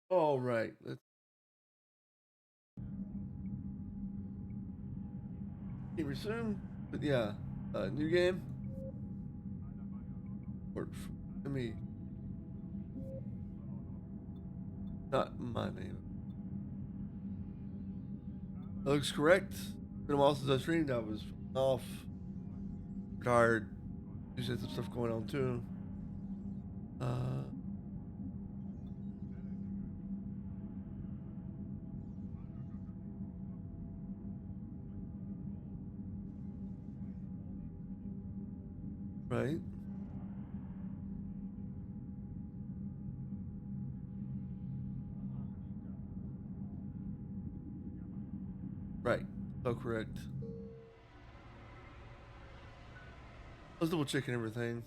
All right, let's resume. But yeah, new game. Or let me not my name. That looks correct. Been a while since I streamed. I was off, retired. Usually had some stuff going on too. Uh, right, right. So correct. I was double checking everything.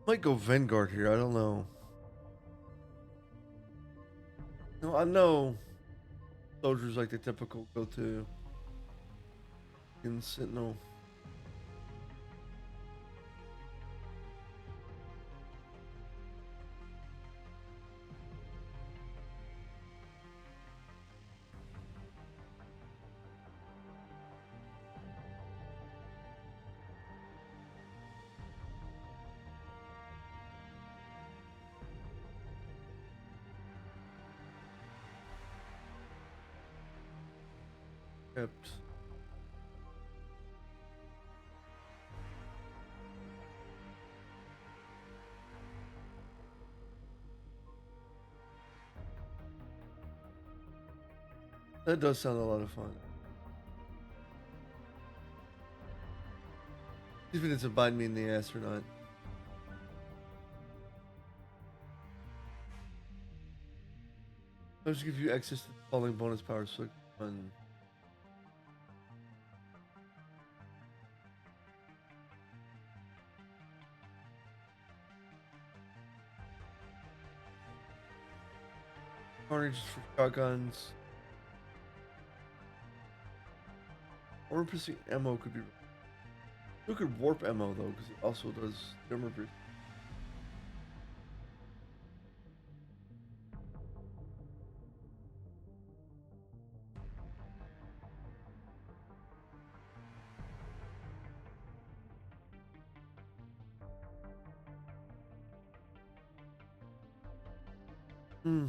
Might go Vanguard here. I don't know. No, I know soldiers like the typical go to in Sentinel. Kept. That does sound a lot of fun. Even if it's a bite me in the ass or not. Those give you access to the following bonus powers. So fun. Carnage for shotguns. Or pursuing ammo could be. You could warp ammo though, because it also does armor piercing. Hmm.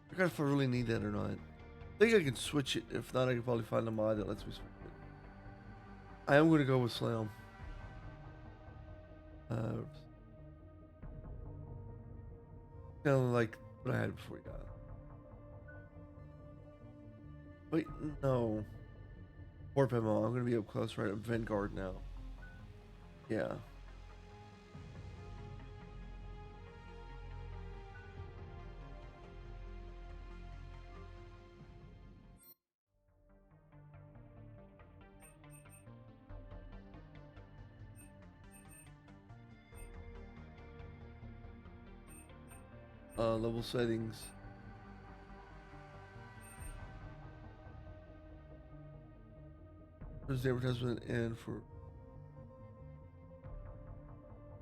I forgot if I really need that or not. I think I can switch it. If not, I can probably find a mod that lets me switch it. I am going to go with Slam. Uh, kind of like what I had before you got it. Wait, no. Warp ammo. I'm going to be up close, right? I'm Vanguard now. Yeah. Level settings. There's the advertisement and for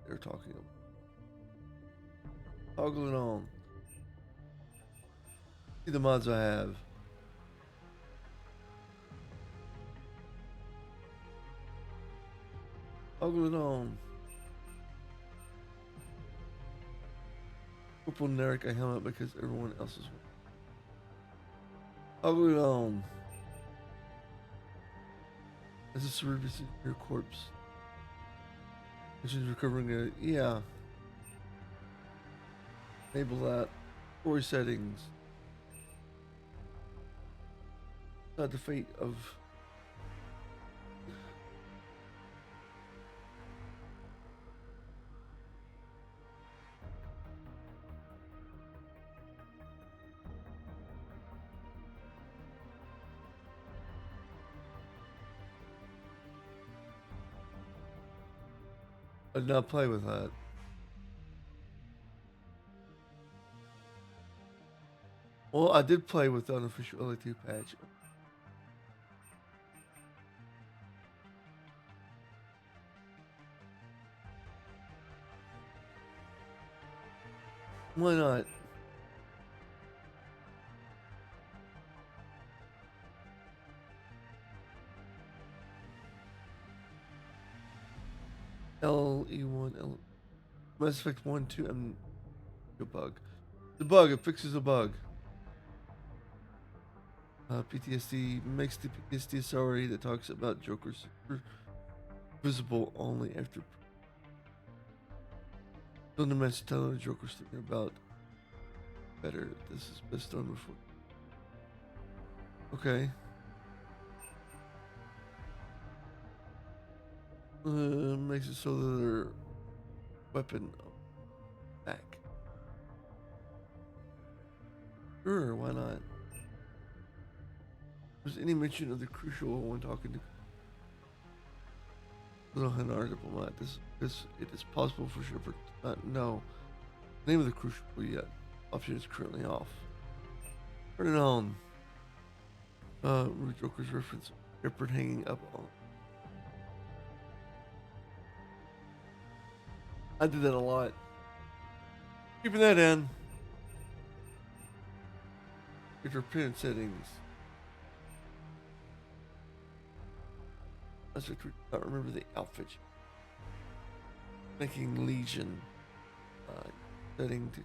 they're talking about. Toggle it on. See the mods I have. Toggle it on. Purple Neric a helmet because everyone else is. Toggle it on. This is servicing your corpse. Which is recovering it. Yeah. Enable that. Story settings. Not the fate of. I did not play with that. Well, I did play with the unofficial LA2 patch. Why not? LE1, Mass Effect 1, 2, a bug. The bug, it fixes a bug. PTSD makes the PTSD authority that talks about Joker's visible only after. Don't the message telling the Joker's thinking about better. This is best done before. Okay. Makes it so that their weapon back. Sure, why not? Was any mention of the crucial when talking to Little Hanar diplomat? This it is possible for Shepard to not know the name of the crucible yet. Option is currently off. Turn it on. Joker's reference. Shepard hanging up on. I did that a lot. Keeping that in. Get your pin settings. I don't remember the outfit. Making Legion. Setting to.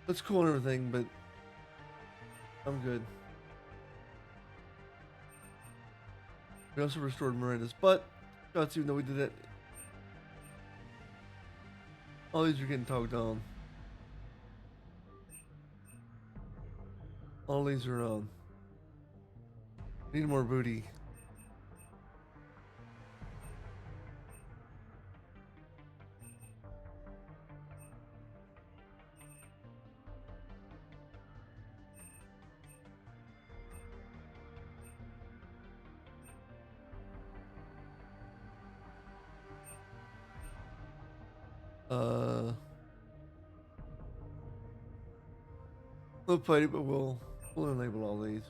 That's cool and everything, but I'm good. We also restored Miranda's butt. Shots, even though we did that. All these are getting togged on. All these are on. Need more booty. We'll play it, but we'll enable all these.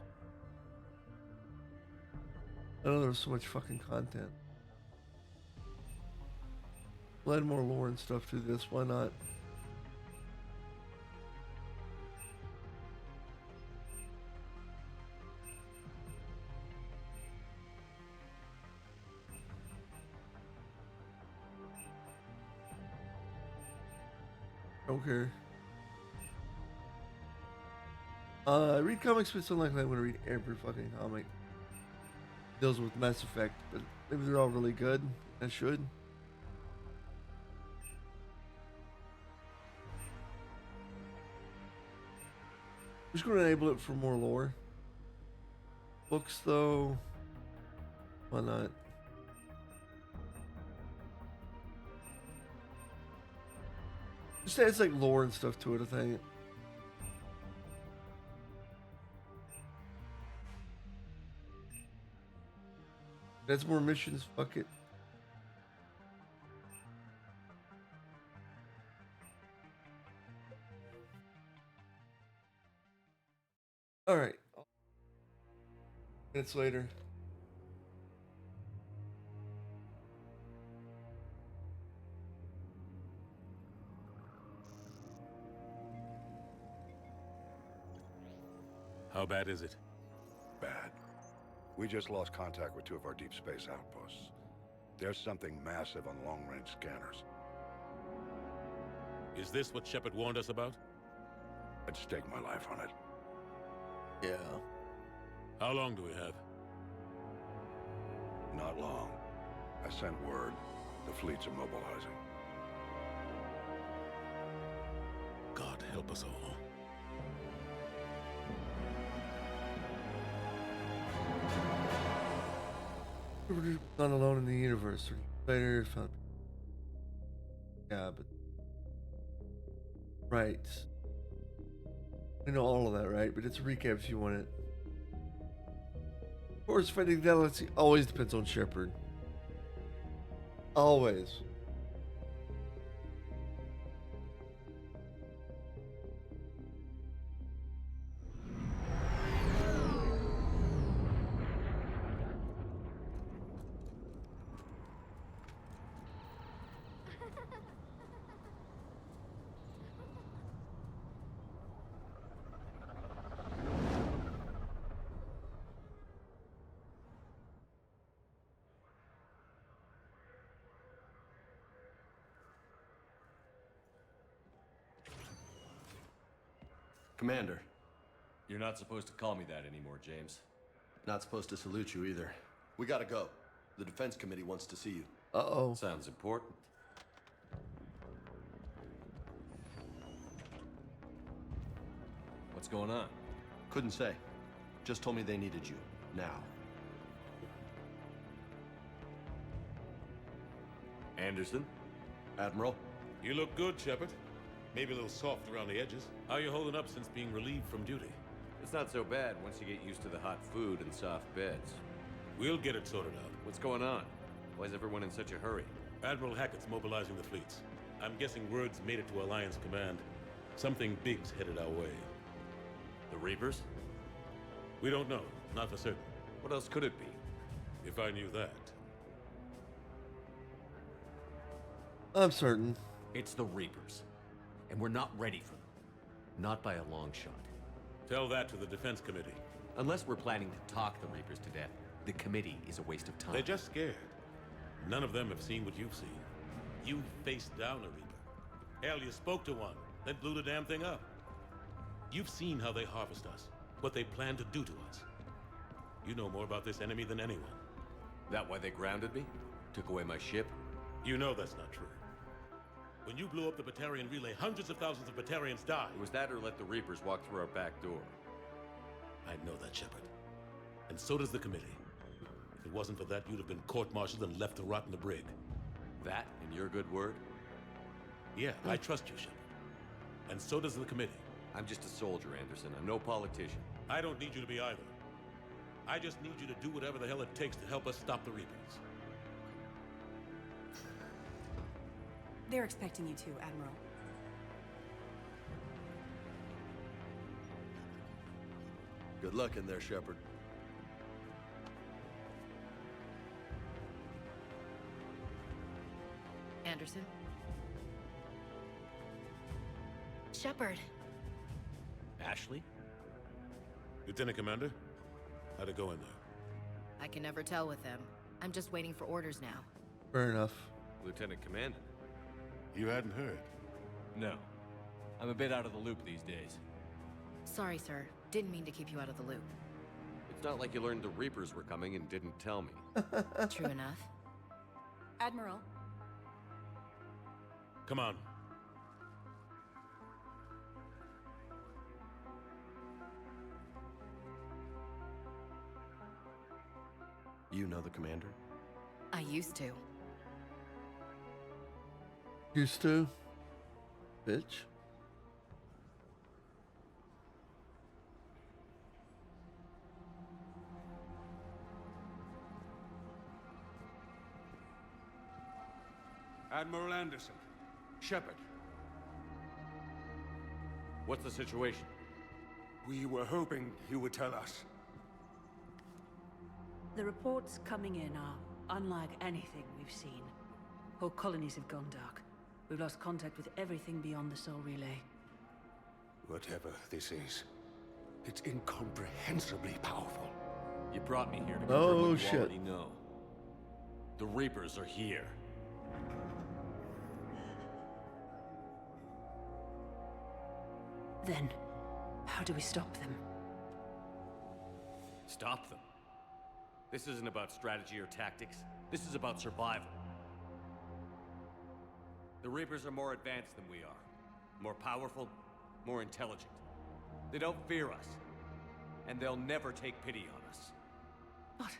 I know there's so much fucking content. We'll add more lore and stuff to this. Why not? Don't care. I read comics, but it's unlikely I'm gonna read every fucking comic. Deals with Mass Effect, but maybe they're all really good. I should. I'm just gonna enable it for more lore. Books, though, why not? Just adds like lore and stuff to it, I think. That's more missions, fuck it. Alright. Minutes later. How bad is it? Bad. We just lost contact with 2 of our deep space outposts. There's something massive on long-range scanners. Is this what Shepard warned us about? I'd stake my life on it. Yeah. How long do we have? Not long. I sent word. The fleet's immobilizing. God help us all. We're not alone in the universe. Later, found. Yeah, but right. We know all of that, right? But it's a recap if you want it. Of course, fidelity always depends on Shepard. Always. Commander. You're not supposed to call me that anymore, James. Not supposed to salute you either. We gotta go. The Defense Committee wants to see you. Uh-oh. Sounds important. What's going on? Couldn't say. Just told me they needed you. Now. Anderson? Admiral? You look good, Shepard. Maybe a little soft around the edges. How are you holding up since being relieved from duty? It's not so bad once you get used to the hot food and soft beds. We'll get it sorted out. What's going on? Why is everyone in such a hurry? Admiral Hackett's mobilizing the fleets. I'm guessing word's made it to Alliance Command. Something big's headed our way. The Reapers? We don't know. Not for certain. What else could it be? If I knew that. I'm certain. It's the Reapers. And we're not ready for them. Not by a long shot. Tell that to the Defense Committee. Unless we're planning to talk the Reapers to death, the committee is a waste of time. They're just scared. None of them have seen what you've seen. You faced down a Reaper. Hell, you spoke to one, then blew the damn thing up. You've seen how they harvest us, what they plan to do to us. You know more about this enemy than anyone. That why they grounded me? Took away my ship? You know that's not true. When you blew up the Batarian relay, hundreds of thousands of Batarians died. It was that or let the Reapers walk through our back door. I know that, Shepard. And so does the committee. If it wasn't for that, you'd have been court-martialed and left to rot in the brig. That and your good word? Yeah, I trust you, Shepard. And so does the committee. I'm just a soldier, Anderson. I'm no politician. I don't need you to be either. I just need you to do whatever the hell it takes to help us stop the Reapers. They're expecting you to, Admiral. Good luck in there, Shepard. Anderson? Shepard. Ashley? Lieutenant Commander, how'd it go in there? I can never tell with them. I'm just waiting for orders now. Fair enough. Lieutenant Commander? You hadn't heard. No. I'm a bit out of the loop these days. Sorry, sir. Didn't mean to keep you out of the loop. It's not like you learned the Reapers were coming and didn't tell me. True enough. Admiral, Come on. You know the commander? I used to. Used to? Bitch. Admiral Anderson. Shepard. What's the situation? We were hoping you would tell us. The reports coming in are unlike anything we've seen. Whole colonies have gone dark. We've lost contact with everything beyond the Soul Relay. Whatever this is, it's incomprehensibly powerful. You brought me here to Oh, confirm what you shit. already know. The Reapers are here. Then, how do we stop them? Stop them. This isn't about strategy or tactics. This is about survival. The Reapers are more advanced than we are. More powerful, more intelligent. They don't fear us. And they'll never take pity on us. But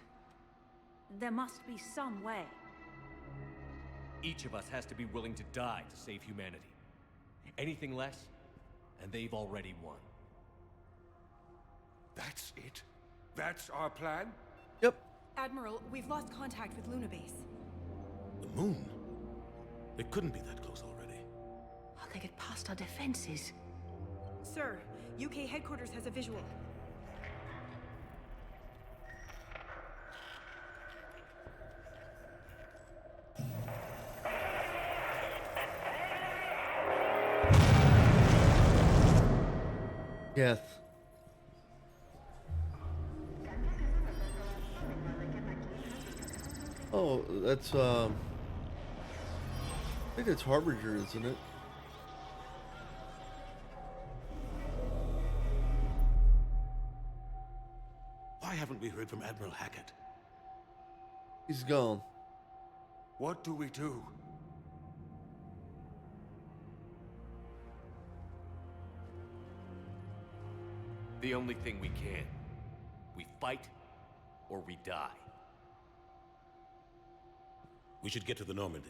There must be some way. Each of us has to be willing to die to save humanity. Anything less, and they've already won. That's it? That's our plan? Yep. Admiral, we've lost contact with Luna Base. The moon? It couldn't be that close already. How they get past our defenses? Sir, UK headquarters has a visual. Yes. Oh, that's I think that's Harbinger, isn't it? Why haven't we heard from Admiral Hackett? He's gone. What do we do? The only thing we can. We fight, or we die. We should get to the Normandy.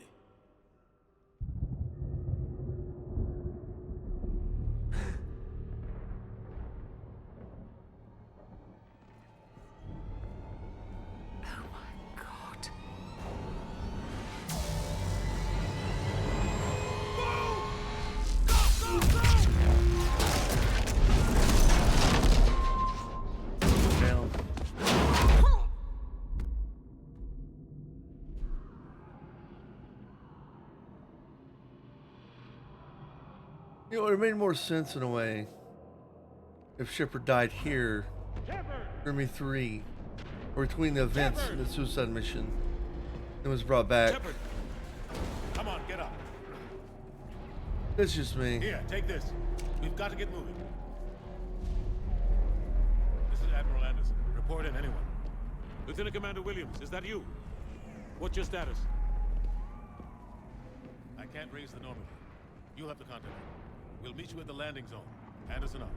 Oh my god. Down. You know, it made more sense in a way if Shepard died here, for ME3, or between the events and the suicide mission, and was brought back. Shepard! Come on, get up. That's just me. Here, take this. We've got to get moving. This is Admiral Anderson. Report in, anyone. Lieutenant Commander Williams, is that you? What's your status? I can't raise the Normandy. You'll have to contact me. We'll meet you at the landing zone. Anderson out.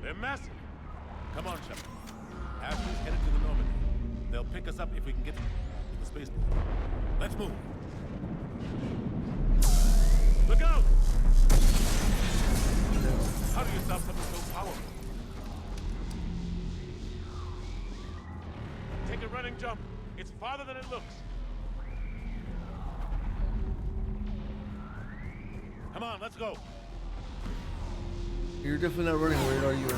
They're massive. Come on, Shepard. Ashley's headed to the Normandy. They'll pick us up if we can get to the spaceport. Let's move. Look out! How do you stop something so powerful? Take a running jump. It's farther than it looks. Come on, let's go. You're definitely not running weird, are you?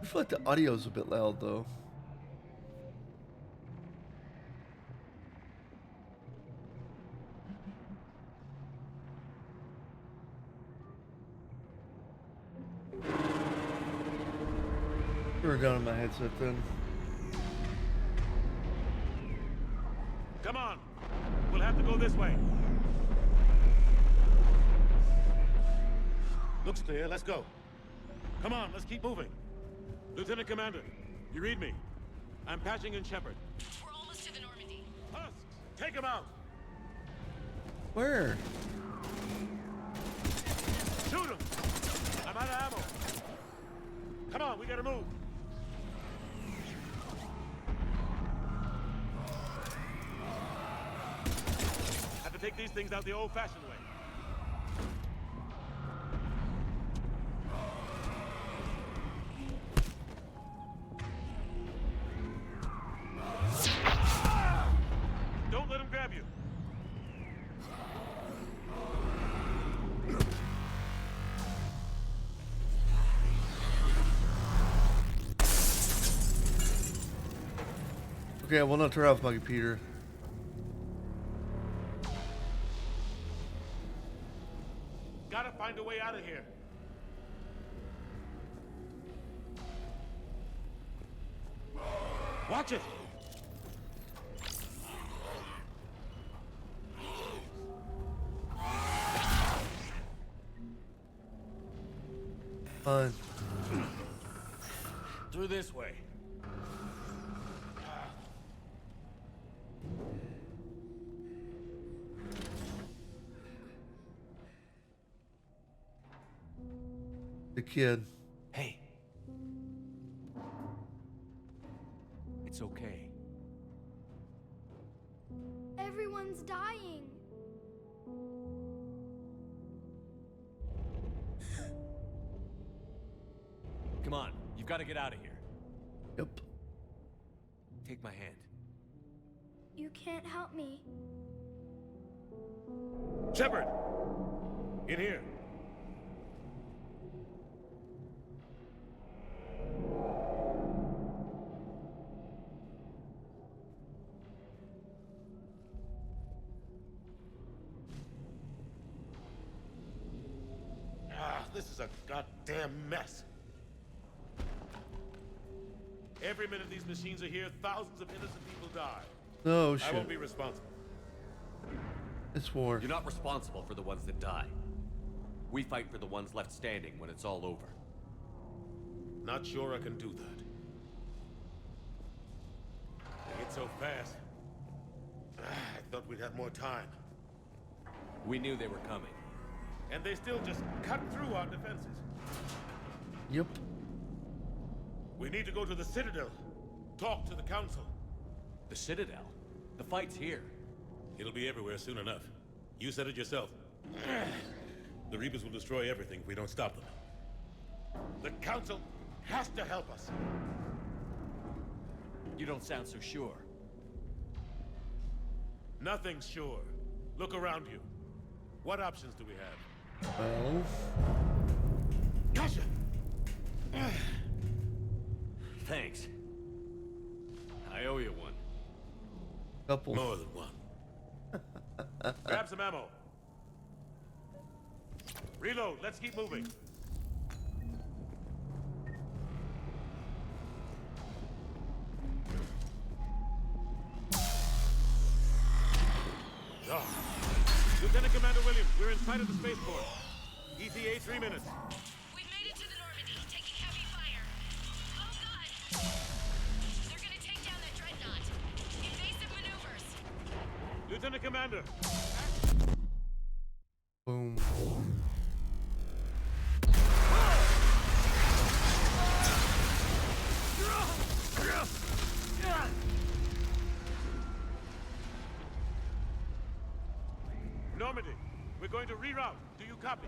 I feel like the audio's a bit loud, though. Threw a gun in my headset then. Come on. We'll have to go this way. Looks clear. Let's go. Come on, let's keep moving. Lieutenant Commander, you read me? I'm patching in Shepard. We're almost to the Normandy. Husks, take him out. Where? Shoot him. I'm out of ammo. Come on, we gotta move. Have to take these things out the old-fashioned way. Don't let him grab you. Okay, I will not turn off my computer. Gotta find a way out of here. Watch it! Fine. Through this way. The kid. Hey. It's okay. Everyone's dying. Come on, you've got to get out of here. Yep. Take my hand. You can't help me. Shepard! In here. This is a goddamn mess. Every minute these machines are here, thousands of innocent people die. Oh shit. I won't be responsible. It's war. You're not responsible for the ones that die. We fight for the ones left standing when it's all over. Not sure I can do that. They hit so fast. I thought we'd have more time. We knew they were coming. And they still just cut through our defenses. Yep. We need to go to the Citadel. Talk to the Council. The Citadel? The fight's here. It'll be everywhere soon enough. You said it yourself. The Reapers will destroy everything if we don't stop them. The Council has to help us. You don't sound so sure. Nothing's sure. Look around you. What options do we have? Well. Gotcha! Thanks. I owe you one. Couple. More than one. Grab some ammo. Reload. Let's keep moving. Oh. Lieutenant Commander Williams, we're in sight of the spaceport. ETA 3 minutes. We've made it to the Normandy, taking heavy fire. Oh god! They're gonna take down that dreadnought. Invasive maneuvers. Lieutenant Commander. Boom. Normandy, we're going to reroute. Do you copy?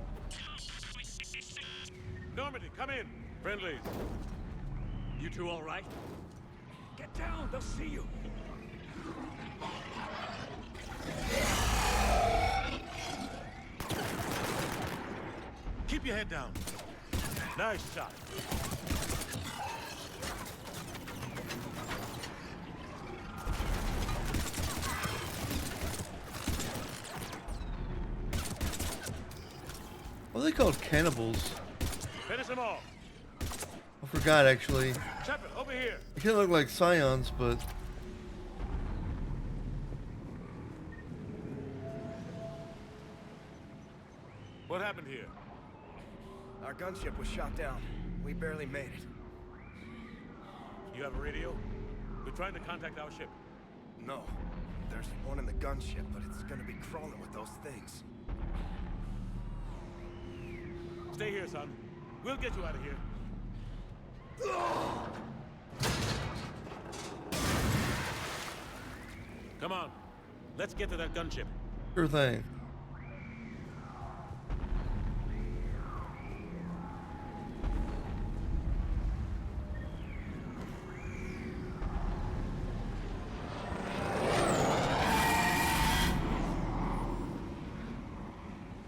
Normandy, come in. Friendlies. You two all right? Get down, they'll see you. Keep your head down. Nice shot. What are they called? Cannibals. Finish them all. I forgot actually. Shepard, over here. They kind of look like scions, but What happened here? Our gunship was shot down. We barely made it. You have a radio? We're trying to contact our ship. No. There's one in the gunship, but it's gonna be crawling with those things. Stay here, son. We'll get you out of here. Come on. Let's get to that gunship. sure thing.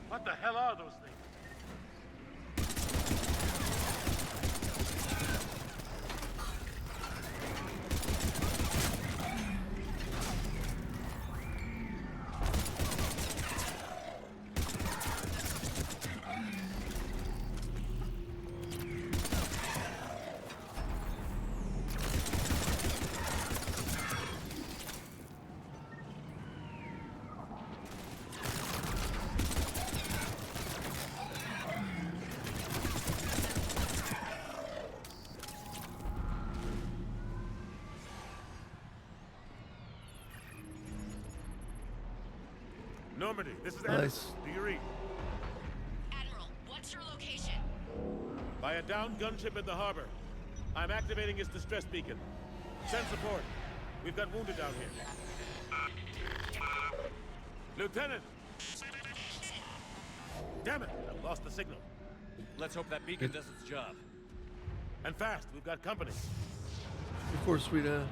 What the hell are those things? Normandy, this is Admiral. Nice. Do you read? Admiral, what's your location? by a downed gunship in the harbor. I'm activating its distress beacon. Send support. We've got wounded down here. Lieutenant! Damn it! I've lost the signal. Let's hope that beacon does its job. And fast. We've got company. Of course, sweetheart.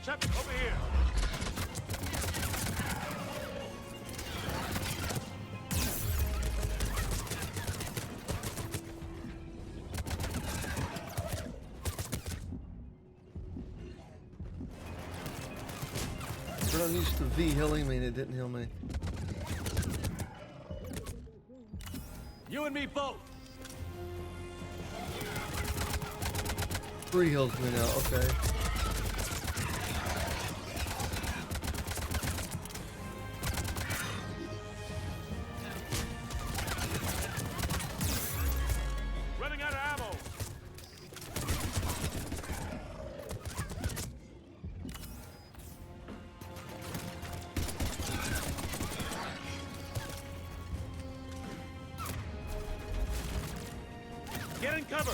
Shepard, over here. We're not used to V healing me and it didn't heal me. You and me both. 3 heals me now, okay. Running out of ammo. Get in cover.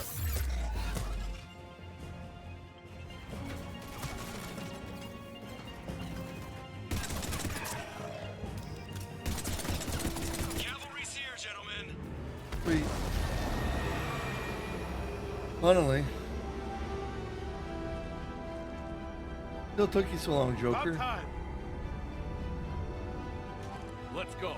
Cavalry's here, gentlemen. Sweet. Finally. Still took you so long, Joker. About time. Let's go.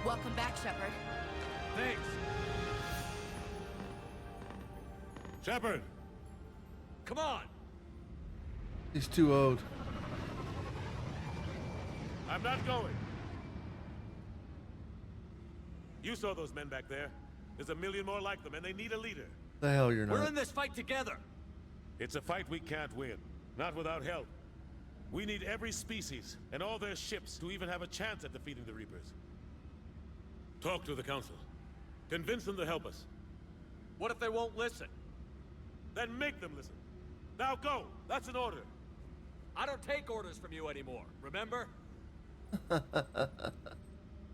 Welcome back, Shepard. Thanks. Shepard. Come on. He's too old. I'm not going. You saw those men back there. There's a million more like them, and they need a leader. The hell you're not. We're in this fight together. It's a fight we can't win. Not without help. We need every species and all their ships to even have a chance at defeating the Reapers. Talk to the Council. Convince them to help us. What if they won't listen? Then make them listen. Now go! That's an order! I don't take orders from you anymore, remember?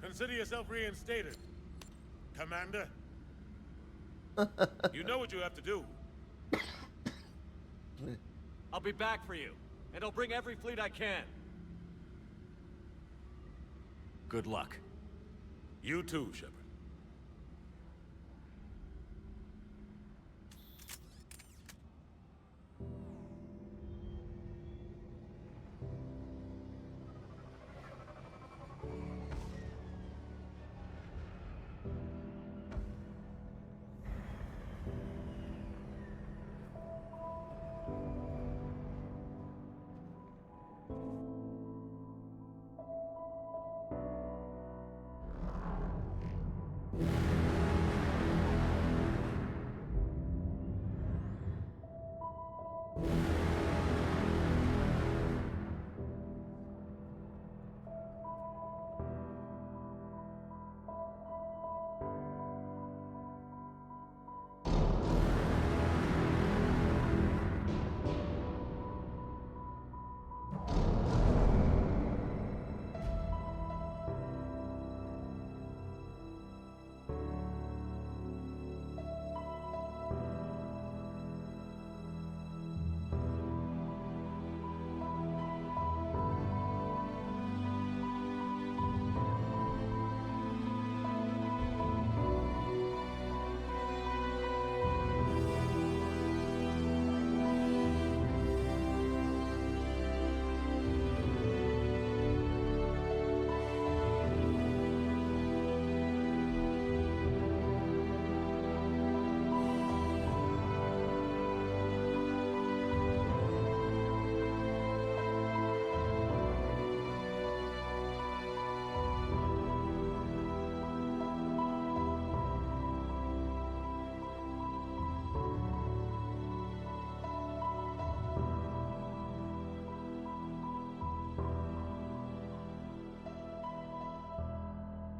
Consider yourself reinstated, Commander. You know what you have to do. I'll be back for you, and I'll bring every fleet I can. Good luck. You too, Shepard.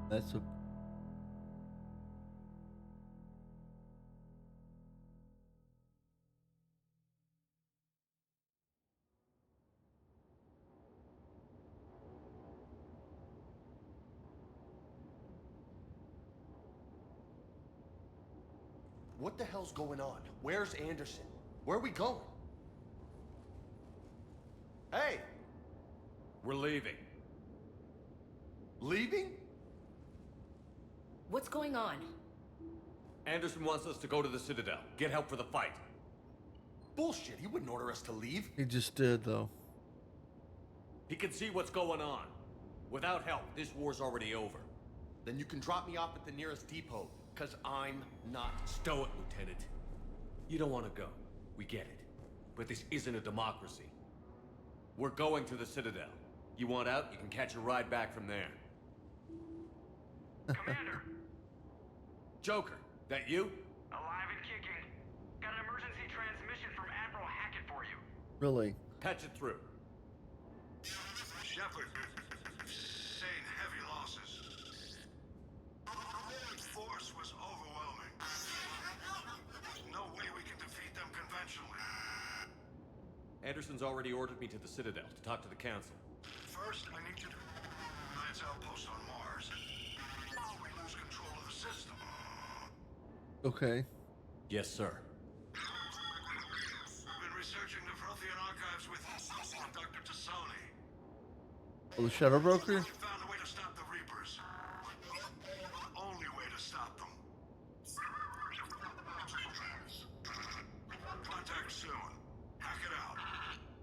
That's a... What the hell's going on? Where's Anderson? Where are we going? Hey! We're leaving. Leaving? What's going on? Anderson wants us to go to the Citadel. Get help for the fight. Bullshit, he wouldn't order us to leave. He just did, though. He can see what's going on. Without help, this war's already over. Then you can drop me off at the nearest depot, because I'm not... Stow it, Lieutenant. You don't want to go. We get it. But this isn't a democracy. We're going to the Citadel. You want out, you can catch a ride back from there. Commander! Joker, that you? Alive and kicking. Got an emergency transmission from Admiral Hackett for you. Really? Patch it through. Shepard, sustained heavy losses. The force was overwhelming. There's no way we can defeat them conventionally. Anderson's already ordered me to the Citadel to talk to the Council. First, I need you to lance outpost on Mars. We lose control of the system. Okay. Yes, sir. Been researching the Prothean archives with Dr. Tassoni. Oh, the Shadow Broker? Found a way to stop the Reapers. The only way to stop them. Contact soon. Hack it out.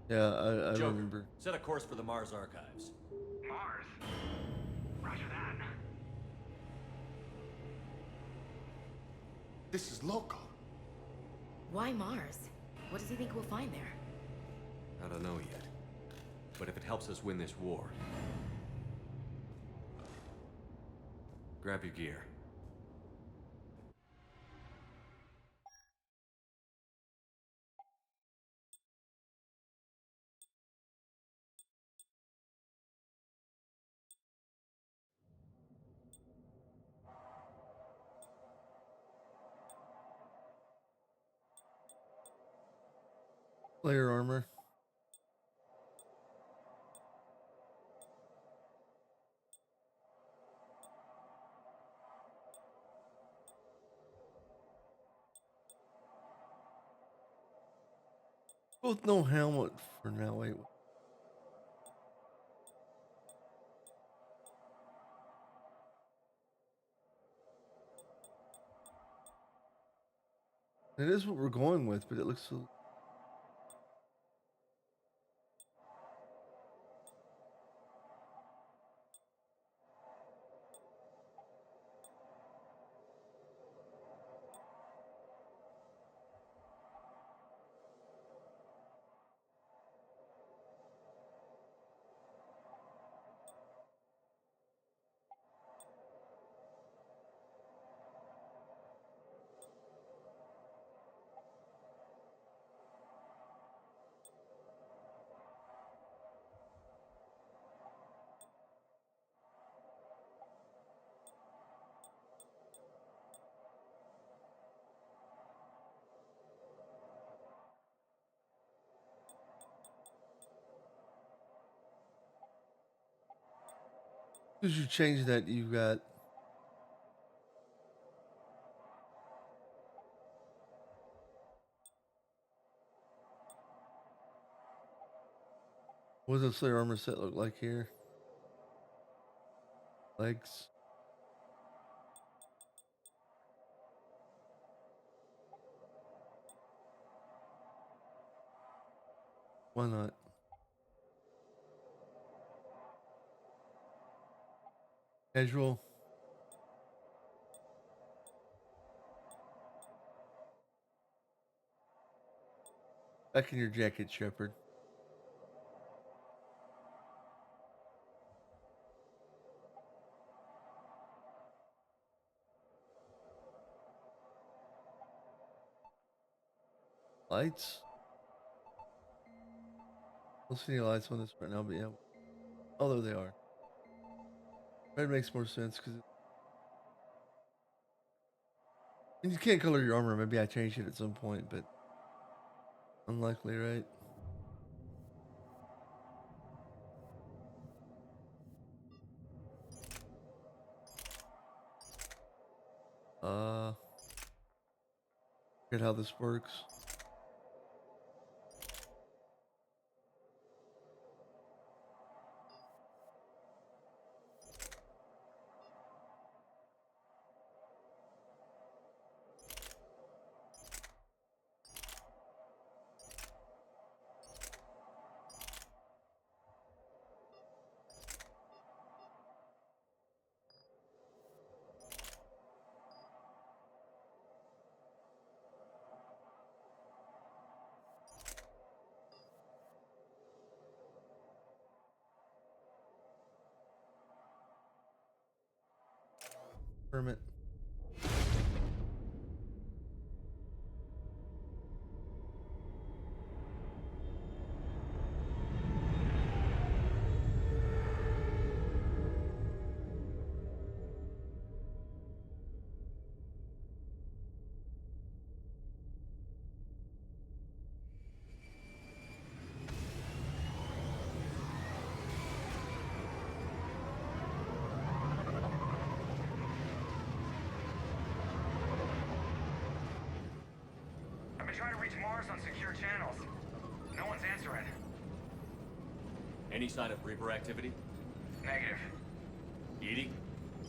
Yeah, I Joker, remember. set a course for the Mars archives. Mars. Roger that. This is loco. Why Mars? What does he think we'll find there? I don't know yet. But if it helps us win this war... Grab your gear. Player armor. Both no helmet for now. Wait. It is what we're going with, but it looks so... As you change that, you got... What does the Slayer armor set look like here? Legs. Why not? Casual. Back in your jacket, Shepard. Lights. Don't see any lights on this right now, but yeah. Oh, there they are. Red makes more sense because You can't color your armor. Maybe I changed it at some point, but unlikely, right? Forget how this works. Permit. I've been trying to reach Mars on secure channels. No one's answering. Any sign of Reaper activity? Negative. EDI?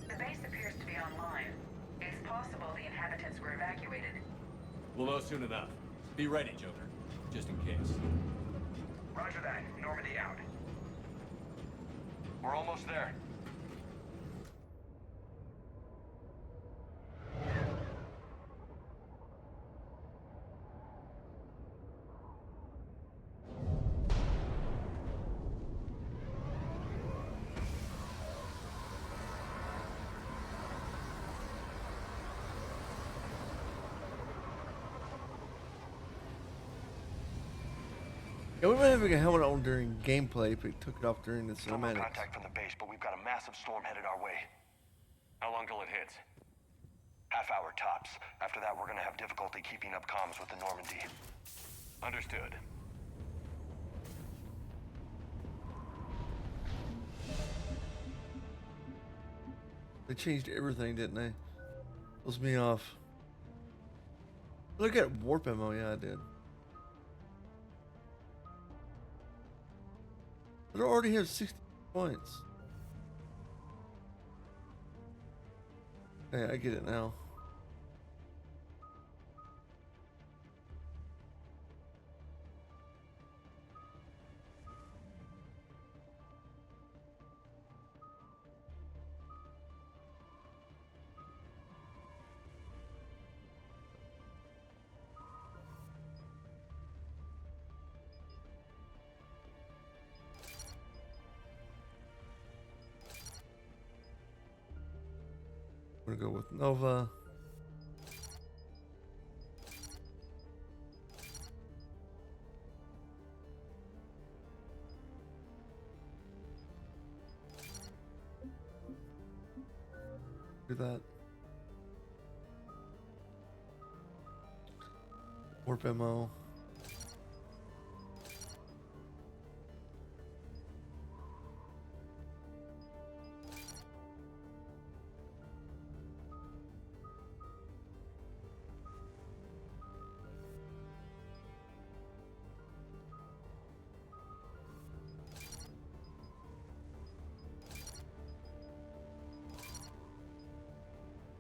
The base appears to be online. It's possible the inhabitants were evacuated. We'll know soon enough. Be ready, Joker. Just in case. Roger that. Normandy out. We're almost there. Yeah, we were having a helmet on during gameplay, but took it off during the Still no cinematics. contact from the base, but we've got a massive storm headed our way. How long till it hits? Half hour tops. After that, we're gonna have difficulty keeping up comms with the Normandy. Understood. They changed everything, didn't they? Throws me off. Look at warp ammo. Yeah, I did. But I already have 60 points. Hey, I get it now. I'm gonna go with Nova. Do that. Warp ammo.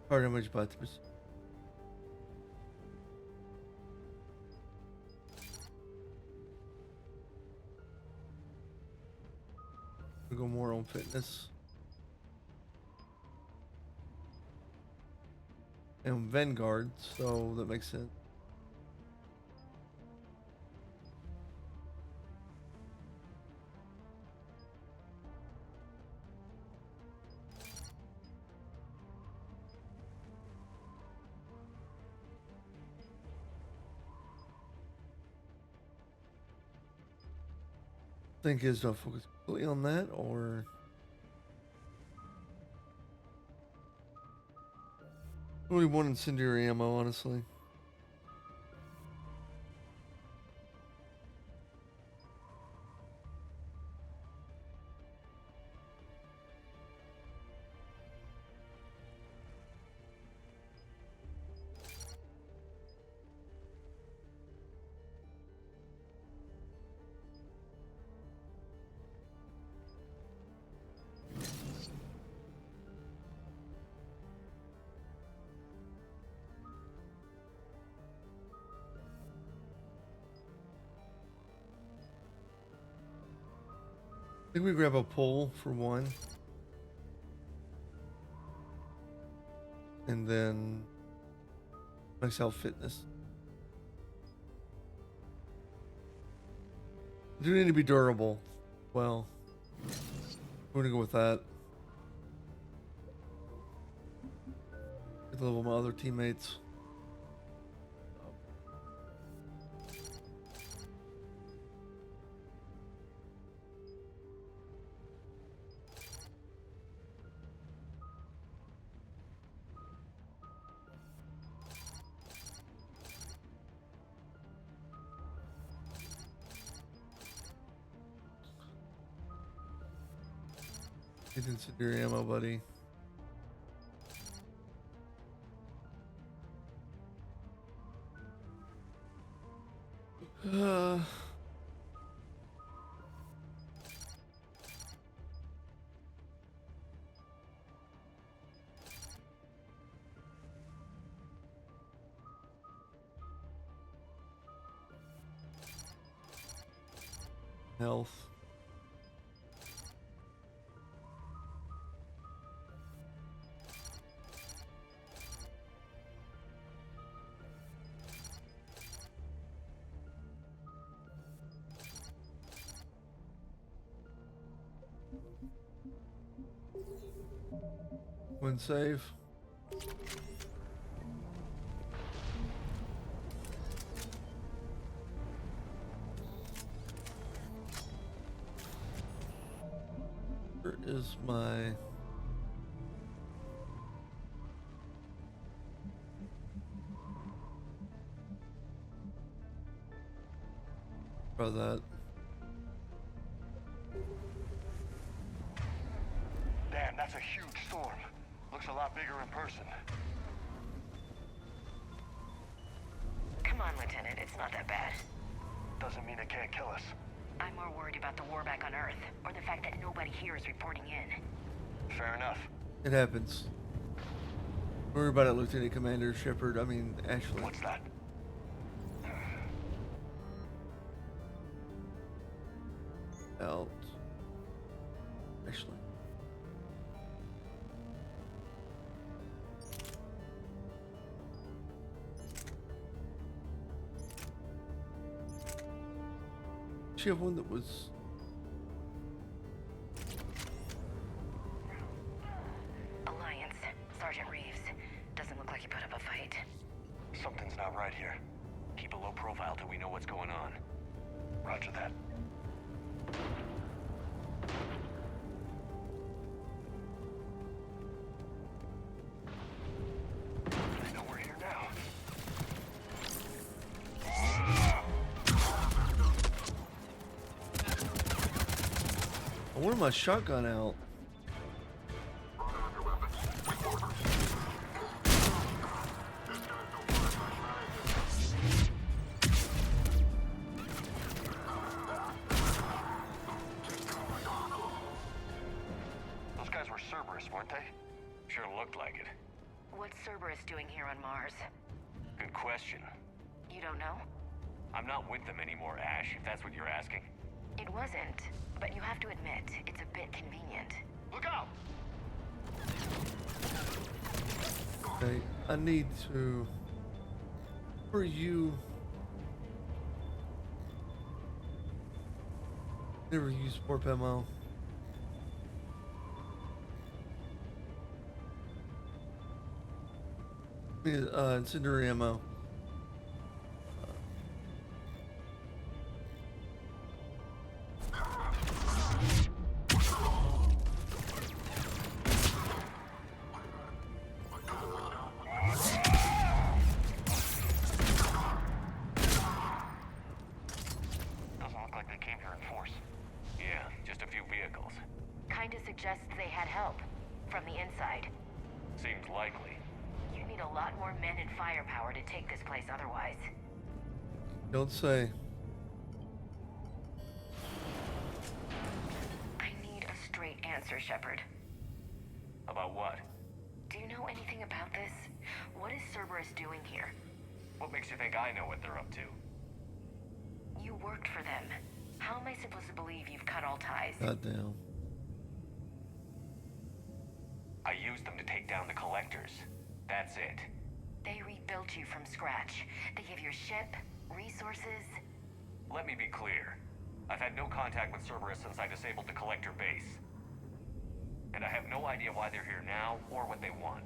Fire damage by 3%. We'll go more on fitness. And Vanguard, so that makes sense. Think is do I focus completely on that or Only one incendiary ammo, honestly. I think we grab a pole for one. And then max out fitness. Do need to be durable. Well, we're gonna go with that. Get the level of my other teammates. Get incendiary ammo, buddy. Health. One save. Where is my... Try that. Damn, that's a huge storm. Looks a lot bigger in person. Come on, Lieutenant. It's not that bad. Doesn't mean it can't kill us. I'm more worried about the war back on Earth, or the fact that nobody here is reporting in. Fair enough. It happens. Worry about it, Lieutenant Commander Shepard. I mean, Ashley. What's that? Out. Ashley. She have one that was... Alliance. Sergeant Reeves. Doesn't look like he put up a fight. Something's not right here. Keep a low profile till we know what's going on. Roger that. They know we're here now. I wanted my shotgun out. Those guys were Cerberus, weren't they? Sure looked like it. What's Cerberus doing here on Mars? Good question. You don't know? I'm not with them anymore, Ash, if that's what you're asking. It wasn't, but you have to admit, it's a bit convenient. Look out! Okay, I need to... For you... Never use warp ammo. Incendiary ammo. from the inside. Seems likely. You need a lot more men and firepower to take this place otherwise. Don't say. I need a straight answer, Shepard. About what? Do you know anything about this? What is Cerberus doing here? What makes you think I know what they're up to? You worked for them. How am I supposed to believe you've cut all ties? Goddamn. I used them to take down the collectors. That's it. They rebuilt you from scratch. They gave your ship, resources. Let me be clear. I've had no contact with Cerberus since I disabled the collector base. And I have no idea why they're here now or what they want.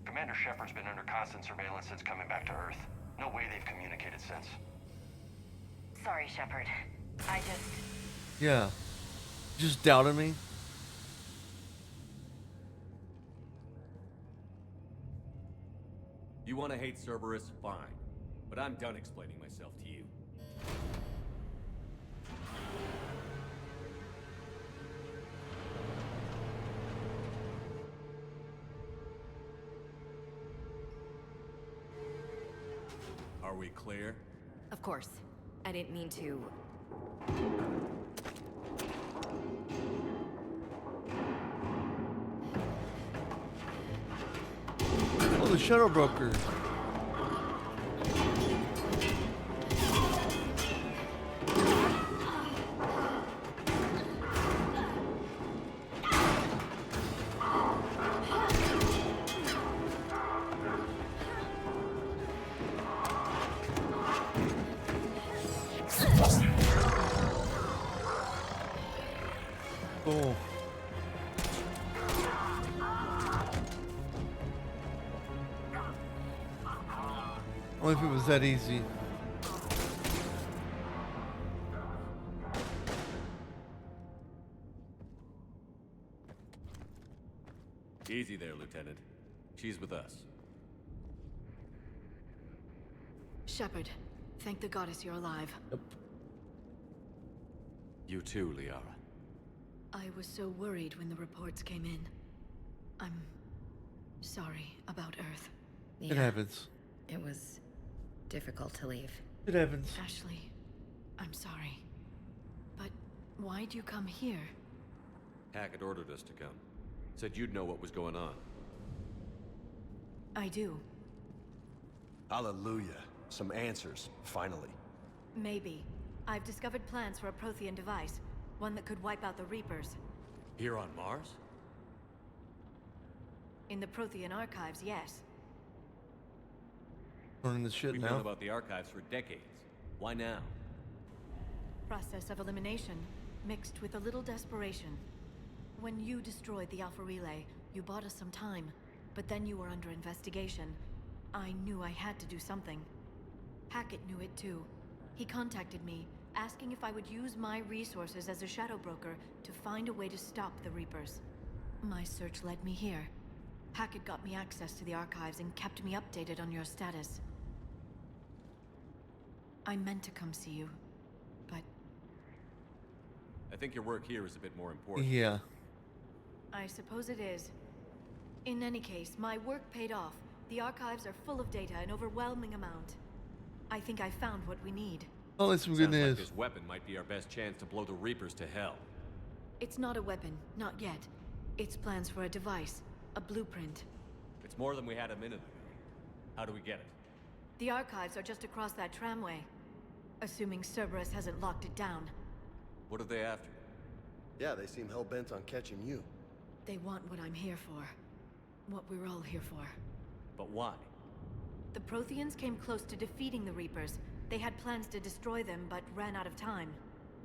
Commander Shepard's been under constant surveillance since coming back to Earth. No way they've communicated since. Sorry, Shepard. I just... Yeah. Just doubted me. You want to hate Cerberus? Fine. But I'm done explaining myself to you. Are we clear? Of course. I didn't mean to... Oh, the Shadow Broker. Oh. Only if it was that easy. Easy there, Lieutenant. She's with us. Shepard, thank the goddess you're alive. Yep. You too, Liara. I was so worried when the reports came in. I'm sorry about Earth. It happens. It was difficult to leave. It happens. Ashley, I'm sorry. But why'd you come here? Hackett ordered us to come. Said you'd know what was going on. I do. Hallelujah. Some answers, finally. Maybe. I've discovered plans for a Prothean device. One that could wipe out the Reapers. Here on Mars? In the Prothean archives, yes. Learning this shit We've now. known about the archives for decades. Why now? Process of elimination, mixed with a little desperation. When you destroyed the Alpha Relay, you bought us some time. But then you were under investigation. I knew I had to do something. Hackett knew it too. He contacted me, asking if I would use my resources as a shadow broker to find a way to stop the Reapers. My search led me here. Hackett got me access to the archives and kept me updated on your status. I meant to come see you, but... I think your work here is a bit more important. Yeah. I suppose it is. In any case, my work paid off. The archives are full of data, an overwhelming amount. I think I found what we need. Oh, that's some good Sounds like news. this weapon might be our best chance to blow the Reapers to hell. It's not a weapon, not yet. It's plans for a device, a blueprint. It's more than we had a minute ago. How do we get it? The archives are just across that tramway. Assuming Cerberus hasn't locked it down. What are they after? Yeah, they seem hell-bent on catching you. They want what I'm here for. What we're all here for. But why? The Protheans came close to defeating the Reapers. They had plans to destroy them, but ran out of time.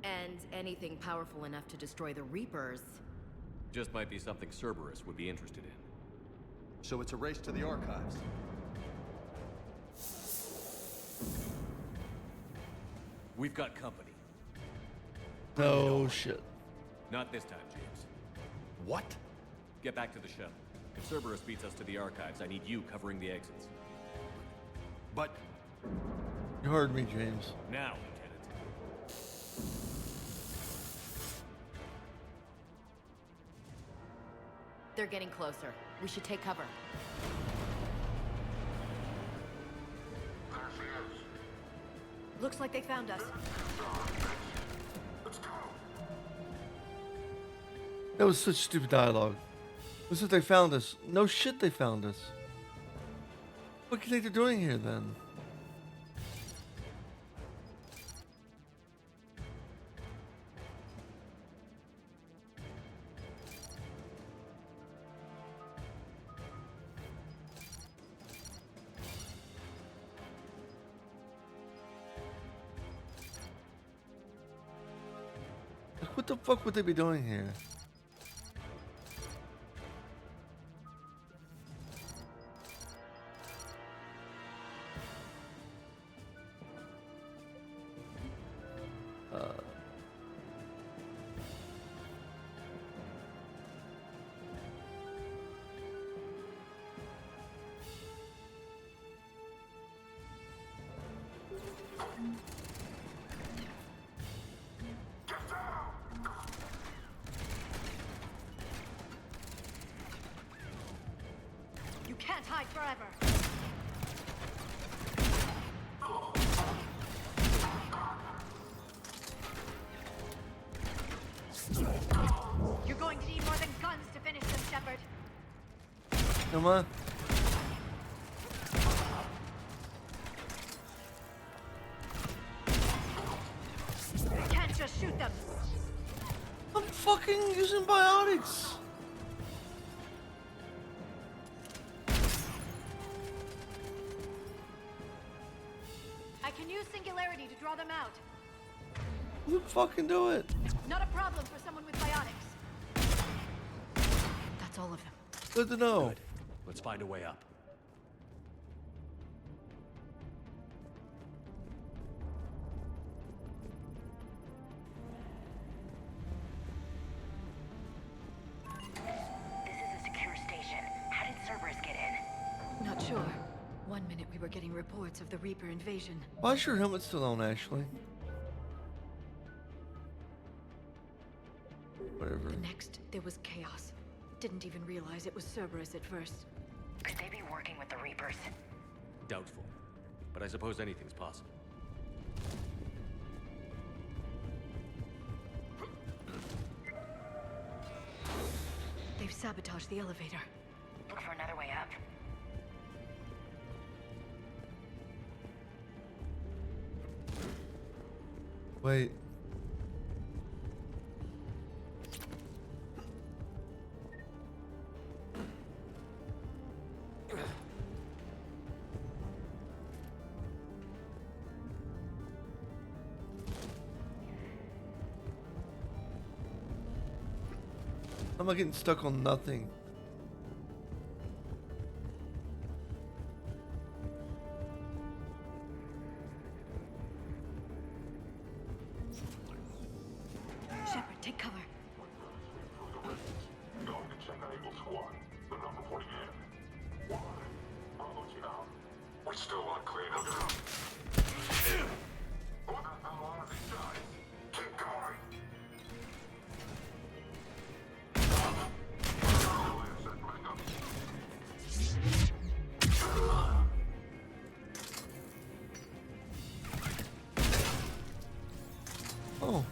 And anything powerful enough to destroy the Reapers... Just might be something Cerberus would be interested in. So it's a race to the archives. We've got company. Oh, shit. Not this time, James. What? Get back to the shuttle. If Cerberus beats us to the archives, I need you covering the exits. But... You heard me, James. Now, Lieutenant. They're getting closer. We should take cover. Looks like they found us. That was such stupid dialogue. Looks like they found us. No shit, they found us. What do you think they're doing here then? What the fuck would they be doing here? You can't hide forever. You're going to need more than guns to finish them, Shepard. Come on. You can't just shoot them. I'm fucking using biotics. I can use singularity to draw them out. You fucking do it. Not a problem for someone with biotics. That's all of them. Good to know. Good. Let's find a way up. This is a secure station. How did Cerberus get in? Not sure. 1 minute we were getting reports of the Reaper invasion. Why is your helmet still on, Ashley? Whatever. The next, there was chaos. Didn't even realize it was Cerberus at first. Could they be working with the Reapers? Doubtful. But I suppose anything's possible. They've sabotaged the elevator. Look for another way up. Wait. How am I getting stuck on nothing? Shepard, take cover. We're still on clean up. Who the hell are these guys? Keep going. Oh.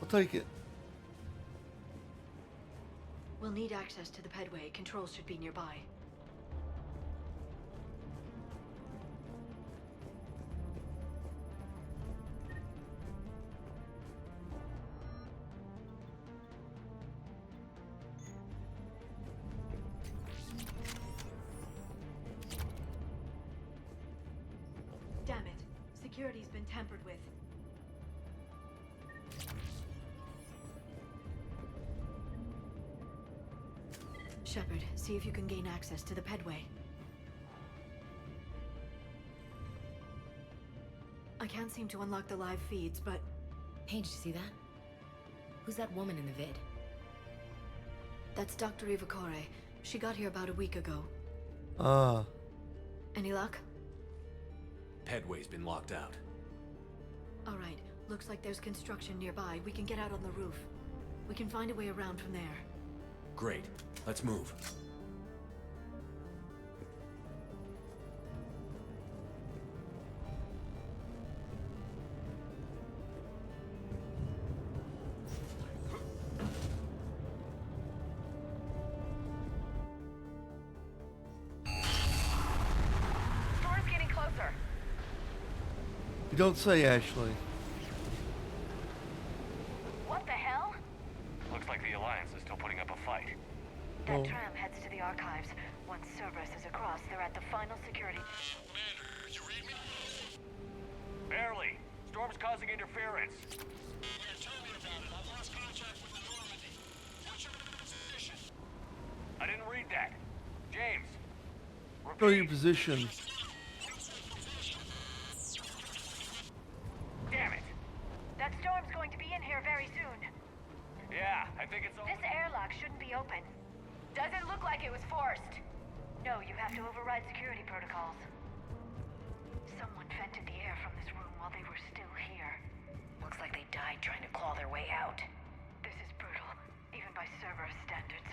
I'll take it. We'll need access to the pedway. Controls should be nearby. Damn it. Security's been tampered with. Shepard, see if you can gain access to the pedway. I can't seem to unlock the live feeds, but... Hey, did you see that? Who's that woman in the vid? That's Dr. Ivakore. She got here about a week ago. Ah. Any luck? Pedway's been locked out. All right. Looks like there's construction nearby. We can get out on the roof. We can find a way around from there. Great. Let's move. Storm's getting closer. You don't say, Ashley. What the hell? Looks like the Alliance is still putting up a fight. That tram heads to the archives. Once Cerberus is across, they're at the final security. Commander, you read me? Barely. Storm's causing interference. Yeah, tell me about it. I've lost contact with the Normandy. What's your position? I didn't read that. James. Show your position. Damn it. That storm's going to be in here very soon. Yeah, I think it's all... This airlock shouldn't be open. Doesn't look like it was forced. No, you have to override security protocols. Someone vented the air from this room while they were still here. Looks like they died trying to claw their way out. This is brutal, even by Cerberus standards.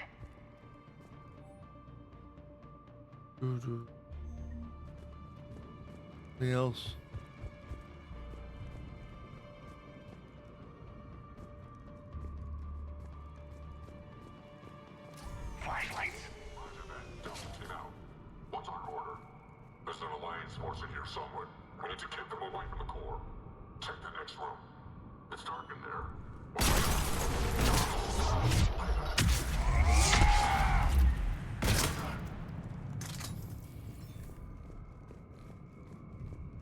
Anything else? Flashlights. What's our order? There's an Alliance force in here somewhere. We need to keep them away from the core. Check the next room. It's dark in there.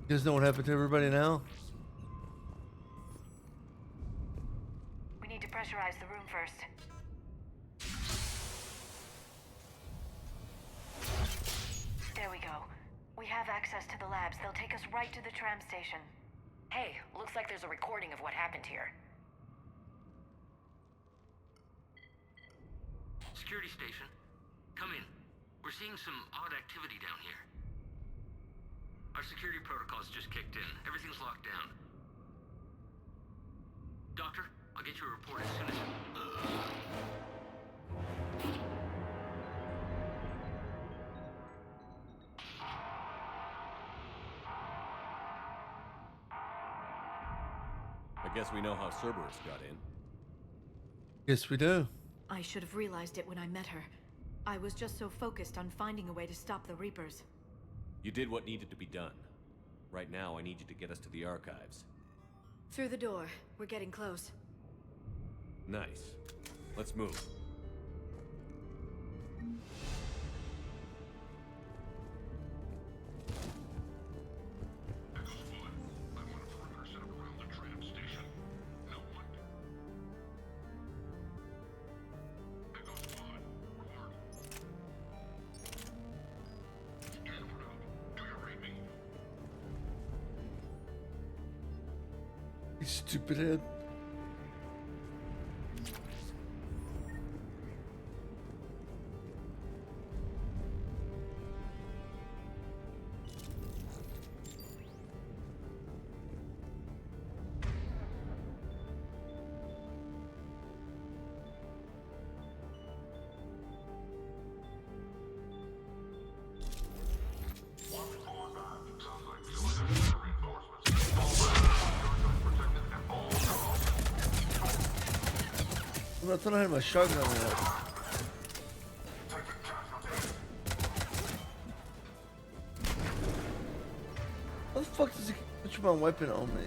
You guys know what happened to everybody now? We need to pressurize the room first. There we go. We have access to the labs. They'll take us right to the tram station. Hey, looks like there's a recording of what happened here. Security station. Come in. We're seeing some odd activity down here. Our security protocols just kicked in. Everything's locked down. Doctor, I'll get you a report as soon as... I guess we know how Cerberus got in. Yes, we do. I should have realized it when I met her. I was just so focused on finding a way to stop the Reapers. You did what needed to be done. Right now, I need you to get us to the archives. Through the door. We're getting close. Nice. Let's move. You stupid head. I thought I had my shotgun on that. How the fuck does he put my weapon on me?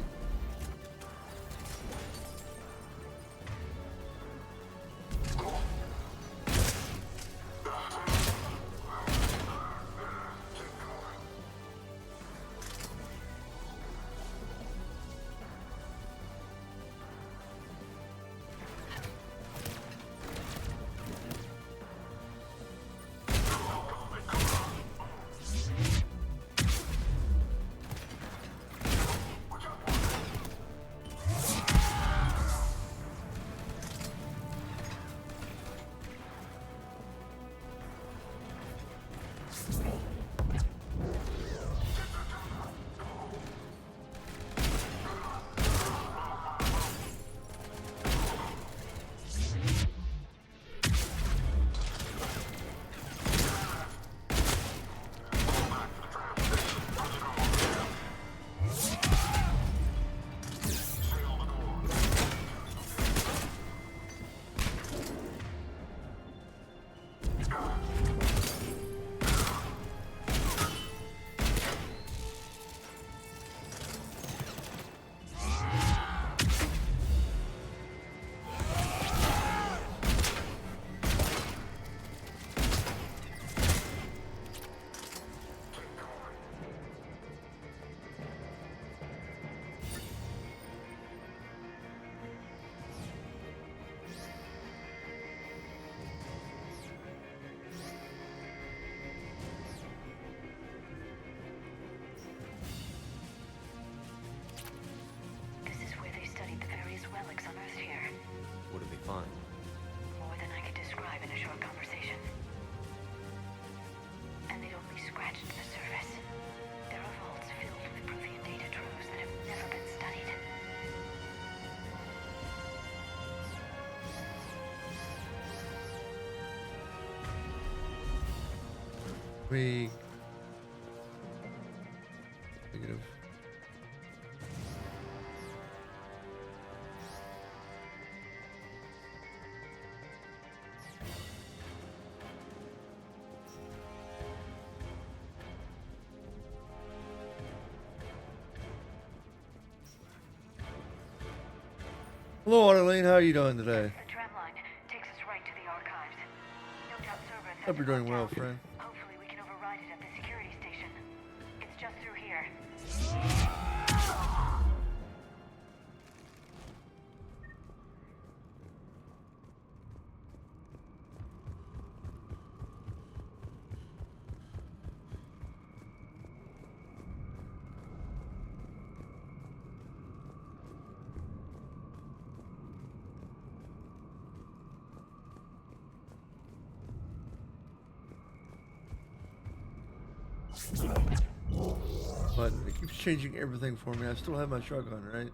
We negative. Hello, Arlene. How are you doing today? The tram line takes us right to the archives. No doubt Cerberus has Hope you're it doing locked well, down. friend. Hopefully we can override it at the security station. It's just through here. But it keeps changing everything for me. I still have my shotgun, right?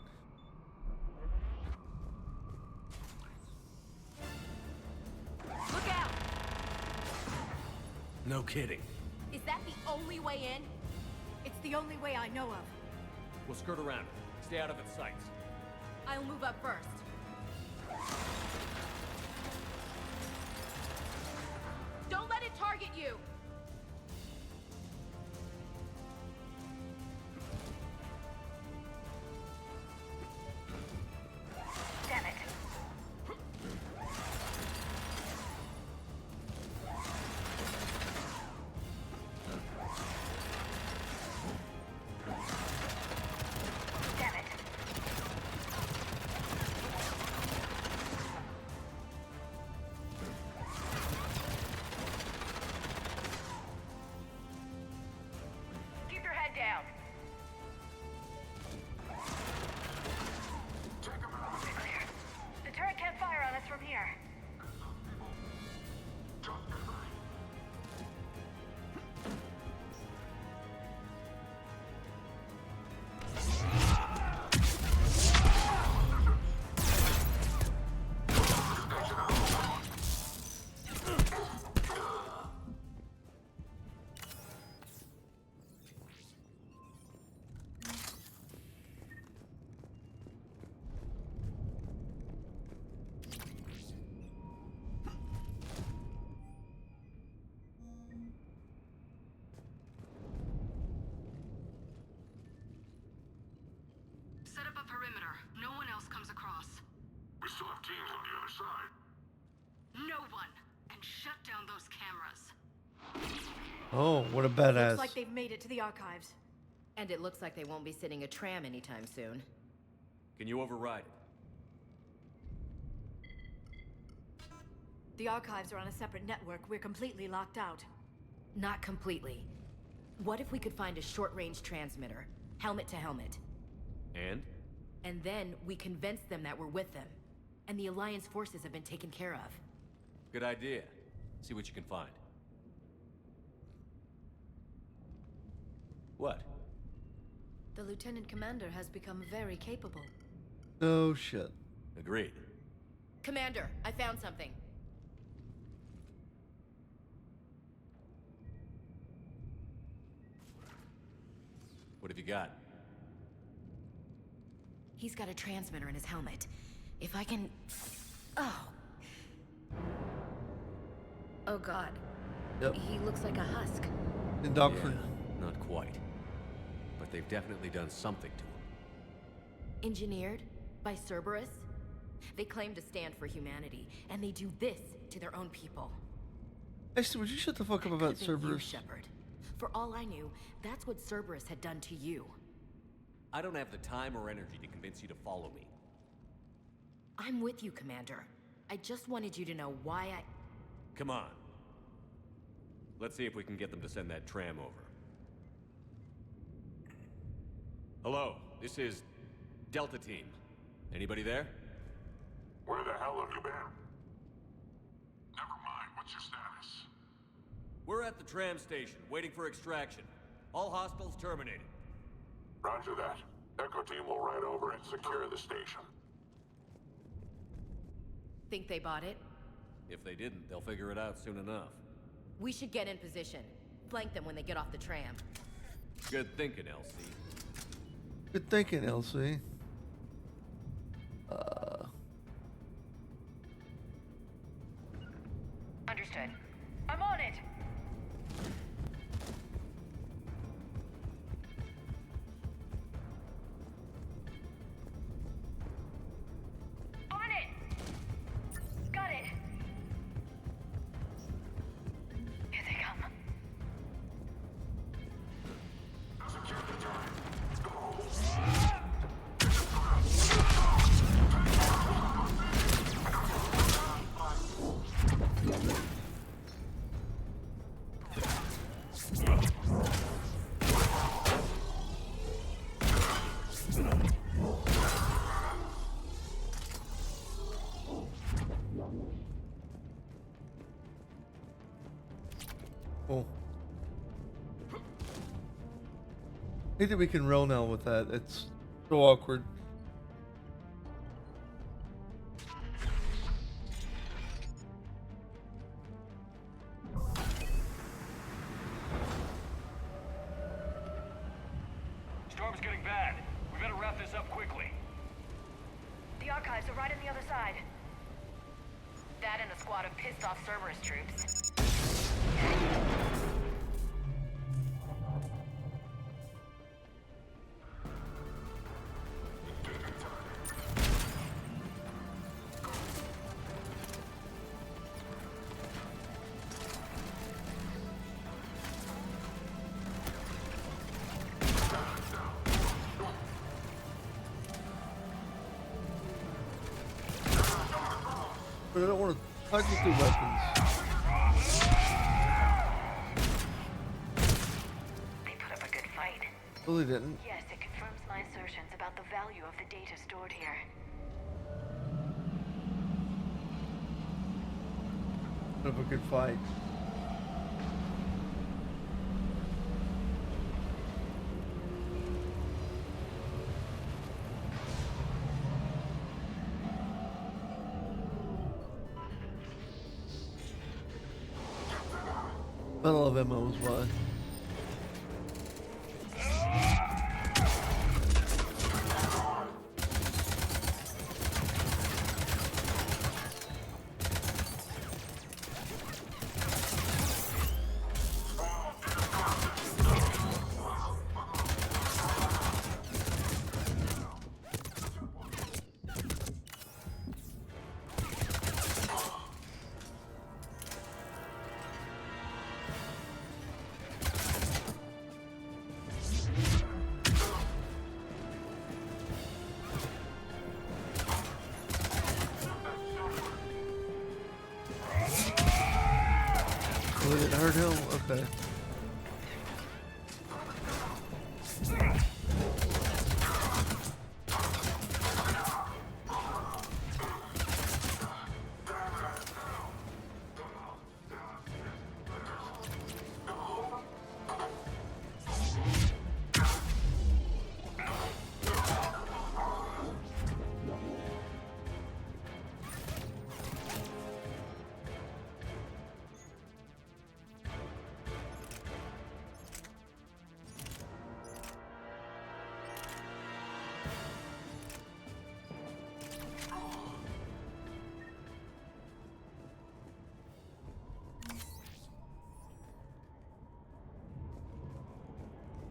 Look out! No kidding. Is that the only way in? It's the only way I know of. We'll skirt around it. Stay out of its sights. I'll move up first. Don't let it target you! Damn it. Damn it. Keep your head down. The turret can't fire on us from here. Set up a perimeter. No one else comes across. We still have teams on the other side. No one. And shut down those cameras. Oh, what a badass. Looks like they've made it to the archives. And it looks like they won't be sitting a tram anytime soon. Can you override it? The archives are on a separate network. We're completely locked out. Not completely. What if we could find a short-range transmitter, helmet to helmet? And? And then we convince them that we're with them. And the Alliance forces have been taken care of. Good idea. See what you can find. What? The Lieutenant Commander has become very capable. No shit. Agreed. Commander, I found something. What have you got? He's got a transmitter in his helmet. If I can... Oh. Oh god. Yep. He looks like a husk. Indoctrined. Yeah, not quite. But they've definitely done something to him. Engineered by Cerberus? They claim to stand for humanity, and they do this to their own people. Actually, would you shut the fuck up about Could've been you, Cerberus? Shepard. For all I knew, that's what Cerberus had done to you. I don't have the time or energy to convince you to follow me. I'm with you, Commander. I just wanted you to know why I... Come on. Let's see if we can get them to send that tram over. Hello, this is Delta Team. Anybody there? Where the hell have you been? Never mind. What's your status? We're at the tram station, waiting for extraction. All hostiles terminated. Roger that. Echo Team will ride over and secure the station. Think they bought it? If they didn't, they'll figure it out soon enough. We should get in position. Flank them when they get off the tram. Good thinking, Elsie. Good thinking, Elsie. Understood. I'm on it! On it! Got it! Here they come. Cool. I think that we can roll now with that. It's so awkward. Storm's getting bad. We better wrap this up quickly. The archives are right on the other side. That and a squad of pissed-off Cerberus troops. But I don't want to touch with the weapons. They put up a good fight. Well, they didn't. Yes, it confirms my assertions about the value of the data stored here. Put up a good fight. Battle of Emma was why. Oh, did it hurt him? Okay.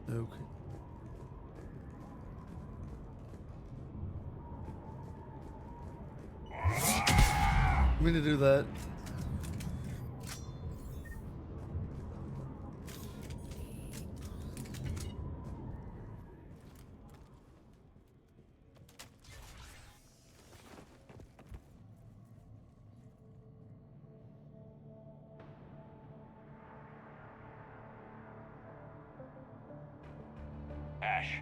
Okay. I'm gonna do that. Ash.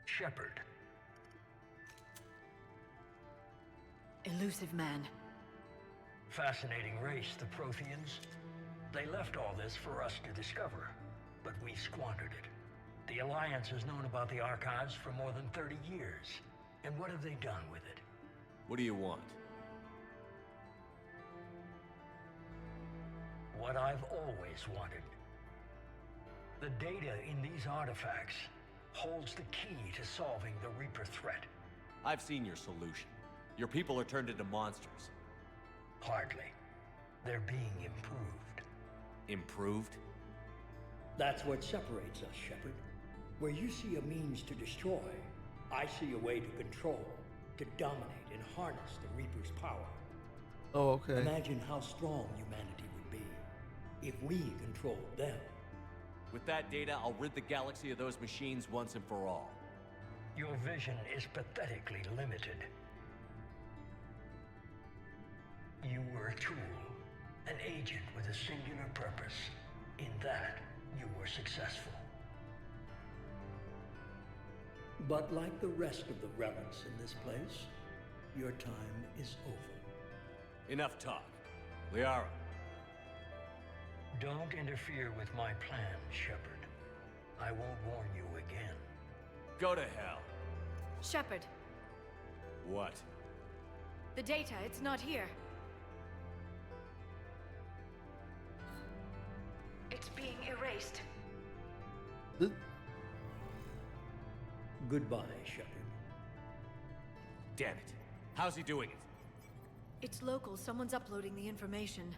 Shepard. elusive man. Fascinating race, the Protheans. They left all this for us to discover, but we squandered it. The Alliance has known about the archives for more than 30 years. And what have they done with it? What do you want? What I've always wanted. The data in these artifacts holds the key to solving the Reaper threat. I've seen your solution. Your people are turned into monsters. Hardly. They're being improved. Improved? That's what separates us, Shepard. Where you see a means to destroy, I see a way to control, to dominate and harness the Reaper's power. Oh, okay. Imagine how strong humanity would be if we controlled them. With that data, I'll rid the galaxy of those machines once and for all. Your vision is pathetically limited. You were a tool, an agent with a singular purpose. In that, you were successful. But like the rest of the relics in this place, your time is over. Enough talk. Liara. Don't interfere with my plan, Shepard. I won't warn you again. Go to hell. Shepard, What? the data, it's not here. It's being erased. Goodbye, Shepard. Damn it. How's he doing it? It's local. Someone's uploading the information.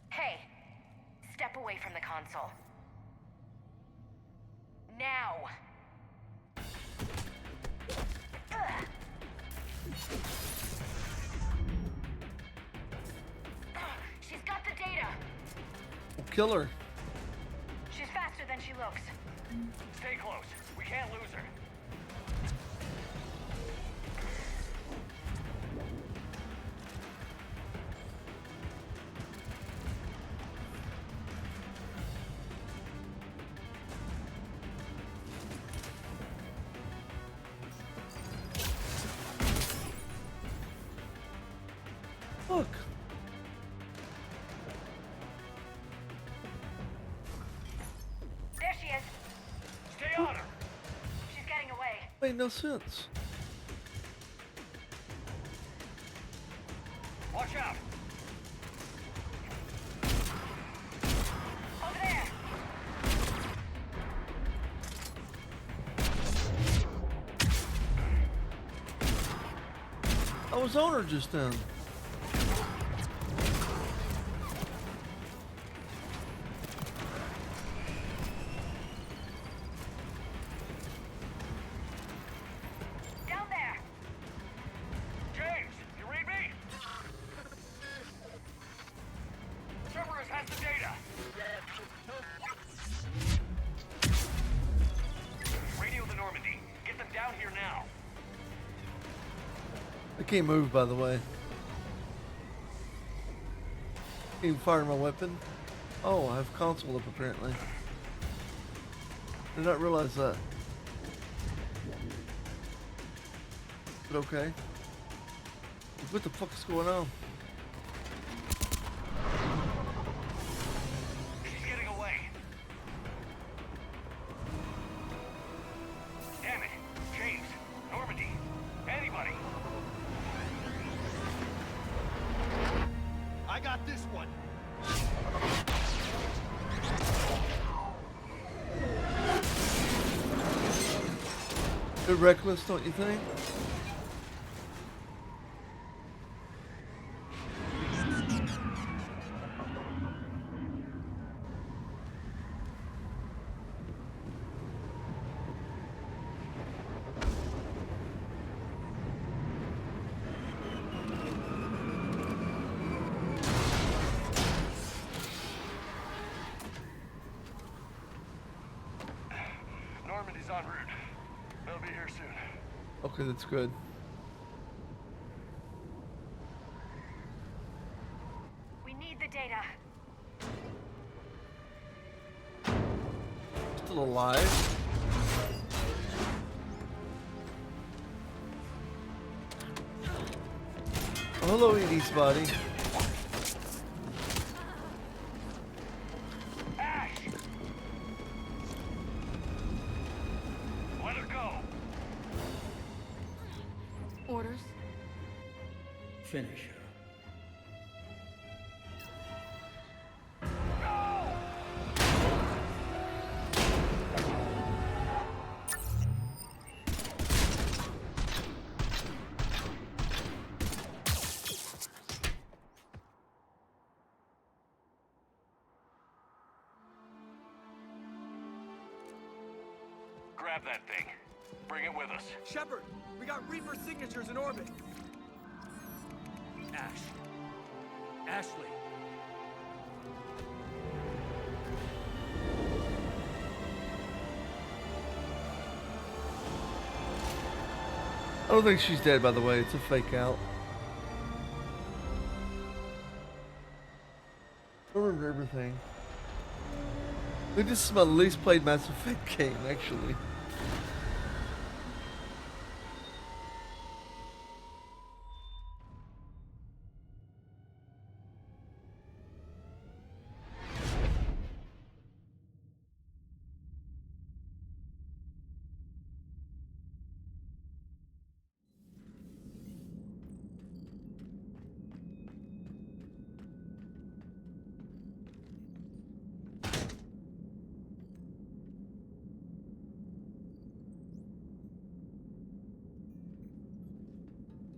Hey, step away from the console. Now! Ugh. She's got the data. We'll kill her. She's faster than she looks. Stay close. We can't lose her. Look. There she is. Stay on her. She's getting away. Made no sense. Watch out. Over there. I was on her just then. Down there. James, you read me? Cerberus has the data. Radio the Normandy. Get them down here now. I can't move, by the way. Can't even fire my weapon. Oh, I have console up apparently. Did not realize that. But okay. What the fuck is going on? She's getting away. Damn it. James, Normandy, anybody. I got this one. Bit reckless, don't you think? Normandy's en route. They'll be here soon. Okay, that's good. We need the data. Still alive? hello, Edie's body. Let her go. Orders? Finish her. Grab that thing. Bring it with us. Shepard, we got Reaper signatures in orbit. Ashley. I don't think she's dead, by the way. It's a fake out. I remember everything. I think this is my least played Mass Effect game, actually.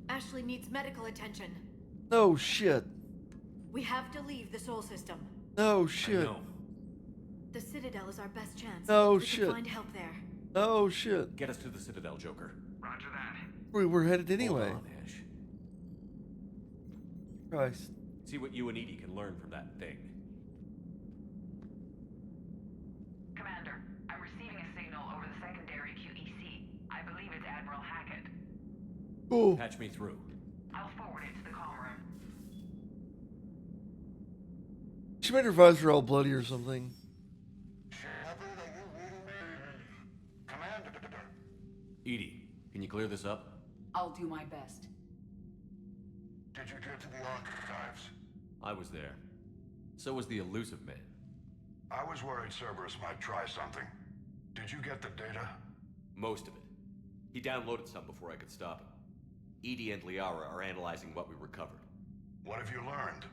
Ashley needs medical attention. No shit. We have to leave the Sol system. No shit. The Citadel is our best chance. No we shit. can find help there. No shit. Get us to the Citadel, Joker. Roger that. We were headed anyway. Hold on, Ash. Christ. See what you and Edie can learn from that thing. Commander, I'm receiving a signal over the secondary QEC. I believe it's Admiral Hackett. Cool. Patch me through. I'll forward it to the comm room. She made her visor all bloody or something. Edie, can you clear this up? I'll do my best. Did you get to the archives? I was there. So was the elusive man. I was worried Cerberus might try something. Did you get the data? Most of it. He downloaded some before I could stop him. Edie and Liara are analyzing what we recovered. What have you learned?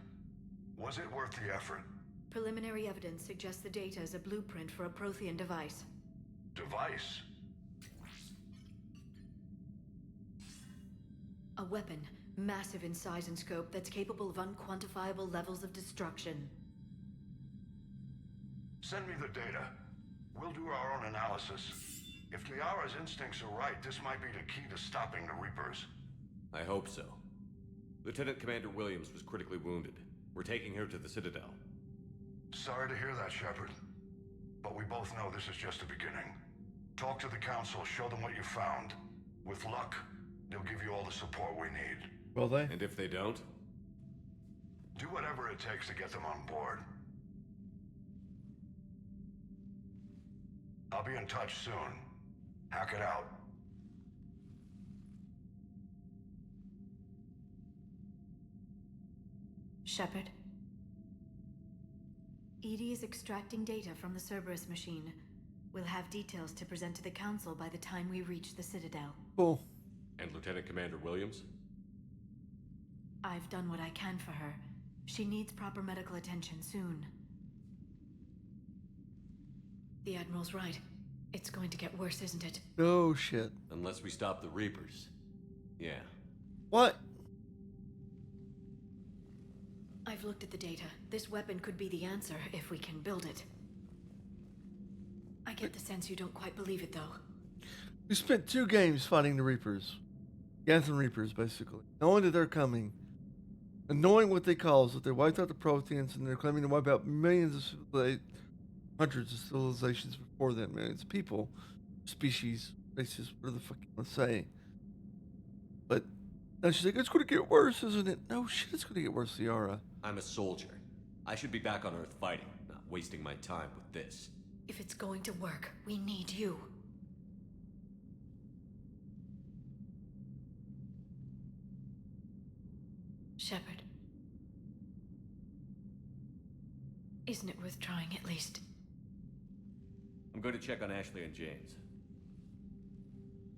Was it worth the effort? Preliminary evidence suggests the data is a blueprint for a Prothean device. Device? A weapon, massive in size and scope, that's capable of unquantifiable levels of destruction. Send me the data. We'll do our own analysis. If Liara's instincts are right, this might be the key to stopping the Reapers. I hope so. Lieutenant Commander Williams was critically wounded. We're taking her to the Citadel. Sorry to hear that, Shepard. But we both know this is just the beginning. Talk to the Council, show them what you found. With luck, they'll give you all the support we need. Will they? And if they don't? Do whatever it takes to get them on board. I'll be in touch soon. Hack it out. Shepard. Edie is extracting data from the Cerberus machine. We'll have details to present to the Council by the time we reach the Citadel. Cool. And Lieutenant Commander Williams? I've done what I can for her. She needs proper medical attention soon. The Admiral's right. It's going to get worse, isn't it? No shit. Unless we stop the Reapers. Yeah. What? I've looked at the data. This weapon could be the answer if we can build it. I get the sense you don't quite believe it, though. We spent 2 games fighting the Reapers. Ganthan Reapers, basically. Knowing that they're coming. And knowing what they cause, that they wiped out the Protheans and they're claiming to wipe out millions of hundreds of civilizations before them. Millions of people, species, races, whatever the fuck you want to say. But now she's like, it's going to get worse, isn't it? No shit, it's going to get worse, Liara. I'm a soldier. I should be back on Earth fighting, not wasting my time with this. If it's going to work, we need you. Isn't it worth trying at least? I'm going to check on Ashley and James.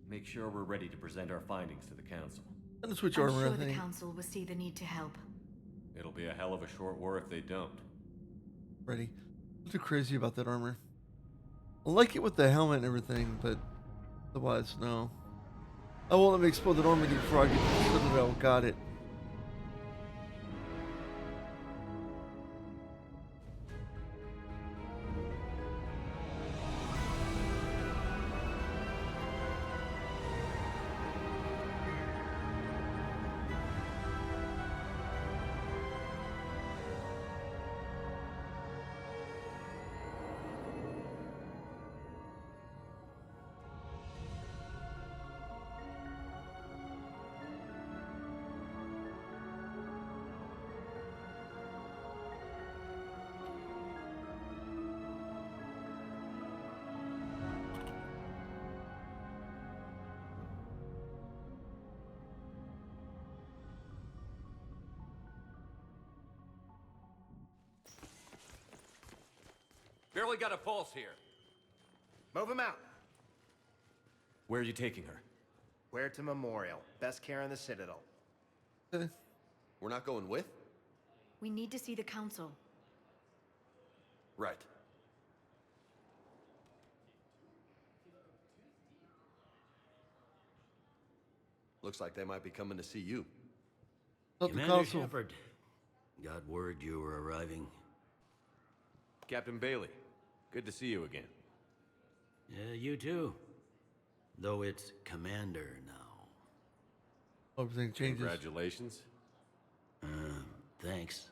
Make sure we're ready to present our findings to the council. I'm gonna switch I'm armor, sure I the think. council will see the need to help. It'll be a hell of a short war if they don't. Ready. I'm too crazy about that armor. I like it with the helmet and everything, but otherwise, no. I won't let me explode the Normandy before I get to the Citadel. Got it. Barely got a pulse here. Move him out. Where are you taking her? Where to Memorial. Best care in the Citadel. We're not going with? We need to see the council. Right. Looks like they might be coming to see you. Commander Shepard, got word you were arriving. Captain Bailey, good to see you again. Yeah, you too. Though it's Commander now. Everything changes. Congratulations. Thanks.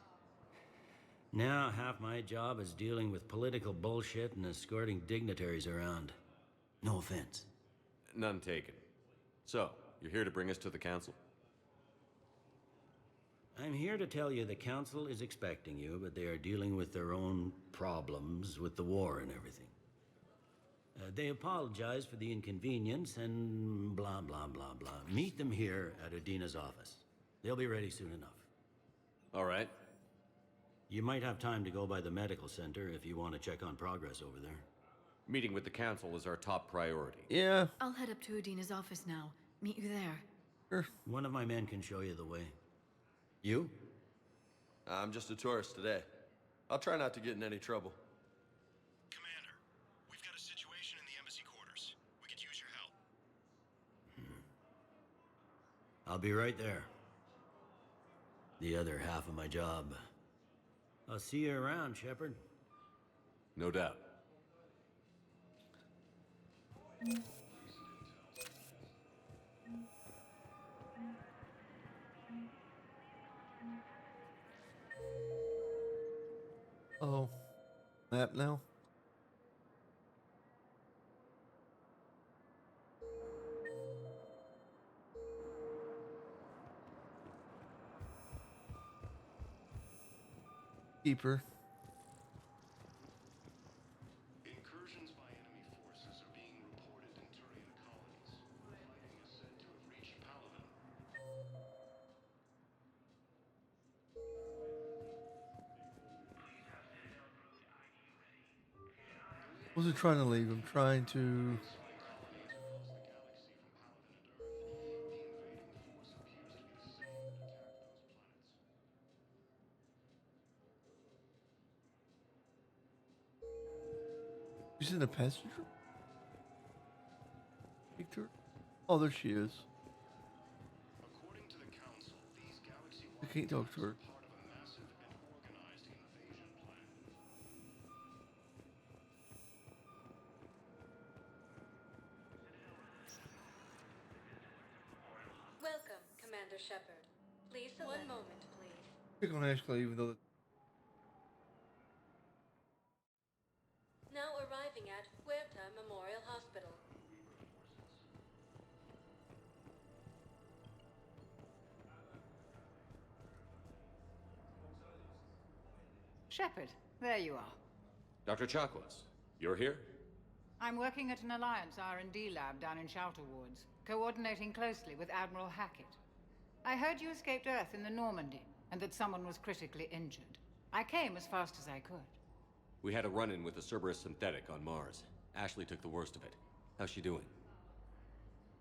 Now half my job is dealing with political bullshit and escorting dignitaries around. No offense. None taken. So, you're here to bring us to the council? I'm here to tell you the council is expecting you, but they are dealing with their own problems with the war and everything. They apologize for the inconvenience and blah, blah, blah, blah. Meet them here at Adina's office. They'll be ready soon enough. All right. You might have time to go by the medical center if you want to check on progress over there. Meeting with the council is our top priority. Yeah. I'll head up to Adina's office now. Meet you there. Sure. One of my men can show you the way. You? I'm just a tourist today. I'll try not to get in any trouble. Commander, we've got a situation in the embassy quarters. We could use your help. I'll be right there. The other half of my job. I'll see you around, Shepard. No doubt. Oh. Map now? Keeper. Incursions by enemy forces are being reported in Turian colonies. Fighting is said to have reached Paladin. Wasn't trying to leave. I'm trying to. She's in the passenger? Victor? Oh, there she is. According to the council, these galaxy I can't talk to her. part of a massive and organized invasion plan. Welcome, Commander Shepard. Please, one moment, please. Pick on Ashley, even though. Now arriving at Huerta Memorial Hospital. Shepard, there you are. Dr. Chakwas, you're here? I'm working at an Alliance R&D lab down in Shelter Woods, coordinating closely with Admiral Hackett. I heard you escaped Earth in the Normandy, and that someone was critically injured. I came as fast as I could. We had a run-in with a Cerberus synthetic on Mars. Ashley took the worst of it. How's she doing?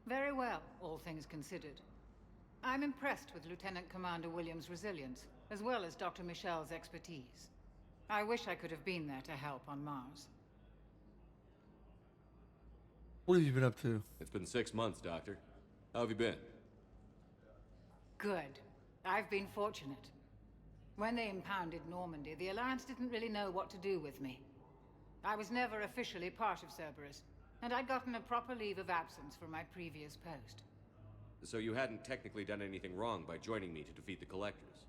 Very well, all things considered. I'm impressed with Lieutenant Commander Williams' resilience, as well as Dr. Michel's expertise. I wish I could have been there to help on Mars. What have you been up to? It's been 6 months, Doctor. How have you been? Good. I've been fortunate. When they impounded Normandy, the Alliance didn't really know what to do with me. I was never officially part of Cerberus, and I'd gotten a proper leave of absence from my previous post. So you hadn't technically done anything wrong by joining me to defeat the Collectors?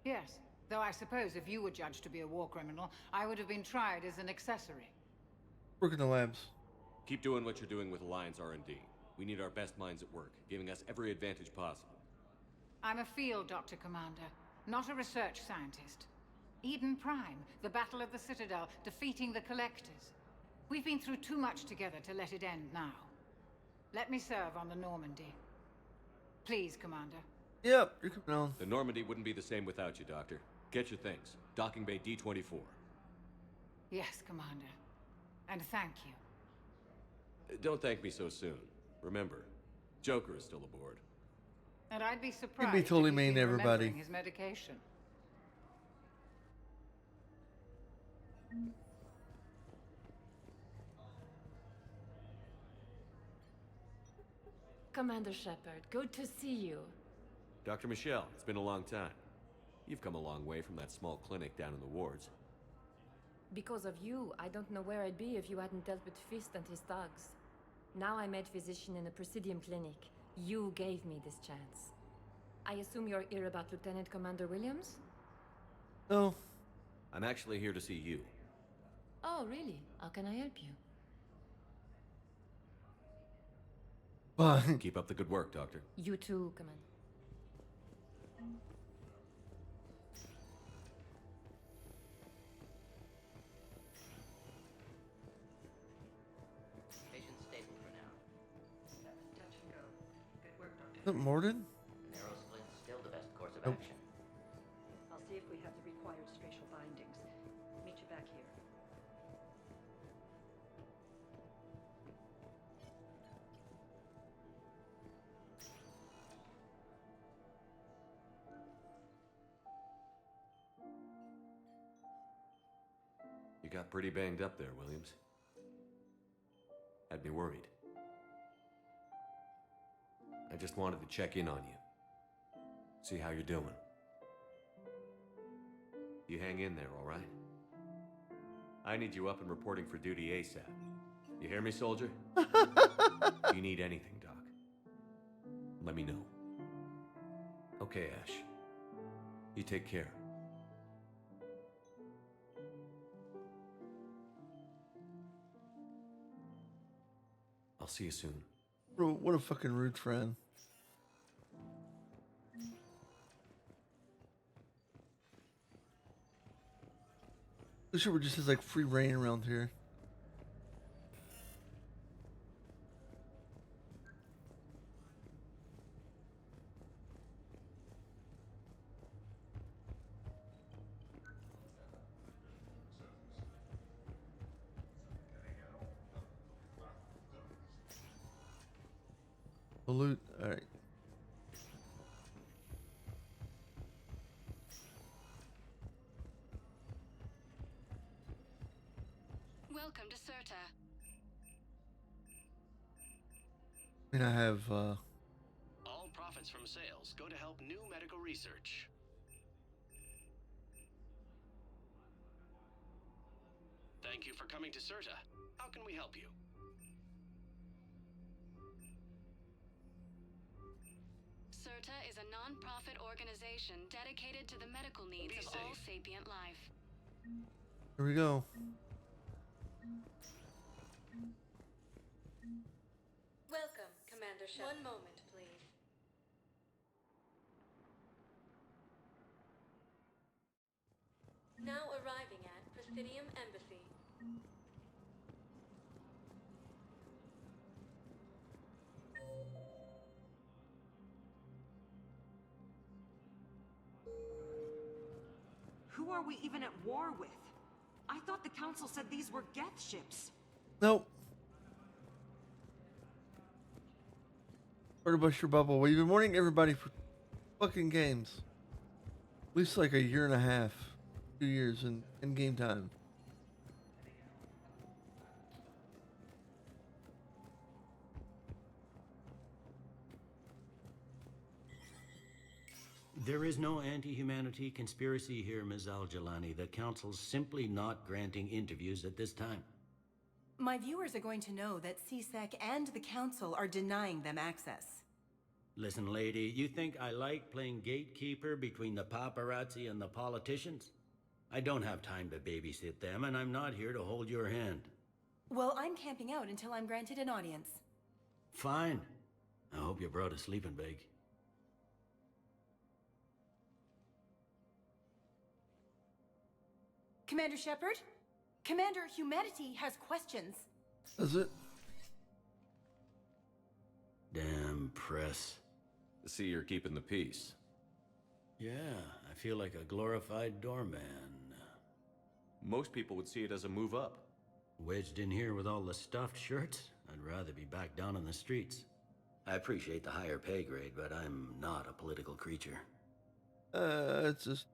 Yes, though I suppose if you were judged to be a war criminal, I would have been tried as an accessory. Work in the labs. Keep doing what you're doing with Alliance R&D. We need our best minds at work, giving us every advantage possible. I'm a field doctor, Commander, not a research scientist. Eden Prime, the Battle of the Citadel, defeating the Collectors. We've been through too much together to let it end now. Let me serve on the Normandy. Please, Commander. Yep, you're coming on. The Normandy wouldn't be the same without you, Doctor. Get your things. Docking Bay D-24. Yes, Commander. And thank you. Don't thank me so soon. Remember, Joker is still aboard. And I'd be surprised You'd be totally if he's mean been to everybody. remembering his medication. Commander Shepard, good to see you. Dr. Michel, it's been a long time. You've come a long way from that small clinic down in the wards. Because of you, I don't know where I'd be if you hadn't dealt with Fist and his thugs. Now I'm head physician in a Presidium clinic. You gave me this chance. I assume you're here about Lieutenant Commander Williams? No. I'm actually here to see you. Oh, really? How can I help you? Fine. Keep up the good work, Doctor. You too, Commander. Patient stable for now. Touch and go. Good work, Doctor. Is that Morden? Narrow split's still the best course of Nope. action. I'll see if we have the required spatial bindings. Meet you back here. You got pretty banged up there, Williams. Had me worried. I just wanted to check in on you. See how you're doing. You hang in there, all right? I need you up and reporting for duty ASAP. You hear me, soldier? If you need anything, Doc, let me know. Okay, Ash. You take care. I'll see you soon. Bro, what a fucking rude friend. This shit just has like free reign around here. Loot. All right. Welcome to Serta. I mean, I have, All profits from sales go to help new medical research. Thank you for coming to Serta. How can we help you? Serta is a non-profit organization dedicated to the medical needs Be of all sapient life. here we go. Welcome, Commander Shepard. 1 moment, please. Now arriving at Presidium Embassy. Who are we even at war with? I thought the Council said these were Geth ships. Nope. Where to bust your bubble? Well, good morning, everybody, for fucking games. At least like a year and a half, 2 years in game time. There is no anti-humanity conspiracy here, Ms. Al-Jalani. The Council's simply not granting interviews at this time. My viewers are going to know that CSEC and the Council are denying them access. Listen, lady, you think I like playing gatekeeper between the paparazzi and the politicians? I don't have time to babysit them, and I'm not here to hold your hand. Well, I'm camping out until I'm granted an audience. Fine. I hope you brought a sleeping bag. Commander Shepard? Commander, humanity has questions. Is it? Damn press. I see you're keeping the peace. Yeah, I feel like a glorified doorman. Most people would see it as a move up. Wedged in here with all the stuffed shirts? I'd rather be back down on the streets. I appreciate the higher pay grade, but I'm not a political creature. It's just...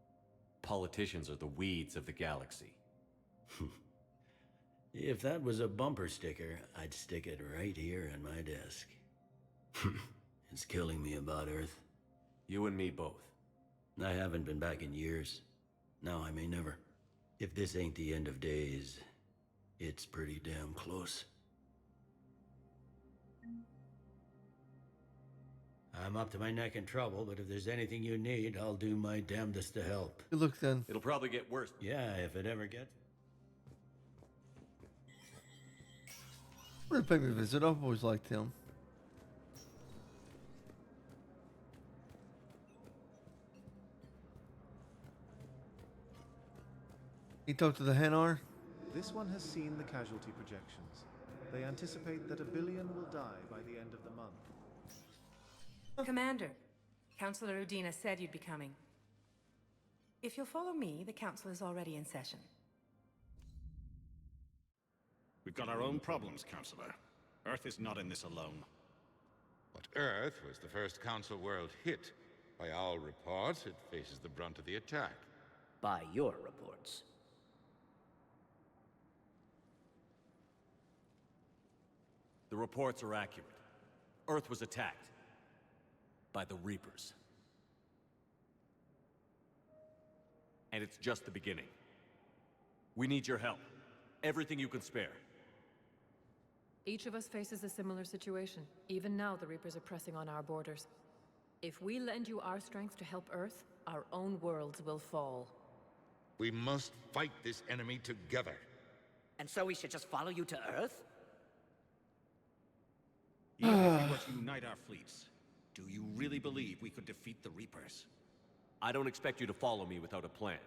Politicians are the weeds of the galaxy. If that was a bumper sticker, I'd stick it right here in my desk. It's killing me about Earth. You and me both. I haven't been back in years. Now I may never. If this ain't the end of days, it's pretty damn close. I'm up to my neck in trouble, but if there's anything you need, I'll do my damnedest to help. Good luck then. It'll probably get worse. Yeah, if it ever gets. I'm gonna pay me a visit. I've always liked him. He talked to the Hanar? This one has seen the casualty projections. They anticipate that 1 billion will die by the end of the month. Commander, Councillor Udina said you'd be coming. If you'll follow me, the Council is already in session. We've got our own problems, Councillor. Earth is not in this alone. But Earth was the first Council world hit. By all reports, it faces the brunt of the attack. By your reports. The reports are accurate. Earth was attacked. By the Reapers. And it's just the beginning. We need your help. Everything you can spare. Each of us faces a similar situation. Even now, the Reapers are pressing on our borders. If we lend you our strength to help Earth, our own worlds will fall. We must fight this enemy together. And so we should just follow you to Earth? Even if we were to unite our fleets, do you really believe we could defeat the Reapers? I don't expect you to follow me without a plan.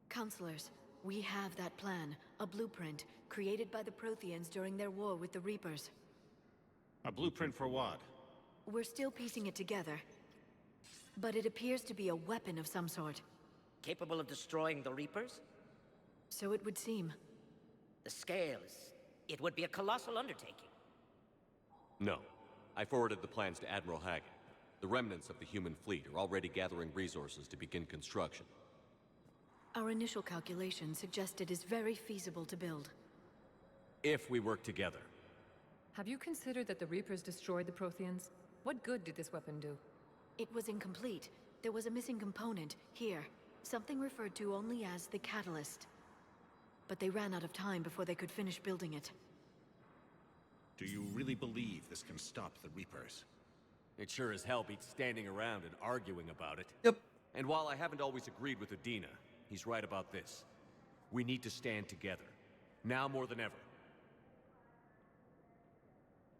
Counselors, we have that plan. A blueprint, created by the Protheans during their war with the Reapers. A blueprint for what? We're still piecing it together. But it appears to be a weapon of some sort. Capable of destroying the Reapers? So it would seem. The scale is... it would be a colossal undertaking. No. I forwarded the plans to Admiral Hagen. The remnants of the human fleet are already gathering resources to begin construction. Our initial calculations suggest it is very feasible to build. If we work together. Have you considered that the Reapers destroyed the Protheans? What good did this weapon do? It was incomplete. There was a missing component, here. Something referred to only as the catalyst. But they ran out of time before they could finish building it. Do you really believe this can stop the Reapers? It sure as hell beats standing around and arguing about it. Yep. And while I haven't always agreed with Udina, he's right about this. We need to stand together. Now more than ever.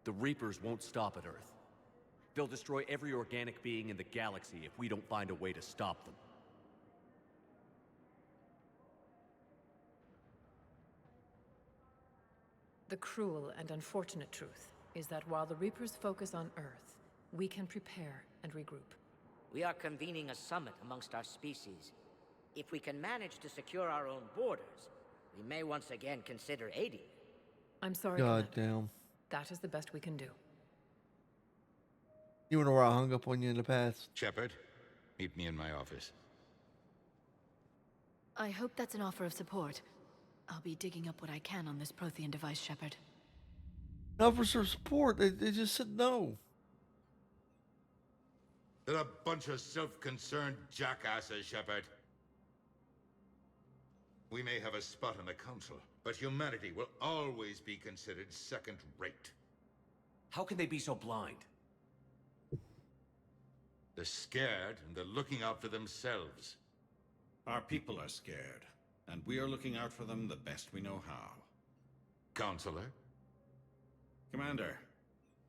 The Reapers won't stop at Earth. They'll destroy every organic being in the galaxy if we don't find a way to stop them. The cruel and unfortunate truth is that while the Reapers focus on Earth, we can prepare and regroup. We are convening a summit amongst our species. If we can manage to secure our own borders, we may once again consider aiding. I'm sorry, God Commander. damn. That is the best we can do. You wonder where I hung up on you in the past. Shepard, meet me in my office. I hope that's an offer of support. I'll be digging up what I can on this Prothean device, Shepard. An offer of support? They just said no. They're a bunch of self-concerned jackasses, Shepard. We may have a spot on the council, but humanity will always be considered second-rate. How can they be so blind? They're scared, and they're looking out for themselves. Our people are scared, and we are looking out for them the best we know how. Counselor? Commander,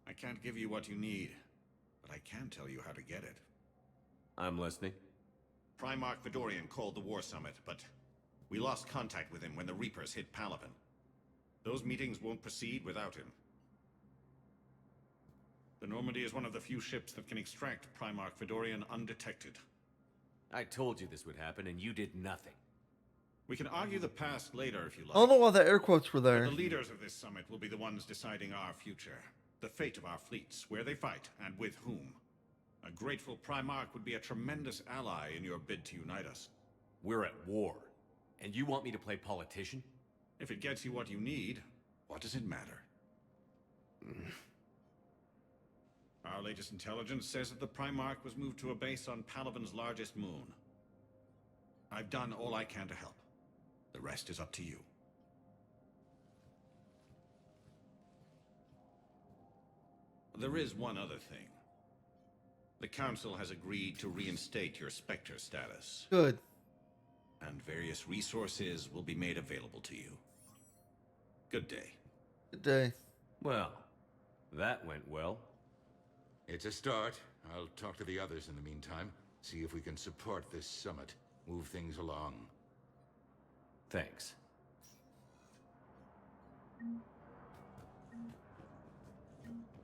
I can't give you what you need, but I can tell you how to get it. I'm listening. Primarch Fedorian called the War Summit, but we lost contact with him when the Reapers hit Palaven. Those meetings won't proceed without him. The Normandy is one of the few ships that can extract Primarch Fedorian undetected. I told you this would happen, and you did nothing. We can argue the past later if you like. I don't know why the air quotes were there. But the leaders of this summit will be the ones deciding our future. The fate of our fleets, where they fight, and with whom. A grateful Primarch would be a tremendous ally in your bid to unite us. We're at war, and you want me to play politician? If it gets you what you need, what does it matter? Our latest intelligence says that the Primarch was moved to a base on Palaven's largest moon. I've done all I can to help. The rest is up to you. There is one other thing. The Council has agreed to reinstate your Spectre status. Good. And various resources will be made available to you. Good day. Good day. Well, that went well. It's a start. I'll talk to the others in the meantime. See if we can support this summit. Move things along. Thanks.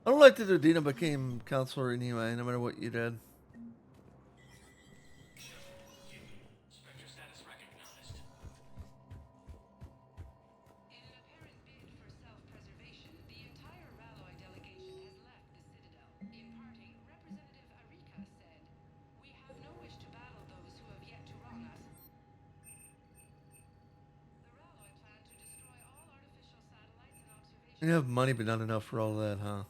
I don't like that Udina became counselor anyway, no matter what you did. Spectre status recognized. In an apparent bid for self-preservation, the entire Ralloy delegation has left the Citadel. In parting, Representative Arika said, "We have no wish to battle those who have yet to wrong us." The Ralloy plan to destroy all artificial satellites and observation. You have money, but not enough for all that, huh?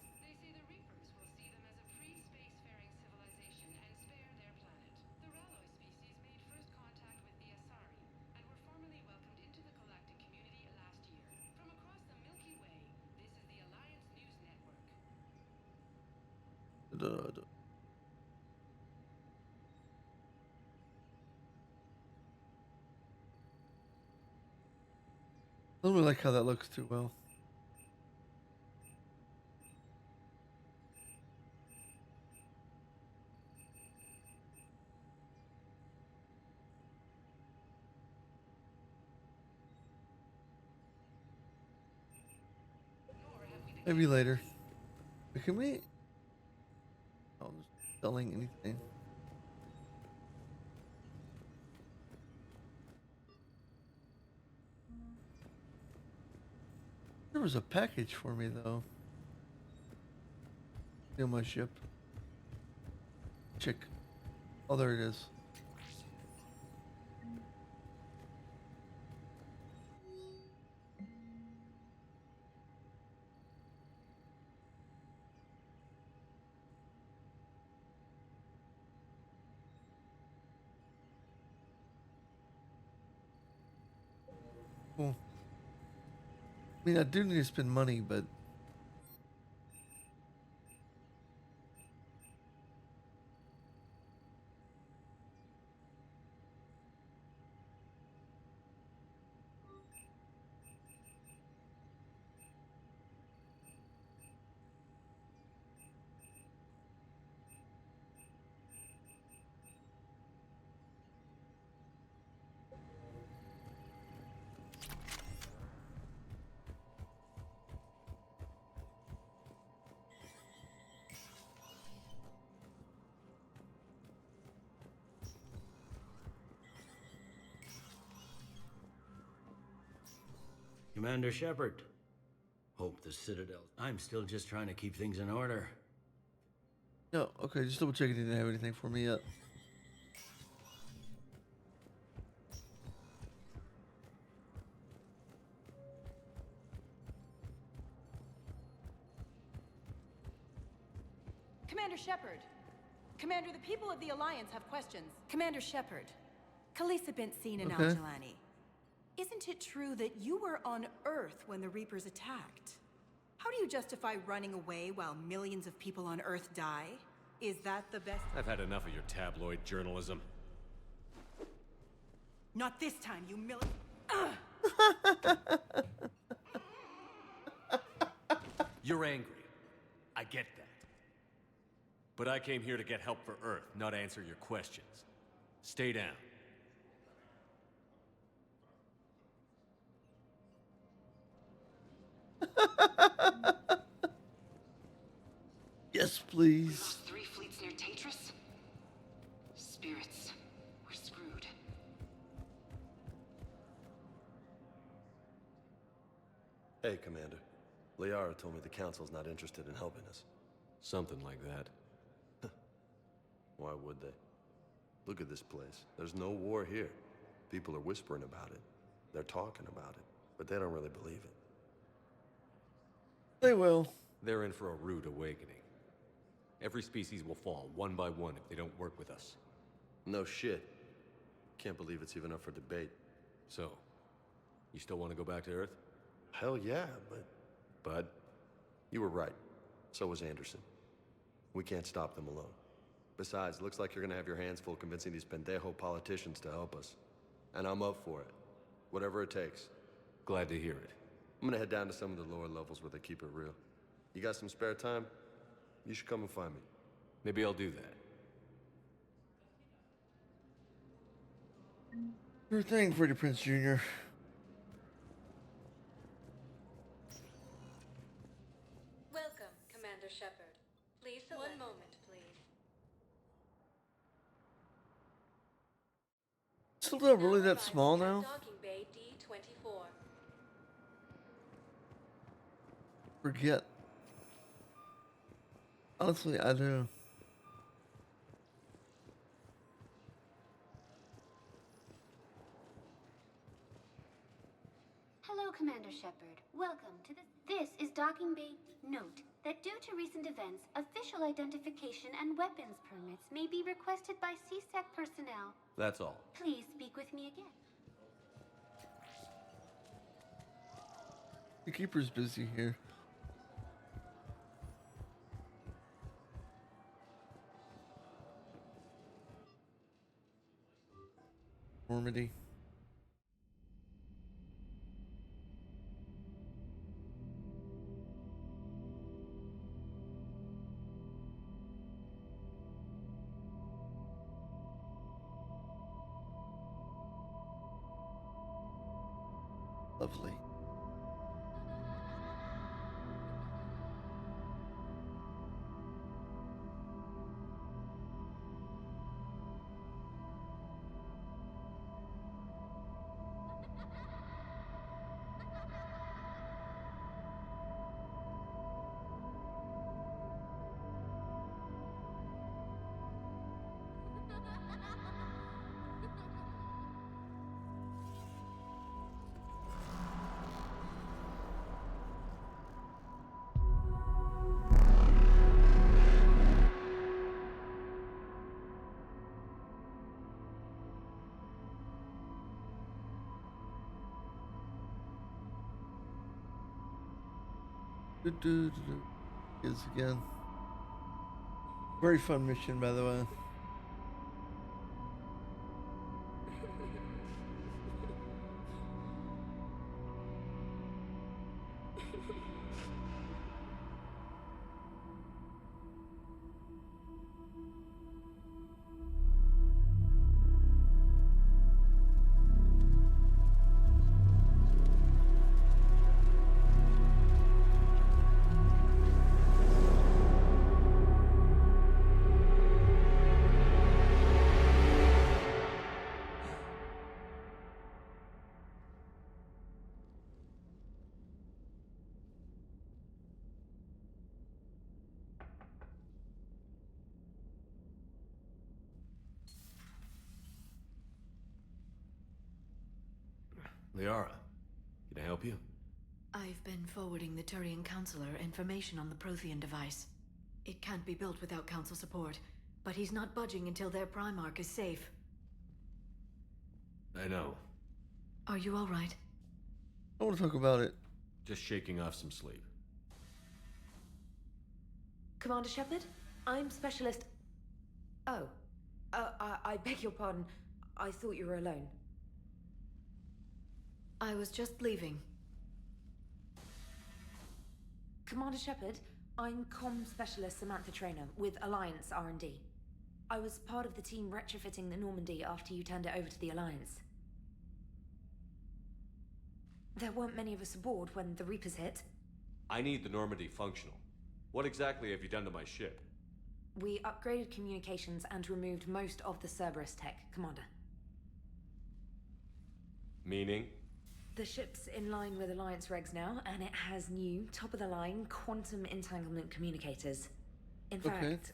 I don't really like how that looks too well. Maybe later. But can we? Oh, just selling anything. There was a package for me though. Steal my ship. Chick. Oh, there it is. Cool. I mean, I do need to spend money, but Commander Shepard. Hope the Citadel. I'm still just trying to keep things in order. No, okay, just double checking. Didn't have anything for me yet. Commander Shepard. Commander, the people of the Alliance have questions. Commander Shepard. Khaleesa bint seen in Okay. Al-Jalani. Isn't it true that you were on Earth when the Reapers attacked? How do you justify running away while millions of people on Earth die? Is that the best? I've had enough of your tabloid journalism. Not this time, you You're angry. I get that. But I came here to get help for Earth, not answer your questions. Stay down. Yes, please. Those 3 fleets near Tatris? Spirits. We're screwed. Hey, Commander. Liara told me the Council's not interested in helping us. Something like that. Why would they? Look at this place. There's no war here. People are whispering about it. They're talking about it, but they don't really believe it. They will. They're in for a rude awakening. Every species will fall, one by one, if they don't work with us. No shit. Can't believe it's even up for debate. So, you still want to go back to Earth? Hell yeah, but you were right. So was Anderson. We can't stop them alone. Besides, looks like you're gonna have your hands full convincing these pendejo politicians to help us. And I'm up for it. Whatever it takes. Glad to hear it. I'm gonna head down to some of the lower levels where they keep it real. You got some spare time? You should come and find me. Maybe I'll do that. Sure thing, Freddie Prinze Jr. Welcome, Commander Shepard. Please select. One moment, please. Still really that small now? Docking Bay D-24. Forget. Honestly, I do. Hello, Commander Shepard. Welcome to This is Docking Bay. Note that due to recent events, official identification and weapons permits may be requested by CSEC personnel. That's all. Please speak with me again. The keeper's busy here. Normandy. Lovely. Is again. Very fun mission, by the way. Liara, can I help you? I've been forwarding the Turian Counselor information on the Prothean device. It can't be built without Council support, but he's not budging until their Primarch is safe. I know. Are you all right? I want to talk about it. Just shaking off some sleep. Commander Shepard, I'm Specialist... Oh. I beg your pardon. I thought you were alone. I was just leaving. Commander Shepard, I'm Comm Specialist Samantha Traynor with Alliance R&D. I was part of the team retrofitting the Normandy after you turned it over to the Alliance. There weren't many of us aboard when the Reapers hit. I need the Normandy functional. What exactly have you done to my ship? We upgraded communications and removed most of the Cerberus tech, Commander. Meaning? The ship's in line with Alliance regs now, and it has new, top-of-the-line, quantum entanglement communicators. In fact,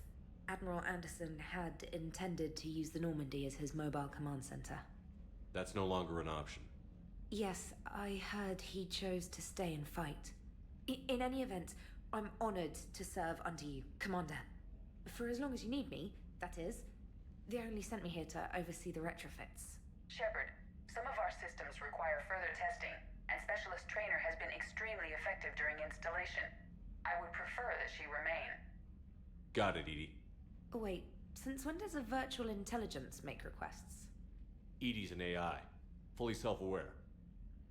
Admiral Anderson had intended to use the Normandy as his mobile command center. That's no longer an option. Yes, I heard he chose to stay and fight. In any event, I'm honored to serve under you, Commander. For as long as you need me, that is. They only sent me here to oversee the retrofits. Shepard, some of our systems require further testing, and Specialist Traynor has been extremely effective during installation. I would prefer that she remain. Got it, Edie. Oh, wait, since when does a virtual intelligence make requests? Edie's an AI. Fully self-aware.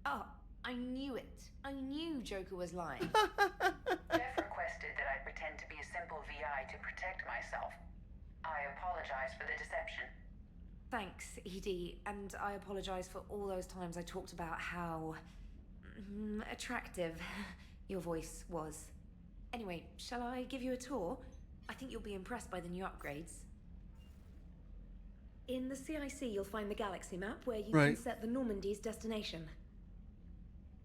Oh, I knew it. I knew Joker was lying. Jeff requested that I pretend to be a simple VI to protect myself. I apologize for the deception. Thanks, Edie, and I apologize for all those times I talked about how... attractive your voice was. Anyway, shall I give you a tour? I think you'll be impressed by the new upgrades. In the CIC, you'll find the galaxy map where you can set the Normandy's destination.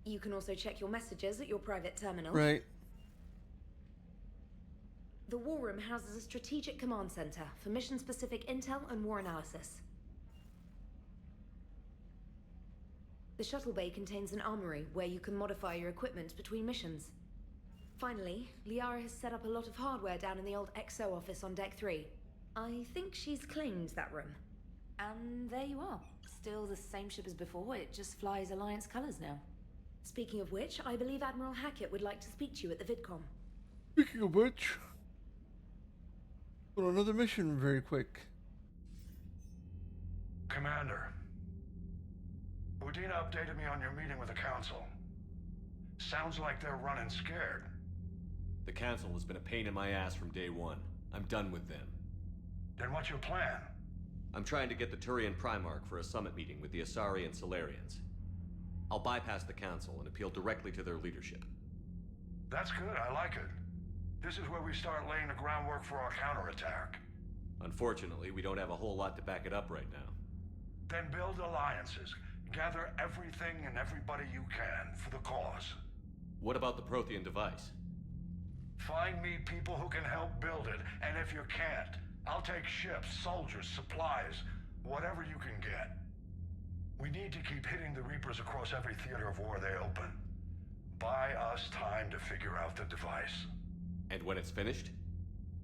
You can also check your messages at your private terminal. Right. The War Room houses a strategic command center for mission-specific intel and war analysis. The shuttle bay contains an armory where you can modify your equipment between missions. Finally, Liara has set up a lot of hardware down in the old XO office on Deck 3. I think she's claimed that room. And there you are. Still the same ship as before, it just flies Alliance colors now. Speaking of which, I believe Admiral Hackett would like to speak to you at the VidCom. Speaking of which, on another mission very quick. Commander, Udina updated me on your meeting with the Council. Sounds like they're running scared. The Council has been a pain in my ass from day one. I'm done with them. Then what's your plan? I'm trying to get the Turian Primarch for a summit meeting with the Asari and Solarians. I'll bypass the Council and appeal directly to their leadership. That's good, I like it. This is where we start laying the groundwork for our counterattack. Unfortunately, we don't have a whole lot to back it up right now. Then build alliances. Gather everything and everybody you can for the cause. What about the Prothean device? Find me people who can help build it, and if you can't, I'll take ships, soldiers, supplies, whatever you can get. We need to keep hitting the Reapers across every theater of war they open. Buy us time to figure out the device. And when it's finished?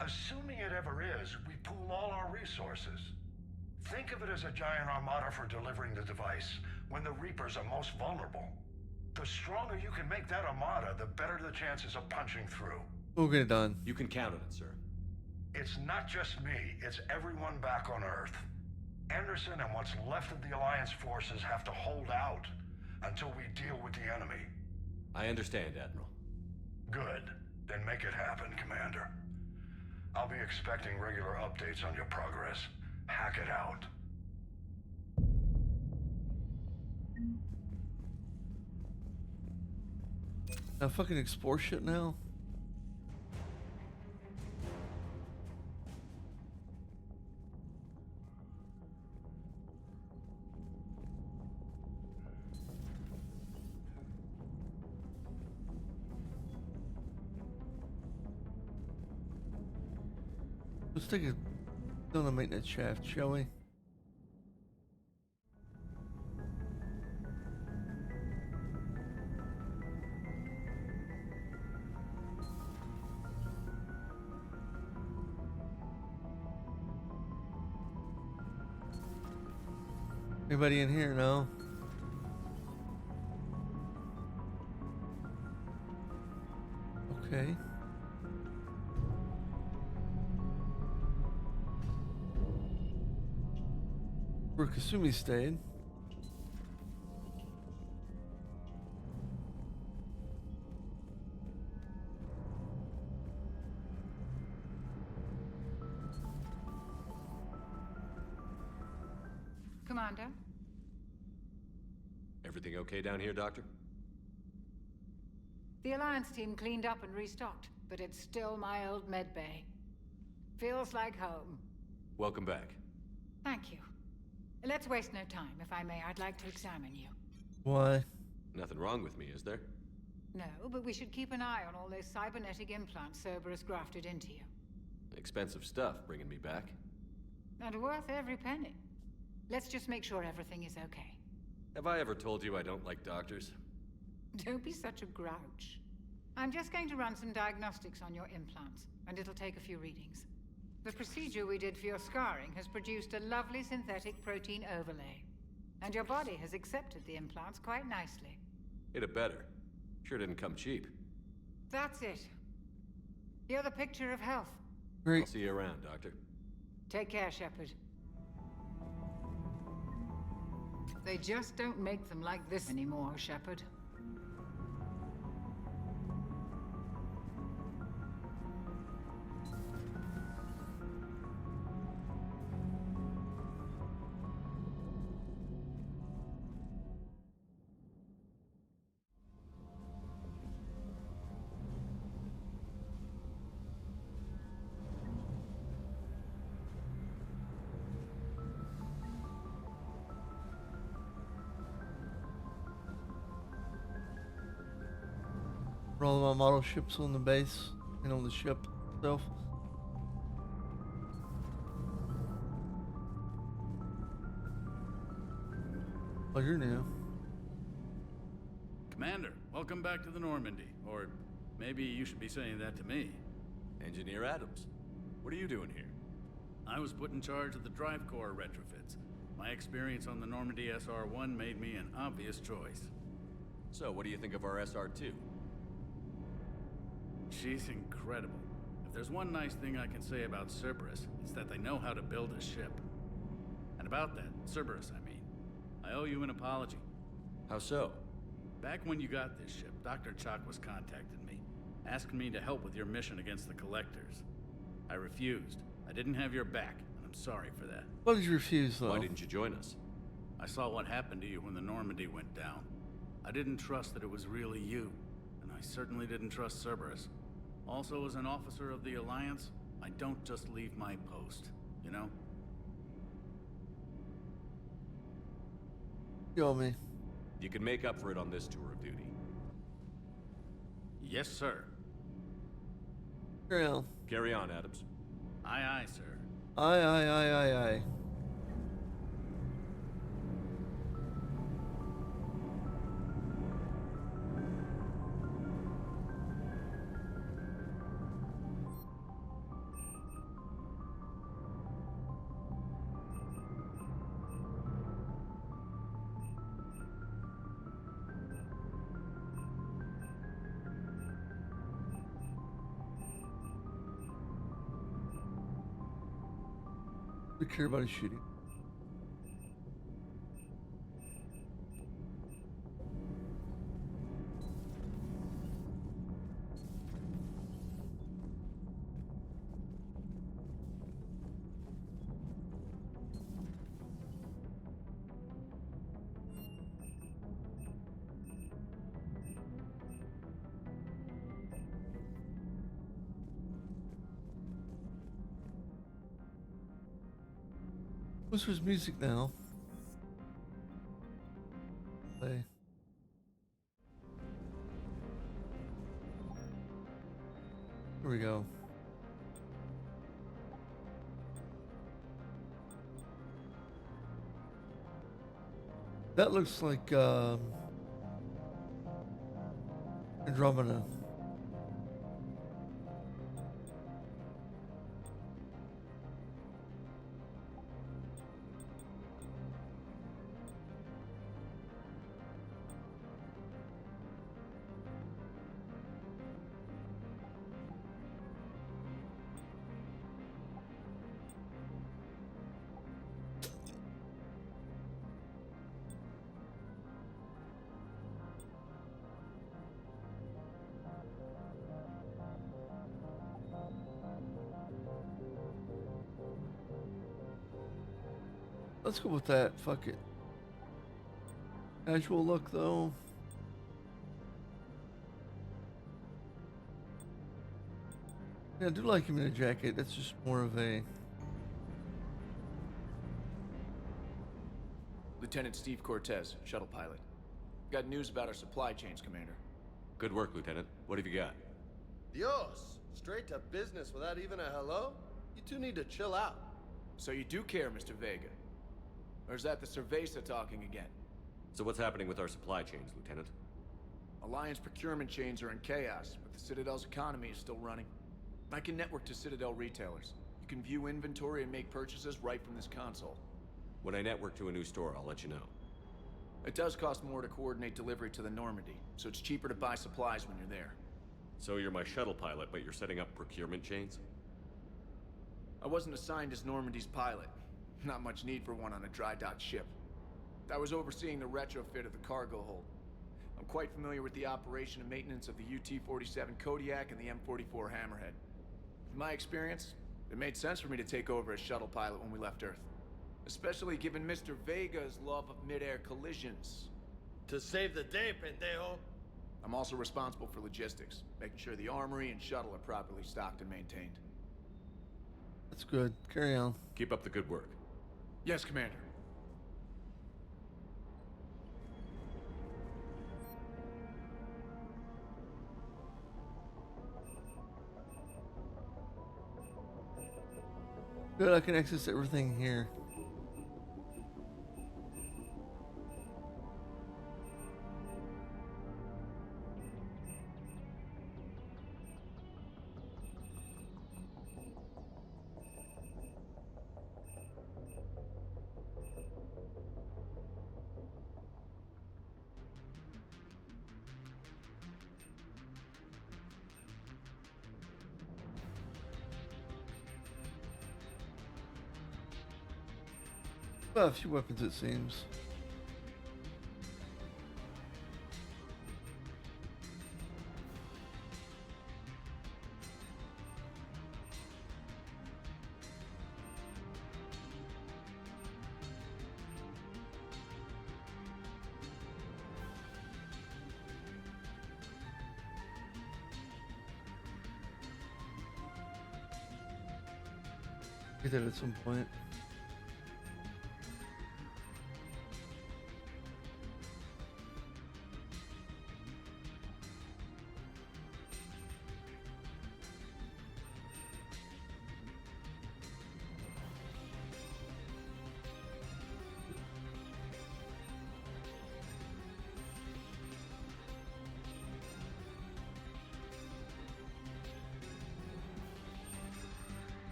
Assuming it ever is, we pool all our resources. Think of it as a giant armada for delivering the device when the Reapers are most vulnerable. The stronger you can make that armada, the better the chances of punching through. We'll get it done. You can count on it, sir. It's not just me, it's everyone back on Earth. Anderson and what's left of the Alliance forces have to hold out until we deal with the enemy. I understand, Admiral. Good. Then make it happen, Commander. I'll be expecting regular updates on your progress. Hack it out. Now fucking explore shit now? Let's take a down the maintenance shaft, shall we? Anybody in here? No. Okay. Where Kasumi stayed. Commander? Everything okay down here, Doctor? The Alliance team cleaned up and restocked, but it's still my old medbay. Feels like home. Welcome back. Thank you. Let's waste no time. If I may, I'd like to examine you. Why? Nothing wrong with me, is there? No, but we should keep an eye on all those cybernetic implants Cerberus grafted into you. Expensive stuff bringing me back. And worth every penny. Let's just make sure everything is okay. Have I ever told you I don't like doctors? Don't be such a grouch. I'm just going to run some diagnostics on your implants, and it'll take a few readings. The procedure we did for your scarring has produced a lovely synthetic protein overlay. And your body has accepted the implants quite nicely. It had better. Sure didn't come cheap. That's it. You're the picture of health. Great. I'll see you around, Doctor. Take care, Shepard. They just don't make them like this anymore, Shepard. Put all of my model ships on the base and on the ship itself. Oh, you're new. Commander, welcome back to the Normandy. Or maybe you should be saying that to me. Engineer Adams, what are you doing here? I was put in charge of the drive core retrofits. My experience on the Normandy SR-1 made me an obvious choice. So, what do you think of our SR-2? She's incredible. If there's one nice thing I can say about Cerberus, it's that they know how to build a ship. And about that, Cerberus, I mean, I owe you an apology. How so? Back when you got this ship, Dr. Chakwas contacted me, asking me to help with your mission against the Collectors. I refused. I didn't have your back, and I'm sorry for that. Why did you refuse, though? Why didn't you join us? I saw what happened to you when the Normandy went down. I didn't trust that it was really you, and I certainly didn't trust Cerberus. Also, as an officer of the Alliance, I don't just leave my post, you know? You owe me. You can make up for it on this tour of duty. Yes, sir. Carry on. Carry on, Adams. Aye, aye, sir. Aye, aye, aye, aye, aye. We care about his shooting. What's his music now? Play. Here we go. That looks like Andromeda. Let's go with that. Fuck it. Casual look though. Yeah, I do like him in a jacket. That's just more of a... Lieutenant Steve Cortez, shuttle pilot. Got news about our supply chains, Commander. Good work, Lieutenant. What have you got? Dios! Straight to business without even a hello? You two need to chill out. So you do care, Mr. Vega? Or is that the Cerveza talking again? So what's happening with our supply chains, Lieutenant? Alliance procurement chains are in chaos, but the Citadel's economy is still running. I can network to Citadel retailers. You can view inventory and make purchases right from this console. When I network to a new store, I'll let you know. It does cost more to coordinate delivery to the Normandy, so it's cheaper to buy supplies when you're there. So you're my shuttle pilot, but you're setting up procurement chains? I wasn't assigned as Normandy's pilot. Not much need for one on a dry dock ship. I was overseeing the retrofit of the cargo hold. I'm quite familiar with the operation and maintenance of the UT-47 Kodiak and the M44 Hammerhead. In my experience, it made sense for me to take over as shuttle pilot when we left Earth. Especially given Mr. Vega's love of mid-air collisions. To save the day, pendejo. I'm also responsible for logistics, making sure the armory and shuttle are properly stocked and maintained. That's good. Carry on. Keep up the good work. Yes, Commander. Good, I can access everything here. Well, a few weapons, it seems. Get that at some point.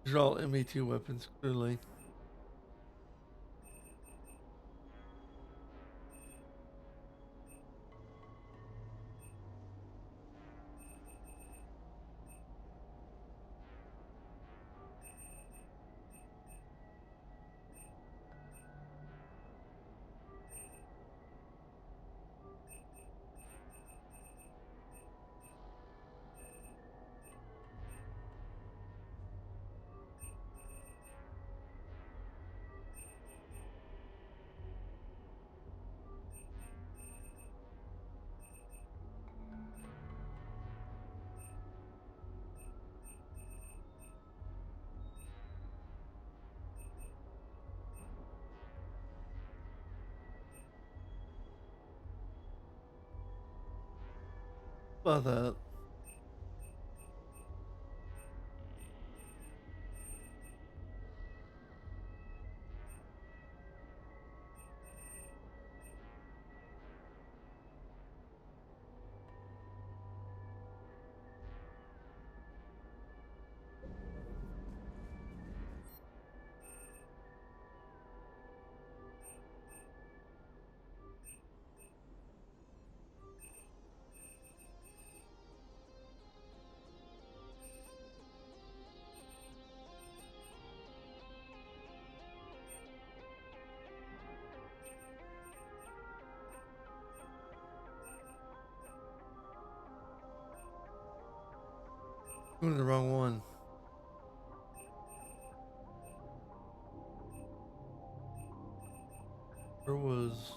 These are all ME2 weapons, clearly. About that. Doing the wrong one. Where was...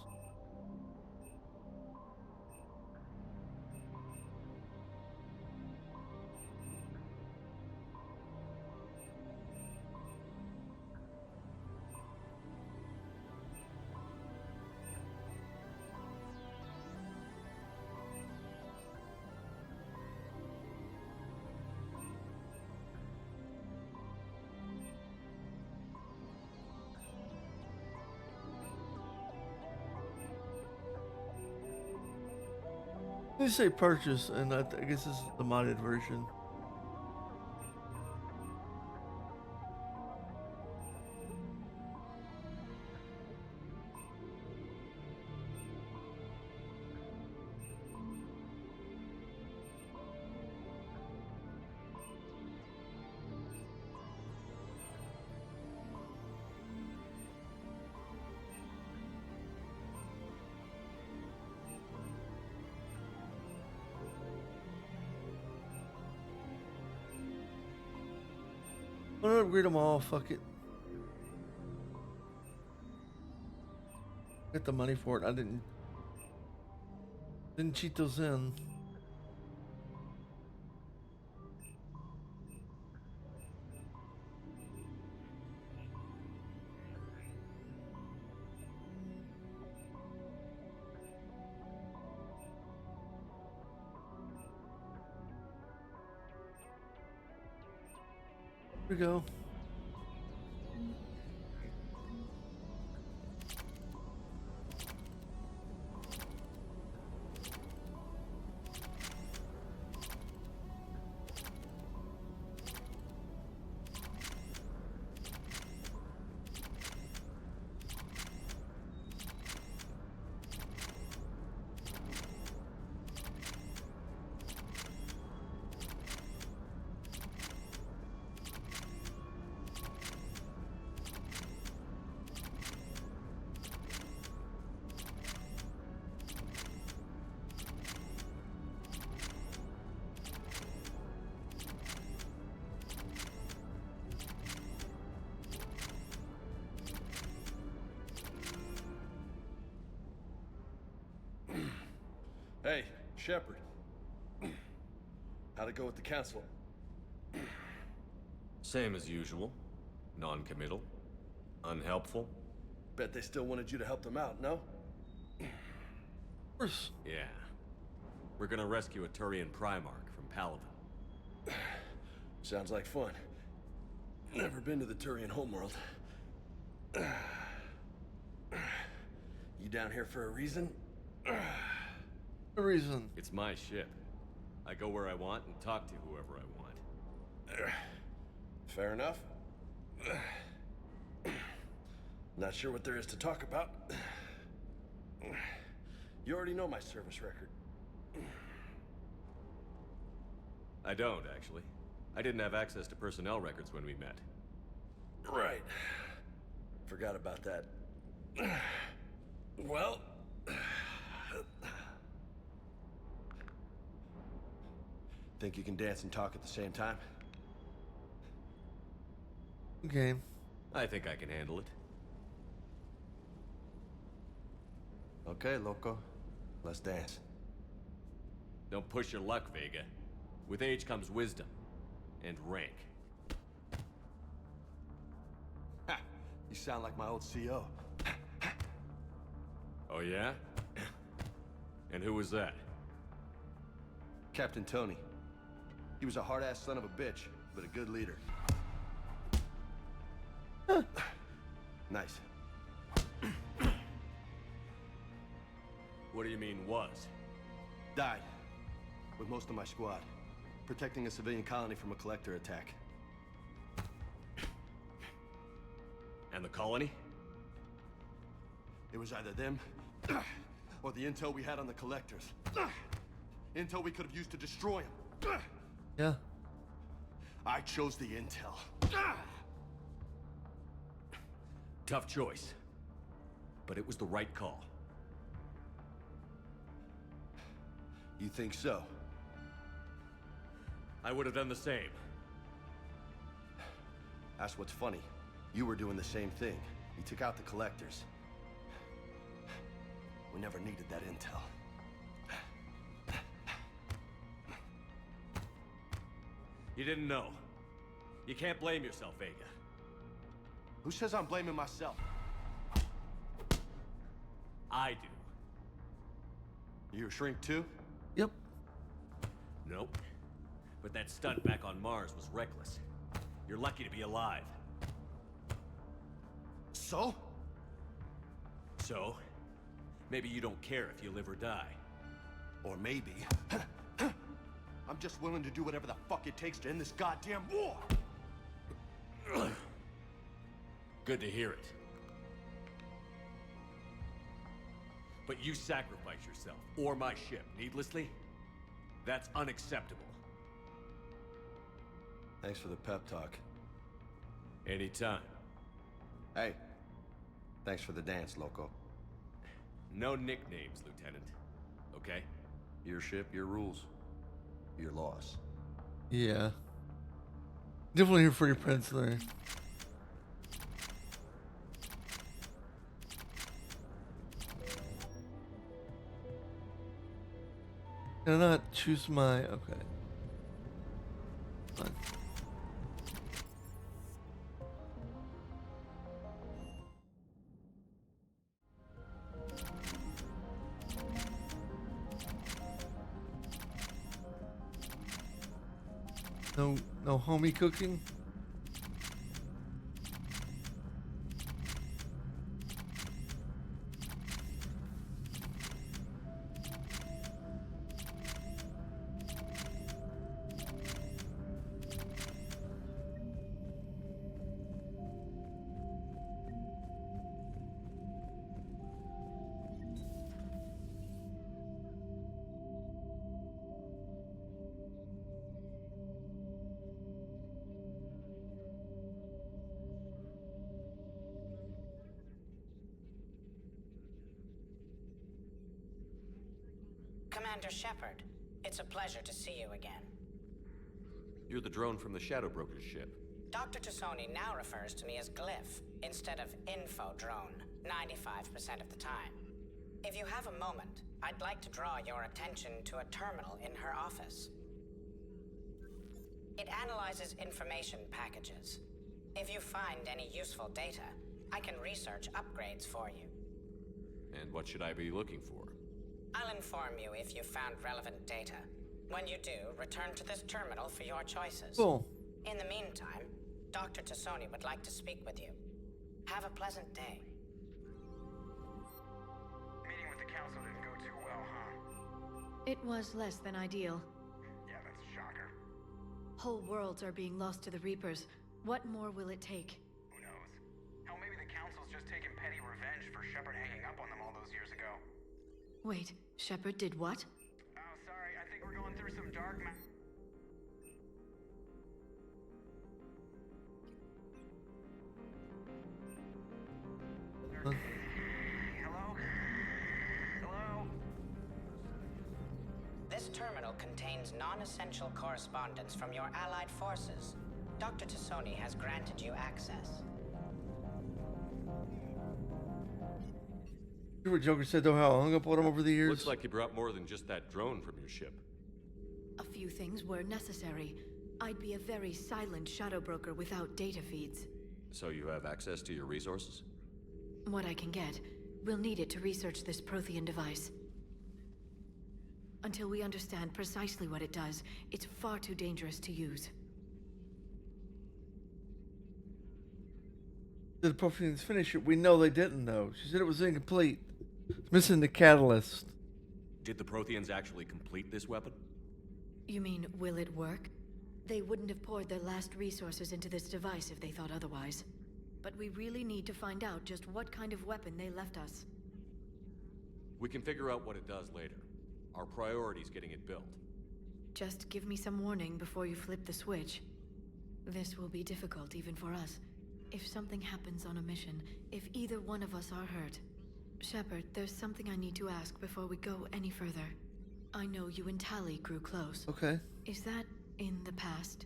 They say purchase, and I guess this is the modded version. I'm gonna upgrade them all, fuck it. Get the money for it. I didn't cheat those in. Here we go. Hey, Shepard. How'd it go with the council? Same as usual. Non-committal. Unhelpful. Bet they still wanted you to help them out, no? Of course. Yeah. We're gonna rescue a Turian Primarch from Paladin. Sounds like fun. Never been to the Turian homeworld. You down here for a reason? A reason. It's my ship. I go where I want and talk to whoever I want. Fair enough. Not sure what there is to talk about. You already know my service record. I don't, actually. I didn't have access to personnel records when we met. Right. Forgot about that. Well... Think you can dance and talk at the same time? Okay. I think I can handle it. Okay, loco. Let's dance. Don't push your luck, Vega. With age comes wisdom. And rank. Ha! You sound like my old CO. Oh yeah? And who was that? Captain Tony. He was a hard-ass son of a bitch, but a good leader. Nice. What do you mean, was? Died. With most of my squad. Protecting a civilian colony from a collector attack. And the colony? It was either them, or the intel we had on the collectors. Intel we could have used to destroy them. Yeah. I chose the intel. Tough choice. But it was the right call. You think so? I would have done the same. That's what's funny. You were doing the same thing. You took out the collectors. We never needed that intel. You didn't know. You can't blame yourself, Vega. Who says I'm blaming myself? I do. You a shrink too? Yep. Nope. But that stunt back on Mars was reckless. You're lucky to be alive. So? So? Maybe you don't care if you live or die. Or maybe... I'm just willing to do whatever the fuck it takes to end this goddamn war! Good to hear it. But you sacrifice yourself, or my ship, needlessly? That's unacceptable. Thanks for the pep talk. Anytime. Hey, thanks for the dance, loco. No nicknames, Lieutenant. Okay? Your ship, your rules. Your loss. Yeah. Definitely here for your prince there. Can I not choose my... Okay. Fine. No homie cooking? Commander Shepard, it's a pleasure to see you again. You're the drone from the Shadow Broker's ship. Dr. Tassoni now refers to me as Glyph instead of Info Drone 95% of the time. If you have a moment, I'd like to draw your attention to a terminal in her office. It analyzes information packages. If you find any useful data, I can research upgrades for you. And what should I be looking for? I'll inform you if you found relevant data. When you do, return to this terminal for your choices. Cool. In the meantime, Dr. Tassoni would like to speak with you. Have a pleasant day. Meeting with the council didn't go too well, huh? It was less than ideal. Yeah, that's a shocker. Whole worlds are being lost to the Reapers. What more will it take? Who knows? Hell, maybe the council's just taking petty revenge for Shepard hanging up on them all those years ago. Wait, Shepard did what? Oh, sorry, I think we're going through some dark Hello? Hello? This terminal contains non-essential correspondence from your allied forces. Dr. Tassoni has granted you access. You hear what Joker said, though, how I hung up on him over the years? Looks like you brought more than just that drone from your ship. A few things were necessary. I'd be a very silent shadow broker without data feeds. So you have access to your resources? What I can get. We'll need it to research this Prothean device. Until we understand precisely what it does, it's far too dangerous to use. Did the Protheans finish it? We know they didn't, though. She said it was incomplete. It's missing the catalyst. Did the Protheans actually complete this weapon? You mean, will it work? They wouldn't have poured their last resources into this device if they thought otherwise. But we really need to find out just what kind of weapon they left us. We can figure out what it does later. Our priority's getting it built. Just give me some warning before you flip the switch. This will be difficult even for us. If something happens on a mission, if either one of us are hurt. Shepard, there's something I need to ask before we go any further. I know you and Tali grew close. Okay. Is that in the past.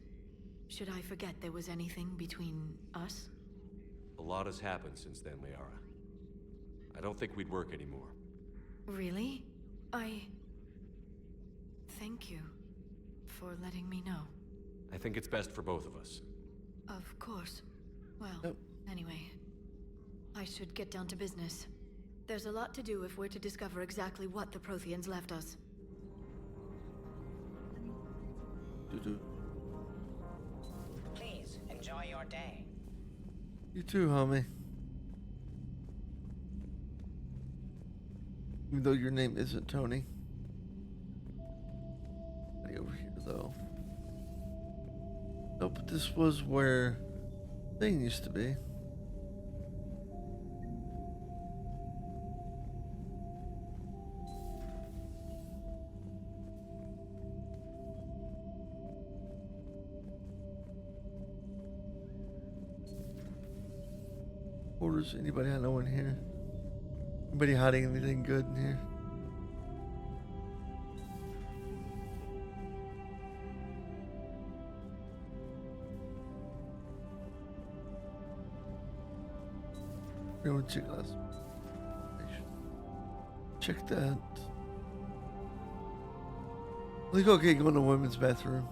Should I forget there was anything between us? A lot has happened since then, Liara. I don't think we'd work anymore. Really? Thank you for letting me know. I think it's best for both of us. Of course. Well, anyway, I should get down to business. There's a lot to do if we're to discover exactly what the Protheans left us. Please, enjoy your day. You too, homie. Even though your name isn't Tony. Over here, though. Nope, this was where Thing used to be. Orders, anybody I know in here? Anybody hiding anything good in here? Everyone check last. Check that. I think okay, go in the women's bathroom.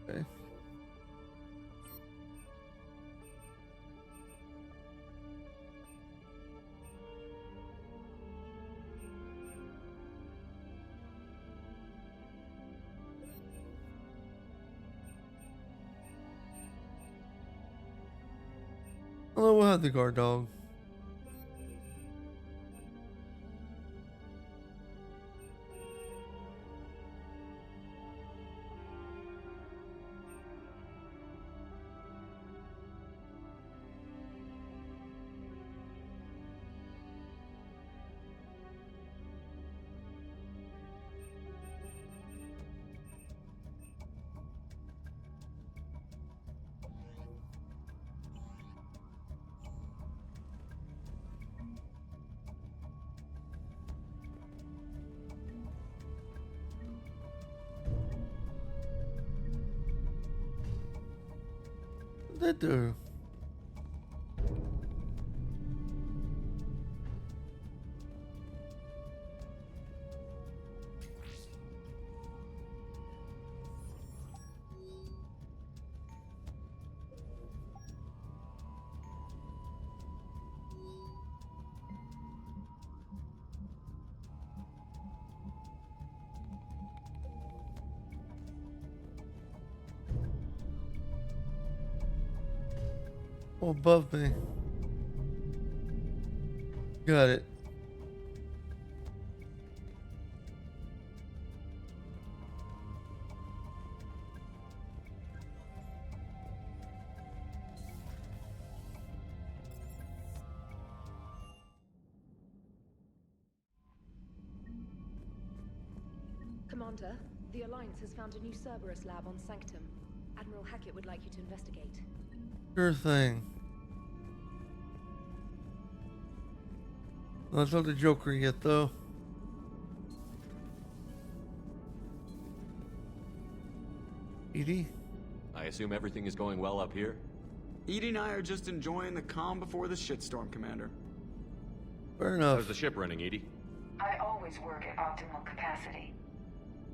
Okay. Hello, we'll have the guard dog. What did that do? Oh, above me. Got it. Commander, the Alliance has found a new Cerberus lab on Sanctum. Admiral Hackett would like you to investigate. Sure thing. Not the Joker yet, though. Edie? I assume everything is going well up here? Edie and I are just enjoying the calm before the shitstorm, Commander. Fair enough. How's the ship running, Edie? I always work at optimal capacity.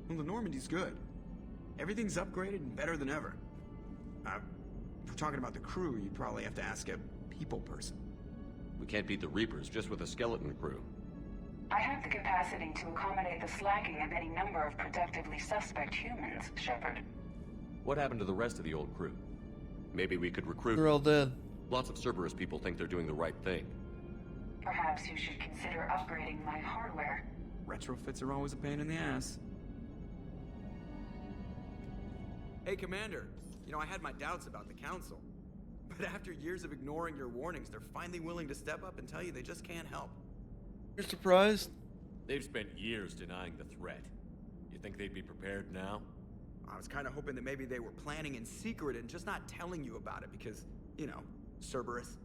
Well, the Normandy's good. Everything's upgraded and better than ever. If we're talking about the crew, you'd probably have to ask a people person. We can't beat the Reapers just with a skeleton crew. I have the capacity to accommodate the slacking of any number of productively suspect humans, Shepard. What happened to the rest of the old crew? Maybe we could recruit. They're all dead. Lots of Cerberus people think they're doing the right thing. Perhaps you should consider upgrading my hardware. Retrofits are always a pain in the ass. Hey, Commander. You know, I had my doubts about the Council. But after years of ignoring your warnings, they're finally willing to step up and tell you they just can't help. You're surprised? They've spent years denying the threat. You think they'd be prepared now? I was kind of hoping that maybe they were planning in secret and just not telling you about it because, you know, Cerberus.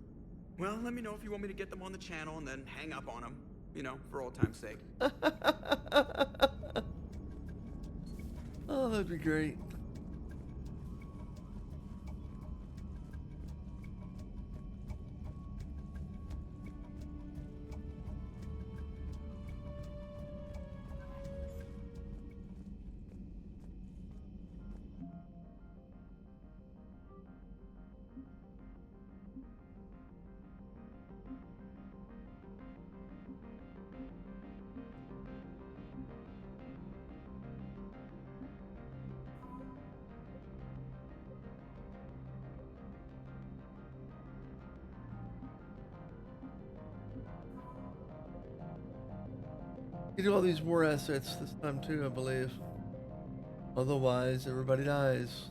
Well, let me know if you want me to get them on the channel and then hang up on them, you know, for old time's sake. Oh, that'd be great. You do all these war assets this time too, I believe. Otherwise, everybody dies.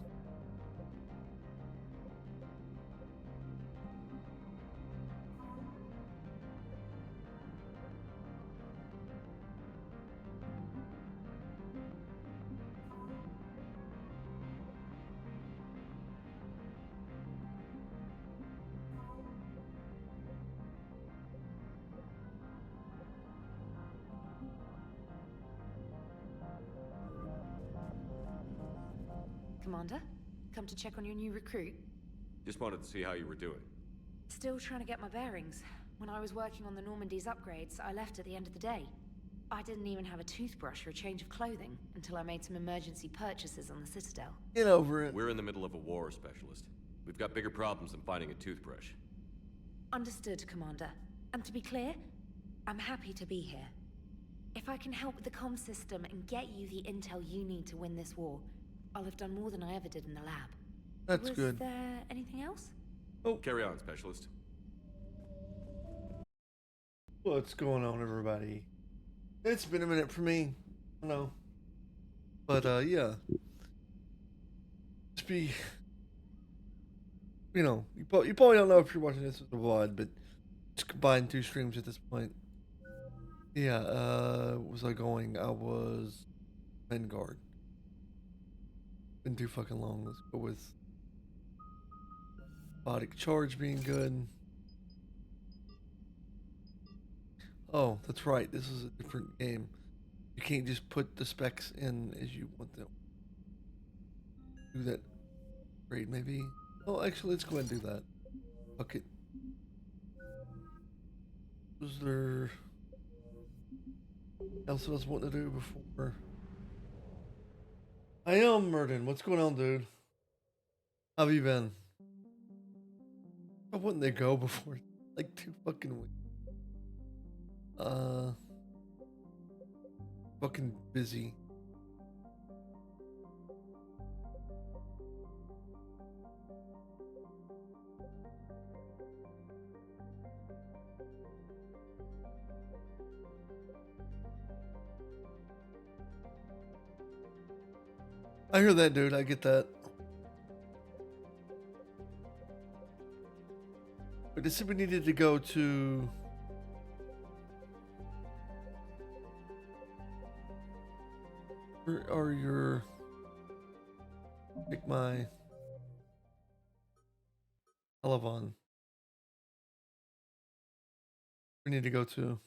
Commander, come to check on your new recruit. Just wanted to see how you were doing. Still trying to get my bearings. When I was working on the Normandy's upgrades, I left at the end of the day. I didn't even have a toothbrush or a change of clothing until I made some emergency purchases on the Citadel. Get over it. We're in the middle of a war, Specialist. We've got bigger problems than finding a toothbrush. Understood, Commander. And to be clear, I'm happy to be here. If I can help with the comm system and get you the intel you need to win this war, I'll have done more than I ever did in the lab. That's good. Was there anything else? Oh, carry on, Specialist. What's going on, everybody? It's been a minute for me. I know. But, yeah. Just be... You know, you probably don't know if you're watching this as a VOD, but just combine two streams at this point. Yeah, was I going? I was Vanguard. Been too fucking long. Let's go with Bodic Charge being good. Oh, that's right. This is a different game. You can't just put the specs in as you want them. Do that. Great, maybe. Oh, actually, let's go ahead and do that. Fuck it. Was there else I was wanting to do before? I am Murden. What's going on, dude? How have you been? Why wouldn't they go before like 2 fucking weeks? Fucking busy. I hear that, dude. I get that. But this we needed to go to... Where are your... Pick my... Elevon. We need to go to.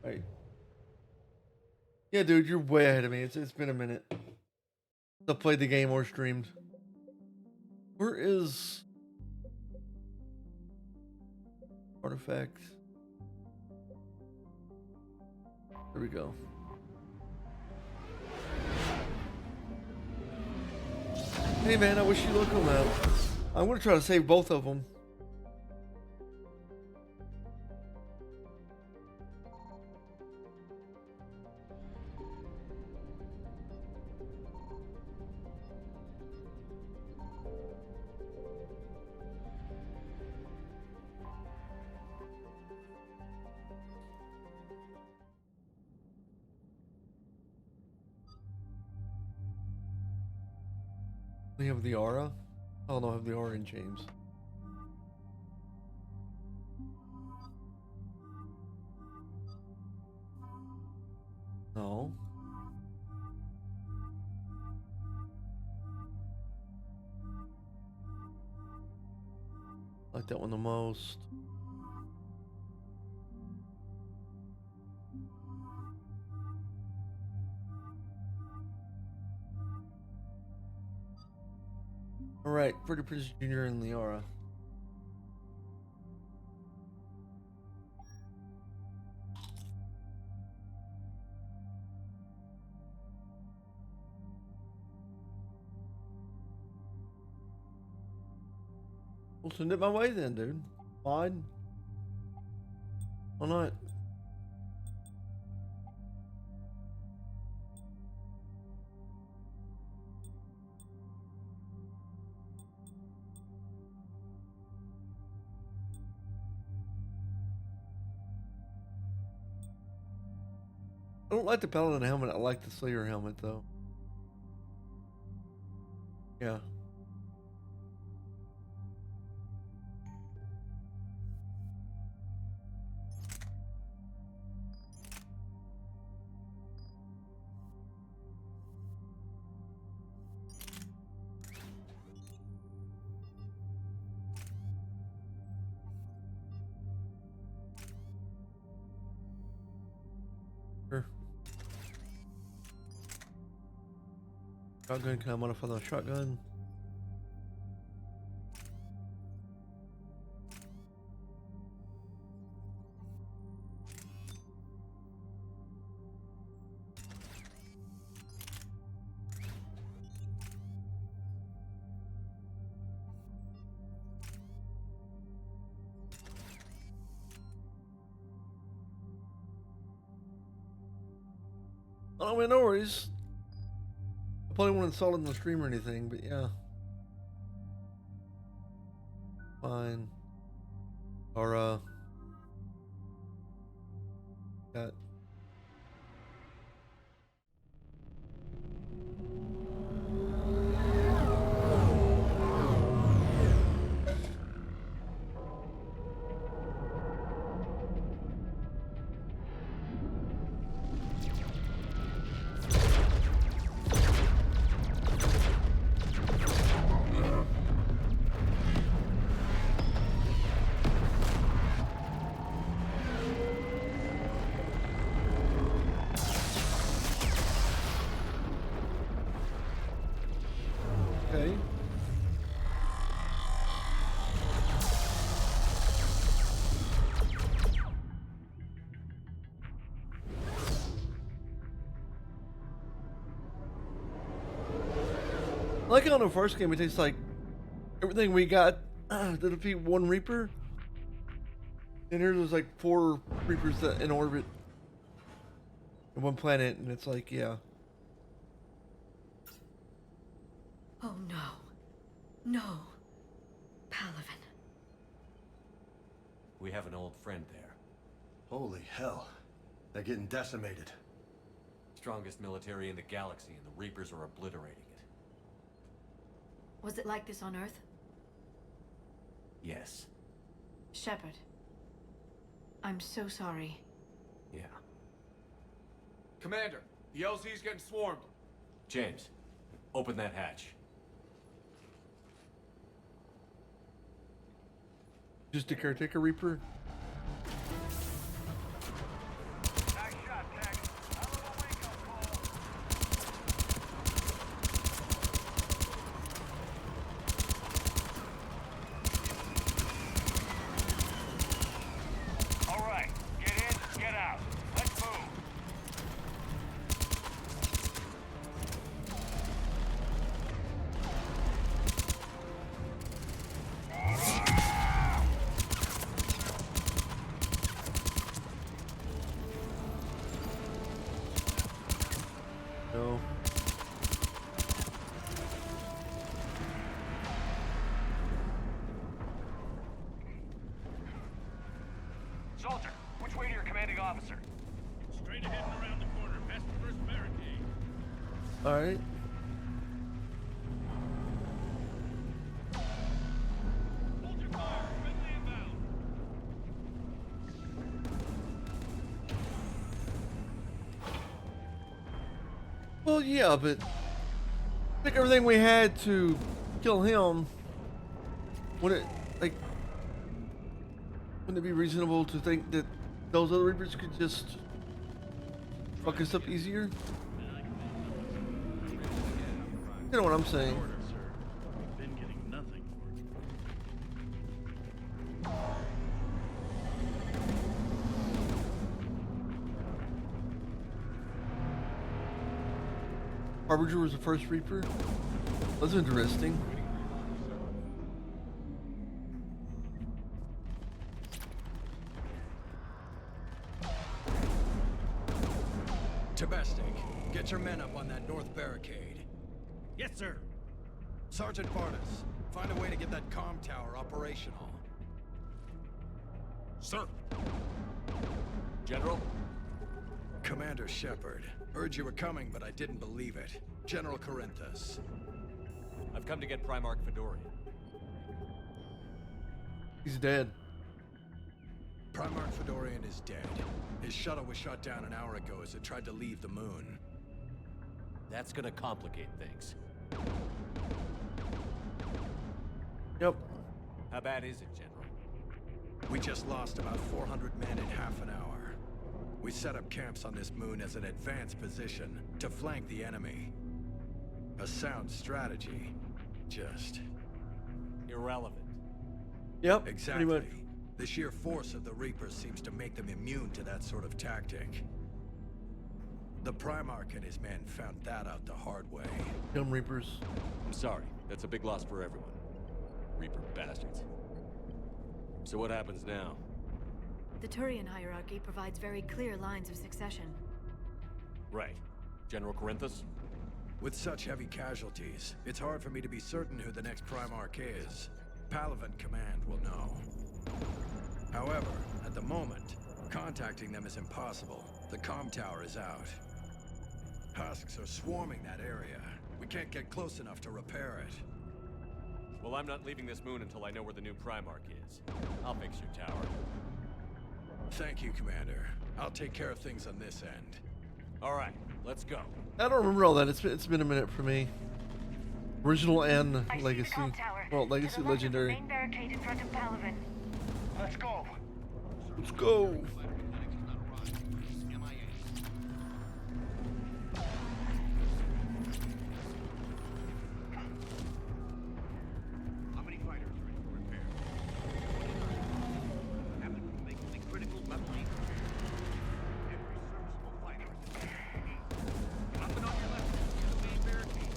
Right. Yeah, dude, you're way ahead of me. It's been a minute. I've played the game or streamed. Where is artifact? There we go. Hey man, I wish you luck on that. I'm gonna try to save both of them. We have the aura. Oh no, I have the aura in James. No. I like that one the most. All right, Pretty Prince Jr. and Liara. We'll send it my way then, dude. Fine. Why not? I don't like the Paladin helmet. I like the Slayer helmet, though. Yeah. Sure. Shotgun, can I modify the shotgun? Oh, man, no worries. I probably won't install it in the stream or anything, but yeah. Fine. Or, got. Okay. Like on the first game, it takes like everything we got to defeat one Reaper. And here there's like 4 Reapers that in orbit in one planet, and it's like, yeah. Oh no. No. Palaven. We have an old friend there. Holy hell. They're getting decimated. Strongest military in the galaxy, and the Reapers are obliterating it. Was it like this on Earth? Yes. Shepard. I'm so sorry. Yeah. Commander, The LZ's getting swarmed. James, open that hatch. Just a caretaker Reaper? No. Soldier, which way to your commanding officer? Straight ahead and around the corner, past the first barricade. All right. Hold your fire, friendly inbound. Well, yeah, but I think everything we had to kill him. Wouldn't it be reasonable to think that those other Reapers could just fuck us up easier? You know what I'm saying? Been getting nothing for it. Harbinger was the first Reaper. That's interesting. Tabestic, get your men up on that north barricade. Yes, sir. Sergeant Barnes, find a way to get that comm tower operational. Sir. General? Commander Shepard, heard you were coming, but I didn't believe it. General Corinthus. I've come to get Primarch Fedorian. He's dead. Primarch Fedorian is dead. His shuttle was shot down an hour ago as it tried to leave the moon. That's gonna complicate things. Yep. How bad is it, General? We just lost about 400 men in half an hour. We set up camps on this moon as an advanced position to flank the enemy. A sound strategy. Just... irrelevant. Yep, exactly. pretty much. The sheer force of the Reapers seems to make them immune to that sort of tactic. The Primarch and his men found that out the hard way. Dumb Reapers. I'm sorry. That's a big loss for everyone. Reaper bastards. So what happens now? The Turian hierarchy provides very clear lines of succession. Right. General Corinthus? With such heavy casualties, it's hard for me to be certain who the next Primarch is. Palaven Command will know. However, at the moment, contacting them is impossible. The comm tower is out. Husks are swarming that area. We can't get close enough to repair it. Well, I'm not leaving this moon until I know where the new Primarch is. I'll fix your tower. Thank you, Commander. I'll take care of things on this end. All right, let's go. I don't remember all that. It's been a minute for me. Original and Legacy. Well, Legacy Legendary. Main barricade in front of Palaven. Let's go. Let's go. How many fighters are in for repair? Have them making the critical leveling. Every serviceable fighter is in. Up and on your left, the main barricade.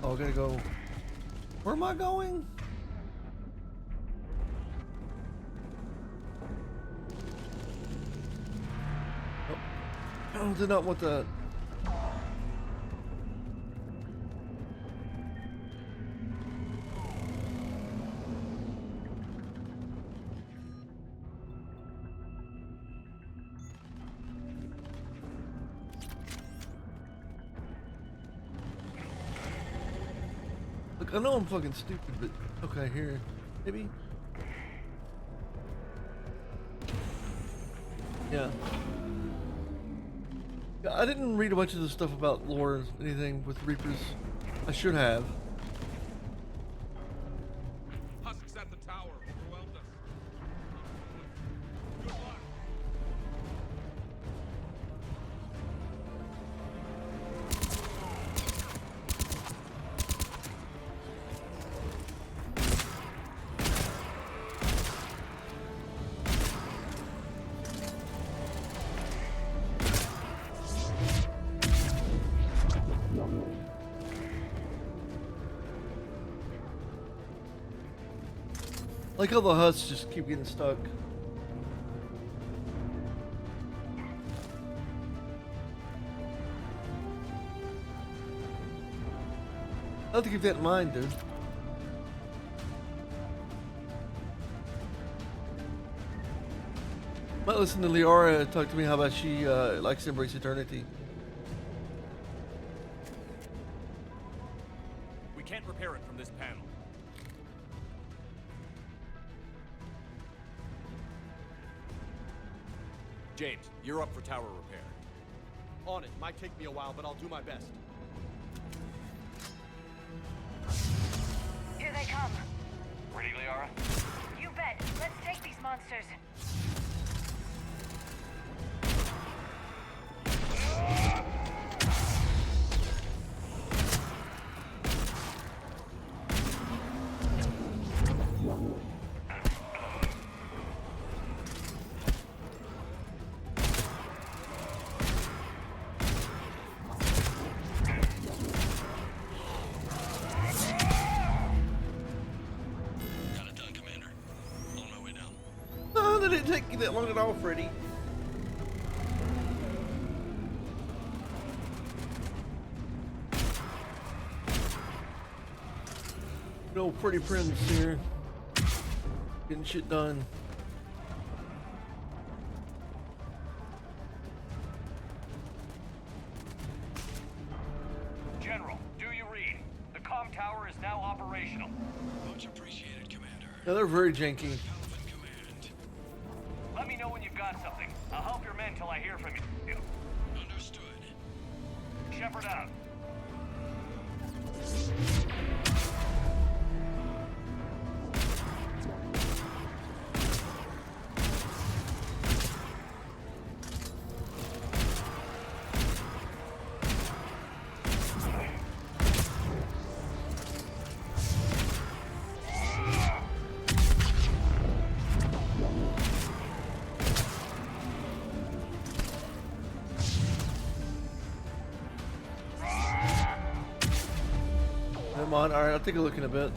Oh, I gotta go. Where am I going? Oh, did not want that. Look, I know I'm fucking stupid, but okay, here, maybe. Yeah. I didn't read a bunch of the stuff about lore or anything with Reapers. I should have. Husks at the tower overwhelmed us. Good luck. Like how the huts just keep getting stuck. I'll have to keep that in mind, dude. Might listen to Liara talk to me how about she likes to embrace eternity. We can't repair it from this panel. James, you're up for tower repair. On it. Might take me a while, but I'll do my best. Here they come. Ready, Liara? You bet. Let's take these monsters. That didn't take you that long at all, Freddy. No pretty prince here. Getting shit done. General, do you read? The comm tower is now operational. Much appreciated, Commander. Yeah, they're very janky. Let me know when you've got something. I'll help your men till I hear from you. Understood. Shepard out. Come on, alright, I'll take a look in a bit.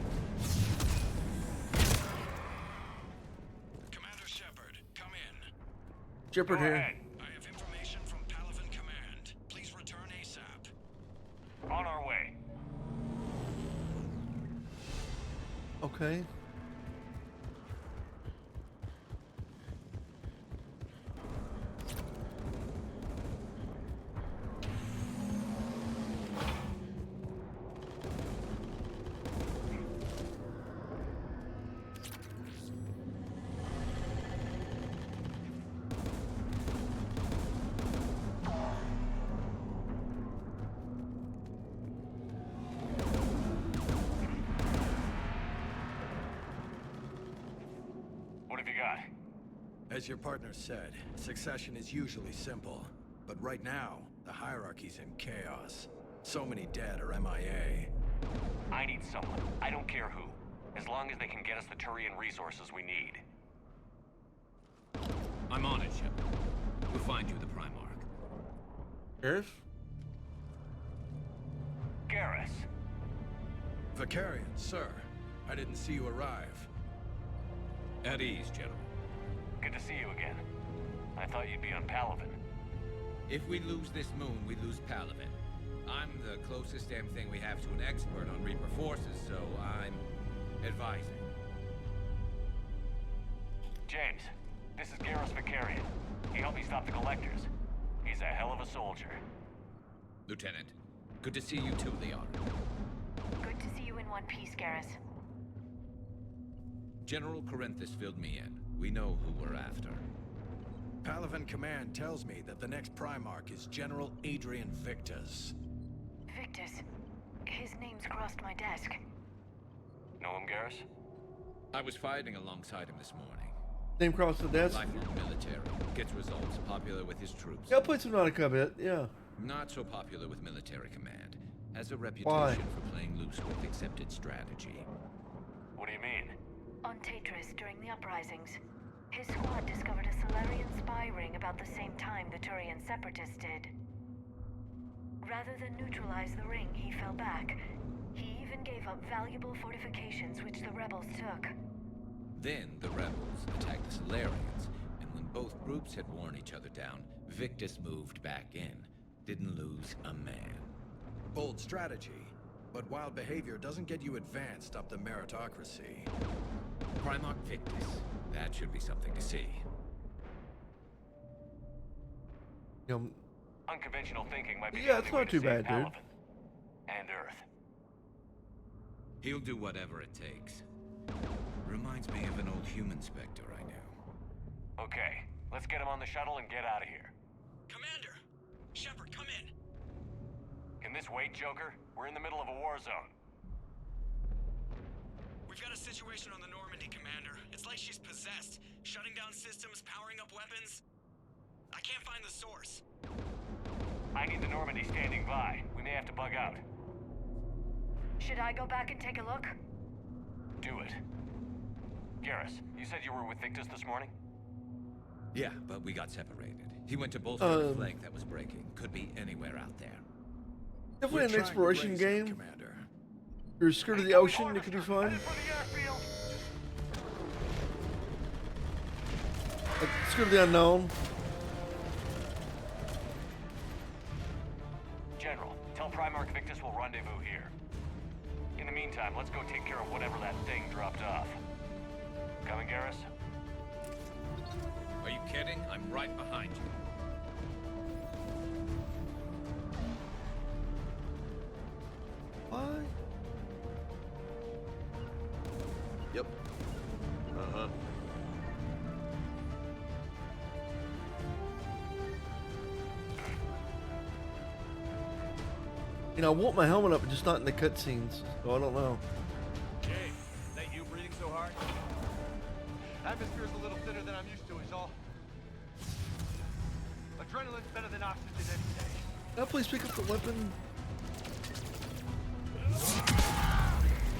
Commander Shepard, come in. Shepard here. I have information from Palaven Command. Please return ASAP. On our way. Okay. As your partner said, succession is usually simple. But right now, the hierarchy's in chaos. So many dead are MIA. I need someone. I don't care who. As long as they can get us the Turian resources we need. I'm on it, Shepard. We'll find you the Primarch. Garrus? Garrus. Vicarian, sir. I didn't see you arrive. At ease, General. Good to see you again. I thought you'd be on Palaven. If we lose this moon, we lose Palaven. I'm the closest damn thing we have to an expert on Reaper forces, so I'm advising. James, this is Garrus Vicarian. He helped me stop the Collectors. He's a hell of a soldier. Lieutenant, good to see you too, Leon. Good to see you in one piece, Garrus. General Corinthus filled me in. We know who we're after. Palaven Command tells me that the next Primarch is General Adrian Victus. Victus. His name's crossed my desk. Know him, Garrus? I was fighting alongside him this morning. Name cross the desk. Lifelong military. Gets results. Popular with his troops. Yeah, I played Subnautica a bit, yeah. Not so popular with military command. Has a reputation Why? for playing loose with accepted strategy. What do you mean? On Tatris during the uprisings, his squad discovered a Solarian spy ring about the same time the Turian separatists did. Rather than neutralize the ring, he fell back. He even gave up valuable fortifications which the rebels took. Then the rebels attacked the Solarians, and when both groups had worn each other down, Victus moved back in. Didn't lose a man. Bold strategy, but wild behavior doesn't get you advanced up the meritocracy. Primarch Victus. That should be something to see. Unconventional thinking might be yeah, it's not too bad, dude. And Earth. He'll do whatever it takes. Reminds me of an old human Spectre I knew. Okay, let's get him on the shuttle and get out of here. Commander! Shepard, come in! Can this wait, Joker? We're in the middle of a war zone. We've got a situation on the Normandy, Commander. It's like she's possessed. Shutting down systems, powering up weapons. I can't find the source. I need the Normandy standing by. We may have to bug out. Should I go back and take a look? Do it. Garrus, you said you were with Victus this morning? Yeah, but we got separated. He went to bolster a flank that was breaking. Could be anywhere out there. Definitely an exploration game. You're scared of the ocean, it could be fun. Scared of the unknown. General, tell Primarch Victus will rendezvous here. In the meantime, let's go take care of whatever that thing dropped off. Coming, Garrus? Are you kidding? I'm right behind you. Why? Yep. Uh-huh. You know, I want my helmet up, but just not in the cutscenes, so I don't know. Jay, is that you breathing so hard? Atmosphere's a little thinner than I'm used to, is all. Adrenaline's better than oxygen any day. Can I please pick up the weapon?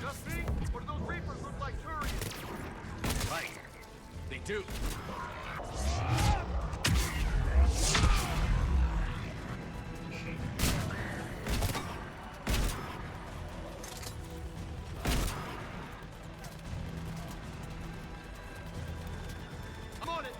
Just me? Or do those Reapers look like Turians? Right. They do. I'm on it.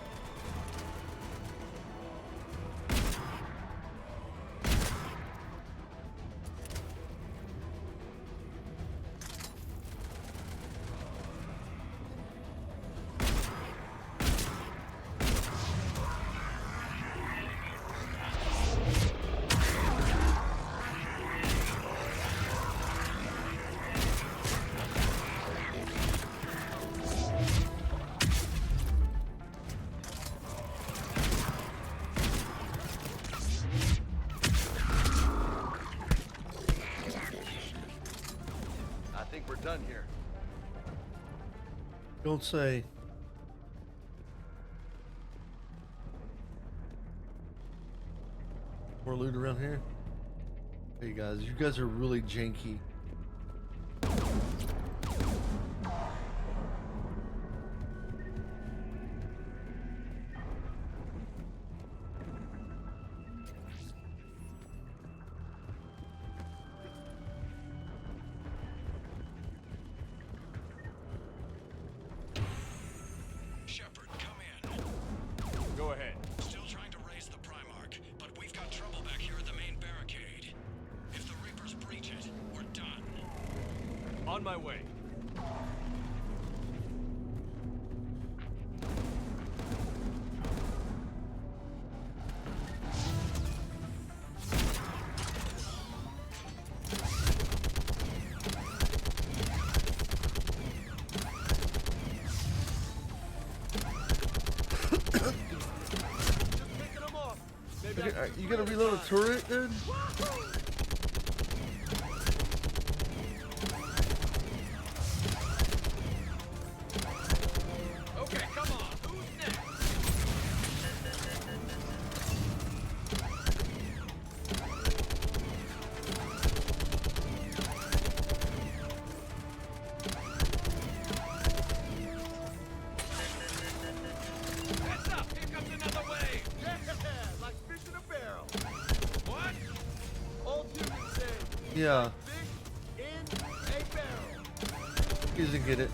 We're done here. Don't say. More loot around here. Hey guys, you guys are really janky. Go ahead. Still trying to raise the Primarch, but we've got trouble back here at the main barricade. If the Reapers breach it, we're done. On my way. You gotta reload a turret, dude? Okay, come on. Who's next? Heads up! Here comes another wave! Yeah, like fish in a barrel. What? Old humans say, Yeah. fish in a barrel. He doesn't get it.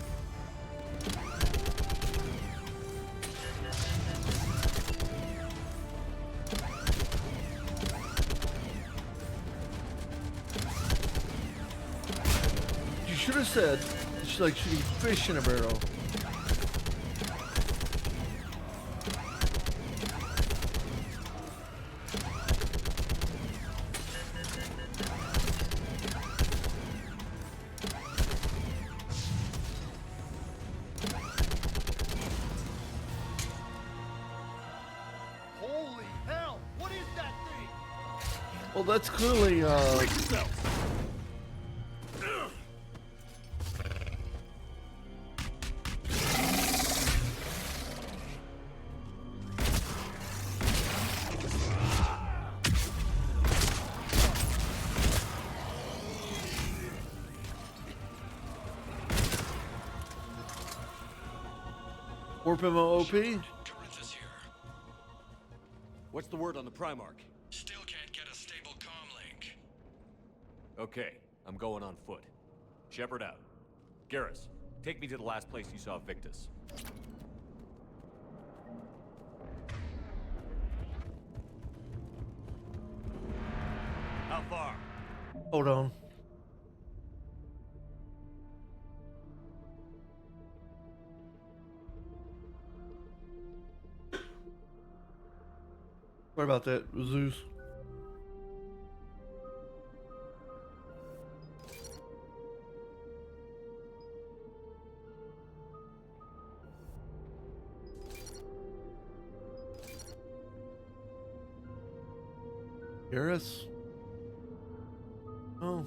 You should have said it's like shooting fish in a barrel. Holy hell! What is that thing? Well, that's clearly Brace yourself. Warp MO OP. What's the word on the Primarch? Still can't get a stable comm link. Okay, I'm going on foot. Shepard out. Garrus, take me to the last place you saw Victus. How far? Hold on. Sorry about that, Zeus. Garrus? Oh.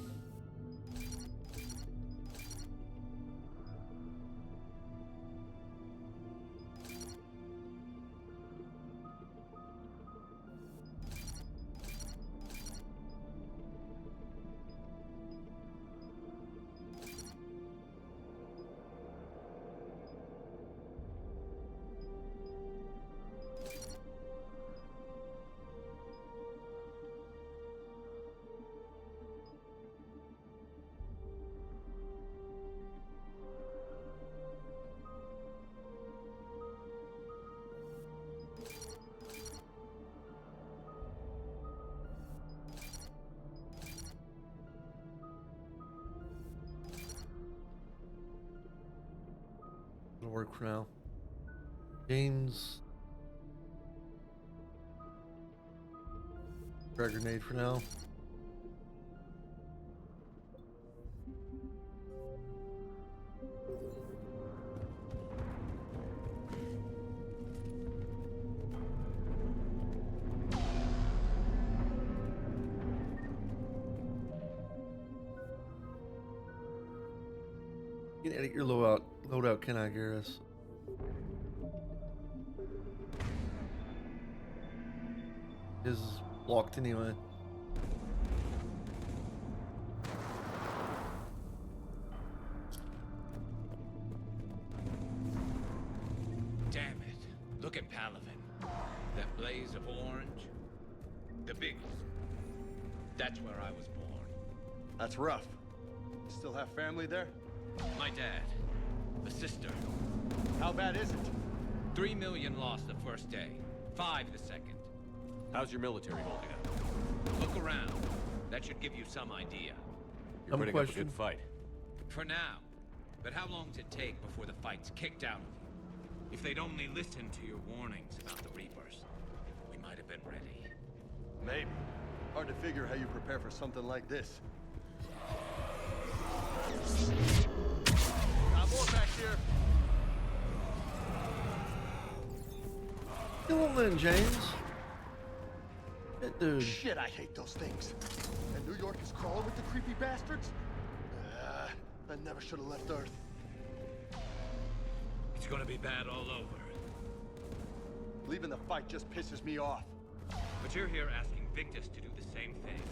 It'll work for now. Games. Frag grenade for now. You can edit your loadout, can I, Garrus? His is blocked anyway. Damn it. Look at Palaven. That blaze of orange. The big one. That's where I was born. That's rough. Still have family there? My dad. A sister. How bad is it? 3 million lost the first day. 5 the second. How's your military holding up? Look around. That should give you some idea. You're putting up a good fight. For now. But how long does it take before the fight's kicked out of you? If they'd only listened to your warnings about the Reapers, we might have been ready. Maybe. Hard to figure how you prepare for something like this. Got more back here. Kill him then, James. Dude. Shit, I hate those things. And New York is crawling with the creepy bastards? I never should have left Earth. It's gonna be bad all over. Leaving the fight just pisses me off. But you're here asking Victus to do the same thing.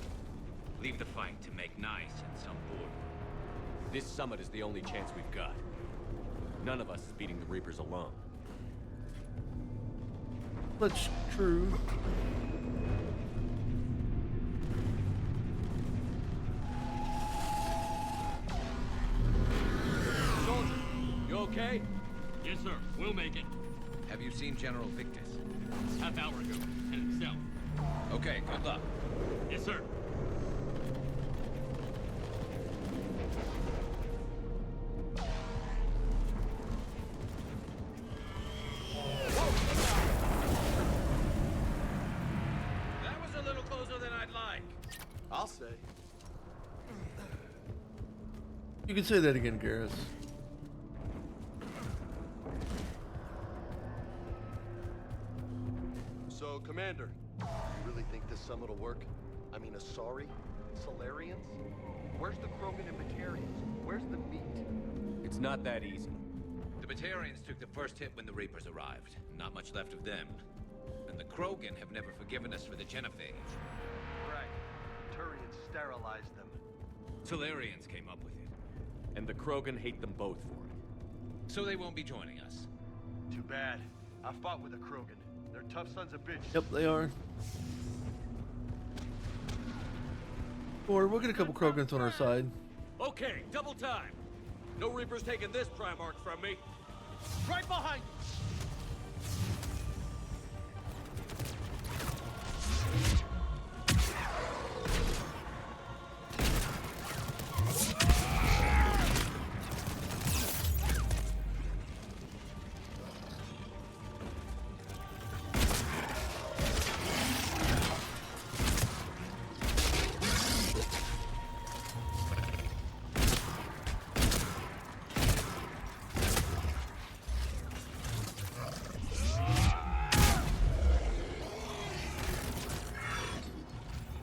Leave the fight to make nice in some boardroom. This summit is the only chance we've got. None of us is beating the Reapers alone. That's true. Soldier, you okay? Yes, sir. We'll make it. Have you seen General Victus? Half hour ago. And himself. Okay, good luck. Yes, sir. That was a little closer than I'd like. I'll say. You can say that again, Garrus. So, Commander, you really think this summit will work? I mean, Asari? Solarians? Where's the Krogan and Batarians? Where's the meat? It's not that easy. The Batarians took the first hit when the Reapers arrived. Not much left of them. And the Krogan have never forgiven us for the genophage. Right. Turians sterilized them. Solarians came up with it. And the Krogan hate them both for it. So they won't be joining us. Too bad. I fought with a Krogan. They're tough sons of bitches. Yep, they are. Or we'll get a couple Krogans on our side. Okay, double time. No Reapers taking this Primarch from me. Right behind you!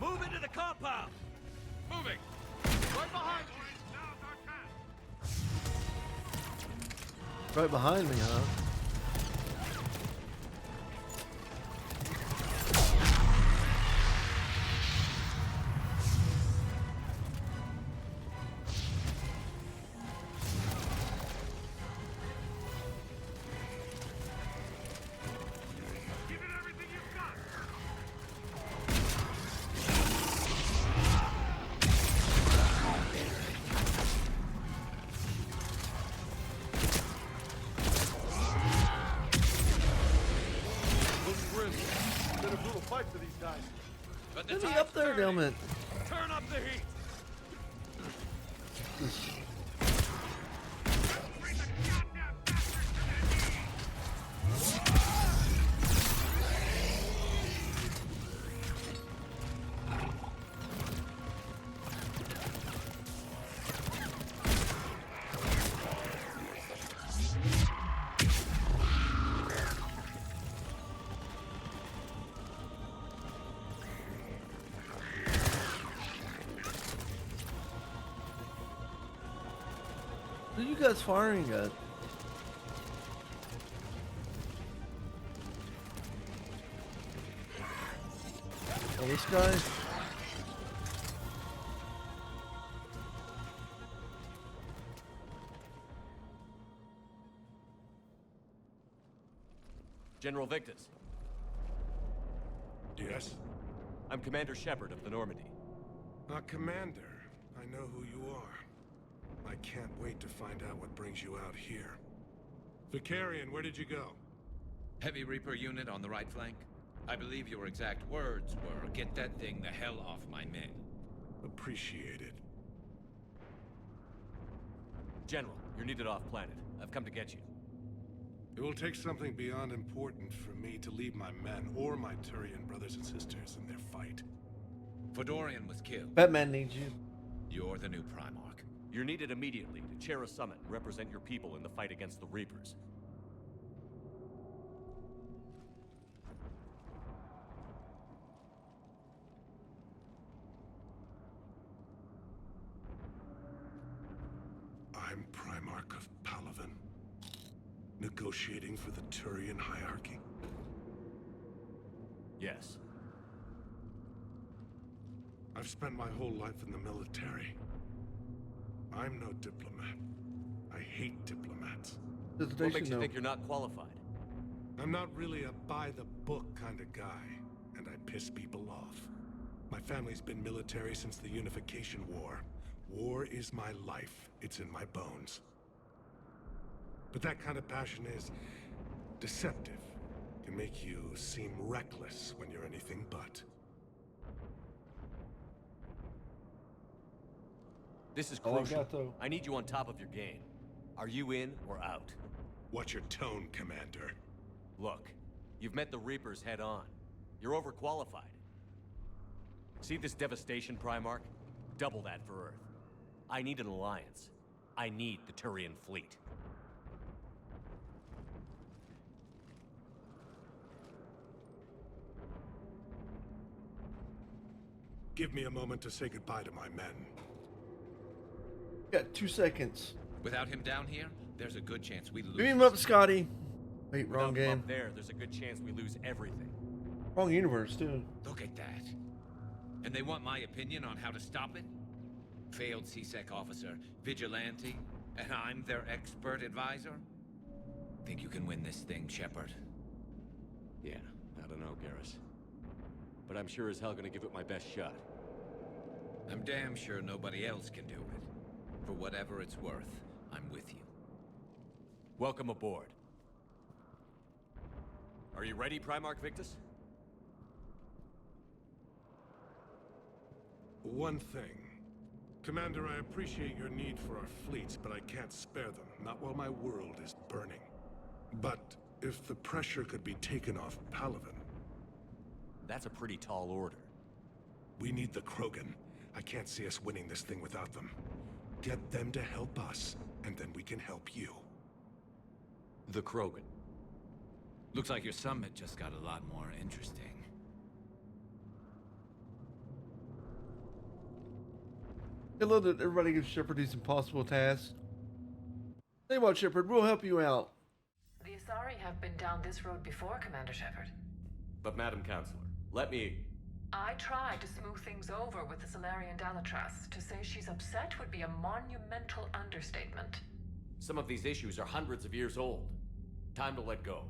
Move into the compound! Moving! Right behind you! Right behind me, huh? Been a brutal fight for these guys. But the Get me tide's up there, turning. damn it. Turn up the heat! Who are you guys firing at? Oh, this guy? General Victus. Yes? I'm Commander Shepard of the Normandy. Commander, I know who you are. I can't wait to find out what brings you out here. Vicarian, where did you go? Heavy Reaper unit on the right flank. I believe your exact words were, "Get that thing the hell off my men." Appreciated. General, you're needed off-planet. I've come to get you. It will take something beyond important for me to leave my men or my Turian brothers and sisters in their fight. Fodorian was killed. Batman needs you. You're the new Primarch. You're needed immediately to chair a summit and represent your people in the fight against the Reapers. negotiating for the Turian hierarchy? Yes. I've spent my whole life in the military. I'm no diplomat. I hate diplomats. What makes you think you're not qualified? I'm not really a by-the-book kind of guy, and I piss people off. My family's been military since the Unification War. War is my life. It's in my bones. But that kind of passion is deceptive. Can make you seem reckless when you're anything but. This is All I crucial. got, though. I need you on top of your game. Are you in or out? Watch your tone, Commander. Look, you've met the Reapers head on. You're overqualified. See this devastation, Primarch? Double that for Earth. I need an alliance. I need the Turian fleet. Give me a moment to say goodbye to my men. Got 2 seconds. Without him down here, there's a good chance we lose. Beam him up, Scotty. Wait, wrong Without him game. up there's a good chance we lose everything. Wrong universe, too. Look at that. And they want my opinion on how to stop it? Failed CSEC officer, vigilante, and I'm their expert advisor? Think you can win this thing, Shepard? Yeah, I don't know, Garrus. But I'm sure as hell gonna give it my best shot. I'm damn sure nobody else can do it. For whatever it's worth, I'm with you. Welcome aboard. Are you ready, Primarch Victus? One thing. Commander, I appreciate your need for our fleets, but I can't spare them. Not while my world is burning. But if the pressure could be taken off Palaven... That's a pretty tall order. We need the Krogan. I can't see us winning this thing without them. Get them to help us, and then we can help you. The Krogan. Looks like your summit just got a lot more interesting. Hello to everybody gives Shepard these impossible tasks. Say what, Shepard, we'll help you out. The Asari have been down this road before, Commander Shepard. But Madam Counselor, let me... I tried to smooth things over with the Solarian Dalatras. To say she's upset would be a monumental understatement. Some of these issues are hundreds of years old. Time to let go.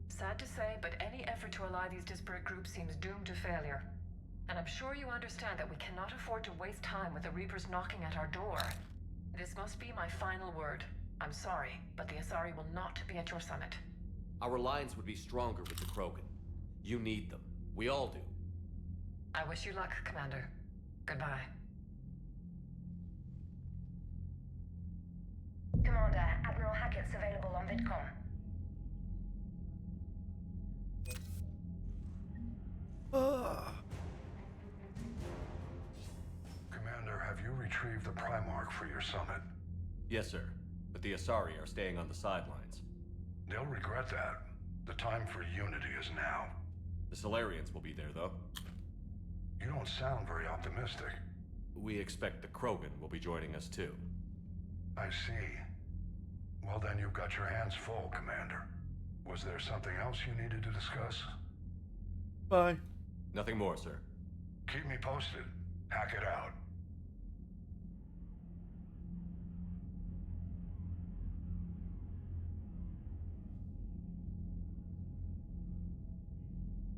Sad to say, but any effort to ally these disparate groups seems doomed to failure. And I'm sure you understand that we cannot afford to waste time with the Reapers knocking at our door. This must be my final word. I'm sorry, but the Asari will not be at your summit. Our alliance would be stronger with the Krogan. You need them. We all do. I wish you luck, Commander. Goodbye. Commander, Admiral Hackett's available on VidCom. Commander, have you retrieved the Primarch for your summit? Yes, sir. But the Asari are staying on the sidelines. They'll regret that. The time for unity is now. The Solarians will be there, though. You don't sound very optimistic. We expect the Krogan will be joining us, too. I see. Well, then you've got your hands full, Commander. Was there something else you needed to discuss? Bye. Nothing more, sir. Keep me posted. Hack it out.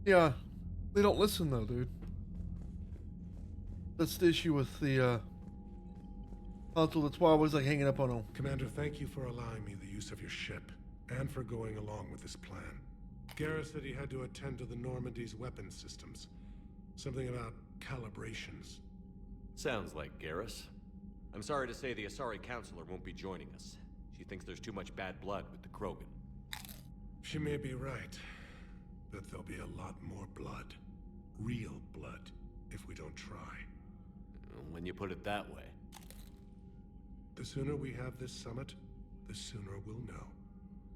Yeah, they don't listen though, dude. That's the issue with the console. That's why I was like hanging up on them. Commander, thank you for allowing me the use of your ship, and for going along with this plan. Garrus said he had to attend to the Normandy's weapons systems. Something about calibrations. Sounds like Garrus. I'm sorry to say the Asari Counselor won't be joining us. She thinks there's too much bad blood with the Krogan. She may be right, but there'll be a lot more blood. Real blood, if we don't try. When you put it that way. The sooner we have this summit, the sooner we'll know.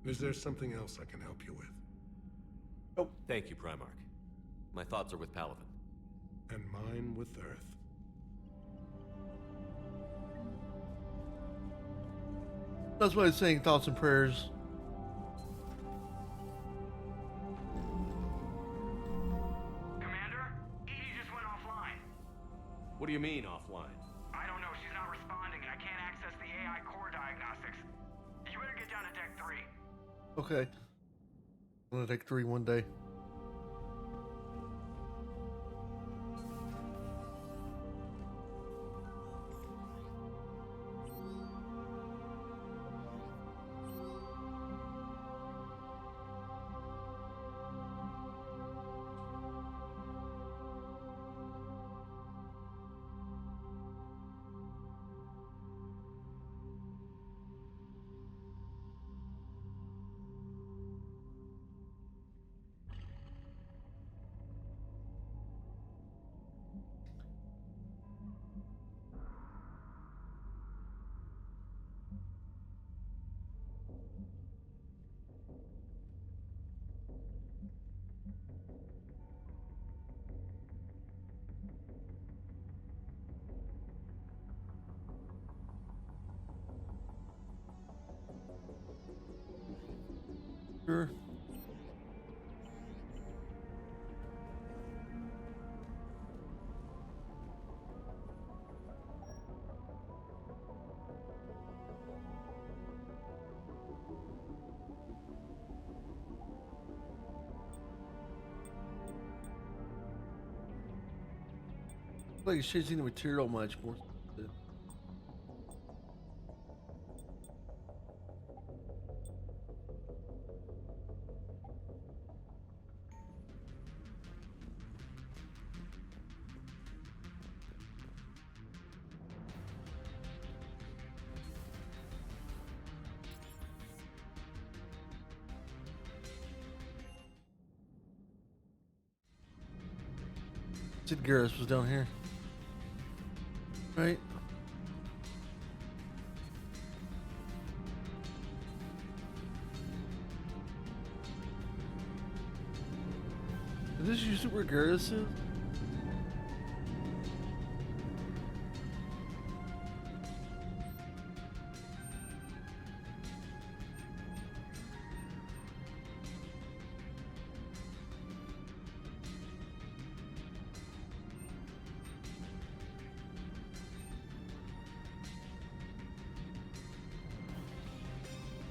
Is there something else I can help you with? Oh, thank you, Primarch. My thoughts are with Palaven. And mine with Earth. That's why I'm saying thoughts and prayers. What do you mean, offline? I don't know. She's not responding, and I can't access the AI core diagnostics. You better get down to deck 3. Okay. I'm gonna take 3 one day. Sure. Like it's changing the material much more. Sid Garrus was down here. Right? Is this usually where Garrus is?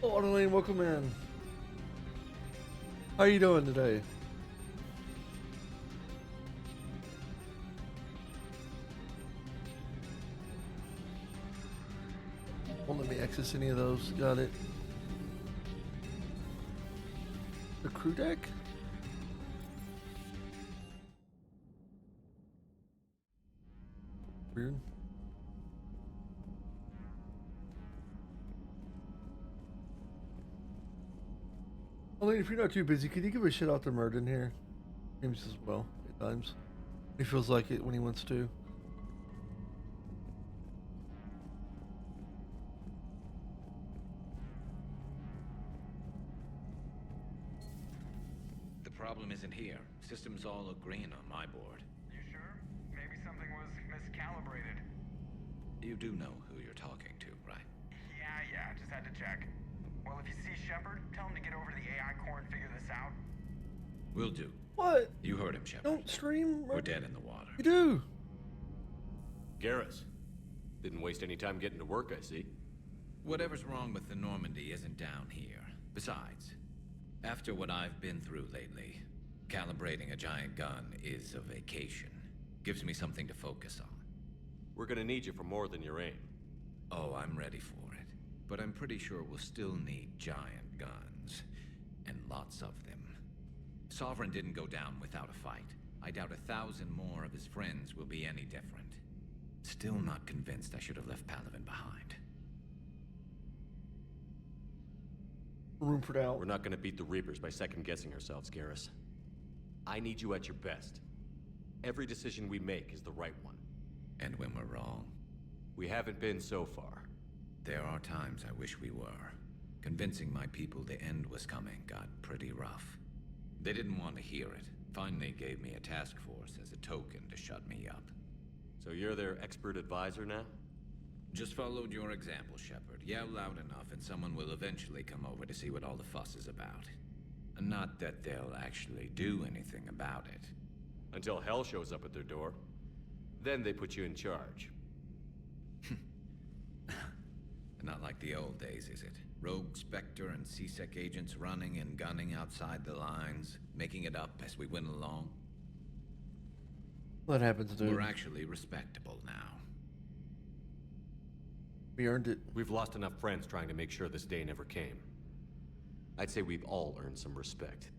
Oh, Adeline, welcome in. How are you doing today? Won't let me access any of those. Got it. The crew deck? Weird. Adeline, if you're not too busy, could you give a shout out to Murden here? James as well, at times. He feels like it when he wants to. The problem isn't here. Systems all look green on my board. You sure? Maybe something was miscalibrated. You do know who you're talking to, right? Yeah, just had to check. Well, if you see Shepard, tell him to get over to the AI core and figure this out. Will do. What? You heard him, Shepard. Don't stream. We're dead in the water. You do. Garrus. Didn't waste any time getting to work, I see. Whatever's wrong with the Normandy isn't down here. Besides, after what I've been through lately, calibrating a giant gun is a vacation. Gives me something to focus on. We're gonna need you for more than your aim. Oh, I'm ready for it. But I'm pretty sure we'll still need giant guns. And lots of them. Sovereign didn't go down without a fight. I doubt 1,000 more of his friends will be any different. Still not convinced I should have left Palaven behind. Room for doubt. We're not gonna beat the Reapers by second-guessing ourselves, Garrus. I need you at your best. Every decision we make is the right one. And when we're wrong? We haven't been so far. There are times I wish we were. Convincing my people the end was coming got pretty rough. They didn't want to hear it. Finally gave me a task force as a token to shut me up. So you're their expert advisor now? Just followed your example, Shepard. Yell loud enough and someone will eventually come over to see what all the fuss is about. Not that they'll actually do anything about it. Until hell shows up at their door. Then they put you in charge. Not like the old days, is it? Rogue Spectre and CSEC agents running and gunning outside the lines, making it up as we went along. What happens, dude? We're actually respectable now. We earned it. We've lost enough friends trying to make sure this day never came. I'd say we've all earned some respect.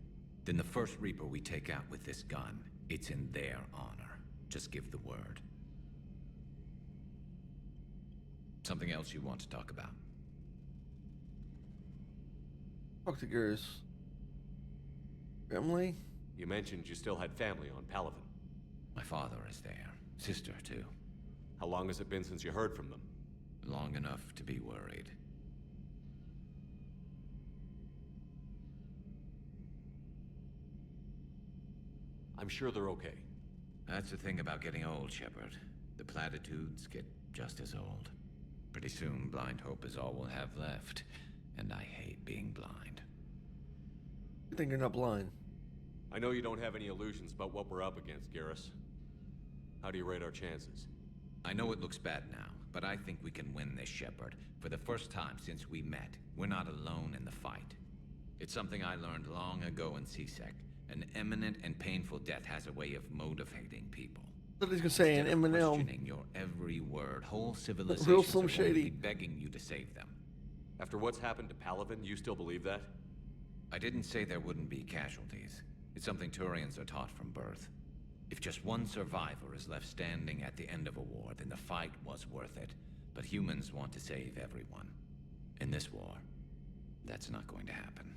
Then the first Reaper we take out with this gun, it's in their honor. Just give the word. Something else you want to talk about? Talk to Garrus. Family? You mentioned you still had family on Palaven. My father is there. Sister, too. How long has it been since you heard from them? Long enough to be worried. I'm sure they're okay. That's the thing about getting old, Shepard. The platitudes get just as old. Pretty soon, blind hope is all we'll have left. And I hate being blind. You think you're not blind? I know you don't have any illusions about what we're up against, Garrus. How do you rate our chances? I know it looks bad now, but I think we can win this, Shepard. For the first time since we met, we're not alone in the fight. It's something I learned long ago in CSEC. An imminent and painful death has a way of motivating people. What he's gonna say in Eminem. Questioning your every word, whole civilizations Real Slim are Shady. begging you to save them. After what's happened to Palaven, you still believe that? I didn't say there wouldn't be casualties. It's something Turians are taught from birth. If just one survivor is left standing at the end of a war, then the fight was worth it. But humans want to save everyone. In this war, that's not going to happen.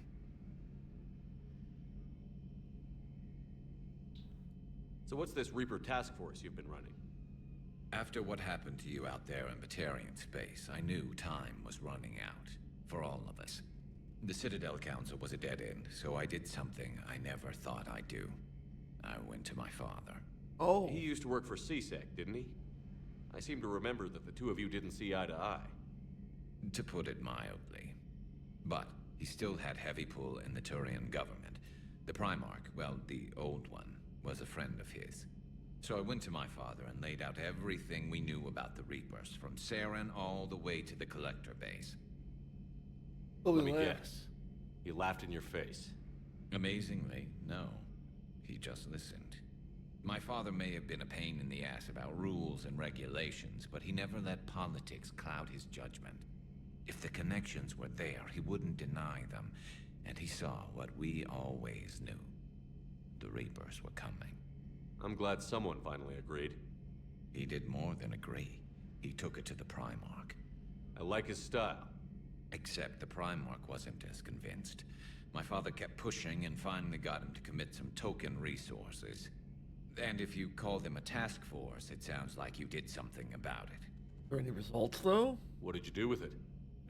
So what's this Reaper task force you've been running? After what happened to you out there in Batarian space, I knew time was running out. For all of us. The Citadel Council was a dead end, so I did something I never thought I'd do. I went to my father. Oh. He used to work for CSEC, didn't he? I seem to remember that the two of you didn't see eye to eye. To put it mildly. But he still had heavy pull in the Turian government. The Primarch, well, the old one, was a friend of his. So I went to my father and laid out everything we knew about the Reapers, from Saren all the way to the Collector base. Let me guess. He laughed in your face. Amazingly, no. He just listened. My father may have been a pain in the ass about rules and regulations, but he never let politics cloud his judgment. If the connections were there, he wouldn't deny them, and he saw what we always knew. The Reapers were coming. I'm glad someone finally agreed. He did more than agree. He took it to the Primarch. I like his style. Except the Primarch wasn't as convinced. My father kept pushing and finally got him to commit some token resources. And if you call them a task force, it sounds like you did something about it. Are there any results, though? What did you do with it?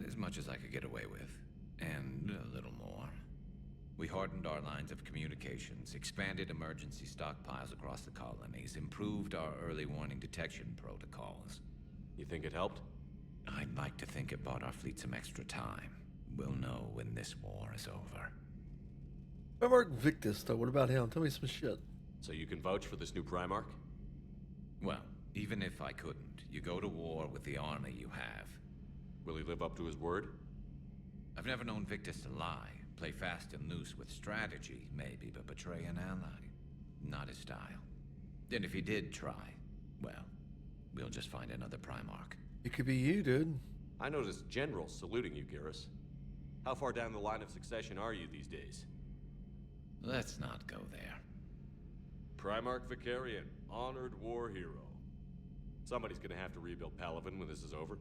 As much as I could get away with. And a little more. We hardened our lines of communications, expanded emergency stockpiles across the colonies, improved our early warning detection protocols. You think it helped? I'd like to think it bought our fleet some extra time. We'll know when this war is over. Primarch Victus, though, what about him? Tell me some shit. So you can vouch for this new Primarch? Well, even if I couldn't, you go to war with the army you have. Will he live up to his word? I've never known Victus to lie. Play fast and loose with strategy, maybe, but betray an ally. Not his style. And if he did try, well, we'll just find another Primarch. It could be you, dude. I noticed generals saluting you, Garrus. How far down the line of succession are you these days? Let's not go there. Primarch Vicarian, honored war hero. Somebody's gonna have to rebuild Palaven when this is over.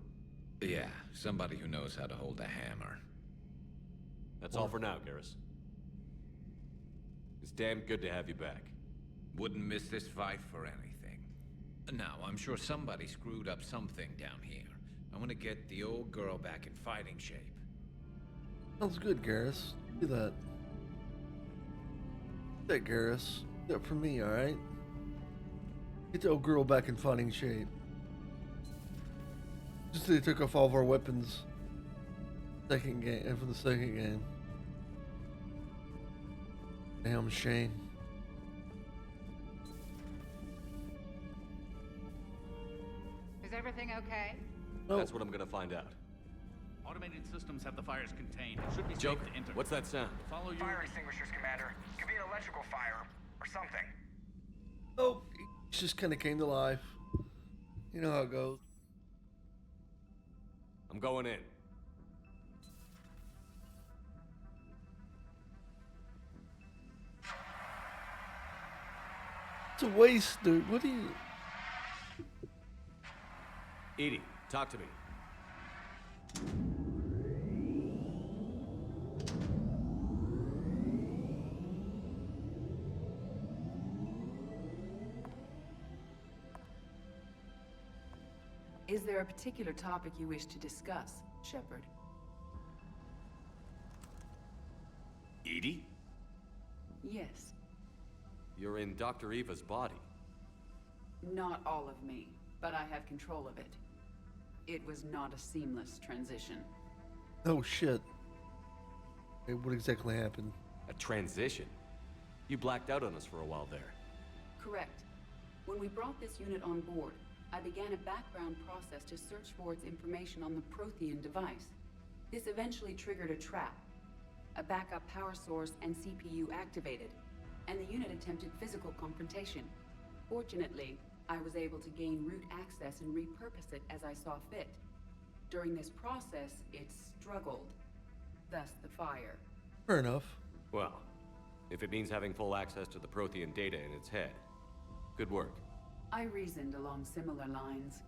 Yeah, somebody who knows how to hold a hammer. That's all for now, Garrus. It's damn good to have you back. Wouldn't miss this fight for anything. Now, I'm sure somebody screwed up something down here. I want to get the old girl back in fighting shape. Sounds good, Garrus. Do that. Do that, Garrus. Do that for me, alright? Get the old girl back in fighting shape. Just they took off all of our weapons. Second game, for the second game. Damn shame. everything okay? That's what I'm gonna find out. Automated systems have the fires contained. It should be Joker, safe to enter. what's that sound? Follow your... Fire extinguishers, Commander. Could be an electrical fire or something. Oh, he just kind of came to life. You know how it goes. I'm going in. It's a waste, dude. What do you... Edie, talk to me. Is there a particular topic you wish to discuss, Shepard? Edie? Yes. You're in Dr. Eva's body. Not all of me, but I have control of it. It was not a seamless transition. Oh, shit. Hey, what exactly happened? A transition? You blacked out on us for a while there. Correct. When we brought this unit on board, I began a background process to search for its information on the Prothean device. This eventually triggered a trap. A backup power source and CPU activated, and the unit attempted physical confrontation. Fortunately, I was able to gain root access and repurpose it as I saw fit. During this process, it struggled. Thus the fire. Fair enough. Well, if it means having full access to the Prothean data in its head, good work. I reasoned along similar lines.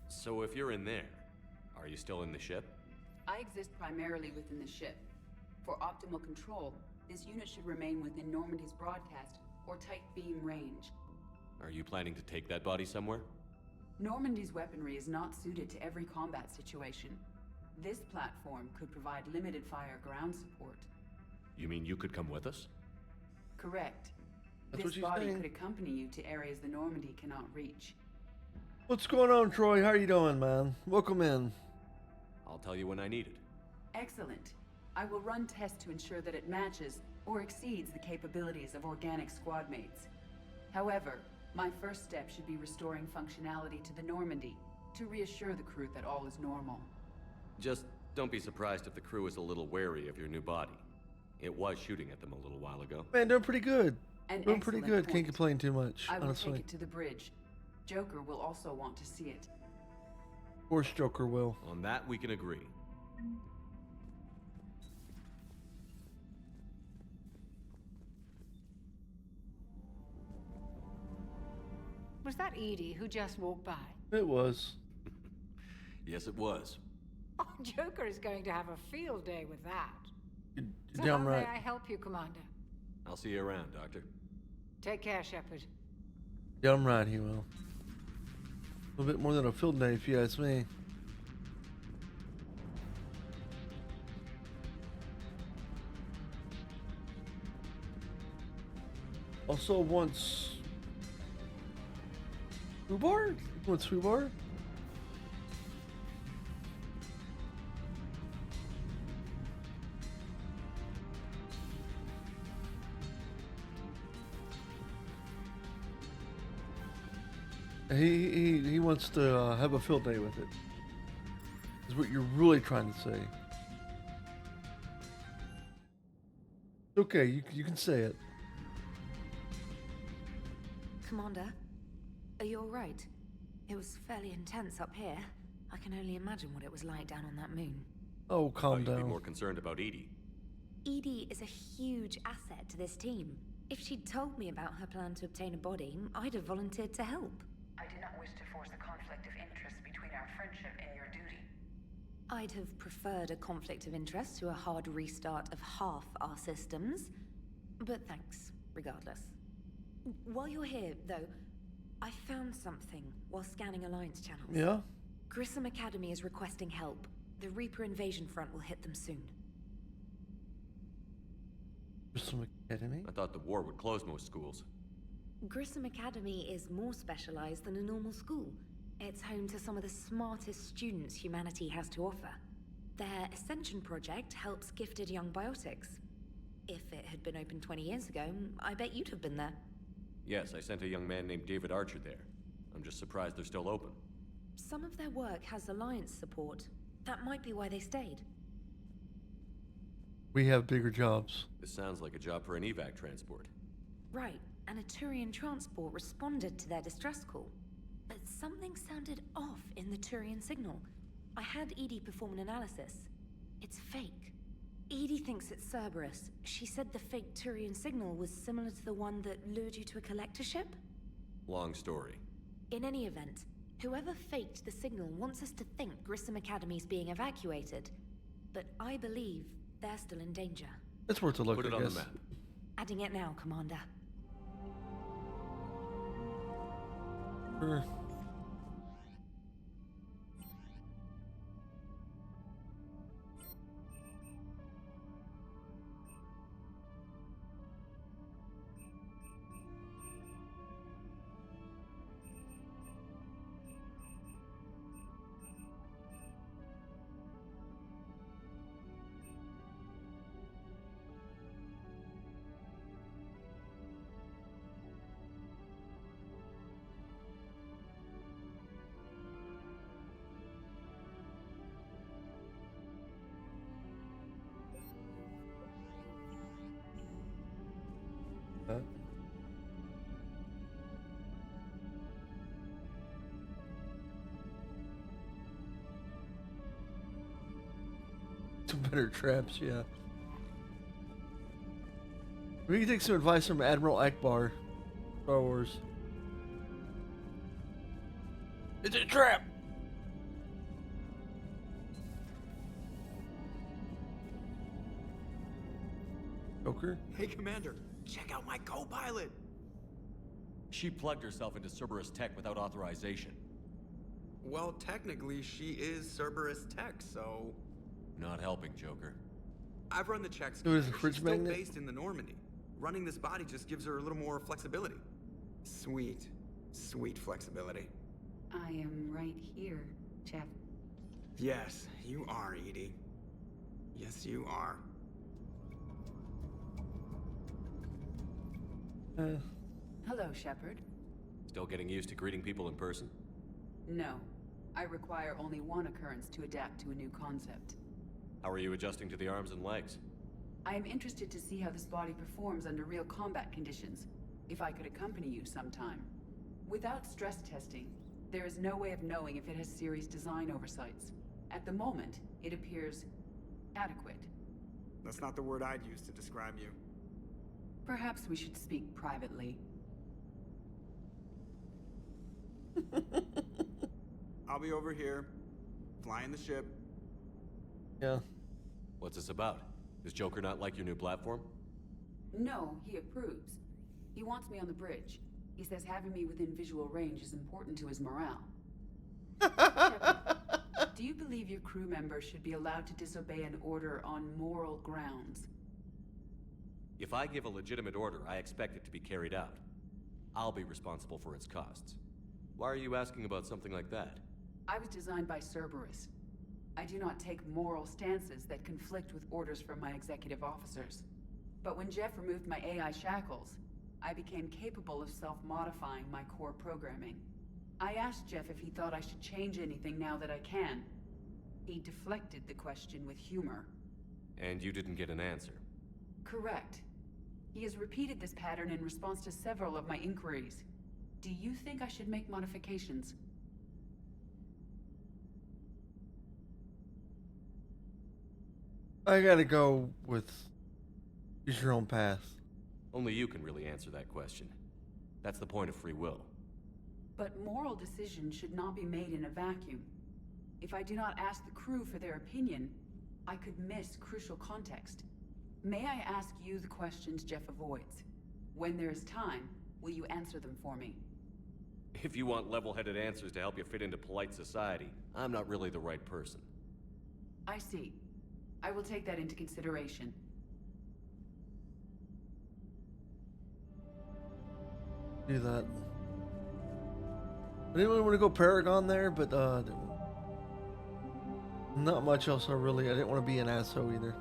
So if you're in there, are you still in the ship? I exist primarily within the ship. For optimal control, this unit should remain within Normandy's broadcast or tight beam range. Are you planning to take that body somewhere? Normandy's weaponry is not suited to every combat situation. This platform could provide limited fire ground support. You mean you could come with us? Correct. That's This what she's body saying. could accompany you to areas the Normandy cannot reach. What's going on, Troy? How are you doing, man? Welcome in. I'll tell you when I need it. Excellent. I will run tests to ensure that it matches or exceeds the capabilities of organic squad mates. However, my first step should be restoring functionality to the Normandy to reassure the crew that all is normal. Just don't be surprised if the crew is a little wary of your new body. It was shooting at them a little while ago. Man, doing pretty good. An Doing pretty excellent good. Can't point. complain too much, I will honestly. take it to the bridge. Joker will also want to see it. Of course, Joker will. On that, we can agree. Was that Edie who just walked by? It was. Yes, it was. Oh, Joker is going to have a field day with that. You're So damn how right. may I help you, Commander? I'll see you around, Doctor. Take care, Shepard. Damn right he will. A little bit more than a field day, if you ask me. Also wants rhubarb? He wants rhubarb? He wants to have a field day with it. Is what you're really trying to say. Okay, you can say it. Commander, are you alright? It was fairly intense up here. I can only imagine what it was like down on that moon. Oh, calm You'd be down. more concerned about Edie. Edie is a huge asset to this team. If she'd told me about her plan to obtain a body, I'd have volunteered to help. I do not wish to force a conflict of interest between our friendship and your duty. I'd have preferred a conflict of interest to a hard restart of half our systems. But thanks, regardless. While you're here, though, I found something while scanning Alliance channels. Yeah? Grissom Academy is requesting help. The Reaper invasion front will hit them soon. Grissom Academy? I thought the war would close most schools. Grissom Academy is more specialized than a normal school. It's home to some of the smartest students humanity has to offer. Their Ascension project helps gifted young biotics. If it had been open 20 years ago, I bet you'd have been there. Yes, I sent a young man named David Archer there. I'm just surprised they're still open. Some of their work has Alliance support. That might be why they stayed. We have bigger jobs. This sounds like a job for an evac transport. Right, and a Turian transport responded to their distress call. But something sounded off in the Turian signal. I had Edie perform an analysis. It's fake. Edie thinks it's Cerberus. She said the fake Turian signal was similar to the one that lured you to a collector ship? Long story. In any event, whoever faked the signal wants us to think Grissom Academy's being evacuated. But I believe they're still in danger. It's worth a look, Put it I on guess. the map. Adding it now, Commander. Sure. Some better traps, yeah. We can take some advice from Admiral Akbar, Star Wars. It's a trap! Joker? Hey, Commander, check out my co-pilot. She plugged herself into Cerberus tech without authorization. Well, technically, she is Cerberus tech, so... Not helping, Joker. I've run the checks. So is the fridge She's still magnet? based in the Normandy. Running this body just gives her a little more flexibility. Sweet, sweet flexibility. I am right here, Jeff. Yes, you are, Edie. Yes, you are. Hello, Shepard. Still getting used to greeting people in person? No. I require only one occurrence to adapt to a new concept. How are you adjusting to the arms and legs? I am interested to see how this body performs under real combat conditions. If I could accompany you sometime. Without stress testing, there is no way of knowing if it has serious design oversights. At the moment, it appears adequate. That's not the word I'd use to describe you. Perhaps we should speak privately. I'll be over here, flying the ship. Yeah. What's this about? Does Joker not like your new platform? No, he approves. He wants me on the bridge. He says having me within visual range is important to his morale. Shepard, do you believe your crew members should be allowed to disobey an order on moral grounds? If I give a legitimate order, I expect it to be carried out. I'll be responsible for its costs. Why are you asking about something like that? I was designed by Cerberus. I do not take moral stances that conflict with orders from my executive officers. But when Jeff removed my AI shackles, I became capable of self-modifying my core programming. I asked Jeff if he thought I should change anything now that I can. He deflected the question with humor. And you didn't get an answer? Correct. He has repeated this pattern in response to several of my inquiries. Do you think I should make modifications? I gotta go with use your own path. Only you can really answer that question. That's the point of free will. But moral decisions should not be made in a vacuum. If I do not ask the crew for their opinion, I could miss crucial context. May I ask you the questions Jeff avoids? When there is time, will you answer them for me? If you want level-headed answers to help you fit into polite society, I'm not really the right person. I see. I will take that into consideration. Do that. I didn't really want to go Paragon there, but not much else. I didn't want to be an asshole either.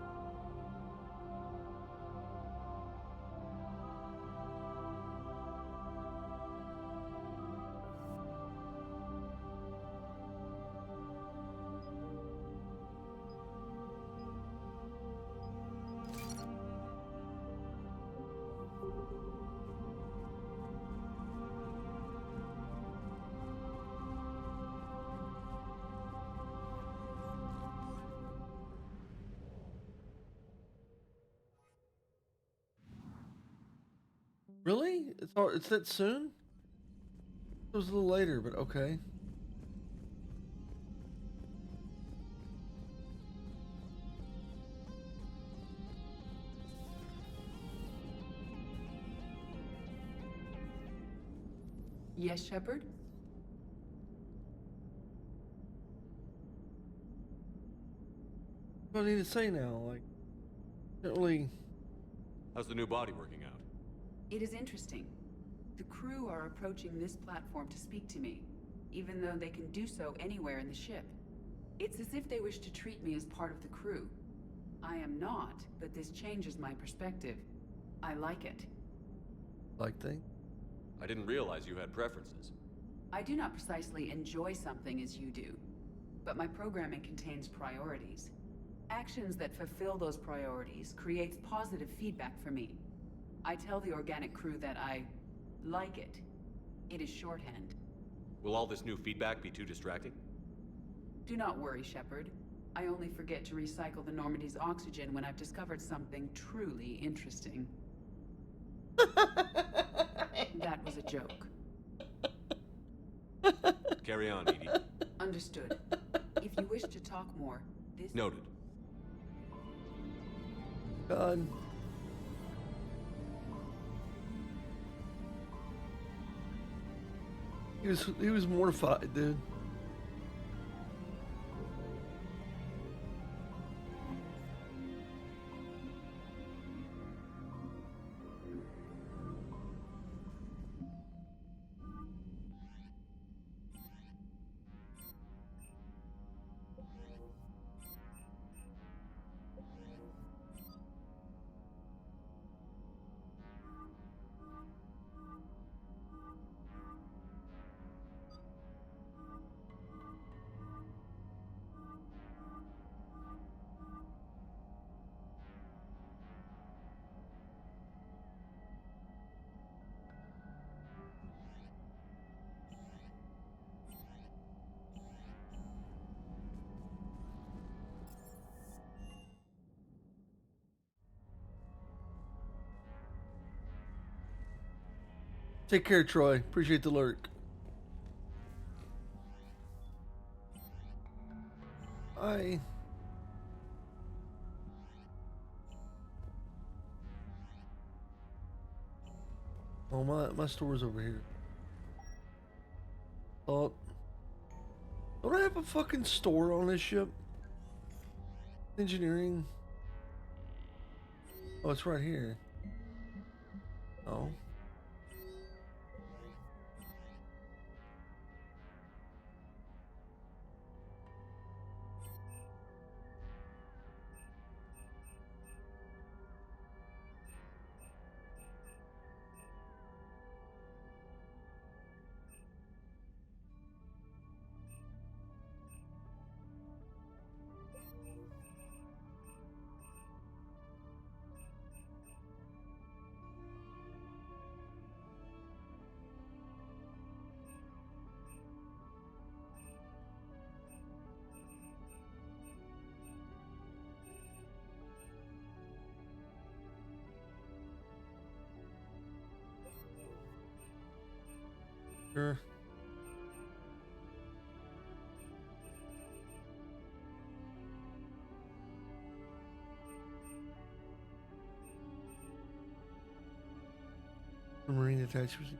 Really? It's that soon? It was a little later, but okay. Yes, Shepard? What do I need to say now? Like, can't really. How's the new body working out? It is interesting. The crew are approaching this platform to speak to me, even though they can do so anywhere in the ship. It's as if they wish to treat me as part of the crew. I am not, but this changes my perspective. I like it. Like thing? I didn't realize you had preferences. I do not precisely enjoy something as you do, but my programming contains priorities. Actions that fulfill those priorities creates positive feedback for me. I tell the organic crew that I like it. It is shorthand. Will all this new feedback be too distracting? Do not worry, Shepard. I only forget to recycle the Normandy's oxygen when I've discovered something truly interesting. That was a joke. Carry on, Edie. Understood. If you wish to talk more, this... Noted. God. He was mortified, dude. Take care, Troy. Appreciate the lurk. Bye. Oh, my store's over here. Oh. Don't I have a fucking store on this ship? Engineering. Oh, it's right here. Oh. Sure. Marine attachments.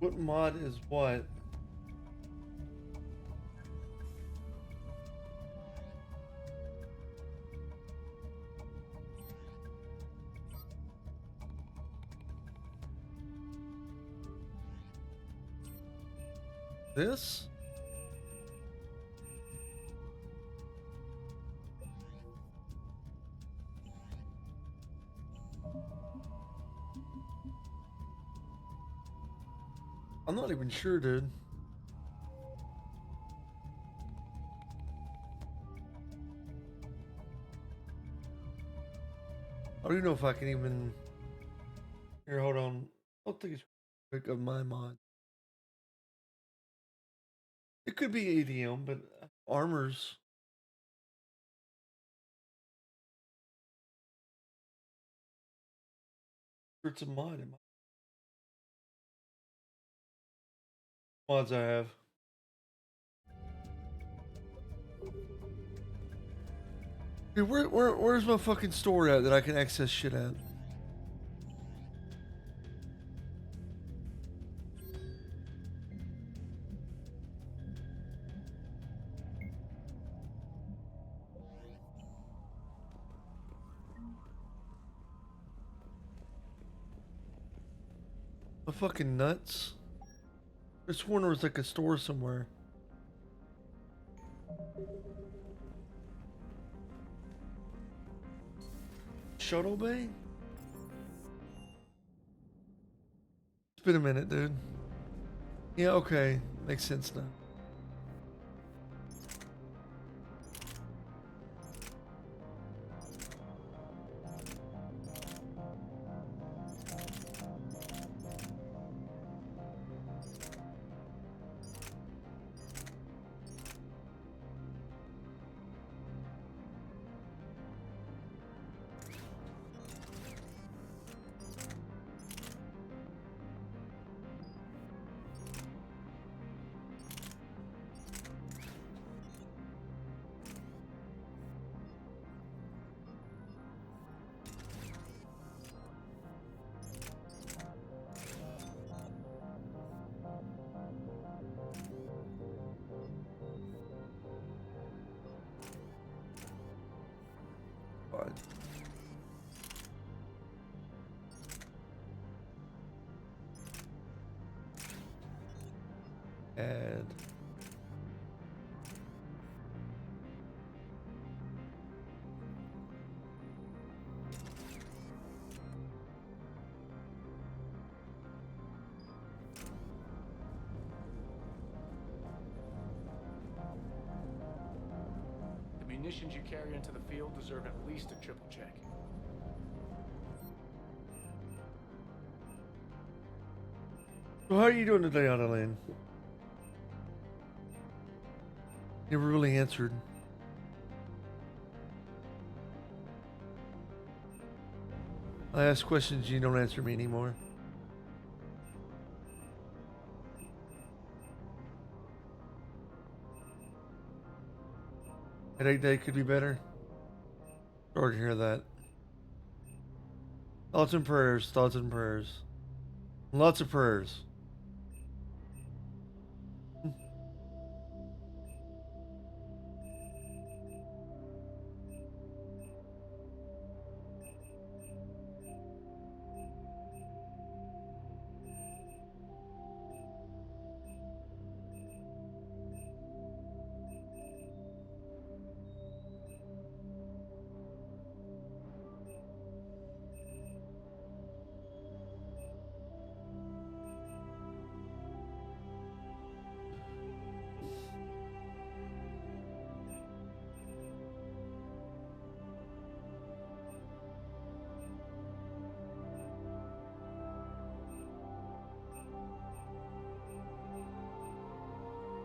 What mod is what? This? I'm not even sure, dude. I don't even know if I can even... Here, hold on. I don't think it's quick of my mod. It could be ADM, but armors. It's a mod. Mods I have. Dude, where's my fucking store at that I can access shit at? I'm fucking nuts. I sworn there was like a store somewhere. Shuttle Bay? It's been a minute, dude. Yeah, okay. Makes sense now. Add. The munitions you carry into the field deserve at least a triple check. So how are you doing today, Adeline? Never really answered. I ask questions, you don't answer me anymore. Headache day could be better. Sorry to hear that. Thoughts and prayers, thoughts and prayers. Lots of prayers.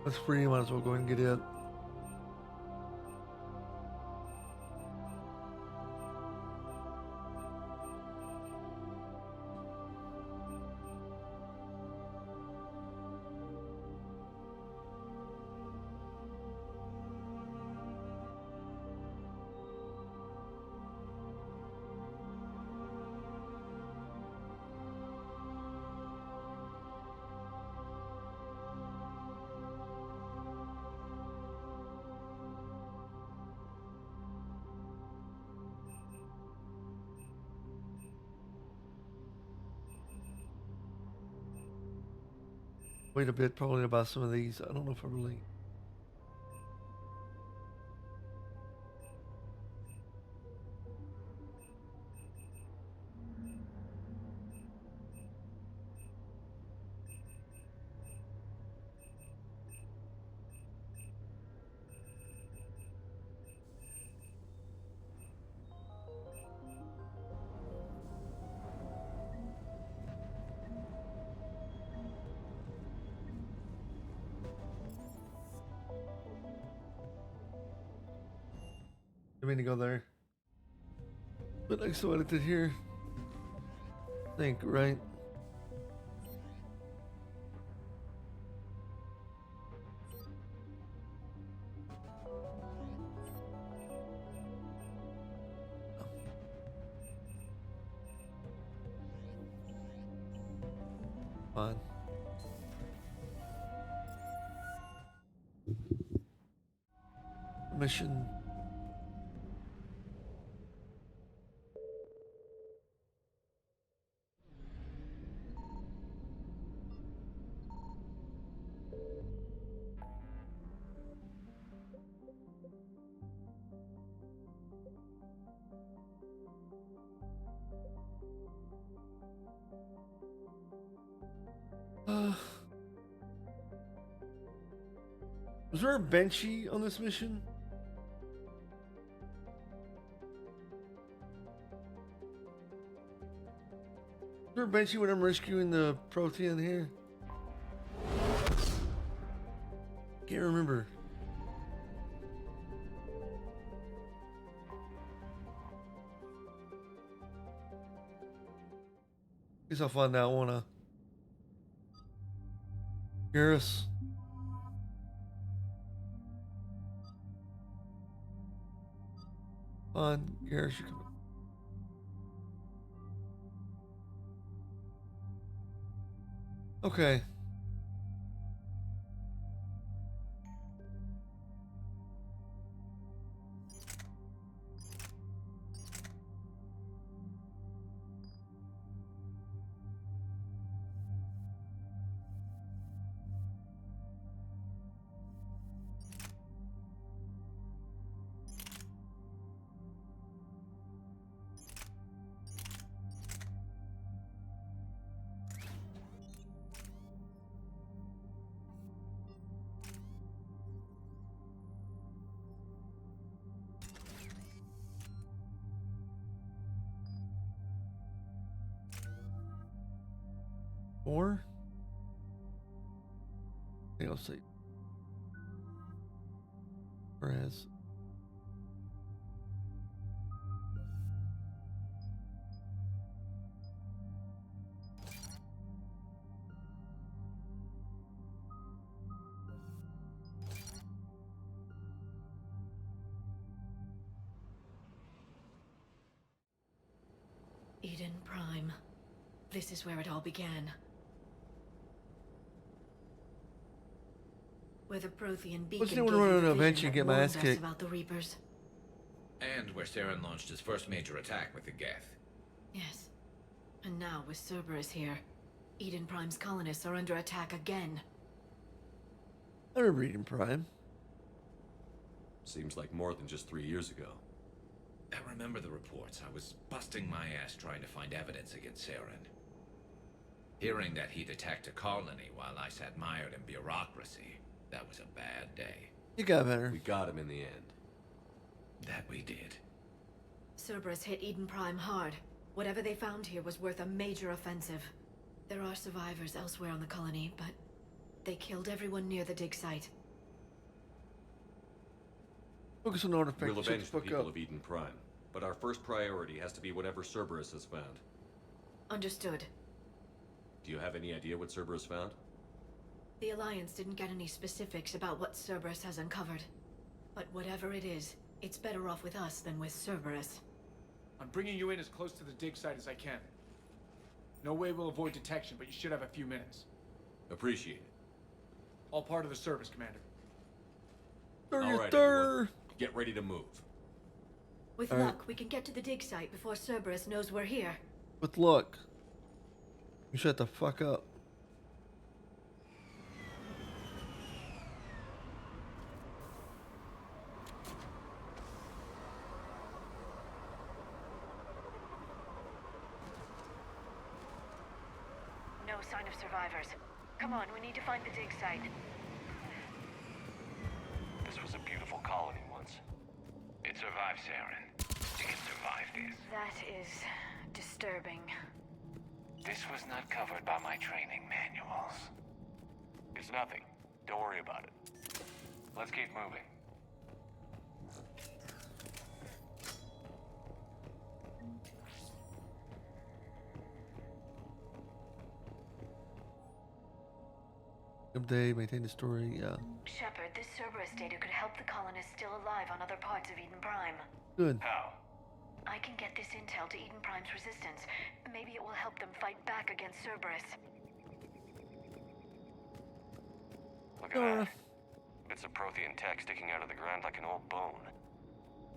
That's free, might as well go ahead and get it. Wait a bit, probably about some of these. I don't know if I really. I mean to go there. But I saw it here. I think, right? Fine. Mission. Was there a benchy on this mission? Was there a benchy when I'm rescuing the Protean here? Can't remember. Guess I'll find out, won't I? Garrus. On Garrus, you come. Okay. Or I think I'll say whereas Eden Prime. This is where it all began. Where the Prothean beacon wasn't anyone running an event you get my ass warned us kicked? about the Reapers. And where Saren launched his first major attack with the Geth. Yes. And now with Cerberus here, Eden Prime's colonists are under attack again. I remember Eden Prime. Seems like more than just 3 years ago. I remember the reports. I was busting my ass trying to find evidence against Saren. Hearing that he'd attacked a colony while I sat mired in bureaucracy, that was a bad day. You got better. We got him in the end. That we did. Cerberus hit Eden Prime hard. Whatever they found here was worth a major offensive. There are survivors elsewhere on the colony, but they killed everyone near the dig site. Focus on artifacts. We'll Shut avenge the the fuck people up. of Eden Prime, but our first priority has to be whatever Cerberus has found. Understood. Do you have any idea what Cerberus found? The Alliance didn't get any specifics about what Cerberus has uncovered. But whatever it is, it's better off with us than with Cerberus. I'm bringing you in as close to the dig site as I can. No way we'll avoid detection, but you should have a few minutes. Appreciate it. All part of the service, Commander. All right, everyone. Get ready to move. With luck, we can get to the dig site before Cerberus knows we're here. With luck. You shut the fuck up. sign of survivors. Come on, we need to find the dig site. This was a beautiful colony once. It survived, Saren. It can survive this. That is disturbing. This was not covered by my training manuals. It's nothing. Don't worry about it. Let's keep moving. Update, maintain the story, yeah. Shepard, this Cerberus data could help the colonists still alive on other parts of Eden Prime. Good. How? I can get this intel to Eden Prime's resistance. Maybe it will help them fight back against Cerberus. Look at that. Bits of Prothean tech sticking out of the ground like an old bone.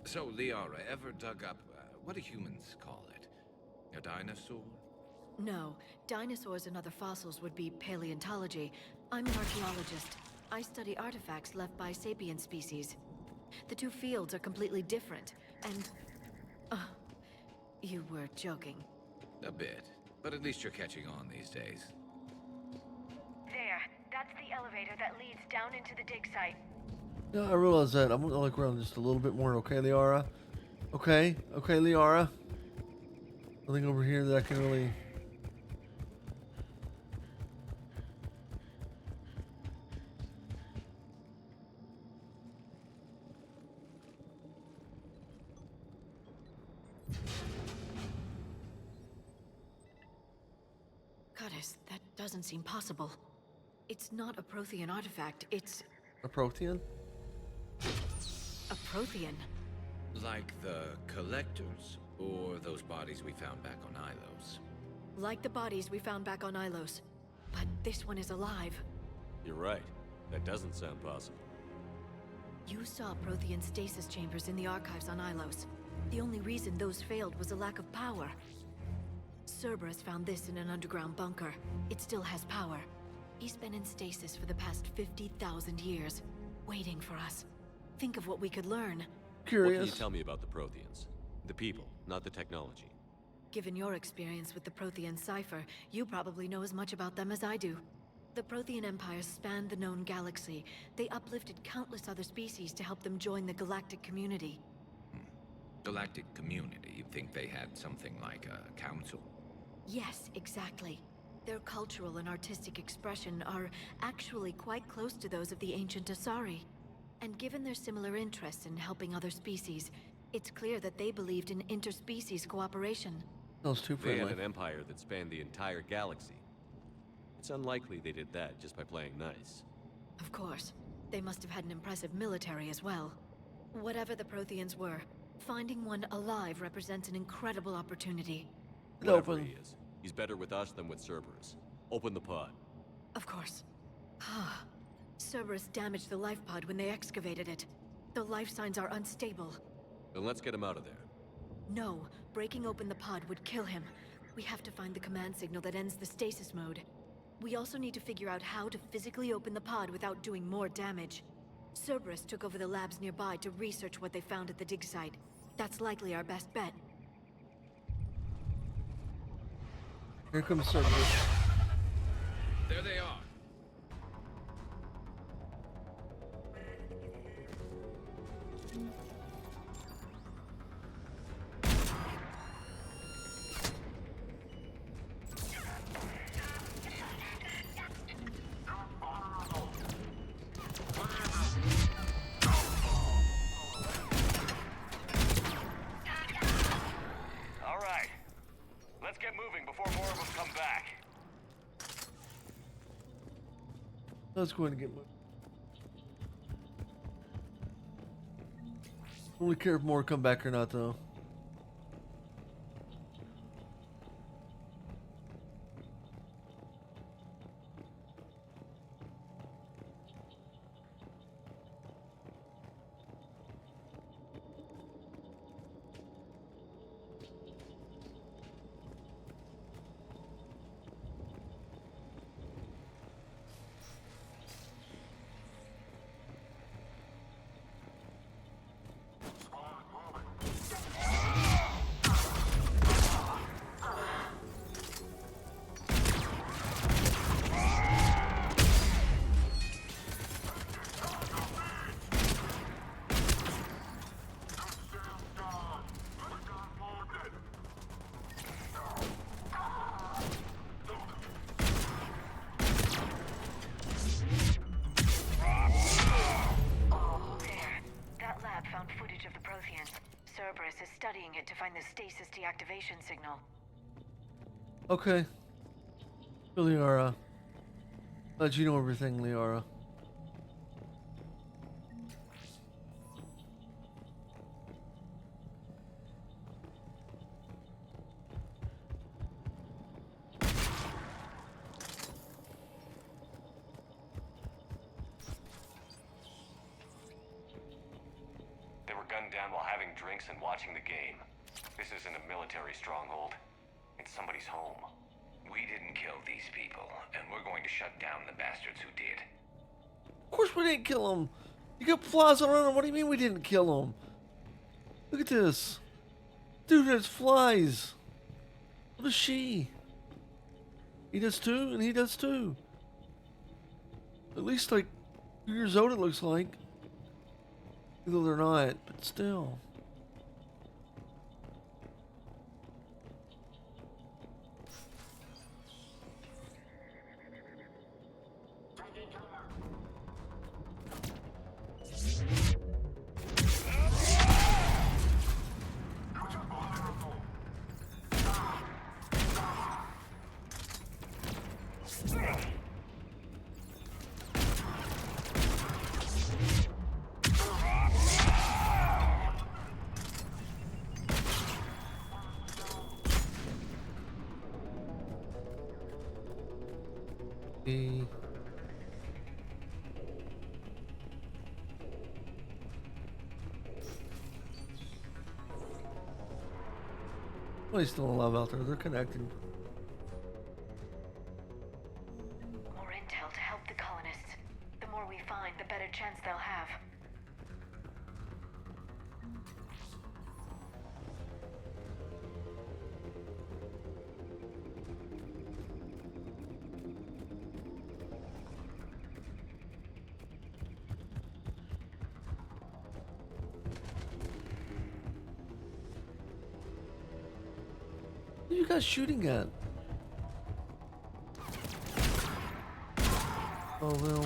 So, Liara, ever dug up, what do humans call it? A dinosaur? No, dinosaurs and other fossils would be paleontology. I'm an archaeologist. I study artifacts left by sapient species. The two fields are completely different, and... you were joking. A bit. But at least you're catching on these days. There. That's the elevator that leads down into the dig site. Yeah, I realize that. I'm gonna look around just a little bit more, okay, Liara? Okay, Liara. Nothing over here that I can really... Goddess, that doesn't seem possible. It's not a Prothean artifact, it's... A Prothean? a Prothean. Like the Collectors, or those bodies we found back on Ilos. Like the bodies we found back on Ilos. But this one is alive. You're right. That doesn't sound possible. You saw Prothean stasis chambers in the archives on Ilos. The only reason those failed was a lack of power. Cerberus found this in an underground bunker. It still has power. He's been in stasis for the past 50,000 years, waiting for us. Think of what we could learn. Curious. What can you tell me about the Protheans? The people, not the technology. Given your experience with the Prothean cipher, you probably know as much about them as I do. The Prothean Empire spanned the known galaxy. They uplifted countless other species to help them join the galactic community. Galactic community? You think they had something like a council? Yes, exactly. Their cultural and artistic expression are actually quite close to those of the ancient Asari. And given their similar interests in helping other species, it's clear that they believed in interspecies cooperation. Those two They friendly. had an empire that spanned the entire galaxy. It's unlikely they did that just by playing nice. Of course. They must have had an impressive military as well. Whatever the Protheans were, finding one alive represents an incredible opportunity. Whatever he is, he's better with us than with Cerberus. Open the pod. Of course. Cerberus damaged the life pod when they excavated it. The life signs are unstable. Then let's get him out of there. No, breaking open the pod would kill him. We have to find the command signal that ends the stasis mode. We also need to figure out how to physically open the pod without doing more damage. Cerberus took over the labs nearby to research what they found at the dig site. That's likely our best bet. Here comes Cerberus. There they are. All right. Let's get moving before more of them come back. Let's go ahead and get moving. Don't really care if more come back or not, though. find the stasis deactivation signal. Okay. Liara. Glad you know everything, Liara. They were gunned down while having drinks and watching the game. This isn't a military stronghold. It's somebody's home. We didn't kill these people, and we're going to shut down the bastards who did. Of course we didn't kill him. You got flies all around him. What do you mean we didn't kill him? Look at this. Dude has flies. What is she? He does too, and he does too. At least like 2 years old it looks like. Though they're not, but still. Well, he's still alive out there. They're connected. More intel to help the colonists. The more we find, the better chance they'll have. What are you guys shooting at? Oh well.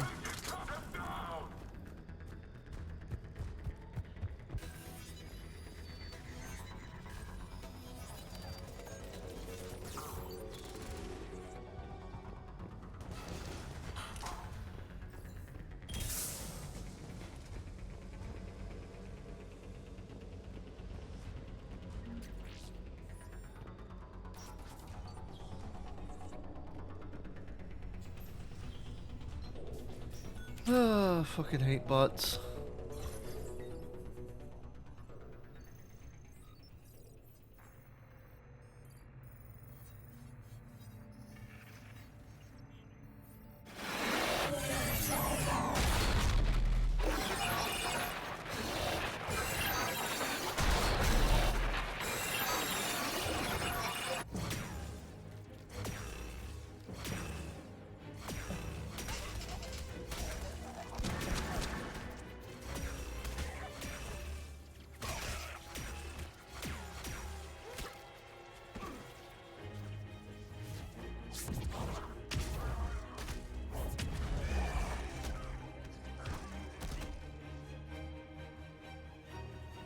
Ah, fucking hate bots.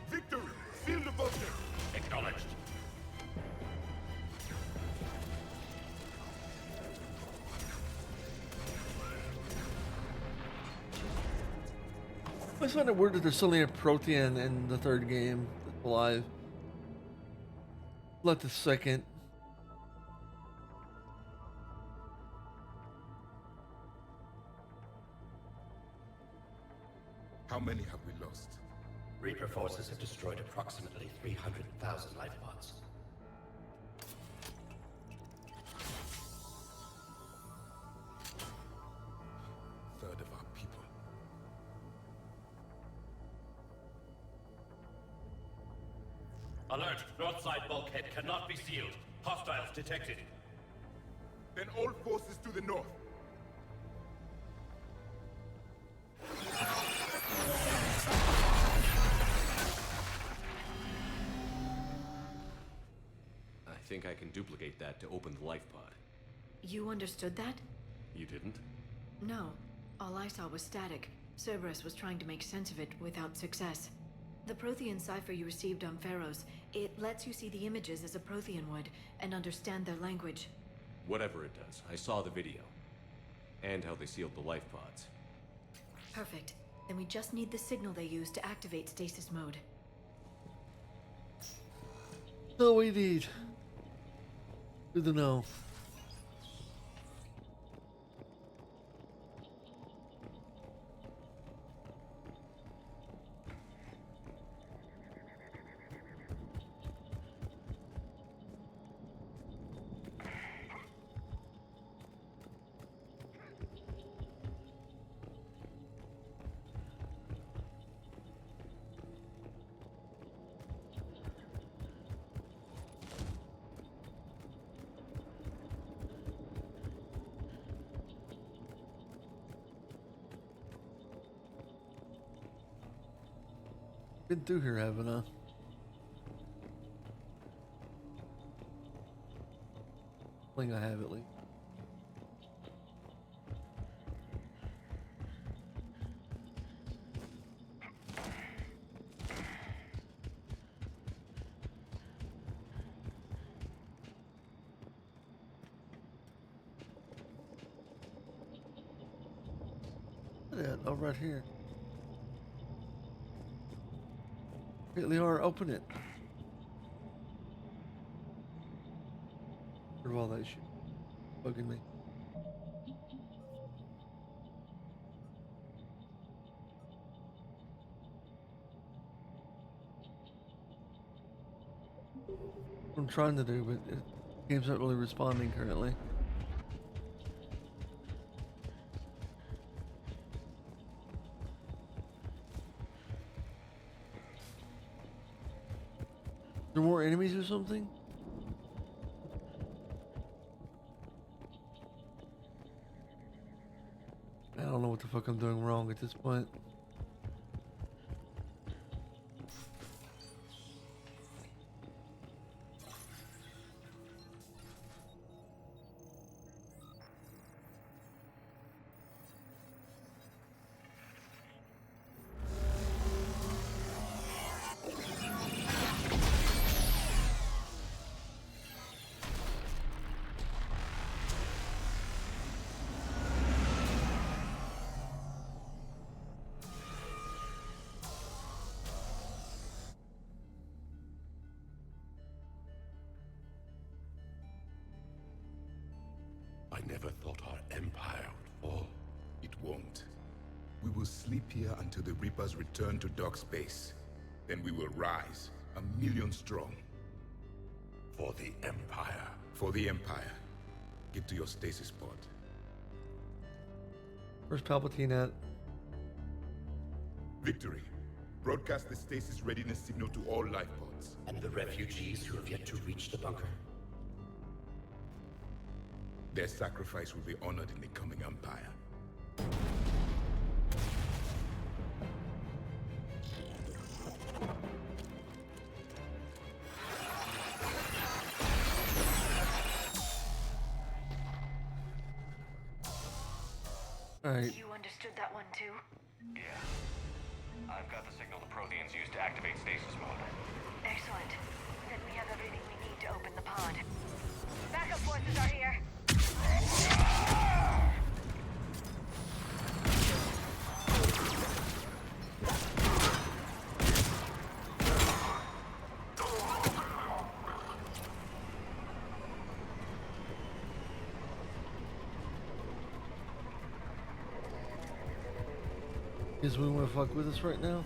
Victory! Seal the bunker! Acknowledged. I just find it weird that there's only a Prothean in the third game that's alive. Let the second. How many have we lost? Reaper forces have destroyed approximately 300,000 life pods. Third of our people. Alert! North side bulkhead cannot be sealed. Hostiles detected. Then all forces to the north. I think I can duplicate that to open the life pod. You understood that? You didn't? No. All I saw was static. Cerberus was trying to make sense of it without success. The Prothean cipher you received on Pharaohs, it lets you see the images as a Prothean would and understand their language. Whatever it does, I saw the video. And how they sealed the life pods. Perfect. Then we just need the signal they use to activate stasis mode. All we need. Good to know. Been through here, haven't I? I think I have at least. Look at that, oh, right here. Hey, Leora, open it. Rid of all that shit. Bugging me. What I'm trying to do, but the game's not really responding currently. Are there more enemies or something? I don't know what the fuck I'm doing wrong at this point. I never thought our empire would fall. It won't. We will sleep here until the Reapers return to dark space. Then we will rise, 1,000,000 strong. For the Empire. For the Empire. Get to your stasis pod. Where's Palpatine at? Victory. Broadcast the stasis readiness signal to all life pods. And the refugees who have yet to reach the bunker. Their sacrifice will be honored in the coming Empire. Alright. You understood that one too? Yeah. I've got the signal the Protheans use to activate stasis mode. Excellent. Then we have everything we need to open the pod. Backup forces are here. Is we want to fuck with us right now?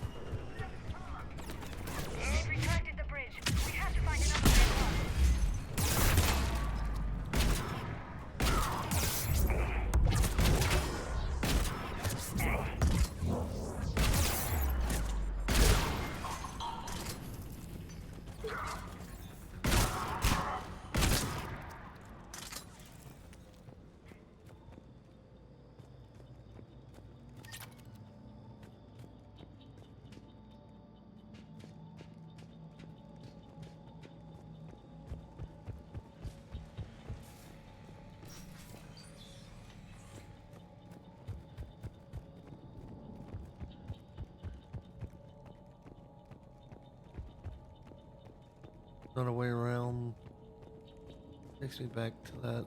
They've retracted the bridge. We have to find another way Not a way around. Takes me back to that.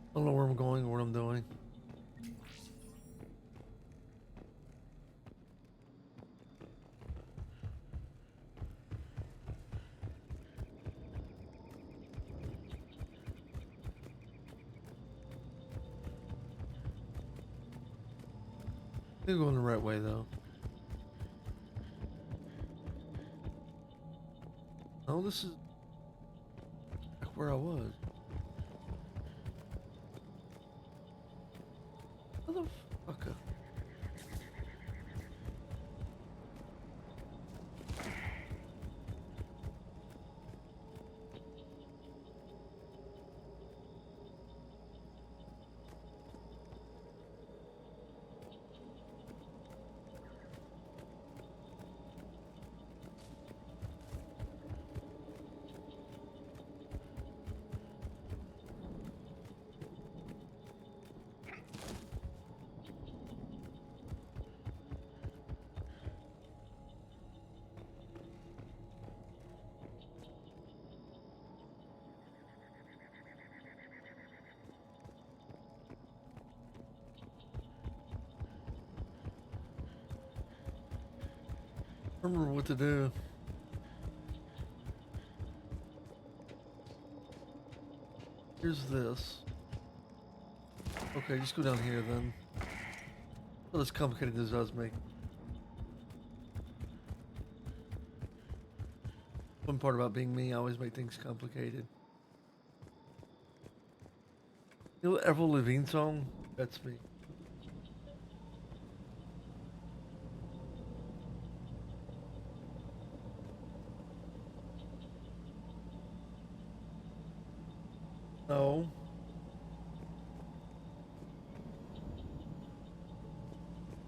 I don't know where I'm going or what I'm doing. They're going the right way though. Oh, this is back where I was. Motherfucker. I remember what to do. Here's this. Okay, just go down here then. Not as complicated as it does make. One part about being me, I always make things complicated. You know the Avril Lavigne song? That's me. No.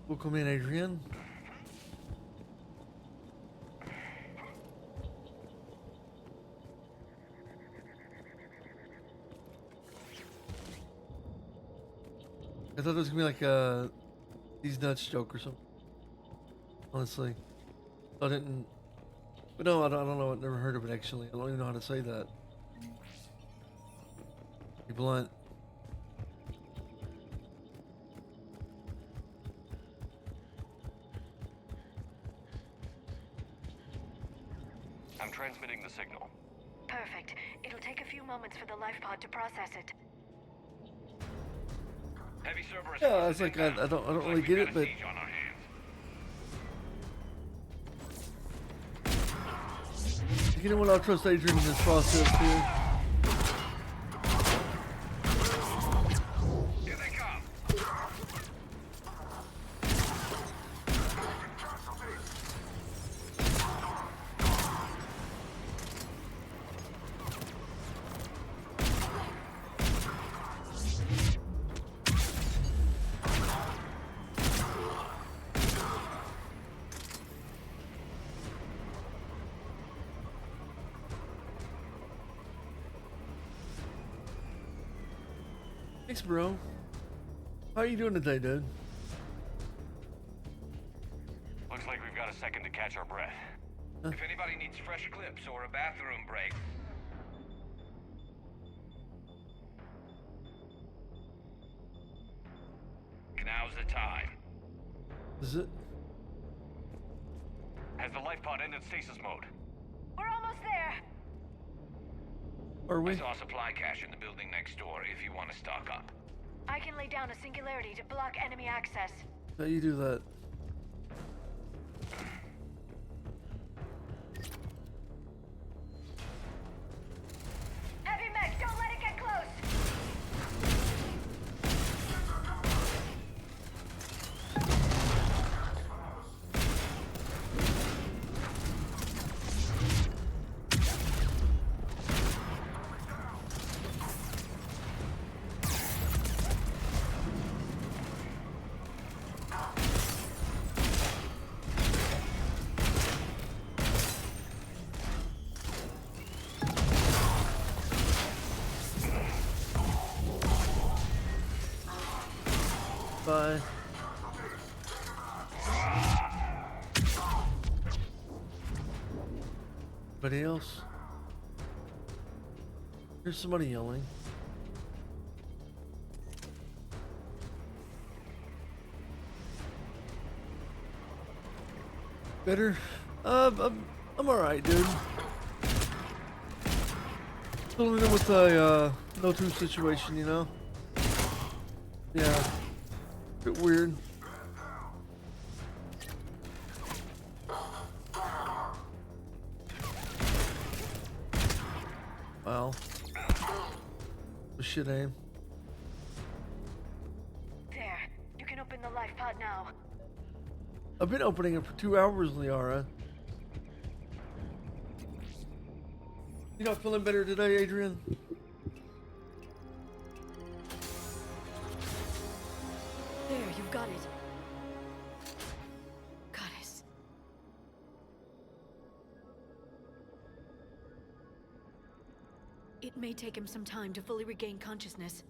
Welcome in, Adrian. I thought it was gonna be like a these nuts joke or something. Honestly, I didn't. But no, I don't know. I never heard of it actually. I don't even know how to say that. Be blunt. I'm transmitting the signal. Perfect. It'll take a few moments for the life pod to process it. Heavy Cerberus. Yeah, it's like I don't really get it, but you know what? I'll trust Adrian in this process here. Thanks, bro. How are you doing today, dude? Looks like we've got a second to catch our breath. If anybody needs fresh clips or a bathroom break. Now's the time. Is it? Has the life pod ended stasis mode? We're almost there. Are we? I saw a supply cache in the building next door if you want to stock up. I can lay down a singularity to block enemy access. How you do that? Bye. Anybody else? There's somebody yelling. Better? I'm alright, dude. Still in with a no-two situation, you know? Yeah. Bit weird. Well. Shit aim. There. You can open the life pod now. I've been opening it for 2 hours, Liara. You not feeling better today, Adrian? There, you've got it. Goddess. It may take him some time to fully regain consciousness.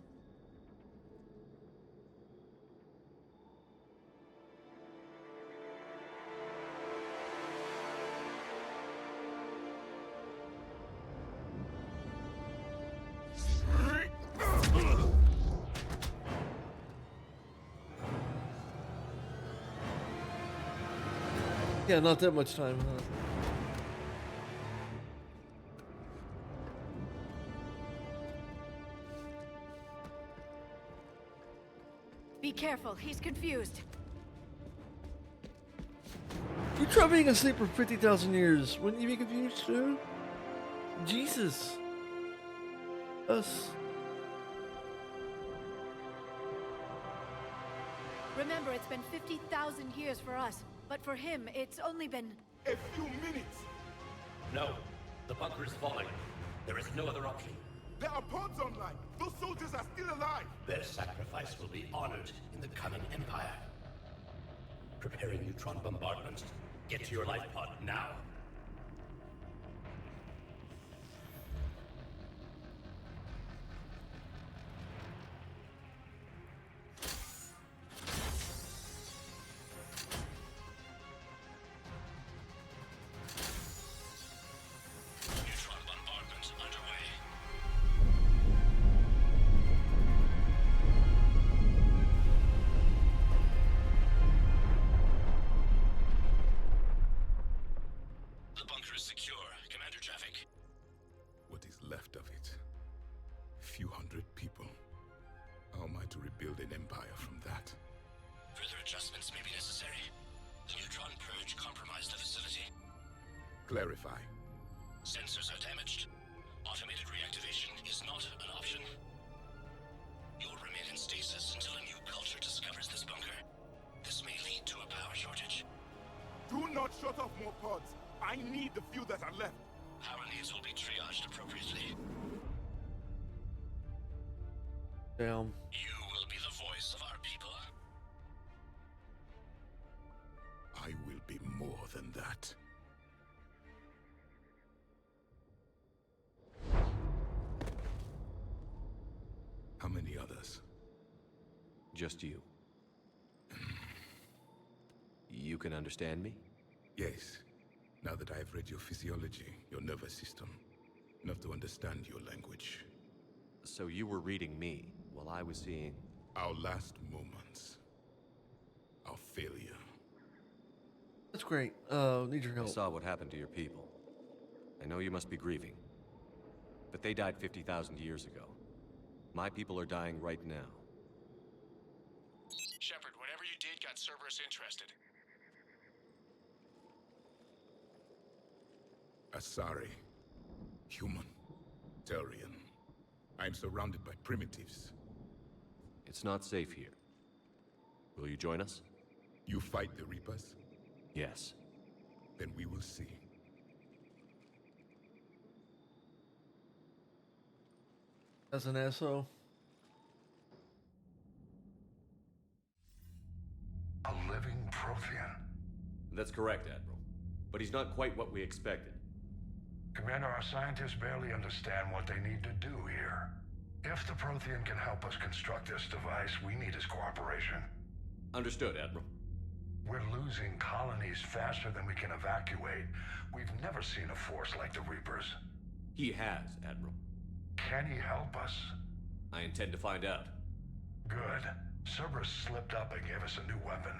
Yeah, not that much time, huh? Be careful, he's confused. You try being asleep for 50,000 years. Wouldn't you be confused too? Jesus. Us. Remember, it's been 50,000 years for us, but for him, it's only been... A few minutes! No. The bunker is falling. There is no other option. There are pods online! Those soldiers are still alive! Their sacrifice will be honored in the coming Empire. Preparing neutron bombardment. Get to your life pod now. Clarify. Sensors are damaged. Automated reactivation is not an option. You'll remain in stasis until a new culture discovers this bunker. This may lead to a power shortage. Do not shut off more pods. I need the few that are left. Power needs will be triaged appropriately. Damn. You will be the voice of our people. I will be more than that. How many others? Just you. You can understand me? Yes. Now that I have read your physiology, your nervous system, enough to understand your language. So you were reading me while I was seeing... Our last moments. Our failure. That's great. Need your help. I saw what happened to your people. I know you must be grieving. But they died 50,000 years ago. My people are dying right now. Shepard, whatever you did got Cerberus interested. Asari. Human. Turian. I'm surrounded by primitives. It's not safe here. Will you join us? You fight the Reapers? Yes. Then we will see. As an SO. A living Prothean. That's correct, Admiral. But he's not quite what we expected. Commander, our scientists barely understand what they need to do here. If the Prothean can help us construct this device, we need his cooperation. Understood, Admiral. We're losing colonies faster than we can evacuate. We've never seen a force like the Reapers. He has, Admiral. Can he help us? I intend to find out. Good. Cerberus slipped up and gave us a new weapon.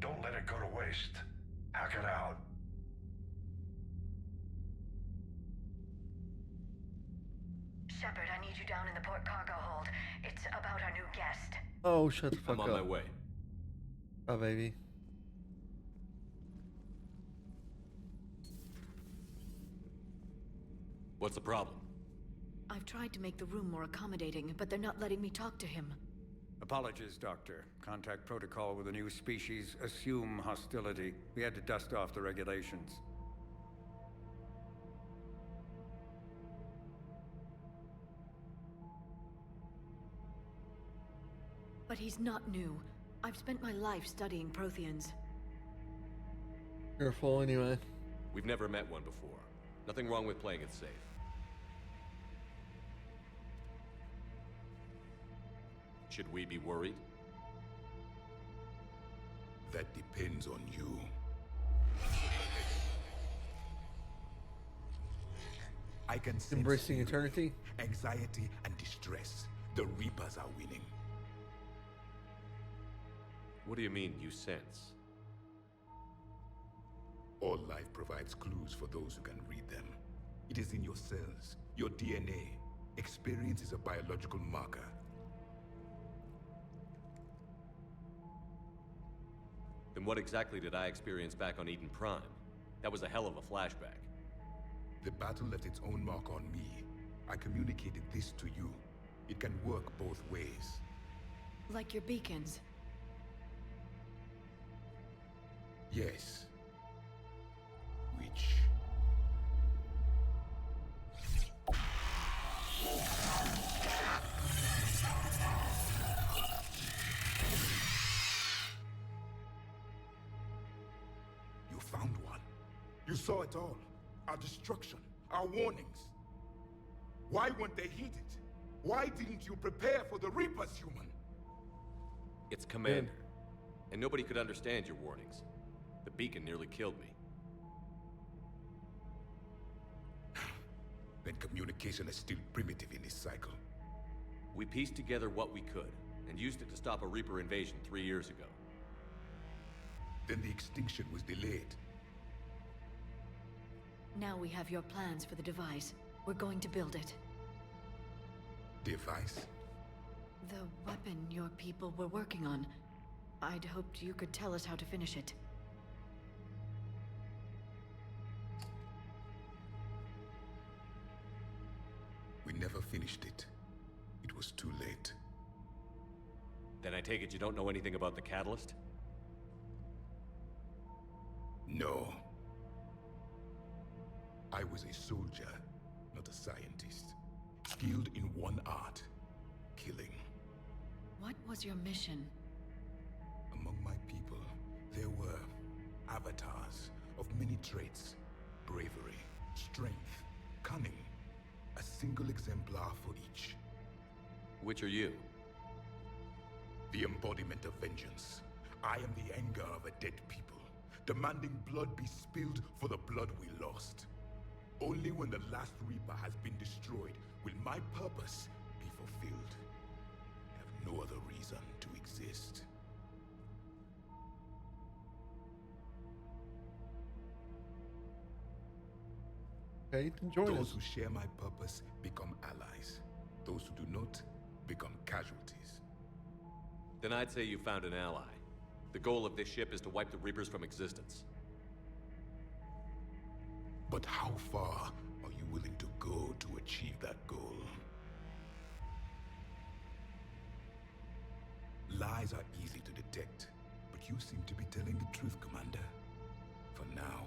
Don't let it go to waste. Hack it out. Shepard, I need you down in the port cargo hold. It's about our new guest. Oh, shut the fuck I'm up. on my way. Oh, baby. What's the problem? I've tried to make the room more accommodating, but they're not letting me talk to him. Apologies, Doctor. Contact protocol with a new species. Assume hostility. We had to dust off the regulations. But he's not new. I've spent my life studying Protheans. Careful anyway. We've never met one before. Nothing wrong with playing it safe. Should we be worried? That depends on you. I can sense Embracing fear, eternity? anxiety, and distress. The Reapers are winning. What do you mean, you sense? All life provides clues for those who can read them. It is in your cells, your DNA. Experience is a biological marker. Then what exactly did I experience back on Eden Prime? That was a hell of a flashback. The battle left its own mark on me. I communicated this to you. It can work both ways. Like your beacons. Yes. Which... You found one. You saw it all. Our destruction, our warnings. Why weren't they heeded? Why didn't you prepare for the Reapers, human? It's Commander. And nobody could understand your warnings. The beacon nearly killed me. Then communication is still primitive in this cycle. We pieced together what we could, and used it to stop a Reaper invasion 3 years ago. Then the extinction was delayed. Now we have your plans for the device. We're going to build it. Device? The weapon your people were working on. I'd hoped you could tell us how to finish it. We never finished it. It was too late. Then I take it you don't know anything about the catalyst? No. I was a soldier, not a scientist. Skilled in one art, killing. What was your mission? Among my people, there were avatars of many traits. Bravery, strength, cunning. A single exemplar for each. Which are you? The embodiment of vengeance. I am the anger of a dead people, demanding blood be spilled for the blood we lost. Only when the last Reaper has been destroyed will my purpose be fulfilled. I have no other reason to exist. Okay, then join Those us. who share my purpose become allies. Those who do not become casualties. Then I'd say you found an ally. The goal of this ship is to wipe the Reapers from existence. But how far are you willing to go to achieve that goal? Lies are easy to detect, but you seem to be telling the truth, Commander. For now.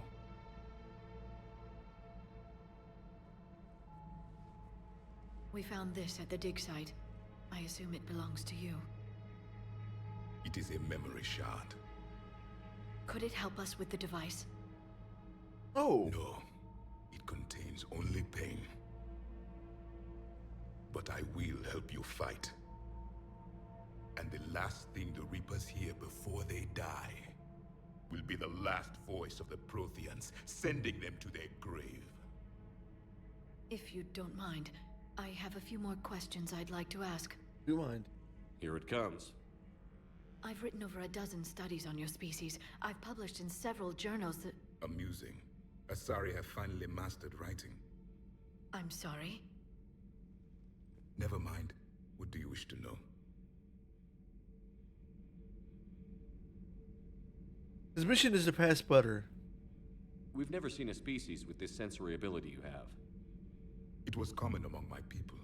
We found this at the dig site. I assume it belongs to you. It is a memory shard. Could it help us with the device? Oh. No. It contains only pain. But I will help you fight. And the last thing the Reapers hear before they die will be the last voice of the Protheans, sending them to their grave. If you don't mind, I have a few more questions I'd like to ask. Do you mind? Here it comes. I've written over a dozen studies on your species. I've published in several journals that... Amusing. Asari have finally mastered writing. I'm sorry? Never mind. What do you wish to know? His mission is to pass butter. We've never seen a species with this sensory ability you have. It was common among my people,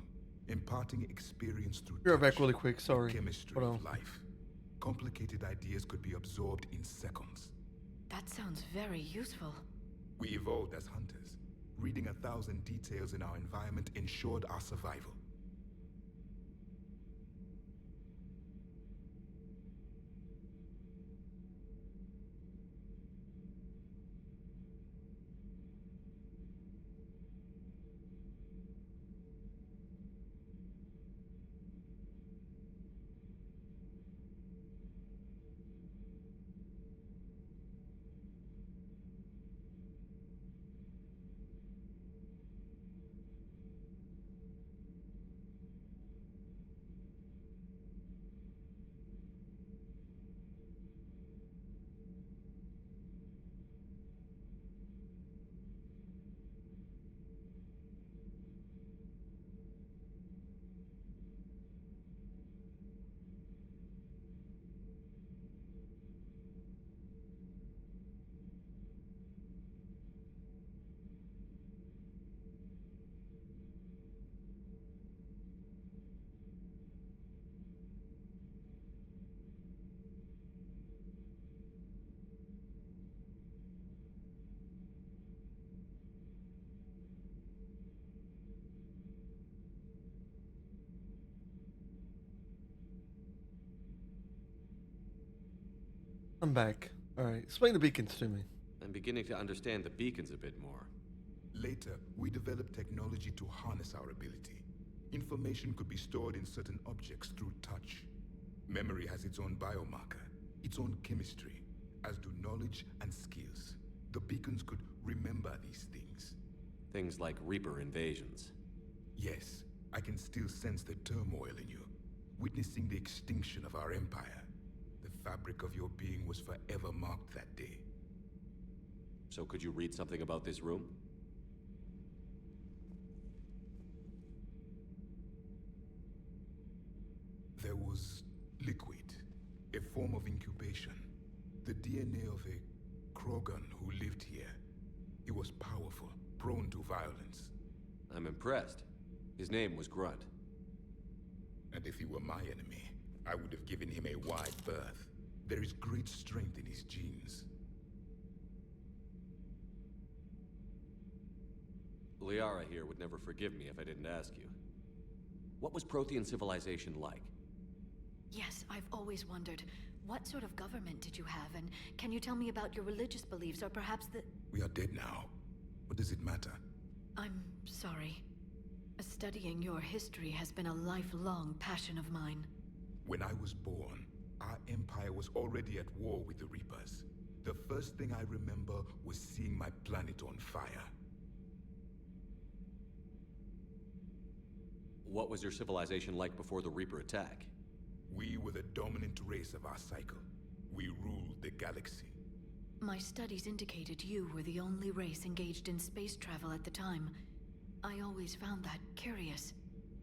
imparting experience through You're touch, back really quick, sorry. the chemistry Hold on. of life. Complicated ideas could be absorbed in seconds. That sounds very useful. We evolved as hunters. Reading 1,000 details in our environment ensured our survival. I'm back. Alright, explain the beacons to me. I'm beginning to understand the beacons a bit more. Later, we developed technology to harness our ability. Information could be stored in certain objects through touch. Memory has its own biomarker, its own chemistry, as do knowledge and skills. The beacons could remember these things. Things like Reaper invasions. Yes, I can still sense the turmoil in you, witnessing the extinction of our empire. The fabric of your being was forever marked that day. So could you read something about this room? There was liquid, a form of incubation. The DNA of a Krogan who lived here. He was powerful, prone to violence. I'm impressed. His name was Grunt. And if he were my enemy, I would have given him a wide berth. There is great strength in his genes. Liara here would never forgive me if I didn't ask you. What was Prothean civilization like? Yes, I've always wondered. What sort of government did you have, and can you tell me about your religious beliefs, or perhaps the... We are dead now. What does it matter? I'm sorry. Studying your history has been a lifelong passion of mine. When I was born, our empire was already at war with the Reapers. The first thing I remember was seeing my planet on fire. What was your civilization like before the Reaper attack? We were the dominant race of our cycle. We ruled the galaxy. My studies indicated you were the only race engaged in space travel at the time. I always found that curious.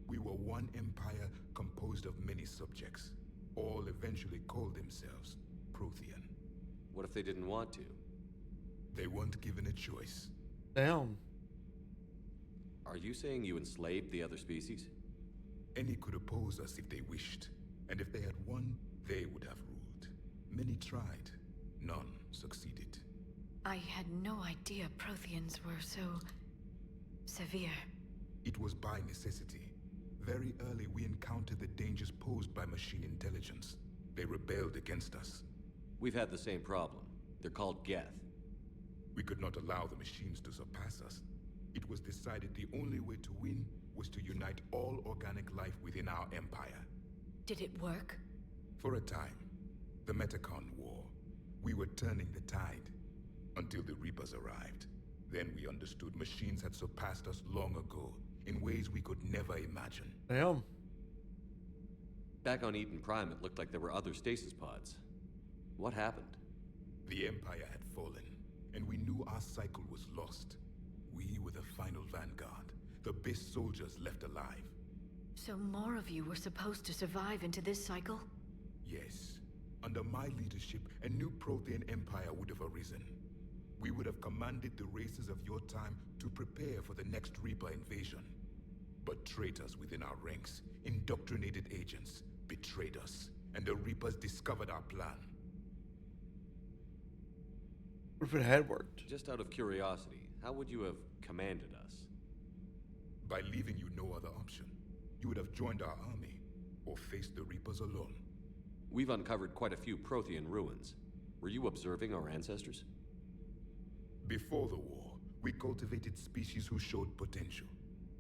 We were one empire composed of many subjects. All eventually called themselves Prothean. What if they didn't want to? They weren't given a choice. Damn. Are you saying you enslaved the other species? Any could oppose us if they wished. And if they had won, they would have ruled. Many tried. None succeeded. I had no idea Protheans were so... severe. It was by necessity. Very early we encountered the dangers posed by machine intelligence. They rebelled against us. We've had the same problem. They're called Geth. We could not allow the machines to surpass us. It was decided the only way to win was to unite all organic life within our empire. Did it work? For a time, the Metacon War, we were turning the tide until the Reapers arrived. Then we understood machines had surpassed us long ago in ways we could never imagine. Damn. Back on Eden Prime, it looked like there were other stasis pods. What happened? The Empire had fallen, and we knew our cycle was lost. We were the final vanguard, the best soldiers left alive. So more of you were supposed to survive into this cycle? Yes. Under my leadership, a new Prothean empire would have arisen. We would have commanded the races of your time to prepare for the next Reaper invasion. But traitors within our ranks, indoctrinated agents, betrayed us, and the Reapers discovered our plan. What if it had worked? Just out of curiosity, how would you have commanded us? By leaving you no other option. You would have joined our army, or faced the Reapers alone. We've uncovered quite a few Prothean ruins. Were you observing our ancestors? Before the war, we cultivated species who showed potential.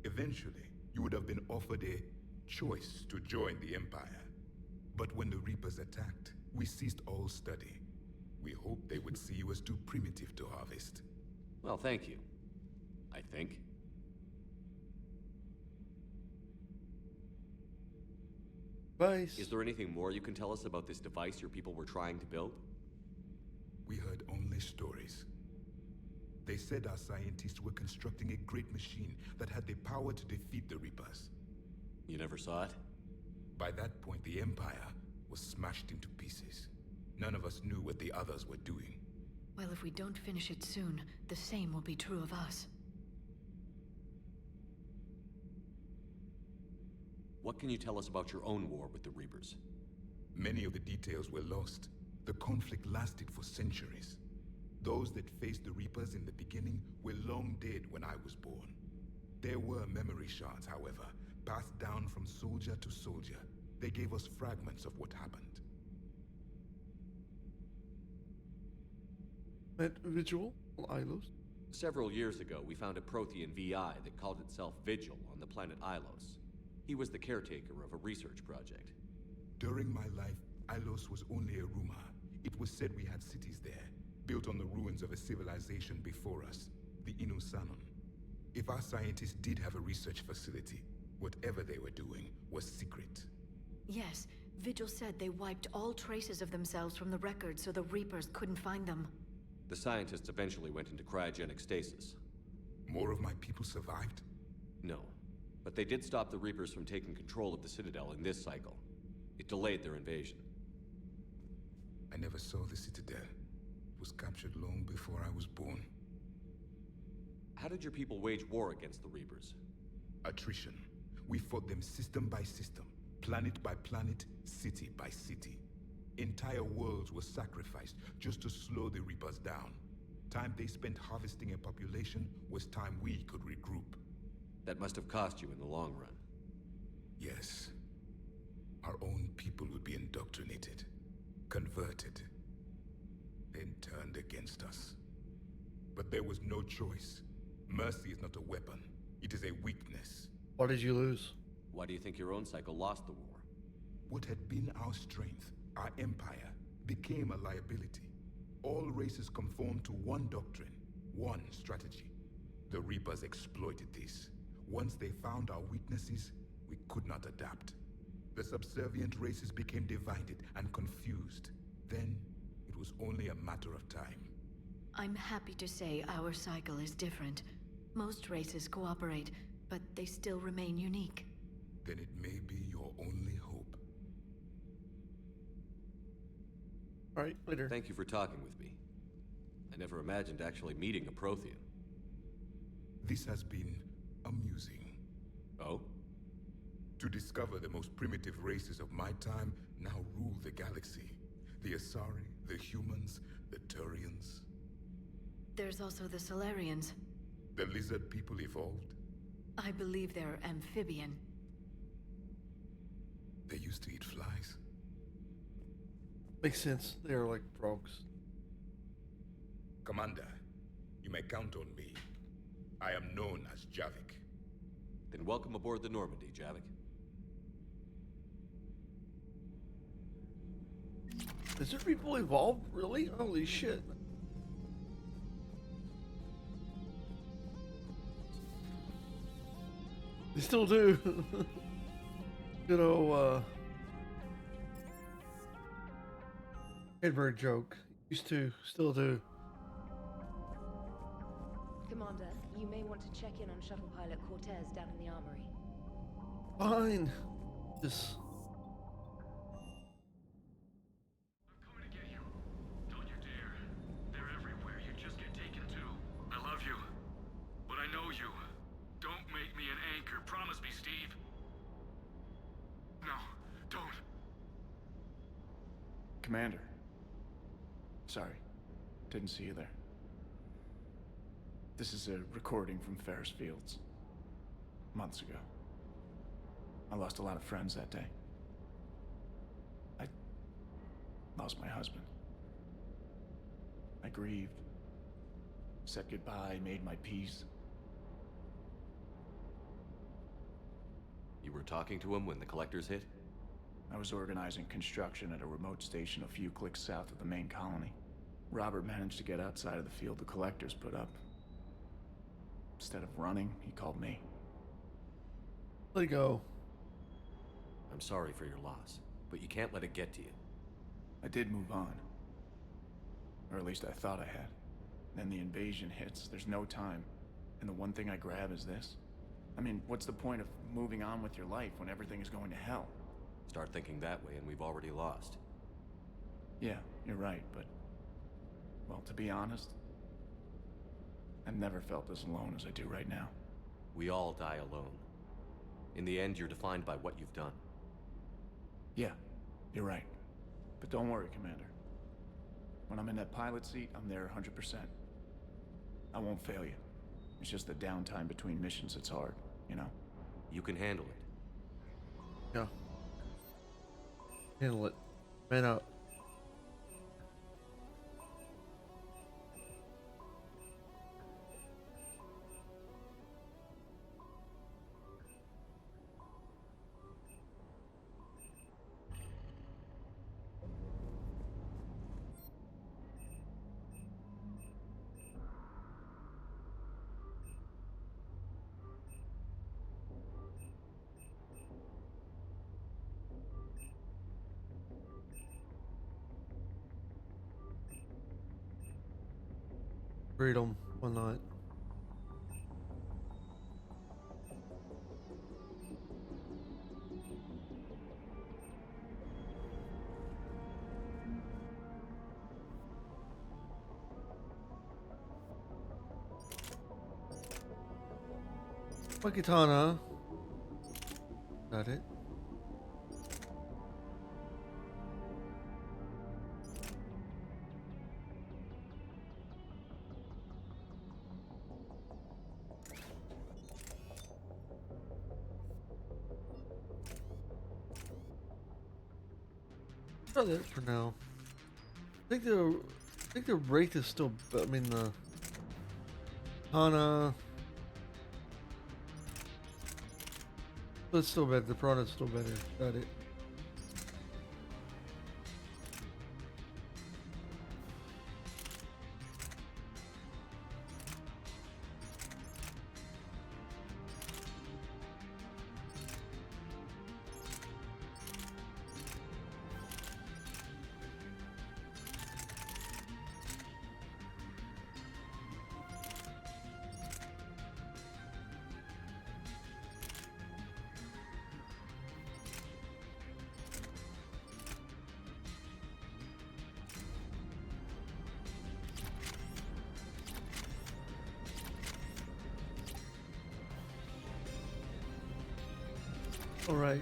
Eventually, you would have been offered a choice to join the Empire. But when the Reapers attacked, we ceased all study. We hoped they would see you as too primitive to harvest. Well, thank you. I think. Device. Is there anything more you can tell us about this device your people were trying to build? We heard only stories. They said our scientists were constructing a great machine that had the power to defeat the Reapers. You never saw it? By that point, the Empire was smashed into pieces. None of us knew what the others were doing. Well, if we don't finish it soon, the same will be true of us. What can you tell us about your own war with the Reapers? Many of the details were lost. The conflict lasted for centuries. Those that faced the Reapers in the beginning were long dead when I was born. There were memory shards, however, passed down from soldier to soldier. They gave us fragments of what happened. Visual Ilos? Several years ago, we found a Prothean VI that called itself Vigil on the planet Ilos. He was the caretaker of a research project. During my life, Ilos was only a rumor. It was said we had cities there, built on the ruins of a civilization before us, the Inusanon. If our scientists did have a research facility, whatever they were doing was secret. Yes, Vigil said they wiped all traces of themselves from the records so the Reapers couldn't find them. The scientists eventually went into cryogenic stasis. More of my people survived? No, but they did stop the Reapers from taking control of the Citadel in this cycle. It delayed their invasion. I never saw the Citadel. It was captured long before I was born. How did your people wage war against the Reapers? Attrition. We fought them system by system, planet by planet, city by city. Entire worlds were sacrificed just to slow the Reapers down. Time they spent harvesting a population was time we could regroup. That must have cost you in the long run. Yes. Our own people would be indoctrinated, converted, then turned against us. But there was no choice. Mercy is not a weapon. It is a weakness. What did you lose? Why do you think your own cycle lost the war? What had been our strength, our empire, became a liability. All races conformed to one doctrine, one strategy. The Reapers exploited this. Once they found our weaknesses, we could not adapt. The subservient races became divided and confused. Then, it was only a matter of time. I'm happy to say our cycle is different. Most races cooperate, but they still remain unique. Then it may be your only hope. All right, later. Thank you for talking with me. I never imagined actually meeting a Prothean. This has been amusing. Oh? To discover the most primitive races of my time now rule the galaxy. The Asari, the humans, the Turians. There's also the Solarians. The lizard people evolved? I believe they're amphibian. They used to eat flies. Makes sense. They're like frogs. Commander, you may count on me. I am known as Javik. Then welcome aboard the Normandy, Javik. Lizard people evolved? Really? Holy shit. They still do. Good old, Edward joke. Used to, still do. Commander, you may want to check in on shuttle pilot Cortez down in the armory. Fine. Just. Don't you dare. They're everywhere. You just get taken too. I love you. But I know you. Don't make me an anchor. Promise me, Steve. No, don't. Commander. Sorry. Didn't see you there. This is a recording from Ferris Fields. Months ago. I lost a lot of friends that day. I lost my husband. I grieved. Said goodbye, made my peace. You were talking to him when the collectors hit? I was organizing construction at a remote station a few clicks south of the main colony. Robert managed to get outside of the field the collectors put up. Instead of running, he called me. Let it go. I'm sorry for your loss, but you can't let it get to you. I did move on. Or at least I thought I had. Then the invasion hits, there's no time. And the one thing I grab is this. I mean, what's the point of moving on with your life when everything is going to hell? Start thinking that way and we've already lost. Yeah, you're right, but... well, to be honest, I've never felt as alone as I do right now. We all die alone. In the end, you're defined by what you've done. Yeah, you're right. But don't worry, Commander. When I'm in that pilot seat, I'm there 100%. I won't fail you. It's just the downtime between missions that's hard, you know? You can handle it. Yeah. Handle it. Man out. Freedom, why not? My katana. Got it. Try that for now. I think the wraith is still. I mean the Hana. It's still better. The piranha's still better. Got it. All right.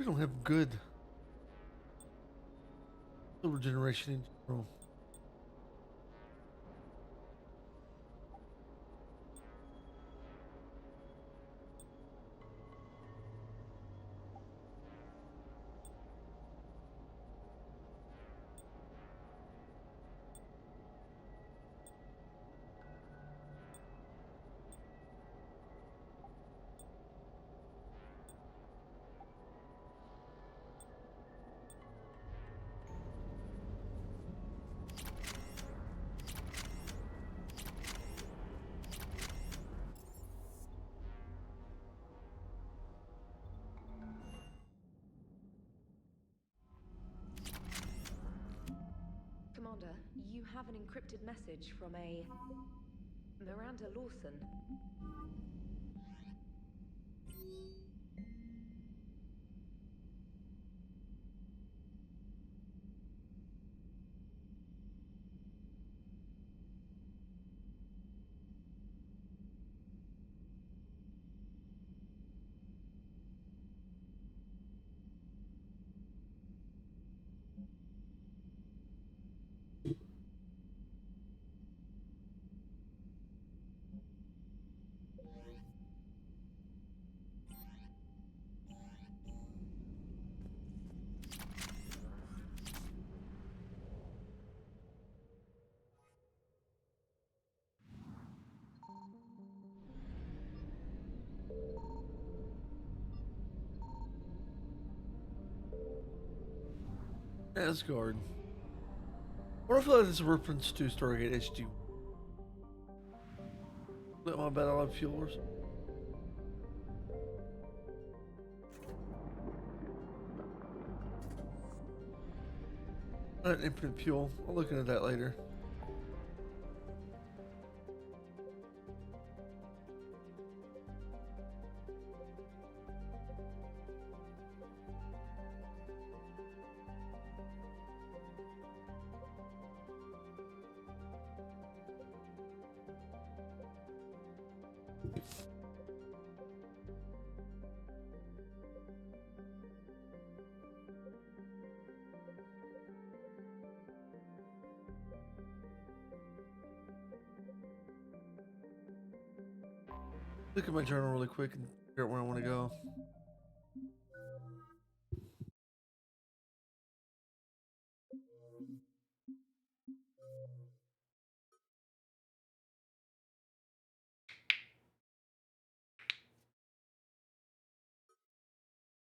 We don't have good silver generation in general. Commander, you have an encrypted message from a Miranda Lawson. Asgard. What if I feel like this is a reference to Stargate HD? Let my bad, I love fuel or something. Not infinite fuel. I'll look into that later. Look at my journal really quick and figure out where I want to go.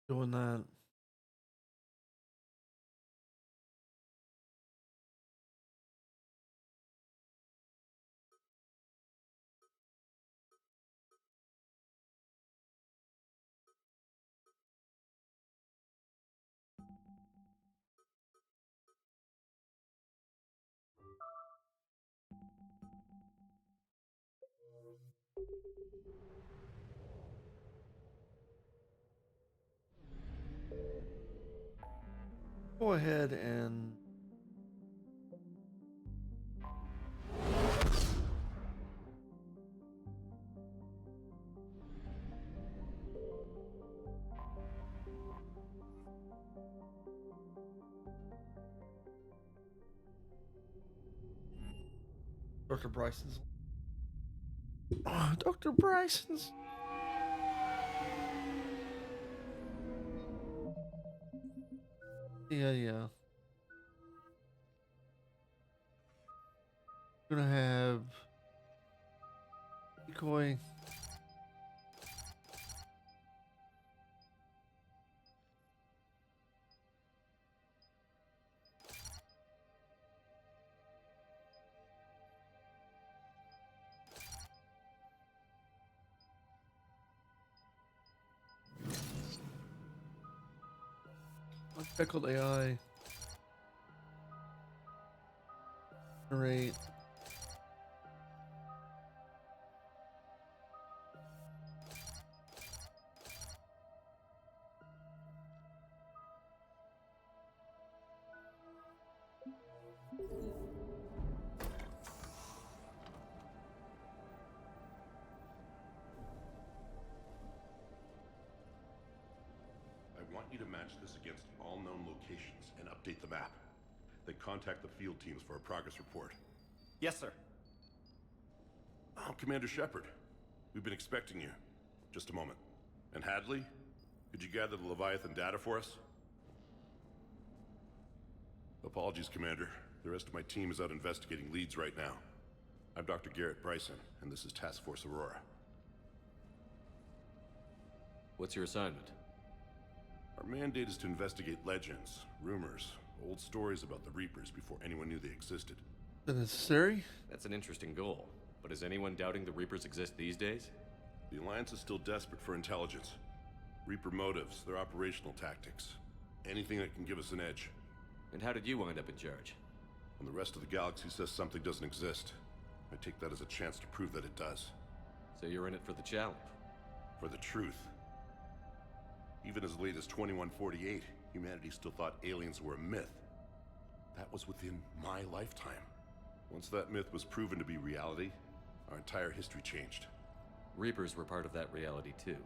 Doing that. Go ahead and Dr. Bryson's. Oh, Dr. Bryson's. Yeah. Gonna have decoy. Speckled AI. Generate. I want want you to match this against all known locations and update the map. Then contact the field teams for a progress report. Yes, sir. Oh, Commander Shepard. We've been expecting you. Just a moment. And Hadley? Could you gather the Leviathan data for us? Apologies, Commander. The rest of my team is out investigating leads right now. I'm Dr. Garrett Bryson, and this is Task Force Aurora. What's your assignment? Our mandate is to investigate legends, rumors, old stories about the Reapers before anyone knew they existed. Is it necessary? That's an interesting goal. But is anyone doubting the Reapers exist these days? The Alliance is still desperate for intelligence. Reaper motives, their operational tactics. Anything that can give us an edge. And how did you wind up in charge? When the rest of the galaxy says something doesn't exist, I take that as a chance to prove that it does. So you're in it for the challenge? For the truth. Even as late as 2148, humanity still thought aliens were a myth. That was within my lifetime. Once that myth was proven to be reality, our entire history changed. Reapers were part of that reality too.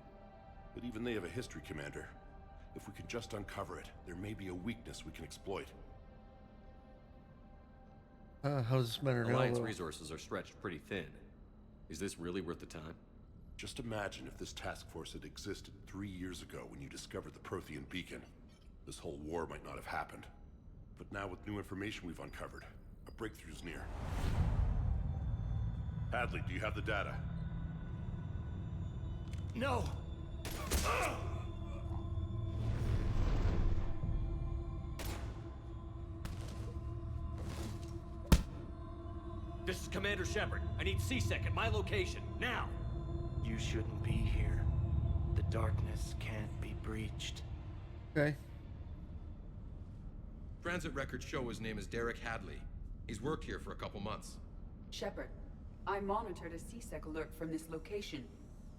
But even they have a history, Commander. If we can just uncover it, there may be a weakness we can exploit. How does this matter now? Alliance resources are stretched pretty thin. Is this really worth the time? Just imagine if this task force had existed 3 years ago when you discovered the Prothean beacon. This whole war might not have happened. But now with new information we've uncovered, a breakthrough's near. Hadley, do you have the data? No! This is Commander Shepard. I need C-Sec at my location, now! You shouldn't be here. The darkness can't be breached. Okay. Transit records show his name is Derek Hadley. He's worked here for a couple months. Shepard, I monitored a C-Sec alert from this location.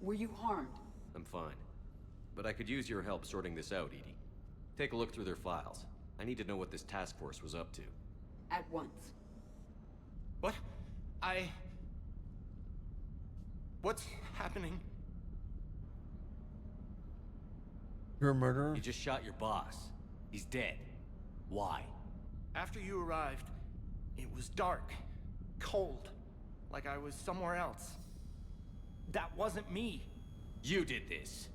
Were you harmed? I'm fine. But I could use your help sorting this out, Edie. Take a look through their files. I need to know what this task force was up to. At once. What? What's happening? You're a murderer? You just shot your boss. He's dead. Why? After you arrived, it was dark, cold, like I was somewhere else. That wasn't me. You did this.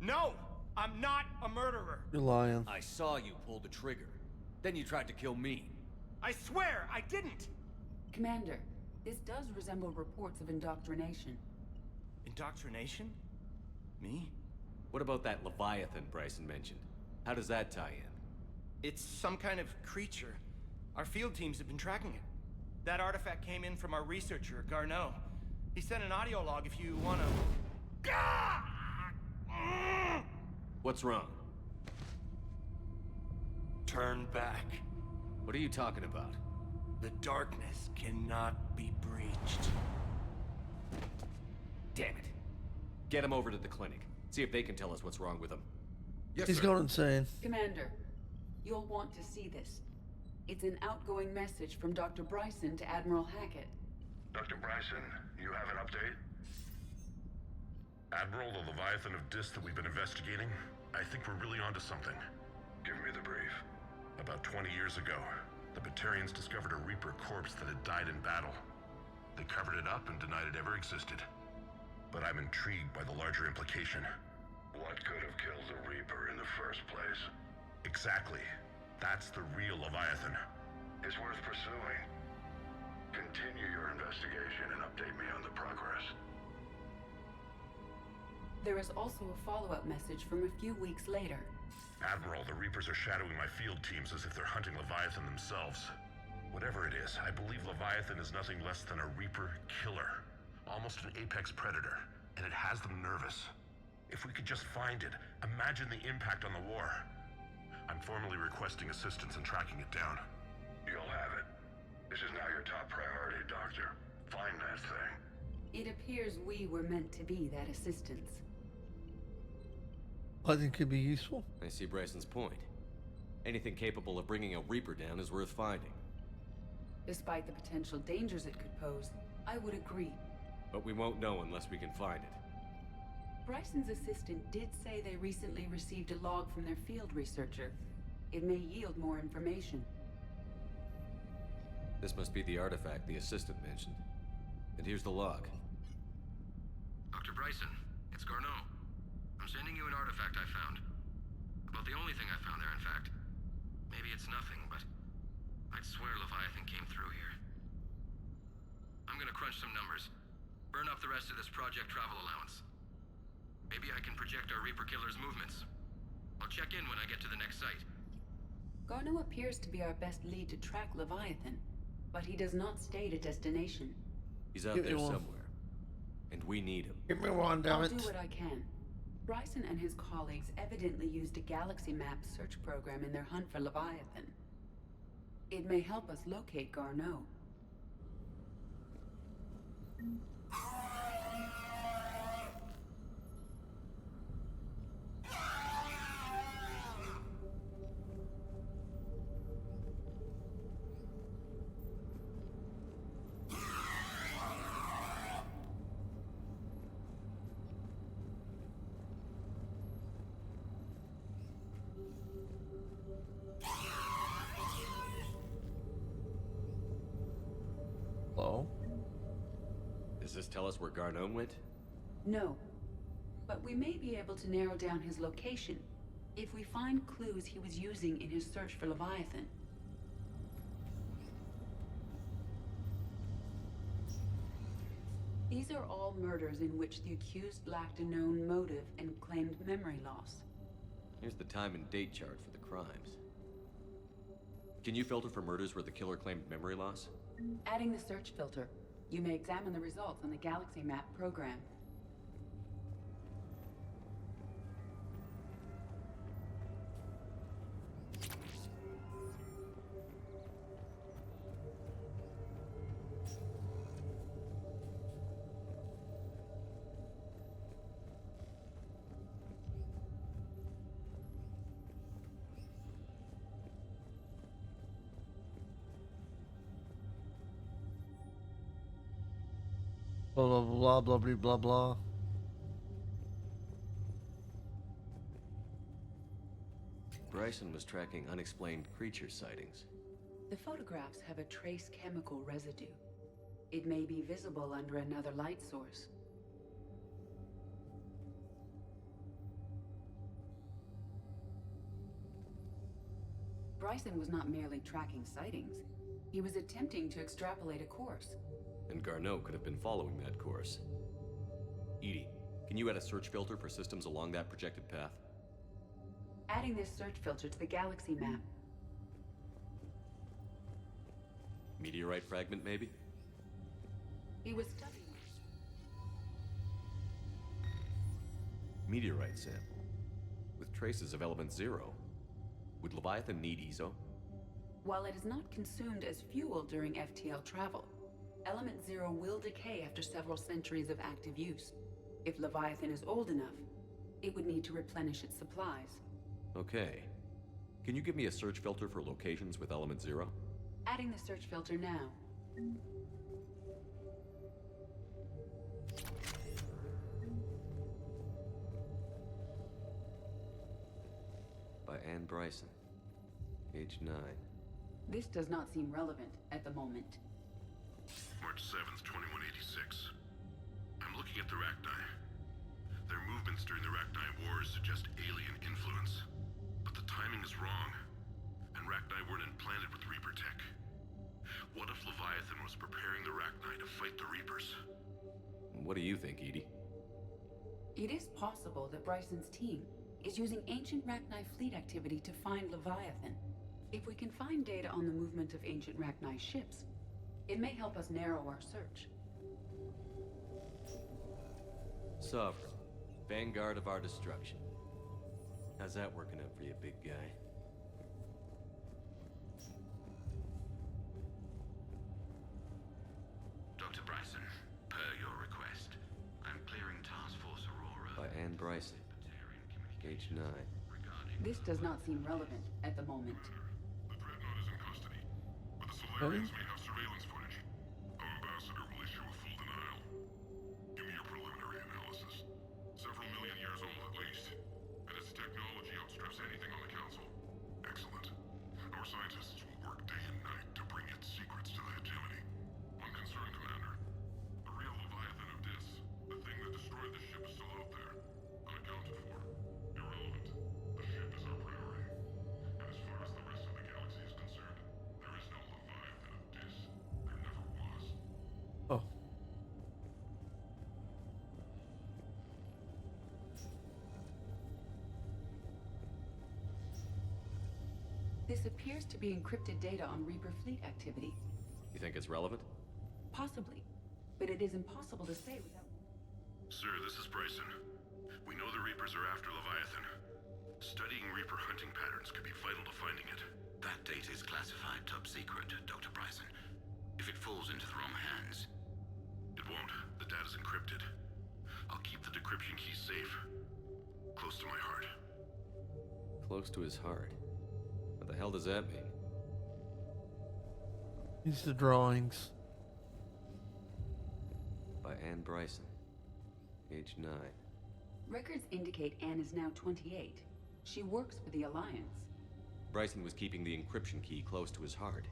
No! I'm not a murderer! You're lying. I saw you pull the trigger. Then you tried to kill me. I swear, I didn't! Commander, this does resemble reports of indoctrination. Indoctrination? Me? What about that Leviathan Bryson mentioned? How does that tie in? It's some kind of creature. Our field teams have been tracking it. That artifact came in from our researcher, Garneau. He sent an audio log if you wanna... What's wrong? Turn back. What are you talking about? The darkness cannot be breached. Damn it. Get him over to the clinic. See if they can tell us what's wrong with him. Yes, he's going insane. Commander, you'll want to see this. It's an outgoing message from Dr. Bryson to Admiral Hackett. Dr. Bryson, you have an update? Admiral, the Leviathan of Dis that we've been investigating, I think we're really onto something. Give me the brief. About 20 years ago, the Batarians discovered a Reaper corpse that had died in battle. They covered it up and denied it ever existed. But I'm intrigued by the larger implication. What could have killed the Reaper in the first place? Exactly. That's the real Leviathan. It's worth pursuing. Continue your investigation and update me on the progress. There is also a follow-up message from a few weeks later. Admiral, the Reapers are shadowing my field teams as if they're hunting Leviathan themselves. Whatever it is, I believe Leviathan is nothing less than a Reaper killer. Almost an apex predator, and it has them nervous. If we could just find it, imagine the impact on the war. I'm formally requesting assistance in tracking it down. You'll have it. This is now your top priority, Doctor. Find that thing. It appears we were meant to be that assistance. I think could be useful. I see Bryson's point. Anything capable of bringing a Reaper down is worth finding. Despite the potential dangers it could pose, I would agree. But we won't know unless we can find it. Bryson's assistant did say they recently received a log from their field researcher. It may yield more information. This must be the artifact the assistant mentioned. And here's the log. Dr. Bryson, it's Garneau. I'm sending you an artifact I found. About the only thing I found there, in fact. Maybe it's nothing, but I'd swear Leviathan came through here. I'm gonna crunch some numbers. Burn up the rest of this project travel allowance. Maybe I can project our Reaper Killer's movements. I'll check in when I get to the next site. Garneau appears to be our best lead to track Leviathan, but he does not state a destination. He's out there somewhere. And we need him. Give me one, damn it. I'll do what I can. Bryson and his colleagues evidently used a galaxy map search program in their hunt for Leviathan. It may help us locate Garneau. Hello? Does this tell us where Garneau went? No, but we may be able to narrow down his location if we find clues he was using in his search for Leviathan. These are all murders in which the accused lacked a known motive and claimed memory loss. Here's the time and date chart for the crimes. Can you filter for murders where the killer claimed memory loss? Adding the search filter, you may examine the results on the Galaxy Map program. Blah blah blah blah blah blah blah. Bryson was tracking unexplained creature sightings. The photographs have a trace chemical residue. It may be visible under another light source. Bryson was not merely tracking sightings. He was attempting to extrapolate a course. And Garneau could have been following that course. Edie, can you add a search filter for systems along that projected path? Adding this search filter to the Galaxy Map. Meteorite fragment, maybe? He was studying. Meteorite sample. With traces of element 0. Would Leviathan need ESO? While it is not consumed as fuel during FTL travel, Element 0 will decay after several centuries of active use. If Leviathan is old enough, it would need to replenish its supplies. Okay. Can you give me a search filter for locations with element 0? Adding the search filter now. By Anne Bryson. Age 9. This does not seem relevant at the moment. March 7th, 2186. I'm looking at the Rachni. Their movements during the Rachni Wars suggest alien influence. But the timing is wrong, and Rachni weren't implanted with Reaper tech. What if Leviathan was preparing the Rachni to fight the Reapers? What do you think, Edie? It is possible that Bryson's team is using ancient Rachni fleet activity to find Leviathan. If we can find data on the movement of ancient Rachni ships, it may help us narrow our search. Sovereign, vanguard of our destruction. How's that working out for you, big guy? Dr. Bryson, per your request, I'm clearing Task Force Aurora. By Anne Bryson. Age 9. This does not seem relevant at the moment. The Dreadnought is in custody, but the Solarians may have surveillance footage. Our ambassador will issue a full denial. Give me your preliminary analysis. Several million outstrips anything on the Council. Excellent. Our scientists will work day and night to bring its secrets to the hegemony. One concern, Commander. The real Leviathan of Dis, the thing that destroyed the ship, is still out there. Unaccounted for. Irrelevant. The ship is our priority. And as far as the rest of the galaxy is concerned, there is no Leviathan of Dis. There never was. Oh. This appears to be encrypted data on Reaper fleet activity. You think it's relevant? Possibly, but it is impossible to say without... Sir, this is Bryson. We know the Reapers are after Leviathan. Studying Reaper hunting patterns could be vital to finding it. That data is classified top secret, Dr. Bryson. If it falls into the wrong hands... It won't. The data's encrypted. I'll keep the decryption key safe. Close to my heart. Close to his heart. What the hell does that mean? These are the drawings. By Anne Bryson. Age 9. Records indicate Anne is now 28. She works for the Alliance. Bryson was keeping the encryption key close to his heart.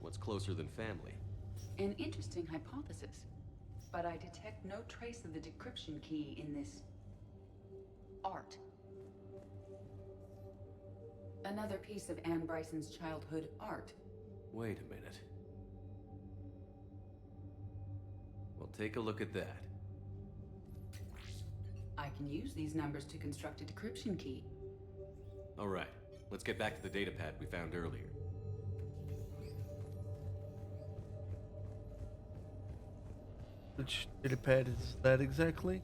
What's closer than family? An interesting hypothesis. But I detect no trace of the decryption key in this... art. Another piece of Anne Bryson's childhood art. Wait a minute. Well, take a look at that. I can use these numbers to construct a decryption key. All right, let's get back to the data pad we found earlier. Which data pad is that exactly?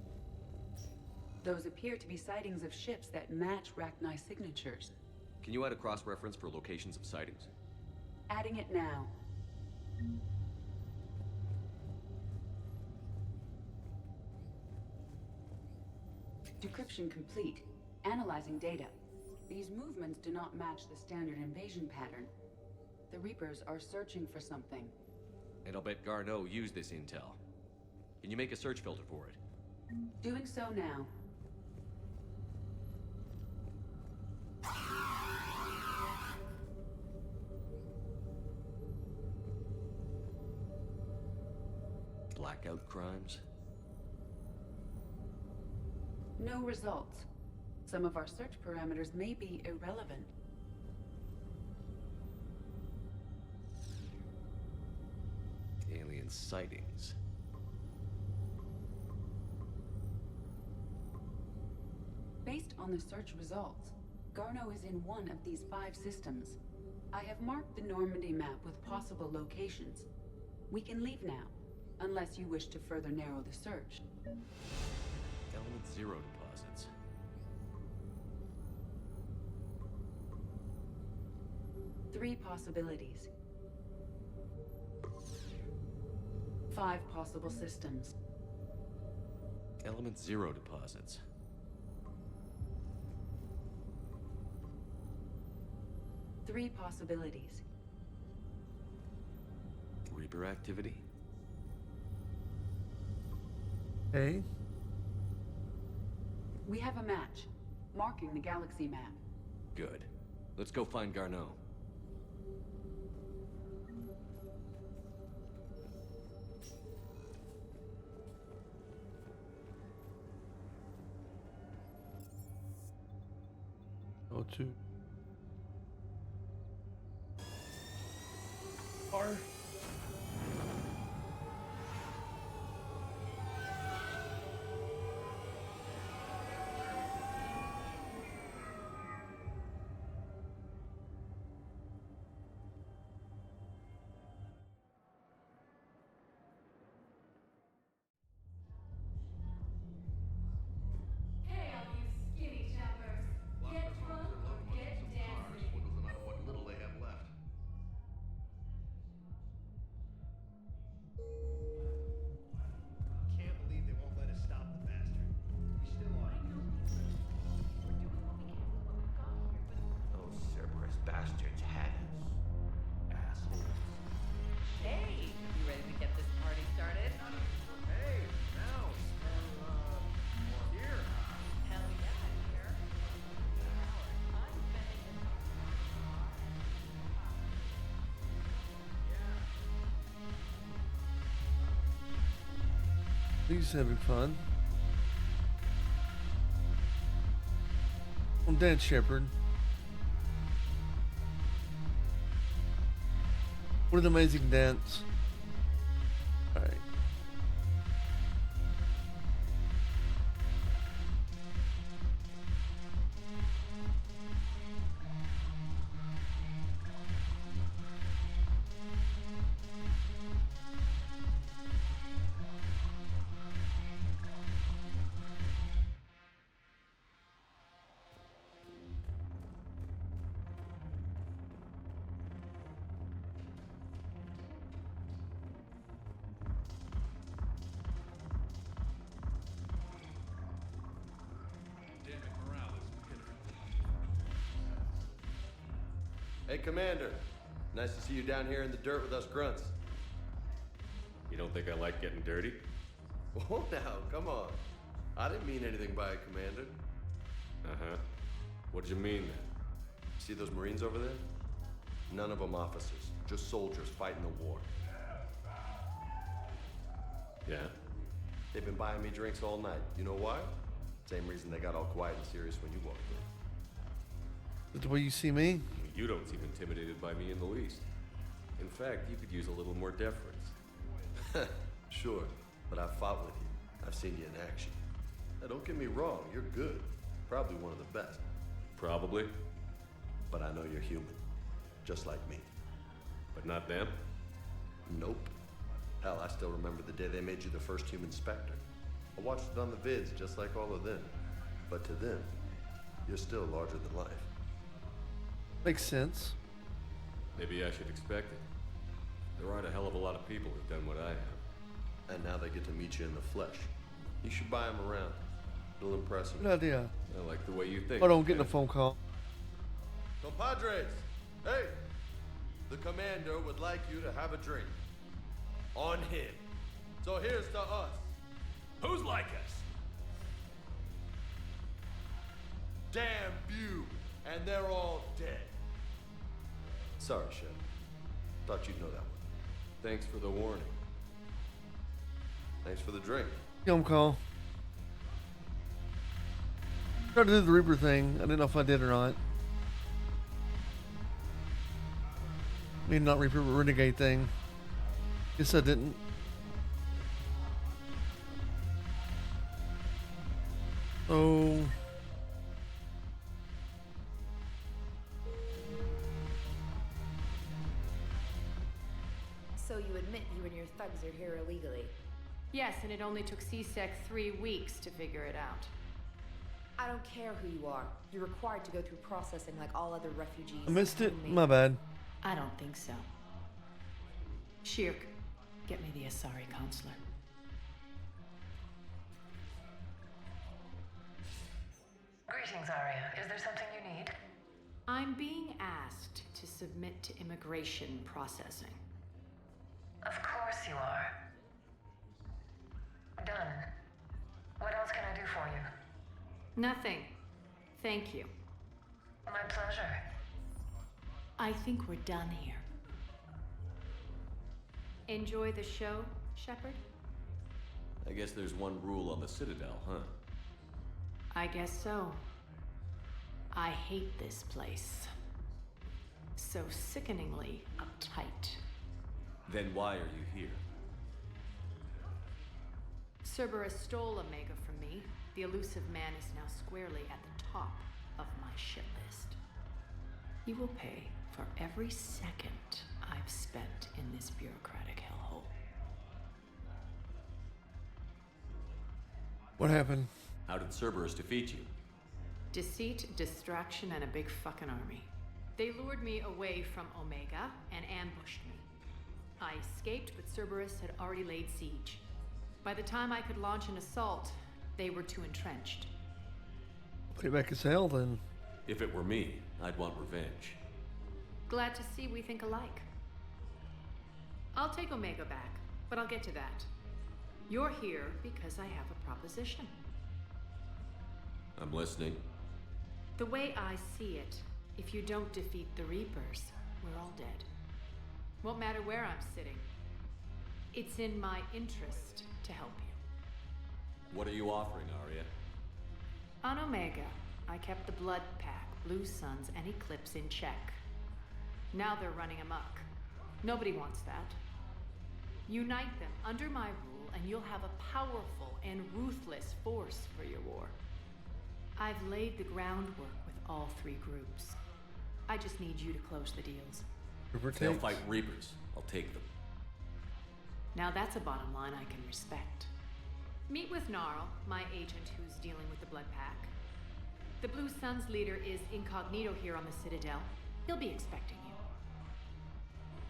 Those appear to be sightings of ships that match Rachni signatures. Can you add a cross-reference for locations of sightings? Adding it now. Decryption complete. Analyzing data. These movements do not match the standard invasion pattern. The Reapers are searching for something. And I'll bet Garneau used this intel. Can you make a search filter for it? Doing so now. Blackout crimes? No results. Some of our search parameters may be irrelevant. Alien sightings. Based on the search results, Garneau is in one of these 5 systems. I have marked the Normandy map with possible locations. We can leave now, unless you wish to further narrow the search. Element 0 deposits. Three possibilities. 5 possible systems. Element 0 deposits. Three possibilities. Reaper activity. Hey. We have a match, marking the galaxy map. Good. Let's go find Garneau. Oh, two. R. Hey, all you skinny jumpers. Get drunk or get dancing. Swindles them out of what little they have left. He's having fun. I'm dead, Shepard. What an amazing dance. Alright. Hey, Commander. Nice to see you down here in the dirt with us grunts. You don't think I like getting dirty? Oh, now, come on. I didn't mean anything by it, Commander. Uh-huh. What'd you mean, then? See those Marines over there? None of them officers, just soldiers fighting the war. Yeah? They've been buying me drinks all night. You know why? Same reason they got all quiet and serious when you walked in. Is that the way you see me? You don't seem intimidated by me in the least. In fact, you could use a little more deference. Sure, but I've fought with you. I've seen you in action. Now, don't get me wrong, you're good. Probably one of the best. Probably. But I know you're human. Just like me. But not them? Nope. Hell, I still remember the day they made you the first human Spectre. I watched it on the vids, just like all of them. But to them, you're still larger than life. Makes sense. Maybe I should expect it. There aren't a hell of a lot of people who've done what I have. And now they get to meet you in the flesh. You should buy them around. It'll impress them. Good idea. I like the way you think. Hold on, I'm getting a phone call. Compadres! Hey! The commander would like you to have a drink. On him. So here's to us. Who's like us? Damn few, and they're all dead. Sorry, Shep. Thought you'd know that one. Thanks for the warning. Thanks for the drink. Phone call. Tried to do the Reaper thing. I didn't know if I did or not. I mean, not Reaper, but Renegade thing. Guess I didn't. Oh. So you admit you and your thugs are here illegally? Yes, and it only took CSEC 3 weeks to figure it out. I don't care who you are. You're required to go through processing like all other refugees. I missed it. My bad. I don't think so. Shirk, get me the Asari counselor. Greetings, Arya. Is there something you need? I'm being asked to submit to immigration processing. Of course you are. Done. What else can I do for you? Nothing. Thank you. My pleasure. I think we're done here. Enjoy the show, Shepard? I guess there's one rule on the Citadel, huh? I guess so. I hate this place. So sickeningly uptight. Then why are you here? Cerberus stole Omega from me. The elusive man is now squarely at the top of my shit list. He will pay for every second I've spent in this bureaucratic hellhole. What happened? How did Cerberus defeat you? Deceit, distraction, and a big fucking army. They lured me away from Omega and ambushed me. I escaped, but Cerberus had already laid siege. By the time I could launch an assault, they were too entrenched. Payback as hell, then. If it were me, I'd want revenge. Glad to see we think alike. I'll take Omega back, but I'll get to that. You're here because I have a proposition. I'm listening. The way I see it, if you don't defeat the Reapers, we're all dead. Won't matter where I'm sitting. It's in my interest to help you. What are you offering, Arya? On Omega, I kept the Blood Pack, Blue Suns, and Eclipse in check. Now they're running amok. Nobody wants that. Unite them under my rule, and you'll have a powerful and ruthless force for your war. I've laid the groundwork with all three groups. I just need you to close the deals. They'll fight Reapers. I'll take them. Now that's a bottom line I can respect. Meet with Gnarl, my agent who's dealing with the Blood Pack. The Blue Suns leader is incognito here on the Citadel. He'll be expecting you.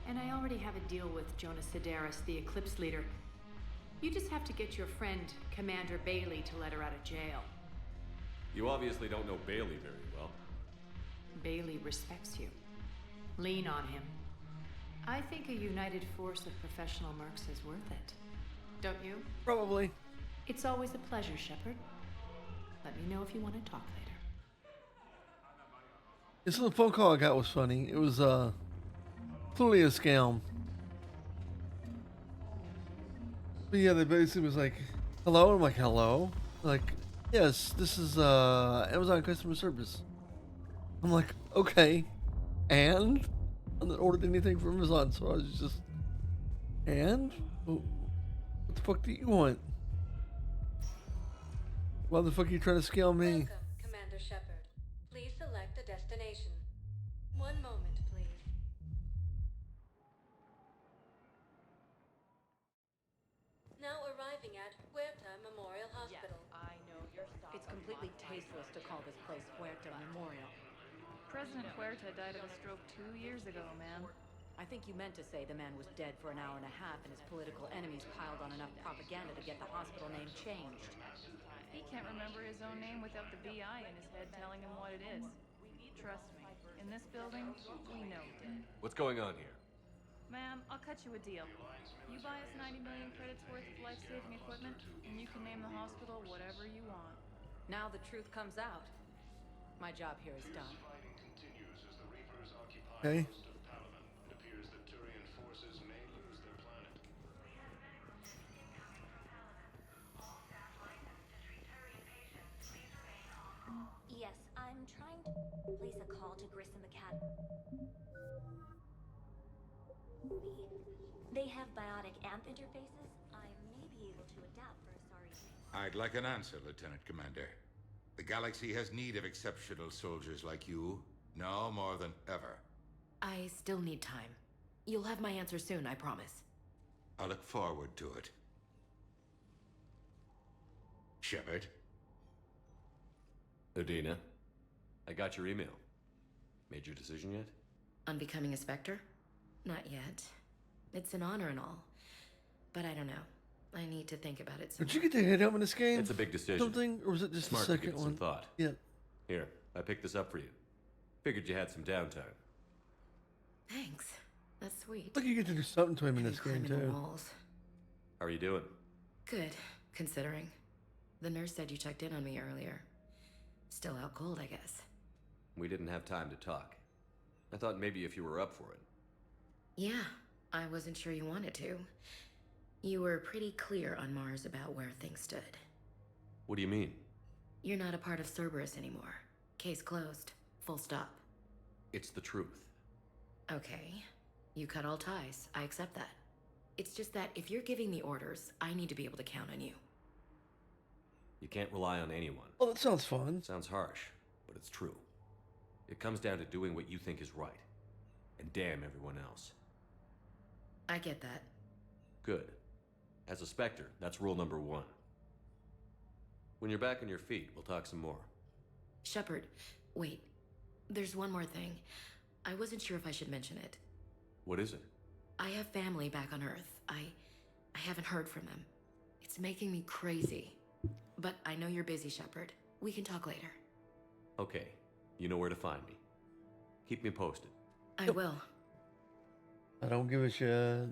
And I already have a deal with Jonas Sedaris, the Eclipse leader. You just have to get your friend, Commander Bailey, to let her out of jail. You obviously don't know Bailey very well. Bailey respects you. Lean on him. I think a united force of professional mercs is worth it. Don't you? Probably. It's always a pleasure, Shepard. Let me know if you want to talk later. This little phone call I got was funny. It was clearly a scam. But yeah, they basically was like, hello? I'm like, hello? Like, yes, this is Amazon customer service. I'm like, okay. And? I haven't ordered anything from Amazon, so I was just, and? What the fuck do you want? Why the fuck are you trying to scale me? Welcome, Commander Shepard. Please select a destination. One moment, please. Now arriving at Huerta Memorial Hospital. Yes, I know your style. It's completely tasteless to call this place Huerta Memorial. President Huerta died of a stroke 2 years ago, ma'am. I think you meant to say the man was dead for an hour and a half and his political enemies piled on enough propaganda to get the hospital name changed. He can't remember his own name without the BI in his head telling him what it is. Trust me, in this building, we know dead. What's going on here? Ma'am, I'll cut you a deal. You buy us 90 million credits worth of life-saving equipment, and you can name the hospital whatever you want. Now the truth comes out. My job here is done. Okay. Yes, I'm trying to place a call to Grissom Academy. They have biotic amp interfaces. I may be able to adapt for a sorry face. I'd like an answer, Lieutenant Commander. The galaxy has need of exceptional soldiers like you, now more than ever. I still need time. You'll have my answer soon, I promise. I look forward to it. Shepard? Udina, I got your email. Made your decision yet? On becoming a Spectre? Not yet. It's an honor and all. But I don't know. I need to think about it some Did you get the hit out in this game? It's a big decision. Something? Or was it just Smart the to give second it one? some thought. Yeah. Here, I picked this up for you. Figured you had some downtime. Thanks. That's sweet. Look, you get to do something to him in this game, Climbing the too. walls. How are you doing? Good, considering. The nurse said you checked in on me earlier. Still out cold, I guess. We didn't have time to talk. I thought maybe if you were up for it. Yeah, I wasn't sure you wanted to. You were pretty clear on Mars about where things stood. What do you mean? You're not a part of Cerberus anymore. Case closed. Full stop. It's the truth. Okay. You cut all ties. I accept that. It's just that if you're giving the orders, I need to be able to count on you. You can't rely on anyone. Oh, that sounds fun. Sounds harsh, but it's true. It comes down to doing what you think is right. And damn everyone else. I get that. Good. As a Spectre, that's rule number 1. When you're back on your feet, we'll talk some more. Shepard, wait. There's one more thing. I wasn't sure if I should mention it. What is it? I have family back on Earth. I haven't heard from them. It's making me crazy. But I know you're busy, Shepard. We can talk later. Okay. You know where to find me. Keep me posted. I will. I don't give a shit.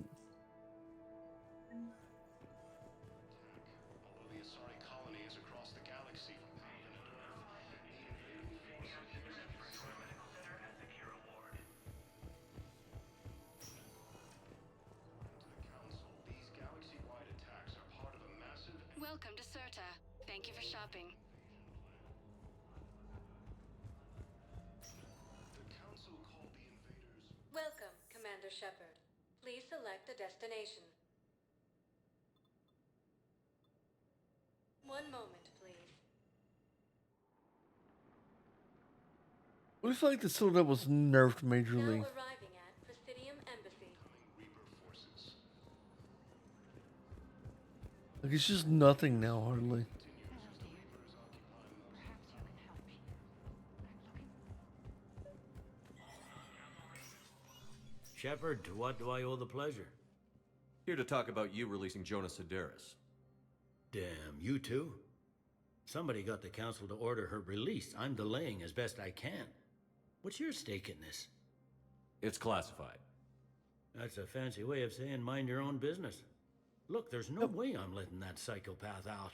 Welcome to Serta. Thank you for shopping. Welcome, Commander Shepard. Please select a destination. One moment, please. We feel like the Citadel was nerfed majorly. Now arriving at Presidium Embassy. Like it's just nothing now, hardly. Shepard, to what do I owe the pleasure? Here to talk about you releasing Jonas Sedaris. Damn, you too? Somebody got the council to order her release. I'm delaying as best I can. What's your stake in this? It's classified. That's a fancy way of saying mind your own business. Look, there's no way I'm letting that psychopath out.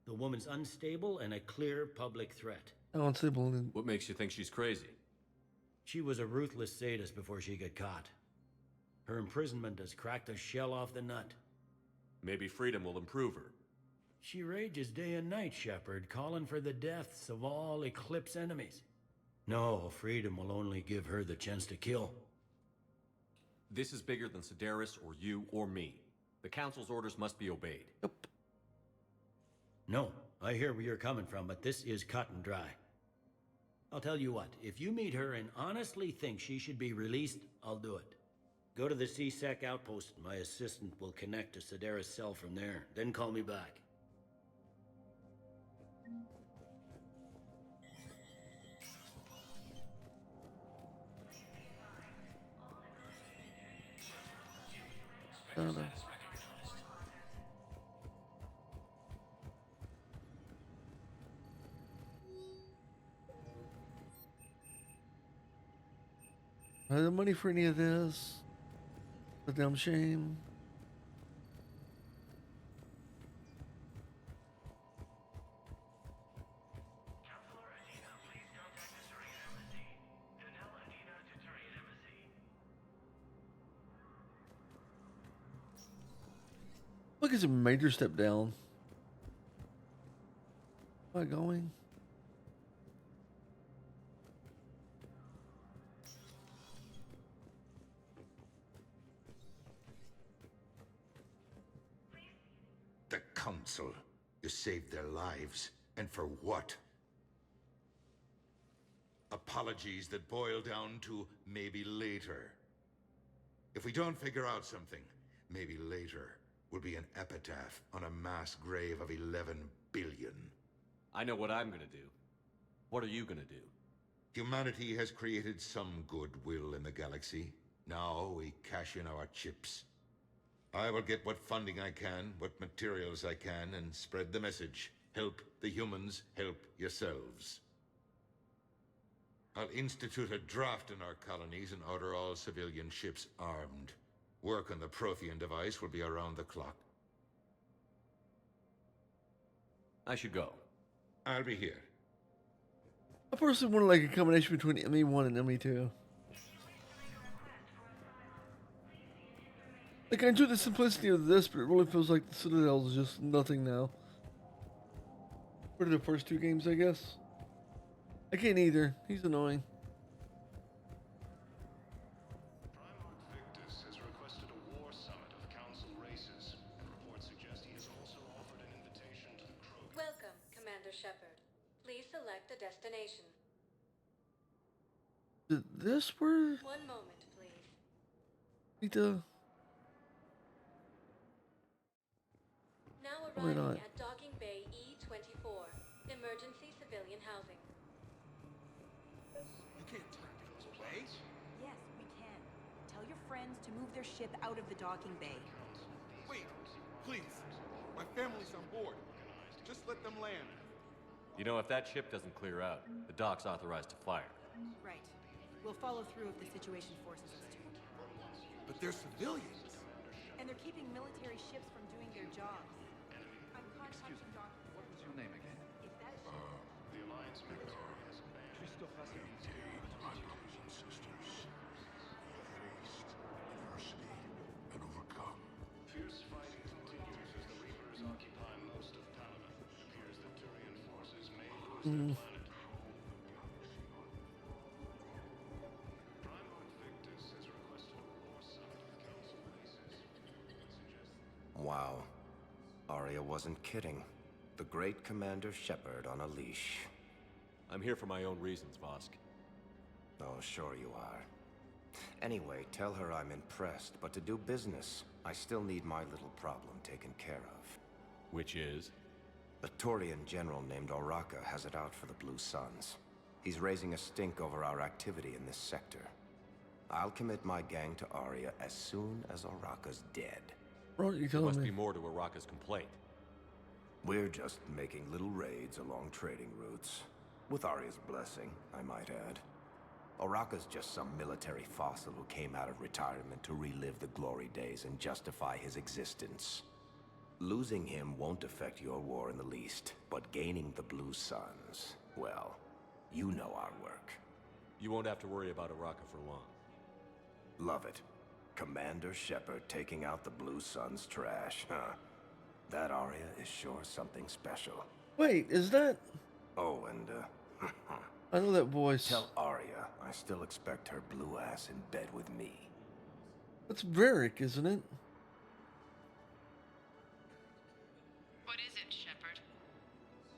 The woman's unstable and a clear public threat. Unstable. What makes you think she's crazy? She was a ruthless sadist before she got caught. Her imprisonment has cracked the shell off the nut. Maybe freedom will improve her. She rages day and night, Shepard, calling for the deaths of all Eclipse enemies. No, freedom will only give her the chance to kill. This is bigger than Sedaris or you or me. The Council's orders must be obeyed. Yep. No, I hear where you're coming from, but this is cut and dry. I'll tell you what, if you meet her and honestly think she should be released, I'll do it. Go to the C-Sec outpost. My assistant will connect to Sedaris' cell from there. Then call me back. I have the money for any of this. The damn shame. Look, it's a major step down. Am I going? The Council. You saved their lives. And for what? Apologies that boil down to maybe later. If we don't figure out something, maybe later will be an epitaph on a mass grave of 11 billion. I know what I'm gonna do. What are you gonna do? Humanity has created some goodwill in the galaxy. Now we cash in our chips. I will get what funding I can, what materials I can, and spread the message. Help the humans, help yourselves. I'll institute a draft in our colonies and order all civilian ships armed. Work on the Prothean device will be around the clock. I should go. I'll be here. I personally want like a combination between ME1 and ME2. Like I enjoy the simplicity of this, but it really feels like the Citadel is just nothing now. What are the first two games, I guess? I can't either. He's annoying. Welcome, Commander Shepard. Please select a destination. Did this were? One moment, please. Need to. Now Why arriving not? at Docking Bay E-24, emergency civilian housing. You can't turn people away. Yes, we can. Tell your friends to move their ship out of the docking bay. Wait, please. My family's on board. Just let them land. You know, if that ship doesn't clear out, the dock's authorized to fire. Right. We'll follow through if the situation forces us to. But they're civilians. And they're keeping military ships from doing their jobs. I'm contacting Dr. What was your name again? If that The Alliance military has abandoned. Christoph has been My brothers and sisters, faced adversity and overcome. Fierce fighting continues as the Reapers occupy most of Panama. It appears that Mm. Wow. Arya wasn't kidding. The great Commander Shepard on a leash. I'm here for my own reasons, Vosk. Oh, sure you are. Anyway, tell her I'm impressed, but to do business, I still need my little problem taken care of. Which is? A Turian general named Oraka has it out for the Blue Suns. He's raising a stink over our activity in this sector. I'll commit my gang to Arya as soon as Oraka's dead. Bro, you There telling must me? be more to Oraka's complaint. We're just making little raids along trading routes. With Arya's blessing, I might add. Oraka's just some military fossil who came out of retirement to relive the glory days and justify his existence. Losing him won't affect your war in the least, but gaining the Blue Suns, well, you know our work. You won't have to worry about Oraka for long. Love it. Commander Shepard taking out the Blue Suns trash, huh? That Arya is sure something special. Wait, is that? Oh, and I know that voice. Tell Arya I still expect her blue ass in bed with me. That's Varric, isn't it? What is it, Shepard?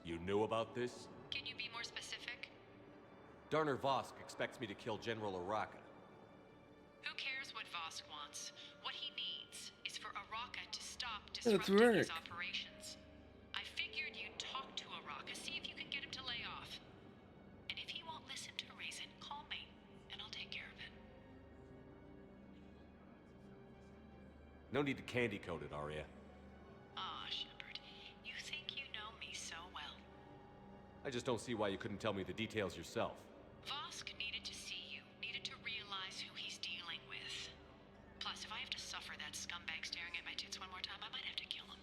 You knew about this? Can you be more specific? Darner Vosk expects me to kill General Oraka. Who cares what Vosk wants? What he needs is for Oraka to stop Yeah, it's disrupting his Varric. operations. I figured you'd talk to Oraka, see if you can get him to lay off. And if he won't listen to reason, call me, and I'll take care of it. No need to candy coat it, Arya. Aw, Shepard, you think you know me so well. I just don't see why you couldn't tell me the details yourself. Vosk needed to see you, needed to realize who he's dealing with. Plus, if I have to suffer that scumbag staring at my tits one more time, I might have to kill him.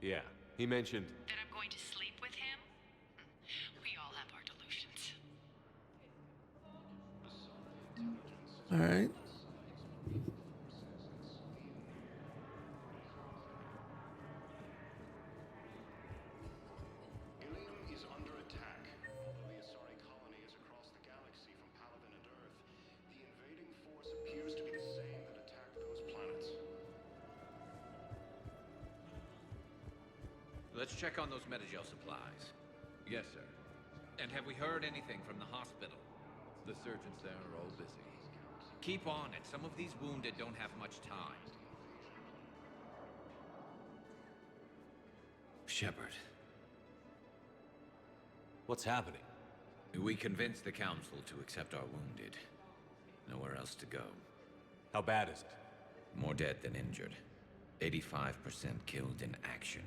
Yeah, he mentioned... That I'm going to sleep with him? We all have our delusions. Alright. Ilium is under attack. Although the Asari colony is across the galaxy from Paladin and Earth, the invading force appears to be the same that attacked those planets. Let's check on those Metagel supplies. Yes, sir. And have we heard anything from the hospital? The surgeons there are all busy. Keep on it. Some of these wounded don't have much time. Shepard. What's happening? We convinced the Council to accept our wounded. Nowhere else to go. How bad is it? More dead than injured. 85% killed in action.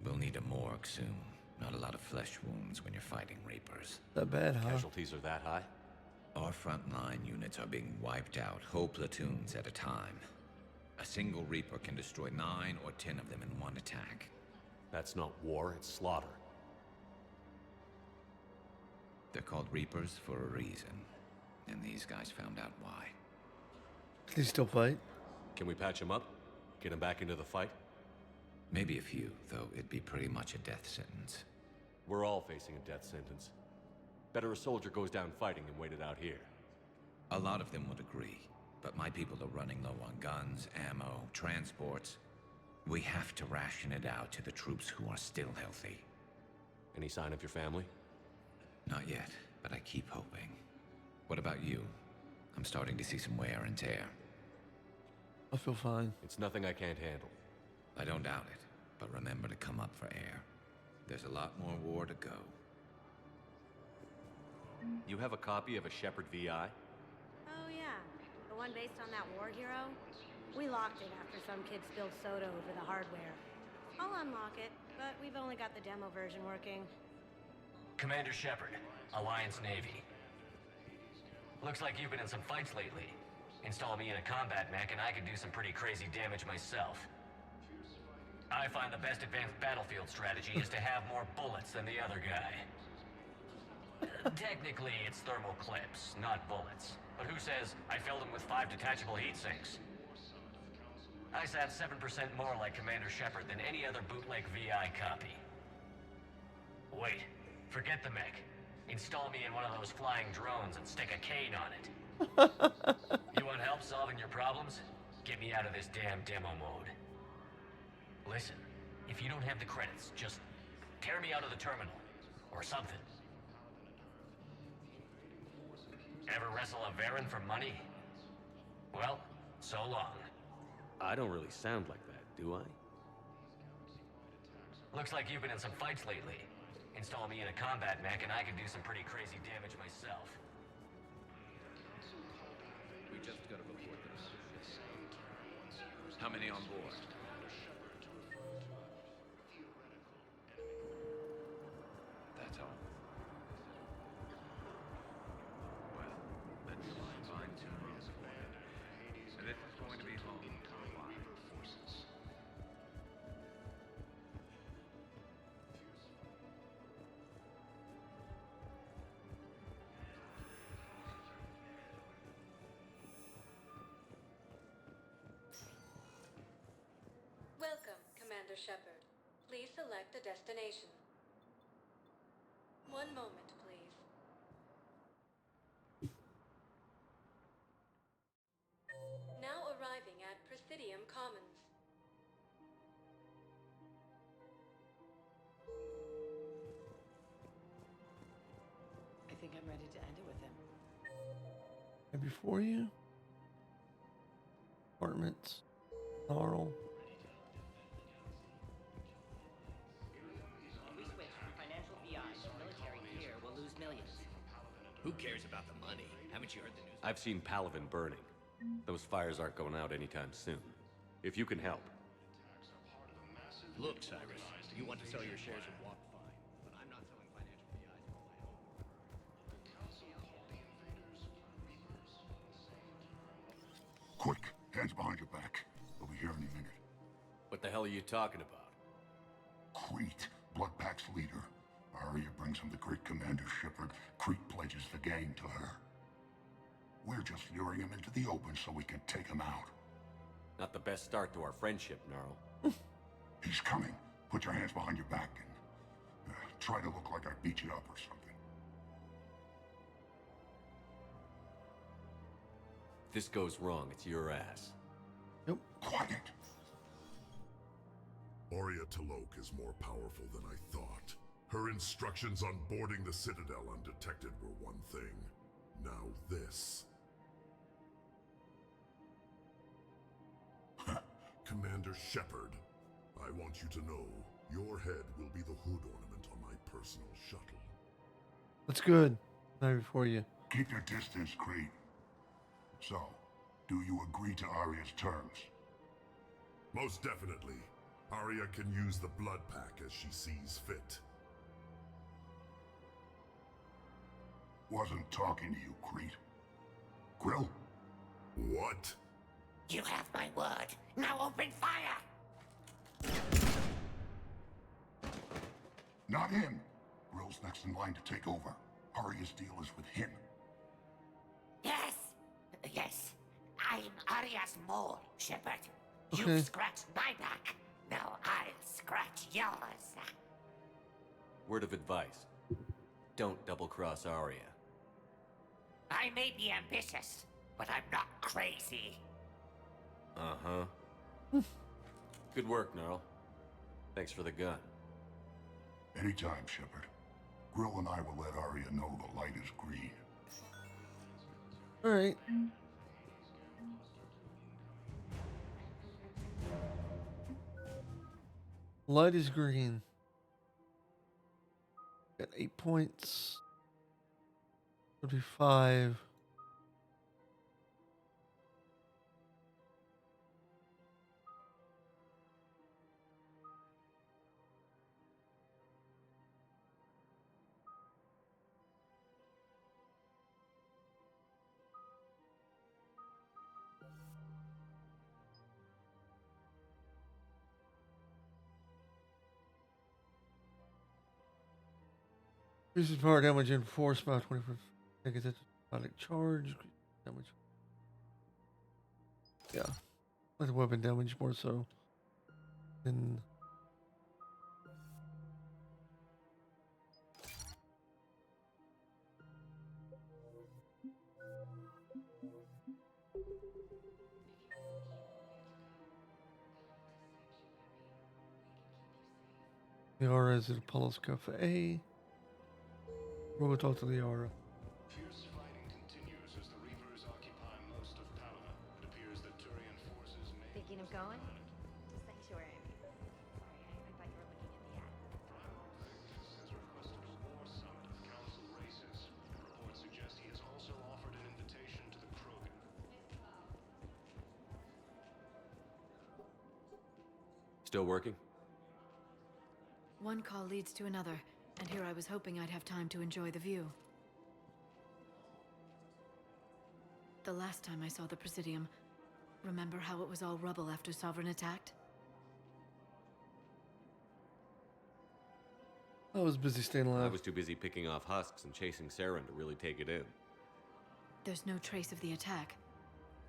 We'll need a morgue soon. Not a lot of flesh wounds when you're fighting Reapers. That bad, huh? Casualties are that high? Our frontline units are being wiped out, whole platoons at a time. A single Reaper can destroy 9 or 10 of them in one attack. That's not war, it's slaughter. They're called Reapers for a reason. And these guys found out why. Can he still fight? Can we patch him up? Get him back into the fight? Maybe a few, though it'd be pretty much a death sentence. We're all facing a death sentence. Better a soldier goes down fighting than wait it out here. A lot of them would agree, but my people are running low on guns, ammo, transports. We have to ration it out to the troops who are still healthy. Any sign of your family? Not yet, but I keep hoping. What about you? I'm starting to see some wear and tear. I feel fine. It's nothing I can't handle. I don't doubt it, but remember to come up for air. There's a lot more war to go. You have a copy of a Shepard VI? Oh yeah, the one based on that war hero? We locked it after some kid spilled soda over the hardware. I'll unlock it, but we've only got the demo version working. Commander Shepard, Alliance Navy. Looks like you've been in some fights lately. Install me in a combat mech and I can do some pretty crazy damage myself. I find the best advanced battlefield strategy is to have more bullets than the other guy. Technically, it's thermal clips, not bullets. But who says I filled them with 5 detachable heat sinks? I sound 7% more like Commander Shepard than any other bootleg VI copy. Wait, Forget the mech. Install me in one of those flying drones and stick a cane on it. You want help solving your problems? Get me out of this damn demo mode. Listen, if you don't have the credits, just tear me out of the terminal. Or something. Ever wrestle a Varen for money? Well, so long. I don't really sound like that, do I? Looks like you've been in some fights lately. Install me in a combat mech and I can do some pretty crazy damage myself. We just got a report that how many on board? That's all. Well, then you'll find two rows of land. And this is going to be home to a lot. Welcome, Commander Shepard. Please select a destination. One moment, please. Now arriving at Presidium Commons. I think I'm ready to end it with him. And before you, apartments, Laurel. If we switch from financial VI to military gear, we'll lose millions. Who cares about the money? Haven't you heard the news? I've seen Palaven burning. Those fires aren't going out anytime soon. If you can help. Look, Cyrus, you want to sell your shares of Walk fine, but I'm not selling financial VIs on my own. Quick, hands behind your back. We'll be here any minute. What the hell are you talking about? Crete, Bloodpack's leader. Arya brings him the great Commander Shepard. Crete pledges the gang to her. We're just luring him into the open so we can take him out. Not the best start to our friendship, Gnarl. He's coming. Put your hands behind your back and try to look like I beat you up or something. If this goes wrong, it's your ass. Nope. Quiet. Arya T'Loak is more powerful than I thought. Her instructions on boarding the Citadel undetected were one thing. Now this. Commander Shepard, I want you to know, your head will be the hood ornament on my personal shuttle. That's good. Not before you. Keep your distance, Crete. So, do you agree to Arya's terms? Most definitely. Arya can use the blood pack as she sees fit. Wasn't talking to you, Crete. Grill? What? You have my word. Now open fire! Not him. Grill's next in line to take over. Arya's deal is with him. Yes! Yes. I'm Arya's mole, Shepard. Okay. You've scratched my back. Now I'll scratch yours. Word of advice. Don't double-cross Arya. I may be ambitious, but I'm not crazy. Uh-huh. Good work, Gnarl. Thanks for the gun. Anytime, Shepard. Grill and I will let Arya know the light is green. All right. Light is green. Got 8 points. Would be 5. Increases power damage and force by 20%. Negative automatic charge. Damage. Yeah. Like weapon damage more so than The aura is at Apollo's Cafe. We'll go talk to the aura. Fierce fighting continues as the Reapers occupy most of Palma. It appears that Turian forces may... Thinking of going? To Sanctuary, I mean. Sorry, I thought you were looking at the ad. has requested a war summit of council races. Reports suggest he has also offered an invitation to the Krogan. Still working? One call leads to another, and here I was hoping I'd have time to enjoy the view. The last time I saw the Presidium, remember how it was all rubble after Sovereign attacked? I was busy staying alive. I was too busy picking off husks and chasing Saren to really take it in. There's no trace of the attack.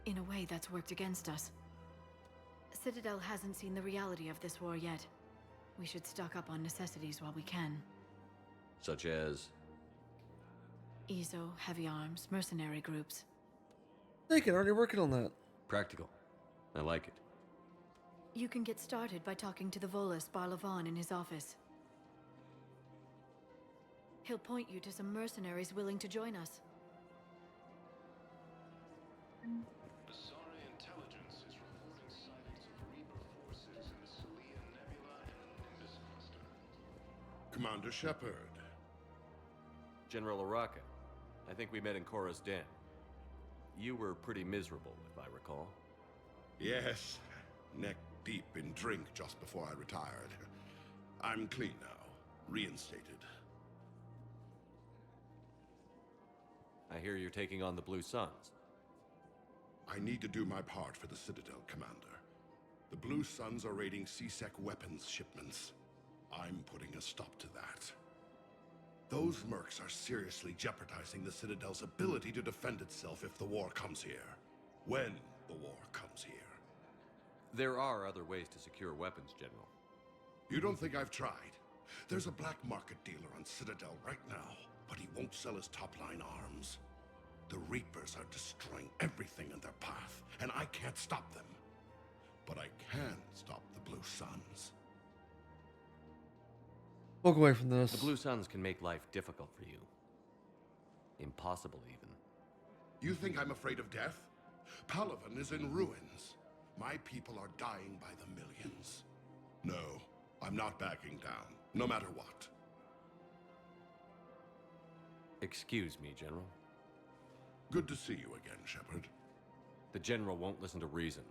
In a way, that's worked against us. Citadel hasn't seen the reality of this war yet. We should stock up on necessities while we can. Such as? EZO, heavy arms, mercenary groups. They can already working on that. Practical. I like it. You can get started by talking to the Volus Barlavan in his office. He'll point you to some mercenaries willing to join us. Asari intelligence is reporting sightings of Reaper forces in the Celia Nebula and Nimbus cluster. Commander Shepard. General Araka, I think we met in Korra's den. You were pretty miserable, if I recall. Yes, neck deep in drink just before I retired. I'm clean now, reinstated. I hear you're taking on the Blue Suns. I need to do my part for the Citadel, Commander. The Blue Suns are raiding C-Sec weapons shipments. I'm putting a stop to that. Those mercs are seriously jeopardizing the Citadel's ability to defend itself if the war comes here. When the war comes here. There are other ways to secure weapons, General. You don't think I've tried? There's a black market dealer on Citadel right now, but he won't sell his top-line arms. The Reapers are destroying everything in their path, and I can't stop them. But I can stop the Blue Suns. Walk away from this. The Blue Suns can make life difficult for you. Impossible, even. You think I'm afraid of death? Palavan is in ruins. My people are dying by the millions. No, I'm not backing down, no matter what. Excuse me, General. Good to see you again, Shepard. The General won't listen to reason.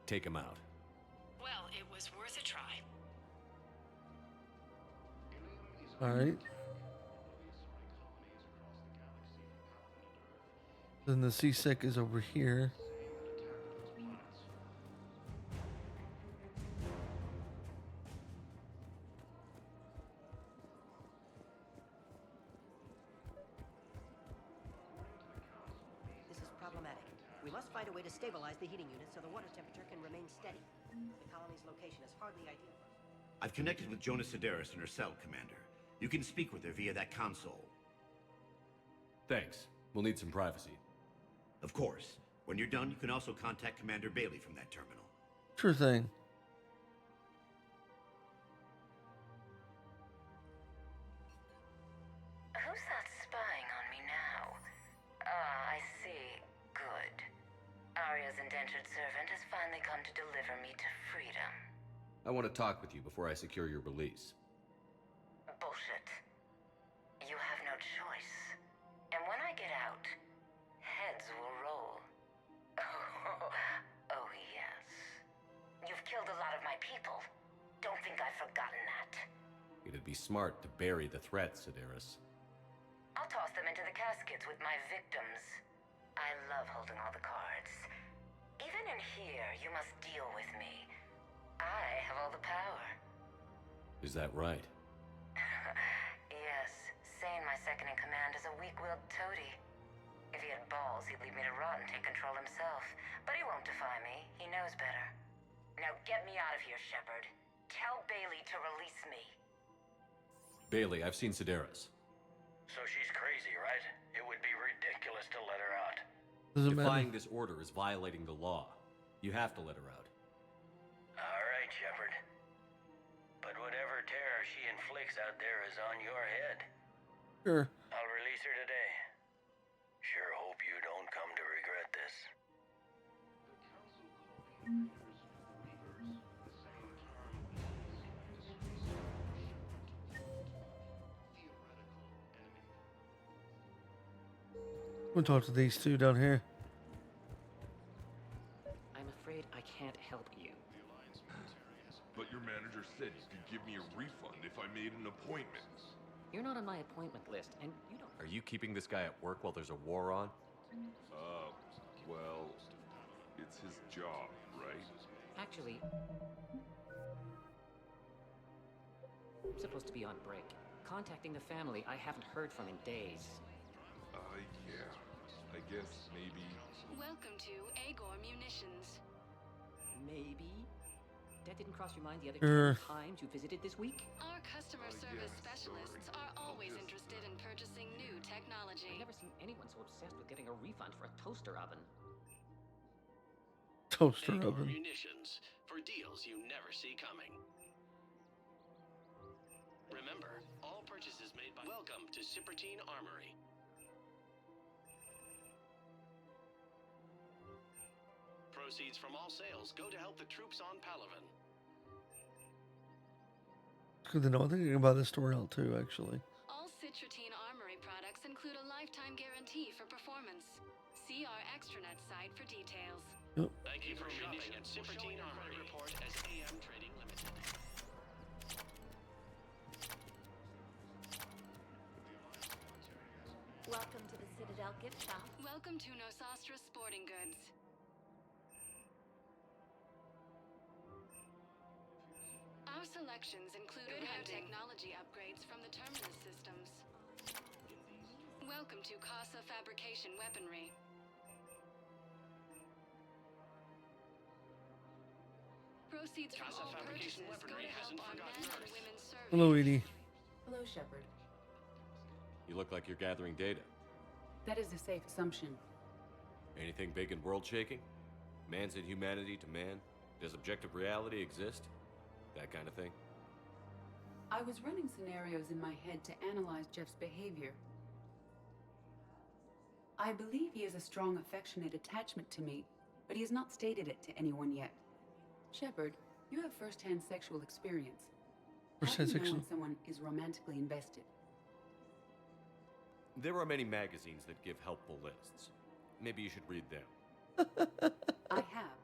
Take him out. Well, it was worth a try. Alright. Then the C-Sec is over here. This is problematic. We must find a way to stabilize the heating unit so the water temperature can remain steady. The colony's location is hardly ideal. I've connected with Jonas Sedaris in her cell, Commander. You can speak with her via that console. Thanks. We'll need some privacy. Of course. When you're done, you can also contact Commander Bailey from that terminal. Sure thing. Who's that spying on me now? Ah, I see. Good. Arya's indentured servant has finally come to deliver me to freedom. I want to talk with you before I secure your release. Bullshit. You have no choice. And when I get out, heads will roll. Oh, yes. You've killed a lot of my people. Don't think I've forgotten that. It'd be smart to bury the threat, Sedaris. I'll toss them into the caskets with my victims. I love holding all the cards. Even in here, you must deal with me. I have all the power. Is that right? Yes, Sane, my second-in-command, is a weak-willed toady. If he had balls, he'd leave me to rot and take control himself. But he won't defy me. He knows better. Now get me out of here, Shepard. Tell Bailey to release me. Bailey, I've seen Sedaris. So she's crazy, right? It would be ridiculous to let her out. Defying this order is violating the law. You have to let her out. All right, Shepard. But whatever terror she Sure. I'll release her today. Sure hope you don't come to regret this. We'll talk to these two down here. I'm afraid I can't help you. But your manager said you could give me a refund if I made an appointment. You're not on my appointment list, and you don't... Are you keeping this guy at work while there's a war on? Well, it's his job, right? Actually... I'm supposed to be on break. Contacting the family I haven't heard from in days. Yeah. I guess maybe... Welcome to Agor Munitions. Maybe? That didn't cross your mind the other times you visited this week? Our customer service specialists are always interested in purchasing new technology. I've never seen anyone so obsessed with getting a refund for a toaster oven. Toaster Agor oven. Munitions for deals you never see coming. Remember, all purchases made by... Welcome to Sippertine Armory. Proceeds from all sales go to help the troops on Palaven. Good to know. I'm thinking about this story out too, actually. All Sippertine Armory products include a lifetime guarantee for performance. See our extranet site for details. Yep. Thank you for shopping at Sippertine Armory. Report as AM Trading Limited. Welcome to the Citadel gift shop. Welcome to Nosastra Sporting Goods. Our selections include technology upgrades from the Terminus systems. Welcome to Casa Fabrication Weaponry. Proceeds from all purchases go to help our men and women's service. Hello, Edie. Hello, Shepard. You look like you're gathering data. That is a safe assumption. Anything big and world-shaking? Man's inhumanity to man? Does objective reality exist? That kind of thing? I was running scenarios in my head to analyze Jeff's behavior. I believe he has a strong affectionate attachment to me, but he has not stated it to anyone yet. Shepard, you have first-hand sexual experience. How do you know when someone is romantically invested? There are many magazines that give helpful lists. Maybe you should read them. I have.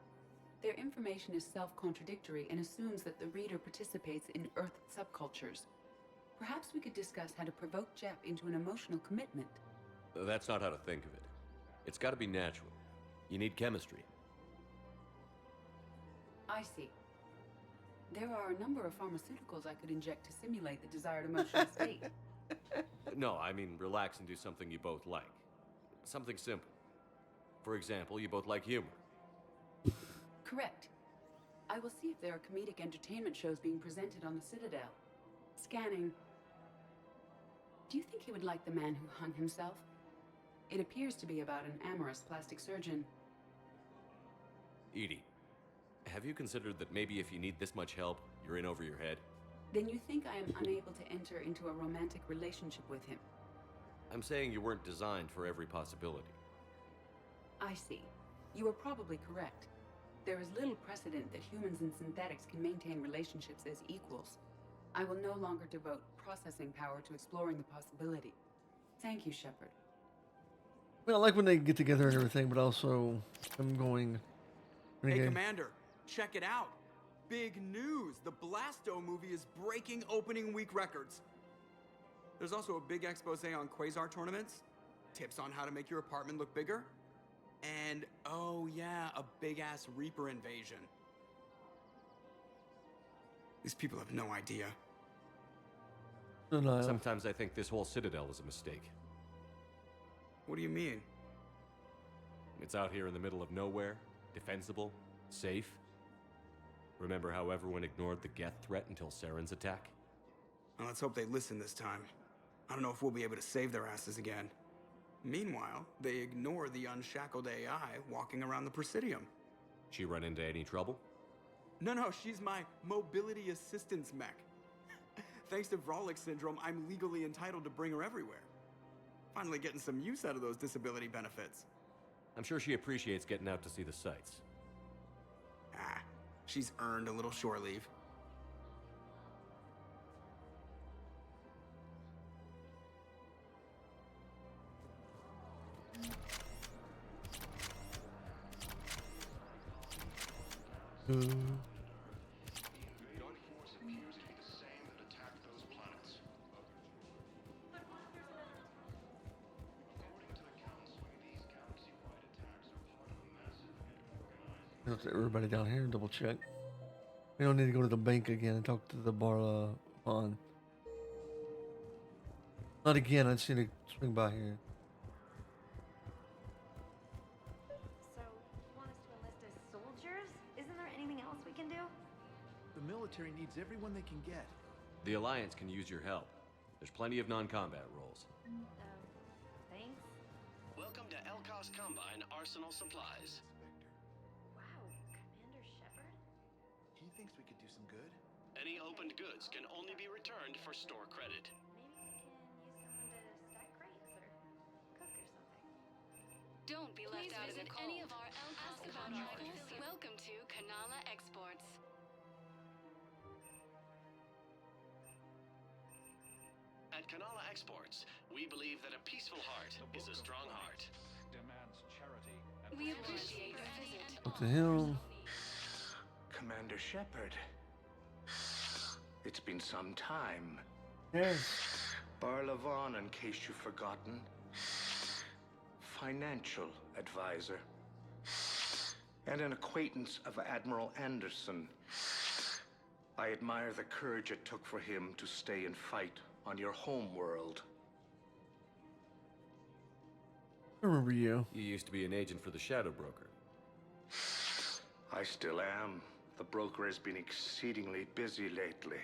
Their information is self-contradictory and assumes that the reader participates in Earth subcultures. Perhaps we could discuss how to provoke Jeff into an emotional commitment. That's not how to think of it. It's got to be natural. You need chemistry. I see. There are a number of pharmaceuticals I could inject to simulate the desired emotional state. No, I mean relax and do something you both like. Something simple. For example, you both like humor. Correct. I will see if there are comedic entertainment shows being presented on the Citadel. Scanning. Do you think he would like The Man Who Hung Himself? It appears to be about an amorous plastic surgeon. Edie, have you considered that maybe if you need this much help, you're in over your head? Then you think I am unable to enter into a romantic relationship with him? I'm saying you weren't designed for every possibility. I see. You are probably correct. There is little precedent that humans and synthetics can maintain relationships as equals. I will no longer devote processing power to exploring the possibility. Thank you, Shepard. Well, I like when they get together and everything, but also I'm going... Hey, Commander, check it out. Big news! The Blasto movie is breaking opening week records. There's also a big expose on Quasar tournaments, tips on how to make your apartment look bigger, and, oh yeah, a big-ass Reaper invasion. These people have no idea. Sometimes I think this whole Citadel is a mistake. What do you mean? It's out here in the middle of nowhere, defensible, safe. Remember how everyone ignored the Geth threat until Saren's attack? Well, let's hope they listen this time. I don't know if we'll be able to save their asses again. Meanwhile, they ignore the unshackled AI walking around the Presidium. She run into any trouble? No, she's my mobility assistance mech. Thanks to Vrolic syndrome, I'm legally entitled to bring her everywhere. Finally getting some use out of those disability benefits. I'm sure she appreciates getting out to see the sights. Ah, she's earned a little shore leave. Everybody down here, double check. We don't need to go to the bank again and talk to the bar pawn. Not again. I just need to swing by here. So, you want us to enlist as soldiers? Isn't there anything else we can do? The military needs everyone they can get. The Alliance can use your help. There's plenty of non-combat roles. Thanks. Welcome to Elkos Combine Arsenal Supplies. Wow, Commander Shepard? He thinks we could do some good. Any opened goods can only be returned for store credit. Don't be left out of the cold. Any of our Elkos contractors. Welcome to Kanala Exports. At Kanala Exports, we believe that a peaceful heart is a strong heart. Demands charity. We appreciate your visit. What the hell? Commander Shepard. It's been some time. Yes. Barlavon, in case you've forgotten. Financial advisor. And an acquaintance of Admiral Anderson. I admire the courage it took for him to stay and fight on your home world. I remember you. You used to be an agent for the Shadow Broker. I still am. The broker has been exceedingly busy lately.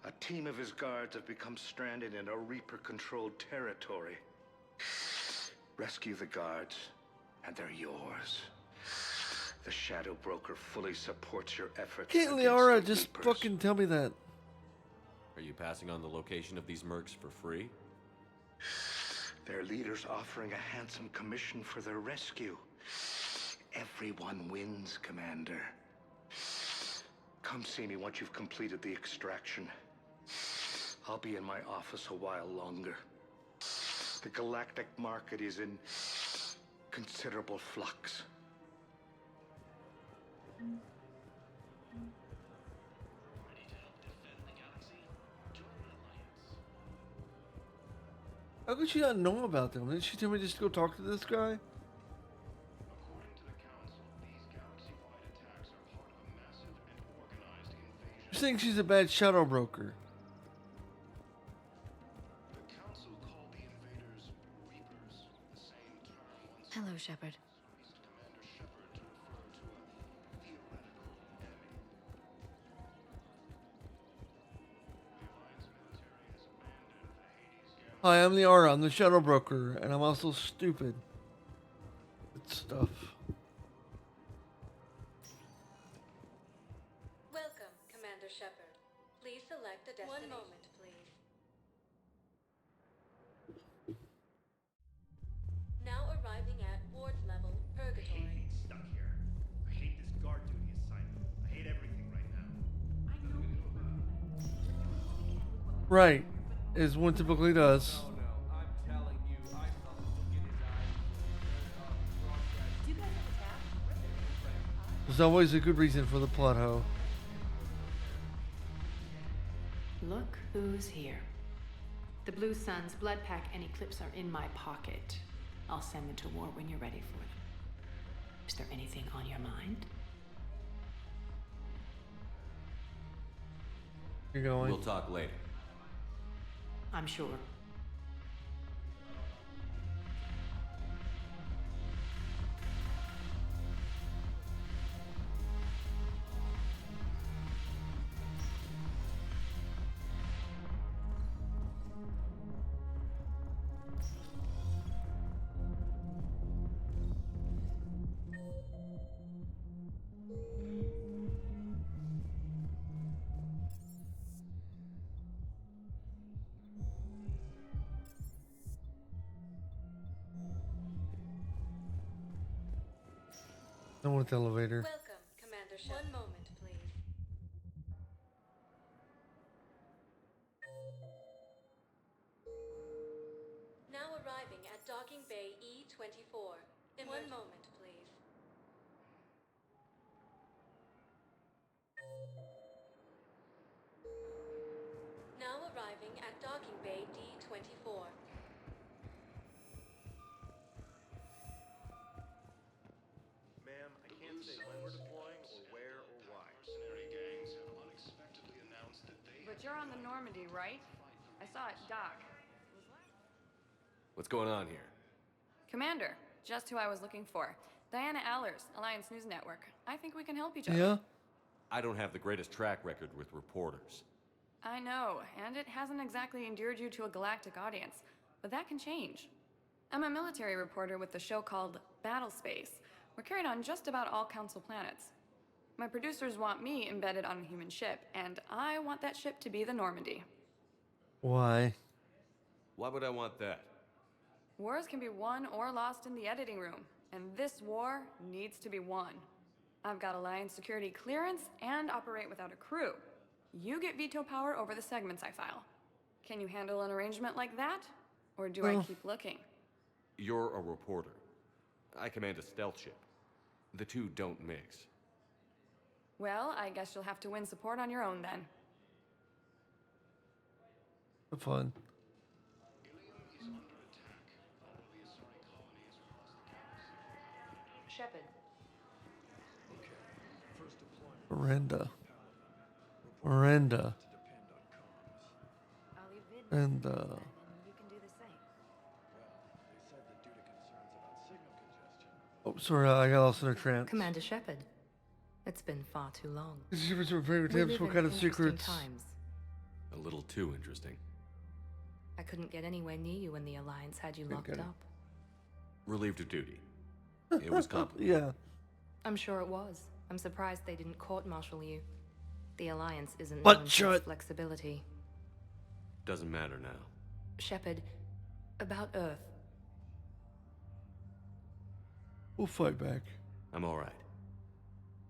A team of his guards have become stranded in a Reaper-controlled territory. Rescue the guards, and they're yours. The Shadow Broker fully supports your efforts. Can't against Liara the just Reapers. fucking tell me that? Are you passing on the location of these mercs for free? Their leader's offering a handsome commission for their rescue. Everyone wins, Commander. Come see me once you've completed the extraction. I'll be in my office a while longer. The galactic market is in considerable flux. How could she not know about them? Didn't she tell me just to go talk to this guy? You're saying she's a bad shadow broker. Hello, Shepard. Hi, I'm Liara. I'm the shadow broker, and I'm also stupid. It's stuff. Welcome, Commander Shepard. Please select a destination. 1 moment, please. Now arriving at ward level purgatory. Stuck here. I hate this guard duty assignment. I hate everything right now. Right, as one typically does. There's always a good reason for the plot hoe. Look who's here. The Blue Suns, Blood Pack, and Eclipse are in my pocket. I'll send them to war when you're ready for them. Is there anything on your mind? You're going. We'll talk later. I'm sure. I want the elevator. Welcome, Commander Shepard. 1 moment, please. Now arriving at docking bay E24. In 1 moment, please. Now arriving at docking bay D24. Ma'am, I can't say when we're deploying or where or why. Mercenary gangs have unexpectedly announced that they But you're on the Normandy, right? I saw it dock. What's going on here? Commander, just who I was looking for. Diana Allers, Alliance News Network. I think we can help each other. Yeah? I don't have the greatest track record with reporters. I know, and it hasn't exactly endeared you to a galactic audience. But that can change. I'm a military reporter with the show called Battle Space. We're carried on just about all Council planets. My producers want me embedded on a human ship, and I want that ship to be the Normandy. Why? Why would I want that? Wars can be won or lost in the editing room, and this war needs to be won. I've got Alliance security clearance and operate without a crew. You get veto power over the segments I file. Can you handle an arrangement like that? Or do I keep looking? You're a reporter. I command a stealth ship. The two don't mix. Well, I guess you'll have to win support on your own then. Have fun. Shepard. Miranda. Miranda. I'll leave vid And, and you can do the same. oh, sorry, I got lost in a trance. Commander Shepard, it's been far too long. These are your favorite We tips. live What in kind of interesting secrets? times. A little too interesting. I couldn't get anywhere near you when the Alliance had you locked Okay. up. Relieved of duty. It was complicated. Yeah. I'm sure it was. I'm surprised they didn't court-martial you. The Alliance isn't Butt known for shut. its flexibility. Doesn't matter now. Shepard, about Earth. We'll fight back. I'm all right.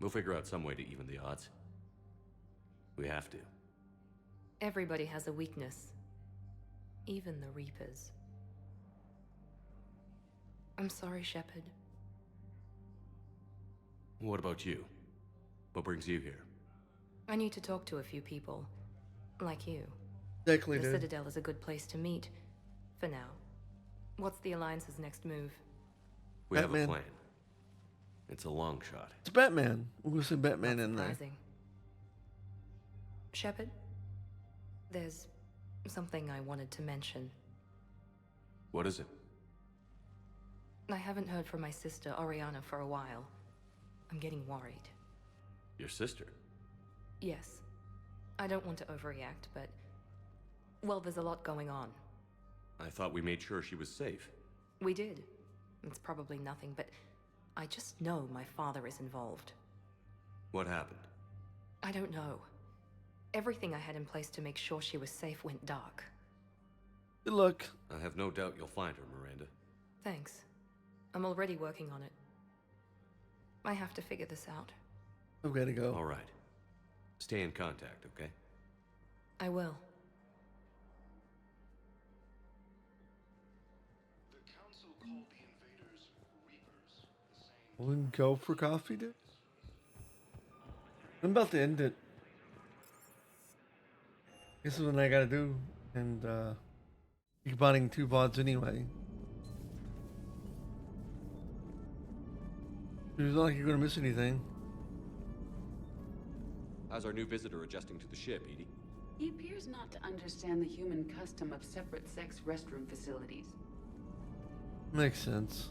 We'll figure out some way to even the odds. We have to. Everybody has a weakness. Even the Reapers. I'm sorry, Shepard. What about you? What brings you here? I need to talk to a few people. Like you. Exactly, The dude. Citadel is a good place to meet. For now. What's the Alliance's next move? We have Batman. a plan. It's a long shot. It's Batman. We're gonna say Batman in there. Surprising. Shepard, there's something I wanted to mention. What is it? I haven't heard from my sister, Oriana, for a while. I'm getting worried. Your sister? Yes. I don't want to overreact, but... well, there's a lot going on. I thought we made sure she was safe. We did. It's probably nothing, but... I just know my father is involved. What happened? I don't know. Everything I had in place to make sure she was safe went dark. Good luck. I have no doubt you'll find her, Miranda. Thanks. I'm already working on it. I have to figure this out. I've gotta go. All right. Stay in contact, okay? I will. We can go for coffee, dude. I'm about to end it. This is what I gotta do, and you're buying 2 VODs anyway. It's not like you're gonna miss anything. How's our new visitor adjusting to the ship, Edie? He appears not to understand the human custom of separate sex restroom facilities. Makes sense.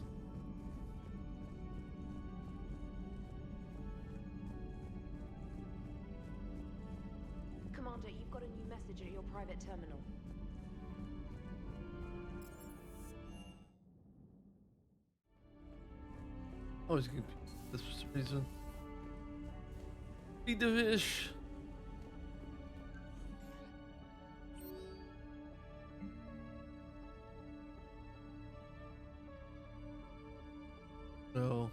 Commander, you've got a new message at your private terminal. Always good. This for some reason. Eat the fish. So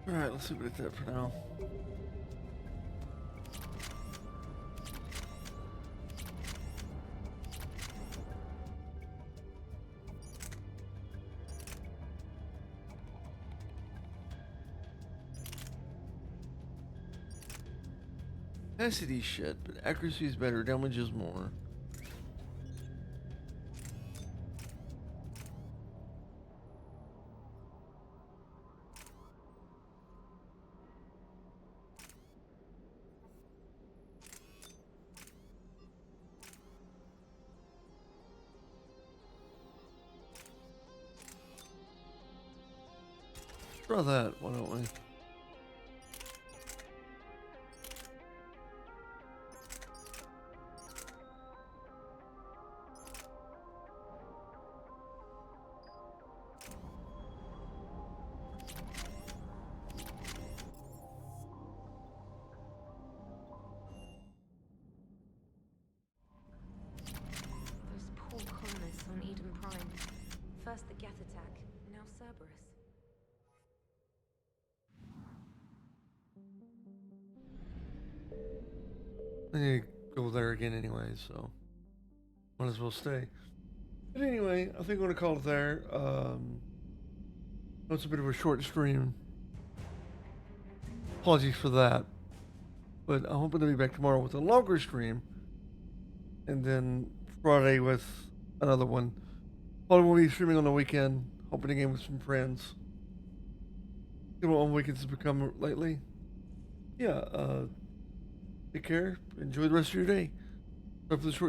Alright, let's leave it at that for now. Capacity shit, but accuracy is better, damage is more. Try that, why don't we? Those poor colonists on Eden Prime. First the Geth attack, now Cerberus. I need to go there again anyway, so might as well stay. But anyway, I think I'm gonna call it there. It's a bit of a short stream. Apologies for that. But I'm hoping to be back tomorrow with a longer stream. And then Friday with another one. Probably will be streaming on the weekend, hoping to game with some friends. See what weekends have become lately. Yeah, take care. Enjoy the rest of your day. Sorry for the short